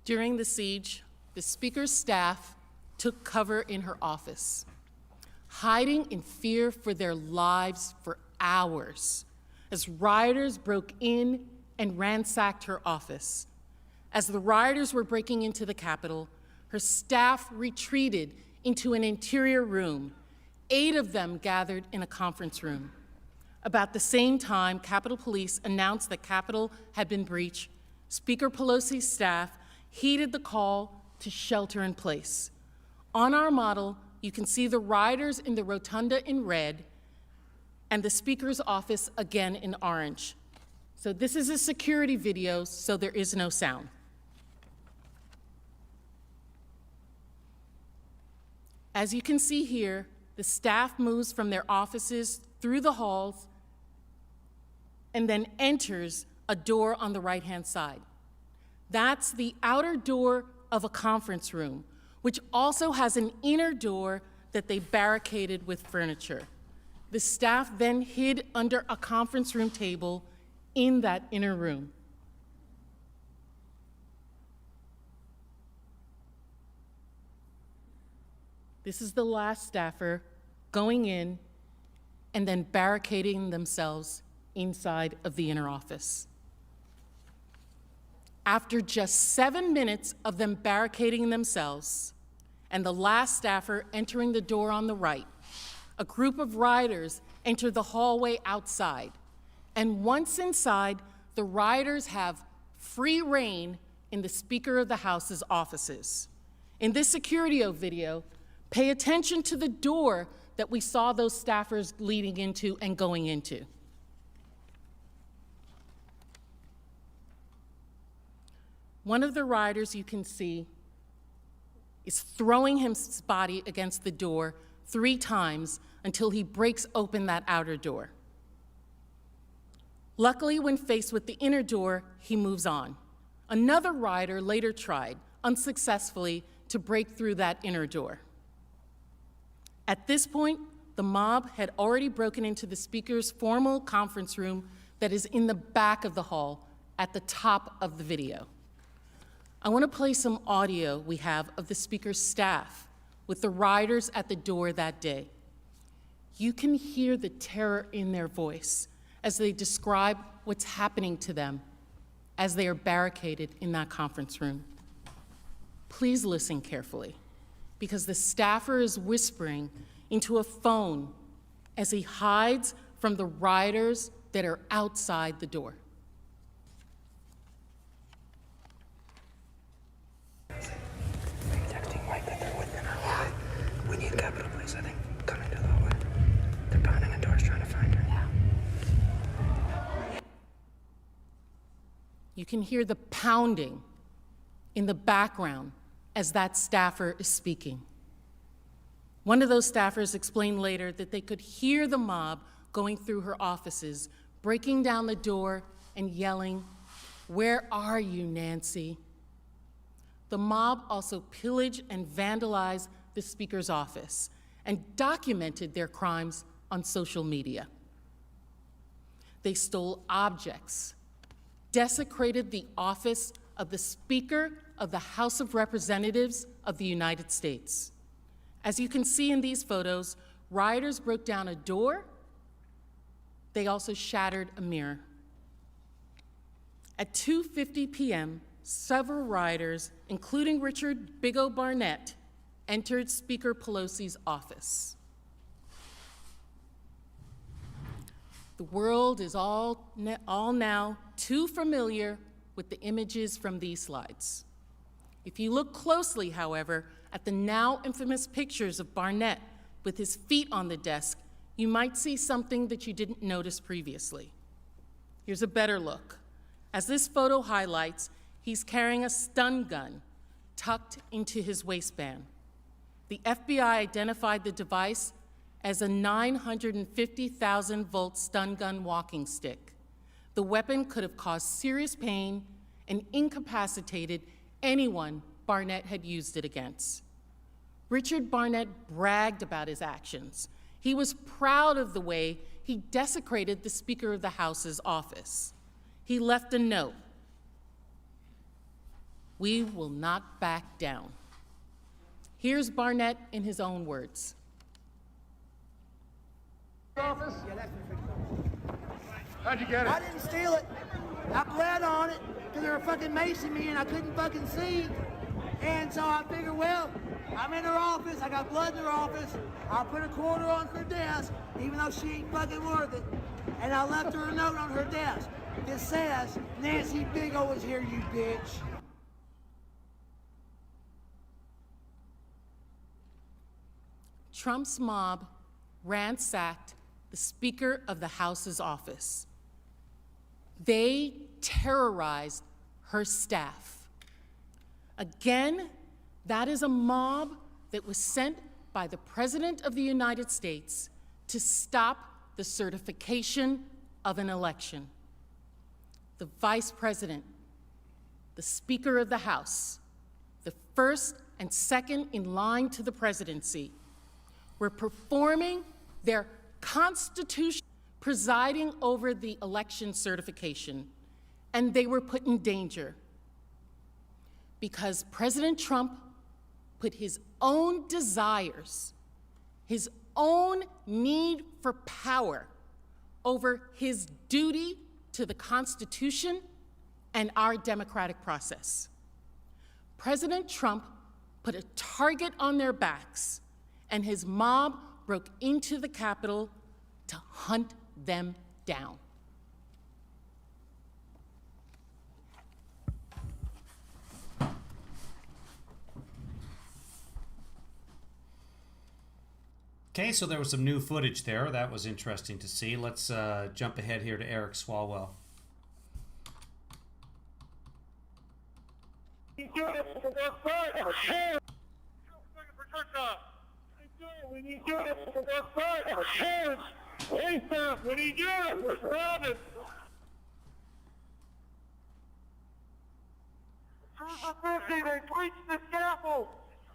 During the siege, the Speaker's staff took cover in her office, hiding in fear for their lives for hours, as rioters broke in and ransacked her office. As the rioters were breaking into the Capitol, her staff retreated into an interior room. 8 of them gathered in a conference room. About the same time, Capitol Police announced that Capitol had been breached. Speaker Pelosi's staff heeded the call to shelter in place. On our model, you can see the rioters in the rotunda in red and the Speaker's office again in orange. So this is a security video, so there is no sound. As you can see here, the staff moves from their offices through the halls and then enters a door on the right-hand side. That's the outer door of a conference room, which also has an inner door that they barricaded with furniture. The staff then hid under a conference room table in that inner room. This is the last staffer going in and then barricading themselves inside of the inner office. After just 7 minutes of them barricading themselves and the last staffer entering the door on the right, a group of rioters enter the hallway outside. And once inside, the rioters have free reign in the Speaker of the House's offices. In this security video, pay attention to the door that we saw those staffers leading into and going into. One of the rioters you can see is throwing his body against the door 3 times until he breaks open that outer door. Luckily, when faced with the inner door, he moves on. Another rider later tried, unsuccessfully, to break through that inner door. At this point, the mob had already broken into the Speaker's formal conference room that is in the back of the hall at the top of the video. I want to play some audio we have of the Speaker's staff with the riders at the door that day. You can hear the terror in their voice as they describe what's happening to them as they are barricaded in that conference room. Please listen carefully, because the staffer is whispering into a phone as he hides from the riders that are outside the door. Texting Mike that they're within our hallway. We need Capitol Police, I think, coming to the hallway. They're pounding on doors trying to find her. You can hear the pounding in the background as that staffer is speaking. One of those staffers explained later that they could hear the mob going through her offices, breaking down the door and yelling, "Where are you, Nancy?" The mob also pillaged and vandalized the Speaker's office and documented their crimes on social media. They stole objects, desecrated the office of the Speaker of the House of Representatives of the United States. As you can see in these photos, rioters broke down a door. They also shattered a mirror. At 2:50 p.m., several rioters, including Richard Big O Barnett, entered Speaker Pelosi's office. The world is all now too familiar with the images from these slides. If you look closely, however, at the now infamous pictures of Barnett with his feet on the desk, you might see something that you didn't notice previously. Here's a better look. As this photo highlights, he's carrying a stun gun tucked into his waistband. The FBI identified the device as a 950,000-volt stun gun walking stick. The weapon could have caused serious pain and incapacitated anyone Barnett had used it against. Richard Barnett bragged about his actions. He was proud of the way he desecrated the Speaker of the House's office. He left a note: "We will not back down." Here's Barnett in his own words. Office? Yeah, that's How'd you get it? I didn't steal it. I bled on it because they were fucking macing me and I couldn't fucking see. And so I figured, well, I'm in her office. I got blood in her office. I'll put a quarter on her desk, even though she ain't fucking worth it. And I left her a note on her desk that says, "Nancy Big O is here, you bitch." Trump's mob ransacked the Speaker of the House's office. They terrorized her staff. Again, that is a mob that was sent by the President of the United States to stop the certification of an election. The Vice President, the Speaker of the House, the first and second in line to the presidency, were performing their constitution, presiding over the election certification, and they were put in danger because President Trump put his own desires, his own need for power over his duty to the Constitution and our democratic process. President Trump put a target on their backs, and his mob broke into the Capitol to hunt them down. Okay, so there was some new footage there. That was interesting to see. Let's jump ahead here to Eric Swalwell. We need you. 50, they breached the scaffold.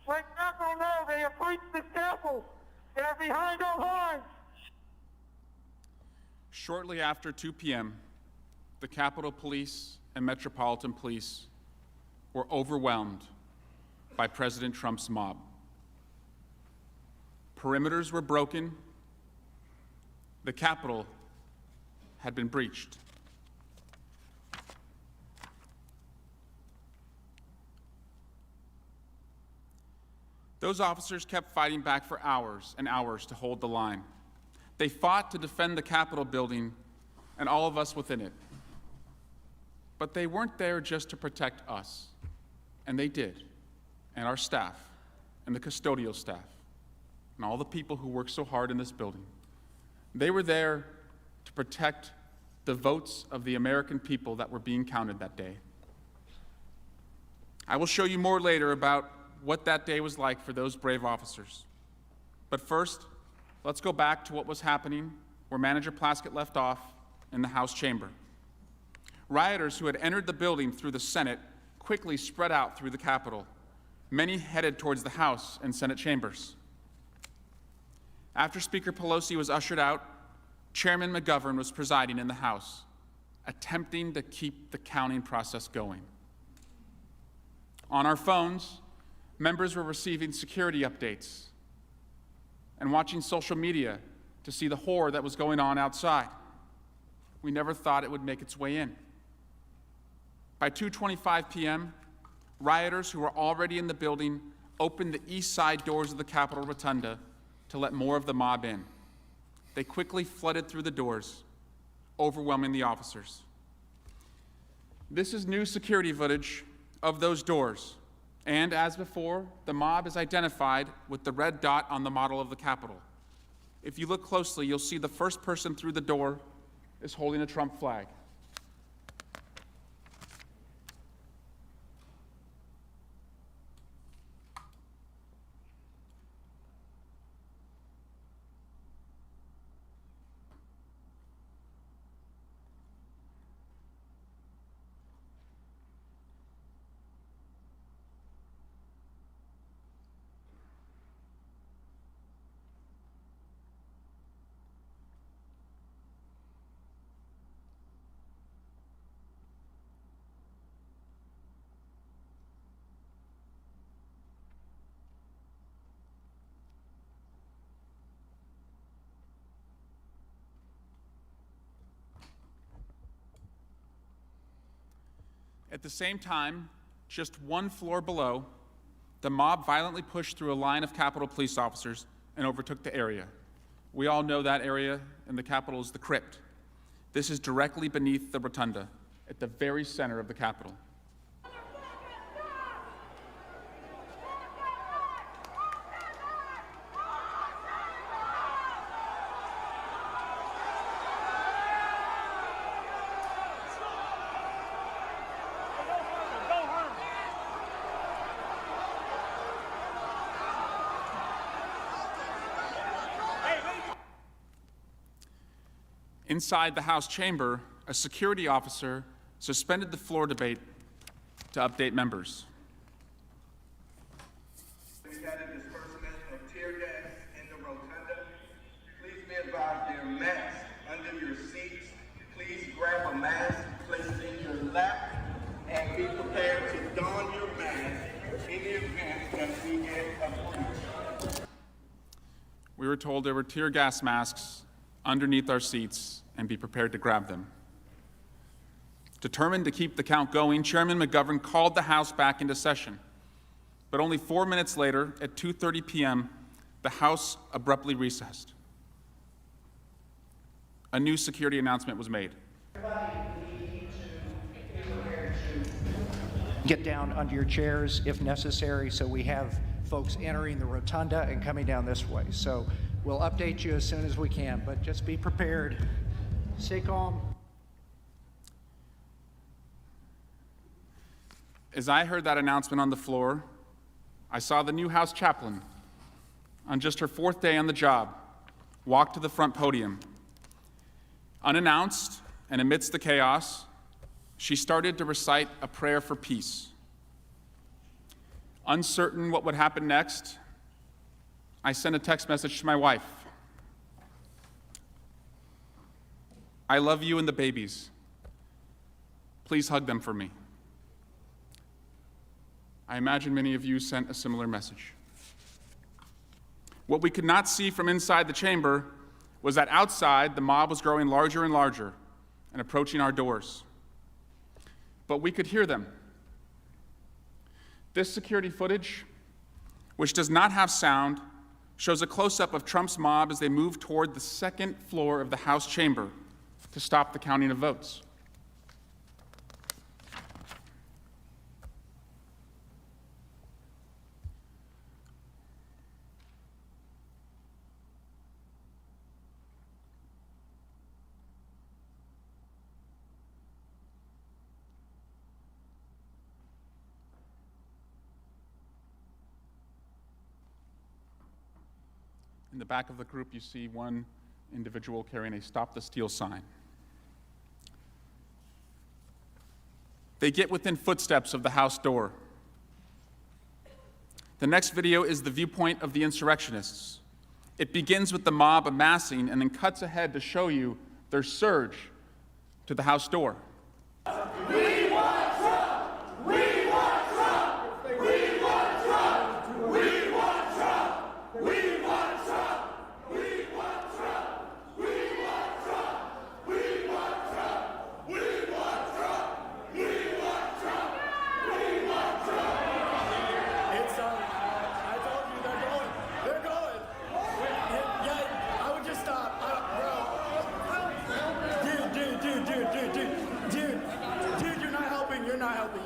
Let Capitol know they have breached the scaffold. They're behind our lines. Shortly after 2 p.m., the Capitol Police and Metropolitan Police were overwhelmed by President Trump's mob. Perimeters were broken. The Capitol had been breached. Those officers kept fighting back for hours and hours to hold the line. They fought to defend the Capitol building and all of us within it. But they weren't there just to protect us, and they did, and our staff, and the custodial staff, and all the people who work so hard in this building. They were there to protect the votes of the American people that were being counted that day. I will show you more later about what that day was like for those brave officers. But first, let's go back to what was happening where Manager Plaskett left off in the House chamber. Rioters who had entered the building through the Senate quickly spread out through the Capitol, many headed towards the House and Senate chambers. After Speaker Pelosi was ushered out, Chairman McGovern was presiding in the House, attempting to keep the counting process going. On our phones, members were receiving security updates and watching social media to see the horror that was going on outside. We never thought it would make its way in. By 2:25 p.m., rioters who were already in the building opened the east side doors of the Capitol Rotunda to let more of the mob in. They quickly flooded through the doors, overwhelming the officers. This is new security footage of those doors. And as before, the mob is identified with the red dot on the model of the Capitol. If you look closely, you'll see the first person through the door is holding a Trump flag. At the same time, just one floor below, the mob violently pushed through a line of Capitol police officers and overtook the area. We all know that area in the Capitol is the crypt. This is directly beneath the rotunda, at the very center of the Capitol. Inside the House chamber, a security officer suspended the floor debate to update members. We had a disbursement of tear gas in the rotunda. Please be advised there are masks under your seats. Please grab a mask, place it in your lap, and be prepared to don your mask in the event that we get a breach. We were told there were tear gas masks underneath our seats and be prepared to grab them. Determined to keep the count going, Chairman McGovern called the House back into session. But only 4 minutes later, at 2:30 p.m., the House abruptly recessed. A new security announcement was made. Get down under your chairs if necessary, so we have folks entering the rotunda and coming down this way. So we'll update you as soon as we can, but just be prepared. Stay calm. As I heard that announcement on the floor, I saw the new House chaplain, on just her 4th day on the job, walk to the front podium. Unannounced and amidst the chaos, she started to recite a prayer for peace. Uncertain what would happen next, I sent a text message to my wife. I love you and the babies. Please hug them for me. I imagine many of you sent a similar message. What we could not see from inside the chamber was that outside the mob was growing larger and larger and approaching our doors. But we could hear them. This security footage, which does not have sound, shows a close-up of Trump's mob as they move toward the second floor of the House chamber to stop the counting of votes. In the back of the group, you see one individual carrying a "Stop the Steal" sign. They get within footsteps of the House door. The next video is the viewpoint of the insurrectionists. It begins with the mob amassing and then cuts ahead to show you their surge to the House door. We want Trump! We want Trump! We want Trump! We want Trump! We want Trump! We want Trump! We want Trump! We want Trump! We want Trump! We want Trump! We want Trump! It's I told you they're going. They're going. Yeah, I would just stop. Dude, you're not helping. You're not helping.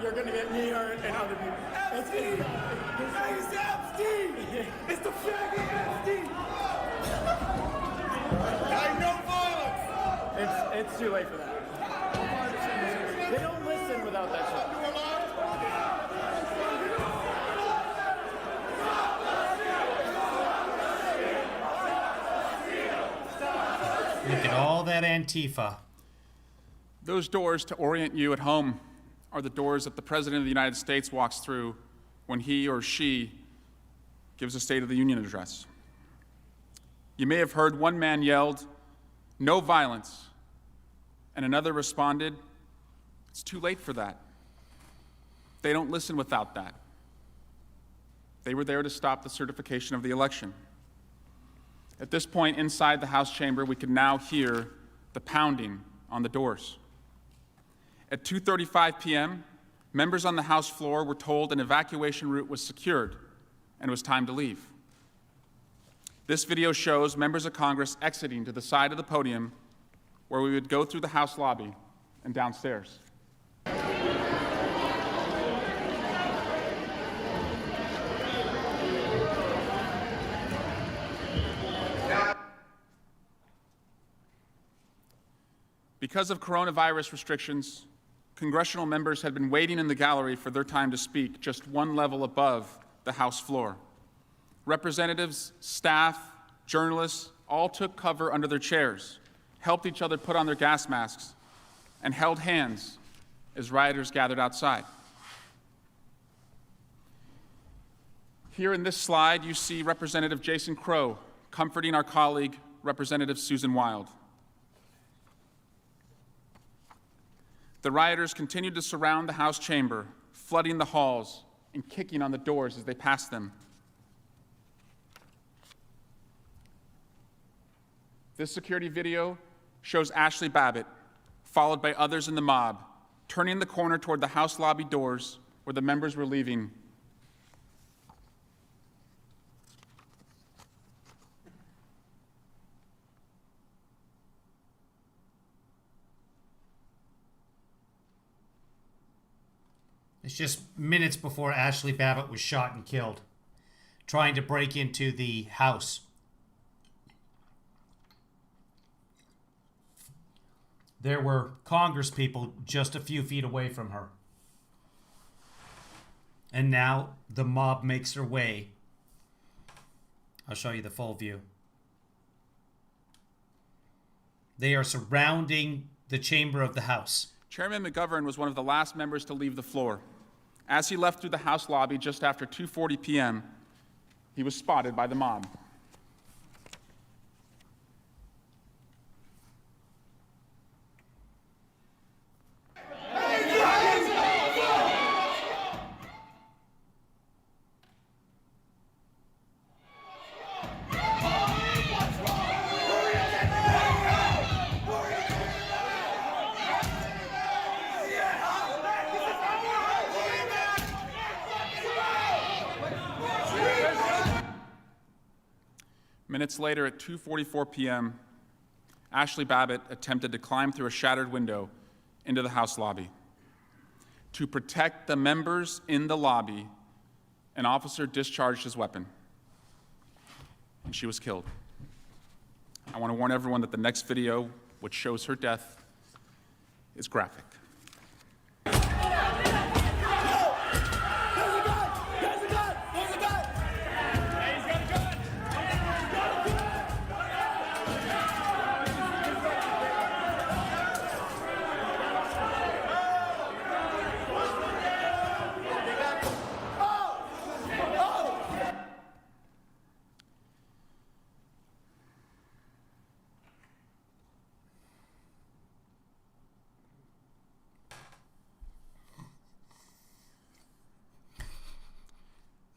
You're gonna get me hurt and other people. Epstein! It's Epstein! It's the faggot Epstein! No violence! It's too late for that. They don't listen without that shit. Look at all that Antifa. Those doors, to orient you at home, are the doors that the President of the United States walks through when he or she gives a State of the Union address. You may have heard one man yelled, "No violence," and another responded, "It's too late for that." They don't listen without that. They were there to stop the certification of the election. At this point inside the House chamber, we can now hear the pounding on the doors. At 2:35 p.m., members on the House floor were told an evacuation route was secured and it was time to leave. This video shows members of Congress exiting to the side of the podium where we would go through the House lobby and downstairs. Because of coronavirus restrictions, congressional members had been waiting in the gallery for their time to speak, just one level above the House floor. Representatives, staff, journalists all took cover under their chairs, helped each other put on their gas masks, and held hands as rioters gathered outside. Here in this slide, you see Representative Jason Crow comforting our colleague, Representative Susan Wild. The rioters continued to surround the House chamber, flooding the halls and kicking on the doors as they passed them. This security video shows Ashley Babbitt, followed by others in the mob, turning the corner toward the House lobby doors where the members were leaving. It's just minutes before Ashley Babbitt was shot and killed, trying to break into the House. There were Congress people just a few feet away from her. And now the mob makes their way. I'll show you the full view. They are surrounding the chamber of the House. Chairman McGovern was one of the last members to leave the floor. As he left through the House lobby just after 2:40 p.m., he was spotted by the mob. Minutes later, at 2:44 p.m., Ashley Babbitt attempted to climb through a shattered window into the House lobby. To protect the members in the lobby, an officer discharged his weapon, and she was killed. I want to warn everyone that the next video, which shows her death, is graphic.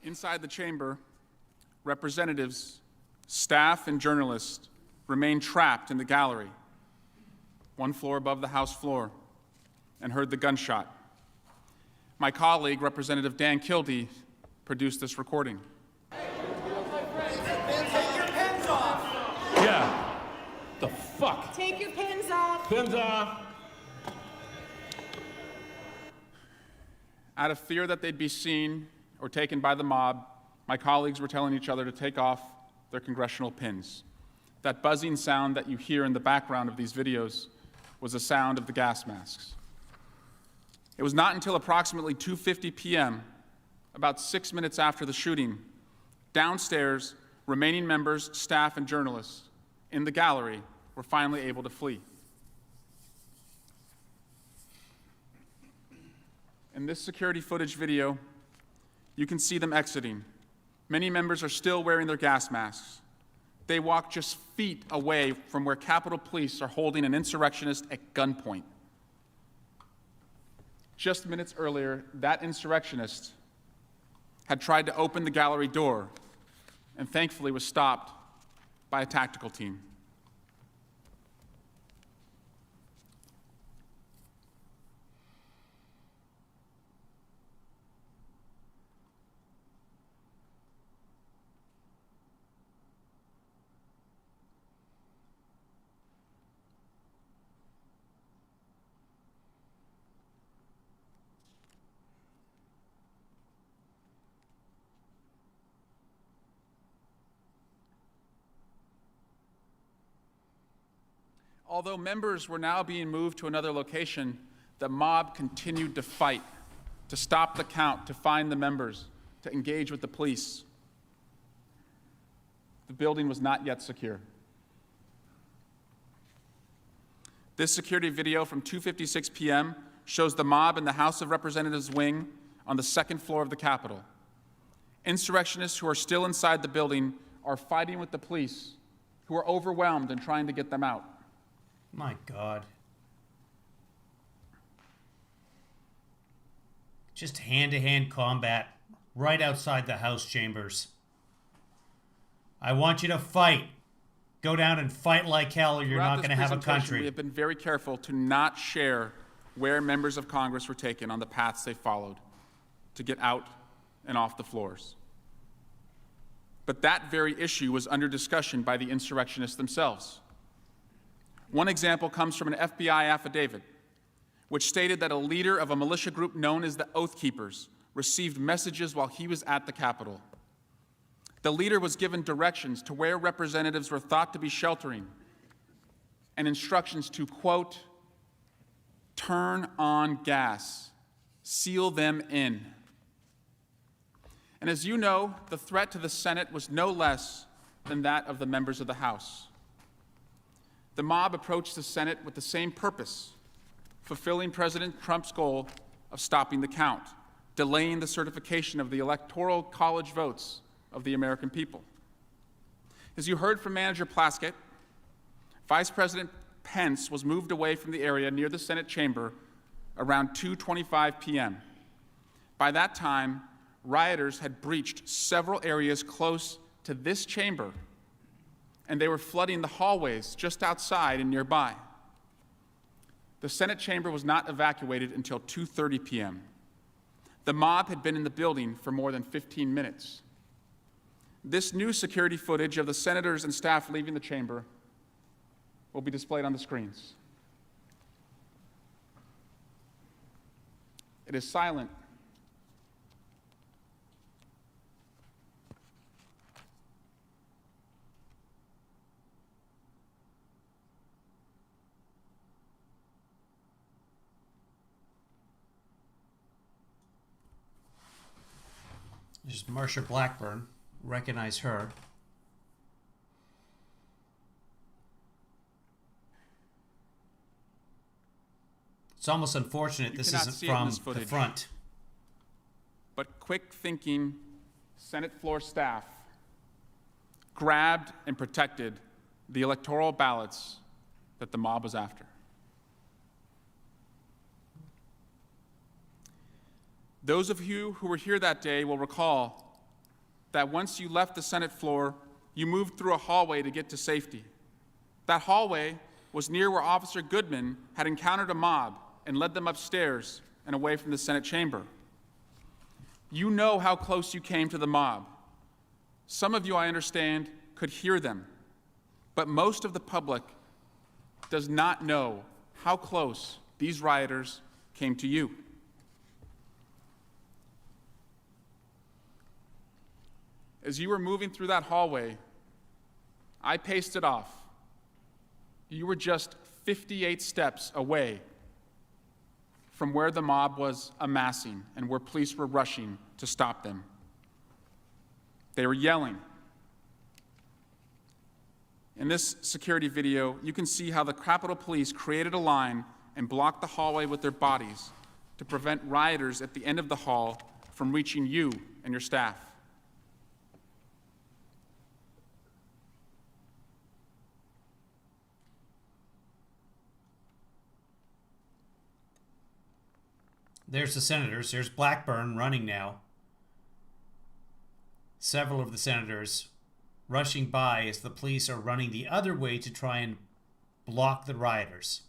Inside the chamber, representatives, staff, and journalists remained trapped in the gallery, one floor above the House floor, and heard the gunshot. My colleague, Representative Dan Kildee, produced this recording. Take your pins off. Yeah. The fuck? Take your pins off. Pins off. Out of fear that they'd be seen or taken by the mob, my colleagues were telling each other to take off their congressional pins. That buzzing sound that you hear in the background of these videos was the sound of the gas masks. It was not until approximately 2:50 p.m., about 6 minutes after the shooting, downstairs, remaining members, staff, and journalists in the gallery were finally able to flee. In this security footage video, you can see them exiting. Many members are still wearing their gas masks. They walk just feet away from where Capitol Police are holding an insurrectionist at gunpoint. Just minutes earlier, that insurrectionist had tried to open the gallery door and thankfully was stopped by a tactical team. Although members were now being moved to another location, the mob continued to fight, to stop the count, to find the members, to engage with the police. The building was not yet secure. This security video from 2:56 p.m. shows the mob in the House of Representatives wing on the second floor of the Capitol. Insurrectionists who are still inside the building are fighting with the police, who are overwhelmed and trying to get them out. My God. Just hand-to-hand combat right outside the House chambers. I want you to fight. Go down and fight like hell or you're not going to have a country. We have been very careful to not share where members of Congress were taken on the paths they followed to get out and off the floors. But that very issue was under discussion by the insurrectionists themselves. One example comes from an FBI affidavit, which stated that a leader of a militia group known as the Oath Keepers received messages while he was at the Capitol. The leader was given directions to where representatives were thought to be sheltering and instructions to, quote, turn on gas, seal them in. And as you know, the threat to the Senate was no less than that of the members of the House. The mob approached the Senate with the same purpose, fulfilling President Trump's goal of stopping the count, delaying the certification of the Electoral College votes of the American people. As you heard from Manager Plaskett, Vice President Pence was moved away from the area near the Senate chamber around 2:25 p.m. By that time, rioters had breached several areas close to this chamber, and they were flooding the hallways just outside and nearby. The Senate chamber was not evacuated until 2:30 p.m. The mob had been in the building for more than 15 minutes. This new security footage of the senators and staff leaving the chamber will be displayed on the screens. It is silent. There's Marsha Blackburn. Recognize her. It's almost unfortunate this isn't from the front. But quick-thinking Senate floor staff grabbed and protected the electoral ballots that the mob was after. Those of you who were here that day will recall that once you left the Senate floor, you moved through a hallway to get to safety. That hallway was near where Officer Goodman had encountered a mob and led them upstairs and away from the Senate chamber. You know how close you came to the mob. Some of you, I understand, could hear them, but most of the public does not know how close these rioters came to you. As you were moving through that hallway, I paced it off. You were just 58 steps away from where the mob was amassing and where police were rushing to stop them. They were yelling. In this security video, you can see how the Capitol Police created a line and blocked the hallway with their bodies to prevent rioters at the end of the hall from reaching you and your staff. There's the senators. There's Blackburn running now. Several of the senators rushing by as the police are running the other way to try and block the rioters.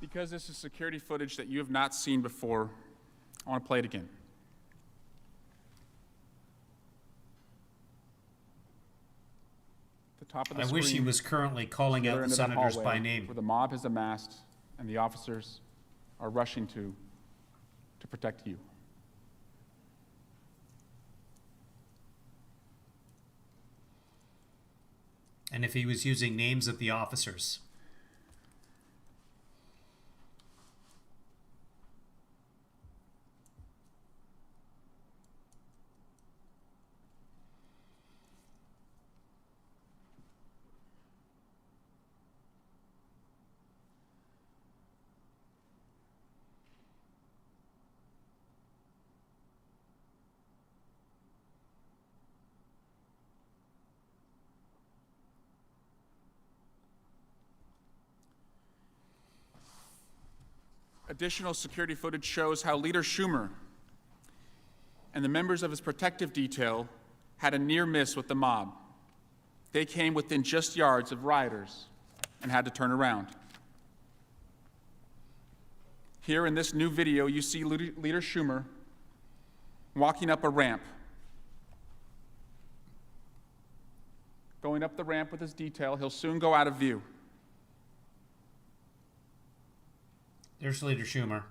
Because this is security footage that you have not seen before, I want to play it again. The top of the I screen, wish he was currently calling out the senators by name. Where the mob has amassed and the officers are rushing to protect you. And if he was using names of the officers. Additional security footage shows how Leader Schumer and the members of his protective detail had a near miss with the mob. They came within just yards of rioters and had to turn around. Here in this new video, you see Leader Schumer walking up a ramp. Going up the ramp with his detail, he'll soon go out of view. There's Leader Schumer.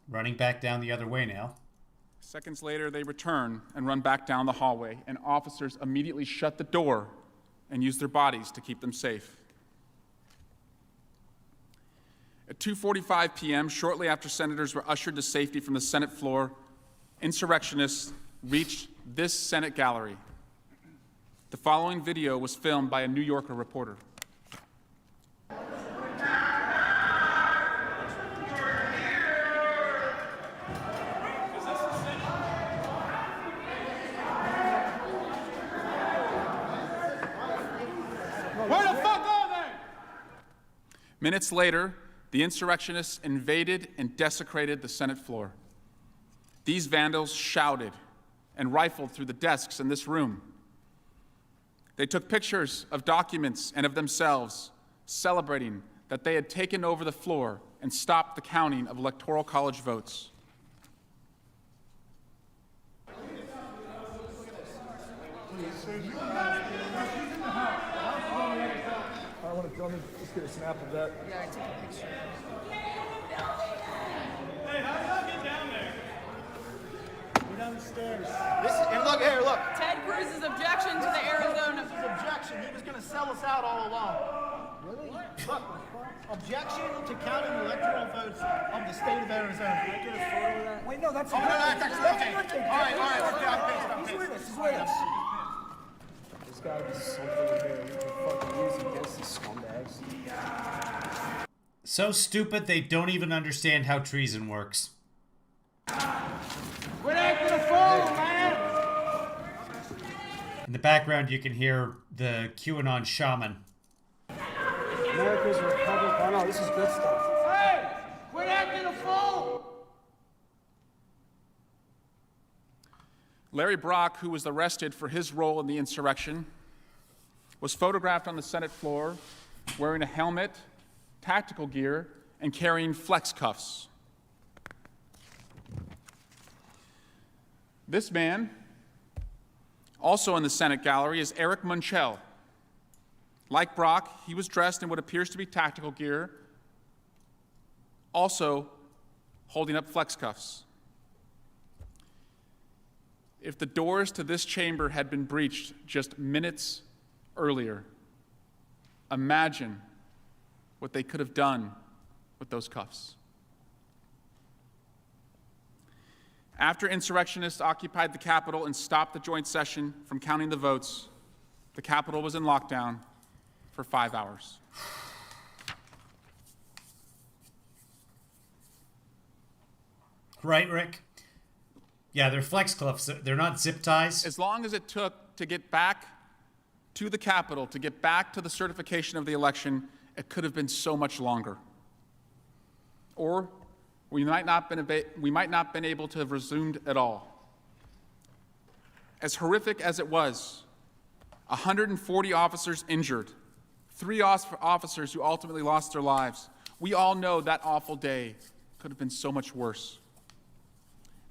Running back down the other way now. Seconds later, they return and run back down the hallway, and officers immediately shut the door and use their bodies to keep them safe. At 2:45 p.m., shortly after senators were ushered to safety from the Senate floor, insurrectionists reached this Senate gallery. The following video was filmed by a New Yorker reporter. Where the fuck are they? Minutes later, the insurrectionists invaded and desecrated the Senate floor. These vandals shouted and rifled through the desks in this room. They took pictures of documents and of themselves, celebrating that they had taken over the floor and stopped the counting of Electoral College votes. Let me just get a snap of that. Yeah, take a picture. Hey, how do y'all get down there? Go down the stairs. And look here, look. Ted Cruz's objection to the Arizona. His objection. He was going to sell us out all along. Really? Look, objection to counting electoral votes of the state of Arizona. Can I get a photo of that? Wait, no, that's okay. All right. He's with us. He's with us. There's got to be something in there we can fucking use against these scumbags. So stupid they don't even understand how treason works. Quit acting a fool, man! In the background, you can hear the QAnon shaman. America's a republic. Oh no, this is good stuff. Hey! Quit acting a fool! Larry Brock, who was arrested for his role in the insurrection, was photographed on the Senate floor wearing a helmet, tactical gear, and carrying flex cuffs. This man, also in the Senate gallery, is Eric Munchell. Like Brock, he was dressed in what appears to be tactical gear, also holding up flex cuffs. If the doors to this chamber had been breached just minutes earlier, imagine what they could have done with those cuffs. After insurrectionists occupied the Capitol and stopped the joint session from counting the votes, the Capitol was in lockdown for 5 hours. Right, Rick? Yeah, they're flex cuffs. They're not zip ties. As long as it took to get back to the Capitol, to get back to the certification of the election, it could have been so much longer. Or we might not been able to have resumed at all. As horrific as it was, 140 officers injured, 3 officers who ultimately lost their lives. We all know that awful day could have been so much worse.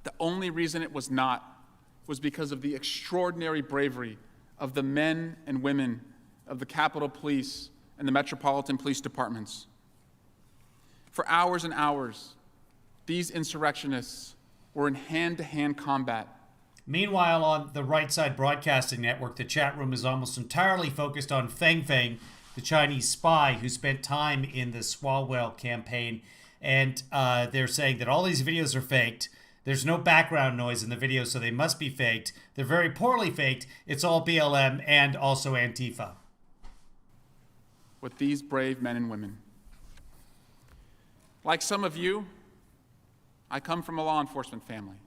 The only reason it was not was because of the extraordinary bravery of the men and women of the Capitol Police and the Metropolitan Police Departments. For hours and hours, these insurrectionists were in hand-to-hand combat. Meanwhile, on the Right Side Broadcasting Network, the chat room is almost entirely focused on Feng Feng, the Chinese spy who spent time in the Swalwell campaign. And they're saying that all these videos are faked. There's no background noise in the video, so they must be faked. They're very poorly faked. It's all BLM and also Antifa. With these brave men and women. Like some of you, I come from a law enforcement family.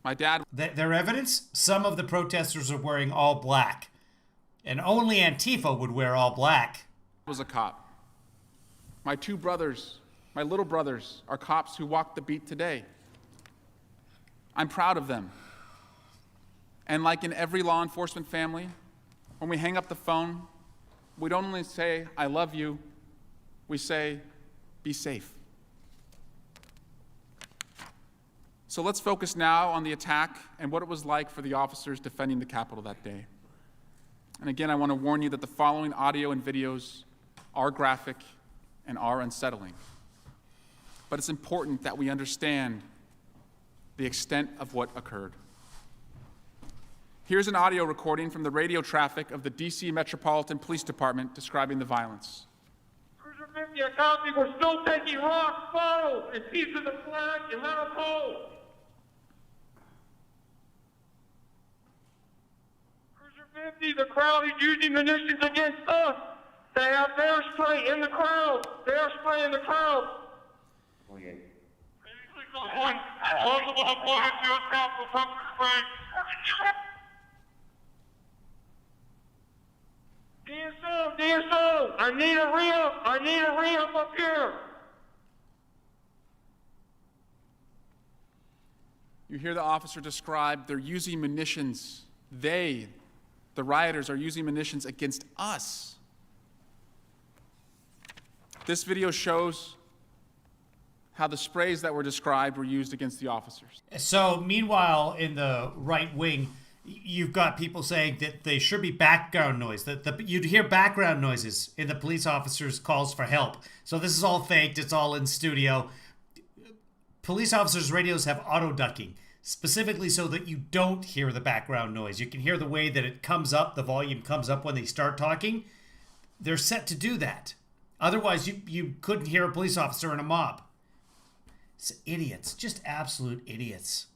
My dad... Their evidence? Some of the protesters are wearing all black. And only Antifa would wear all black. ...was a cop. My 2 brothers, my little brothers, are cops who walk the beat today. I'm proud of them. And like in every law enforcement family, when we hang up the phone, we don't only say, I love you, we say, be safe. So let's focus now on the attack and what it was like for the officers defending the Capitol that day. And again, I want to warn you that the following audio and videos are graphic and are unsettling. But it's important that we understand the extent of what occurred. Here's an audio recording from the radio traffic of the D.C. Metropolitan Police Department describing the violence. Cruiser 50 and Coffee were still taking rocks, bottles, and pieces of flag and metal poles. Cruiser 50, the crowd is using munitions against us. They have bear spray in the crowd. Bear spray in the crowd. DSO, I need a re-up up here. You hear the officer describe they're using munitions. They, the rioters, are using munitions against us. This video shows how the sprays that were described were used against the officers. So meanwhile, in the right wing, you've got people saying that there should be background noise, that you'd hear background noises in the police officers' calls for help. So this is all faked, it's all in studio. Police officers' radios have auto ducking, specifically so that you don't hear the background noise. You can hear the way that it comes up, the volume comes up when they start talking. They're set to do that. Otherwise, you couldn't hear a police officer in a mob. It's idiots, just absolute idiots.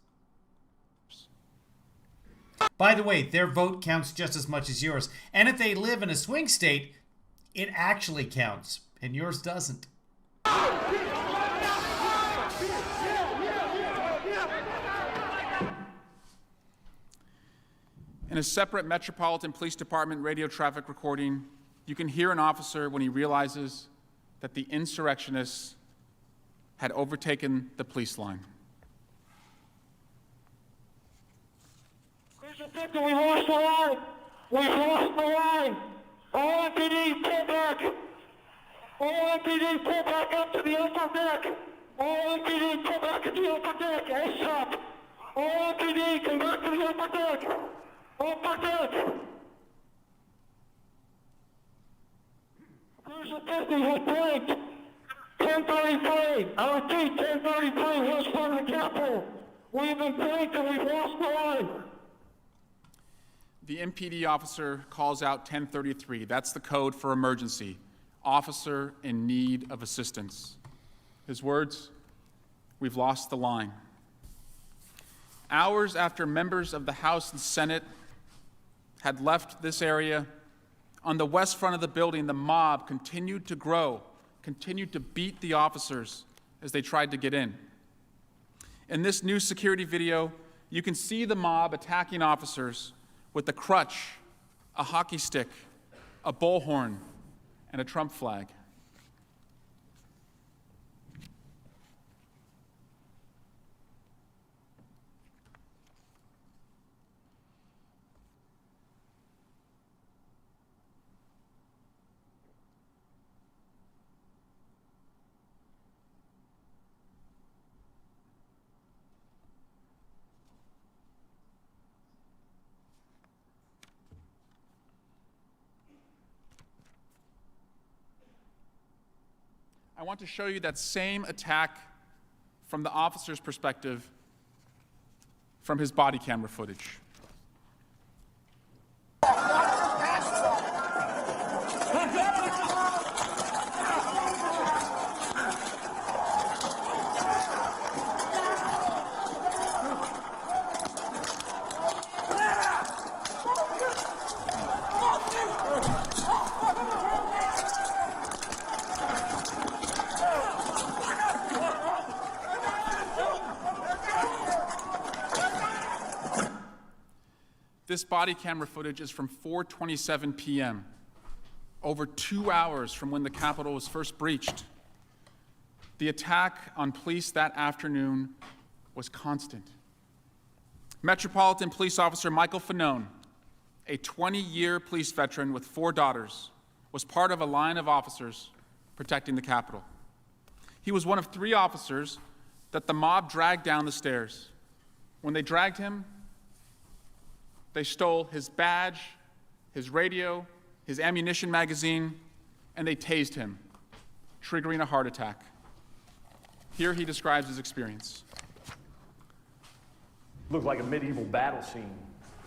By the way, their vote counts just as much as yours. And if they live in a swing state, it actually counts, and yours doesn't. In a separate Metropolitan Police Department radio traffic recording, you can hear an officer when he realizes that the insurrectionists had overtaken the police line. We lost the line! We lost the line! All MPD, pull back! All MPD, pull back up to the upper deck! All MPD, pull back to the upper deck! ASAP! All MPD, come back to the upper deck! Upper deck! Cruiser 50 was blanked! 1033! I repeat, 1033 was from the Capitol! We've been blanked and we've lost the line! The MPD officer calls out 1033. That's the code for emergency. Officer in need of assistance. His words, we've lost the line. Hours after members of the House and Senate had left this area, on the west front of the building, the mob continued to grow, continued to beat the officers as they tried to get in. In this new security video, you can see the mob attacking officers with a crutch, a hockey stick, a bullhorn, and a Trump flag. I want to show you that same attack from the officer's perspective from his body camera footage. This body camera footage is from 4:27 p.m., over 2 hours from when the Capitol was first breached. The attack on police that afternoon was constant. Metropolitan Police Officer Michael Fanone, a 20-year police veteran with 4 daughters, was part of a line of officers protecting the Capitol. He was one of 3 officers that the mob dragged down the stairs. When they dragged him, they stole his badge, his radio, his ammunition magazine, and they tased him, triggering a heart attack. Here he describes his experience. Looked like a medieval battle scene.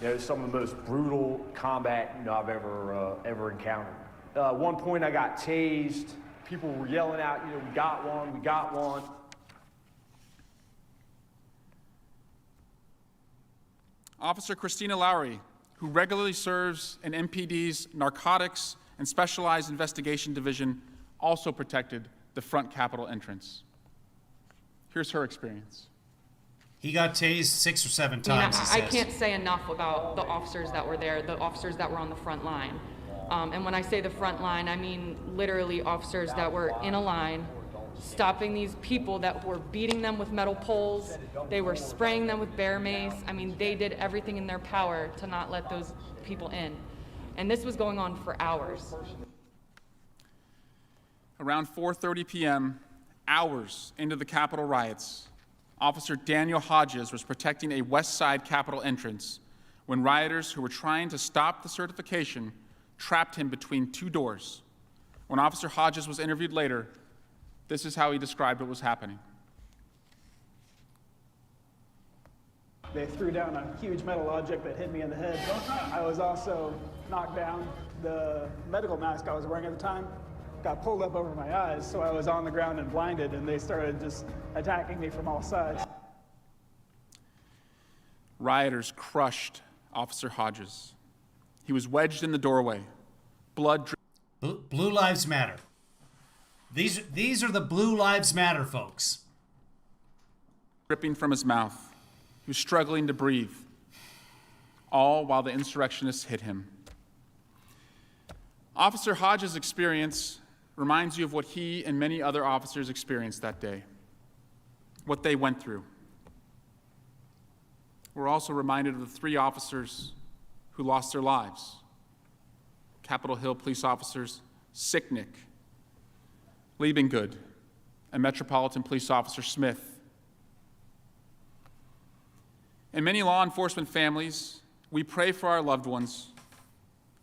It's some of the most brutal combat I've ever encountered. One point I got tased. People were yelling out, we got one, we got one. Officer Christina Lowry, who regularly serves in MPD's Narcotics and Specialized Investigation Division, also protected the front Capitol entrance. Here's her experience. He got tased 6 or 7 times, I can't say enough about the officers that were there, the officers that were on the front line. And when I say the front line, I mean literally officers that were in a line, stopping these people that were beating them with metal poles. They were spraying them with bear mace. I mean, they did everything in their power to not let those people in. And this was going on for hours. Around 4:30 p.m., hours into the Capitol riots, Officer Daniel Hodges was protecting a West Side Capitol entrance when rioters who were trying to stop the certification trapped him between 2 doors. When Officer Hodges was interviewed later, this is how he described what was happening. They threw down a huge metal object that hit me in the head. I was also knocked down. The medical mask I was wearing at the time got pulled up over my eyes, so I was on the ground and blinded, and they started just attacking me from all sides. Rioters crushed Officer Hodges. He was wedged in the doorway. Blood. Blue Lives Matter. These are the Blue Lives Matter folks. Dripping from his mouth. He was struggling to breathe. All while the insurrectionists hit him. Officer Hodges' experience reminds you of what he and many other officers experienced that day, what they went through. We're also reminded of the 3 officers who lost their lives. Capitol Hill police officers Sicknick, Liebengood, and Metropolitan Police Officer Smith. In many law enforcement families, we pray for our loved ones,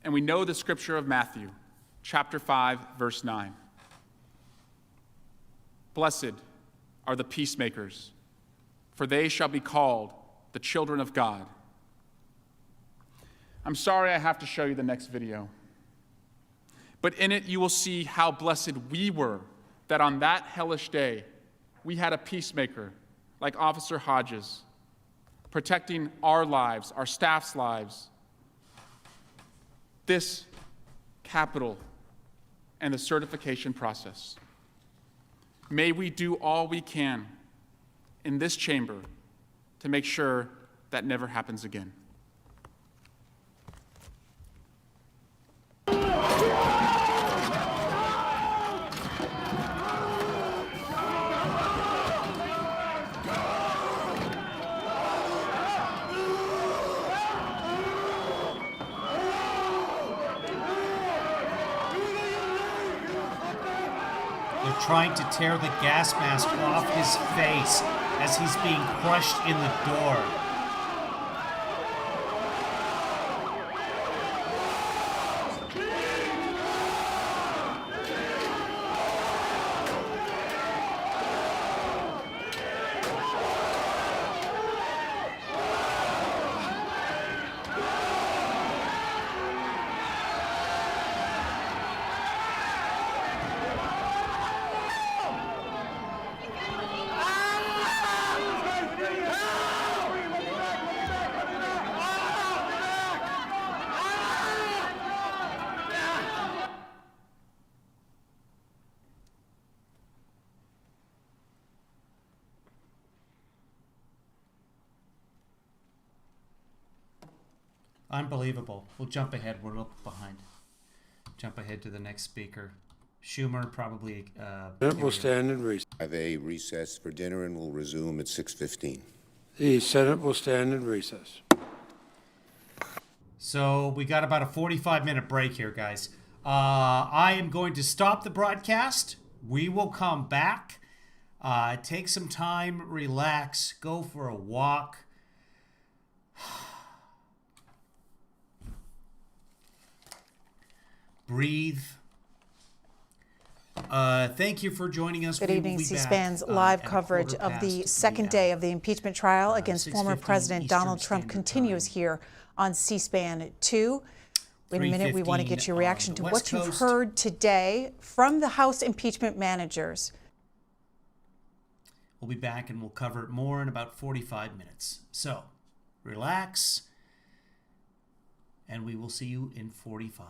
and we know the scripture of Matthew, chapter 5, verse 9. Blessed are the peacemakers, for they shall be called the children of God. I'm sorry I have to show you the next video, but in it you will see how blessed we were that on that hellish day we had a peacemaker like Officer Hodges, protecting our lives, our staff's lives, this Capitol, and the certification process. May we do all we can in this chamber to make sure that never happens again. Trying to tear the gas mask off his face as he's being crushed in the door. Unbelievable. We'll jump ahead. We're a little behind. Jump ahead to the next speaker. Schumer, probably. Senate will stand in recess. Have a recess for dinner and will resume at 6:15. The Senate will stand in recess. So we got about a 45-minute break here, guys. I am going to stop the broadcast. We will come back. Take some time, relax, go for a walk. Breathe. Thank you for joining us. Good evening. C-SPAN's live coverage of the second day of the impeachment trial against former President Donald Trump continues here on C-SPAN 2. In a minute, we want to get your reaction to what you've heard today from the House impeachment managers. We'll be back and we'll cover it more in about 45 minutes. So, relax, and we will see you in 45.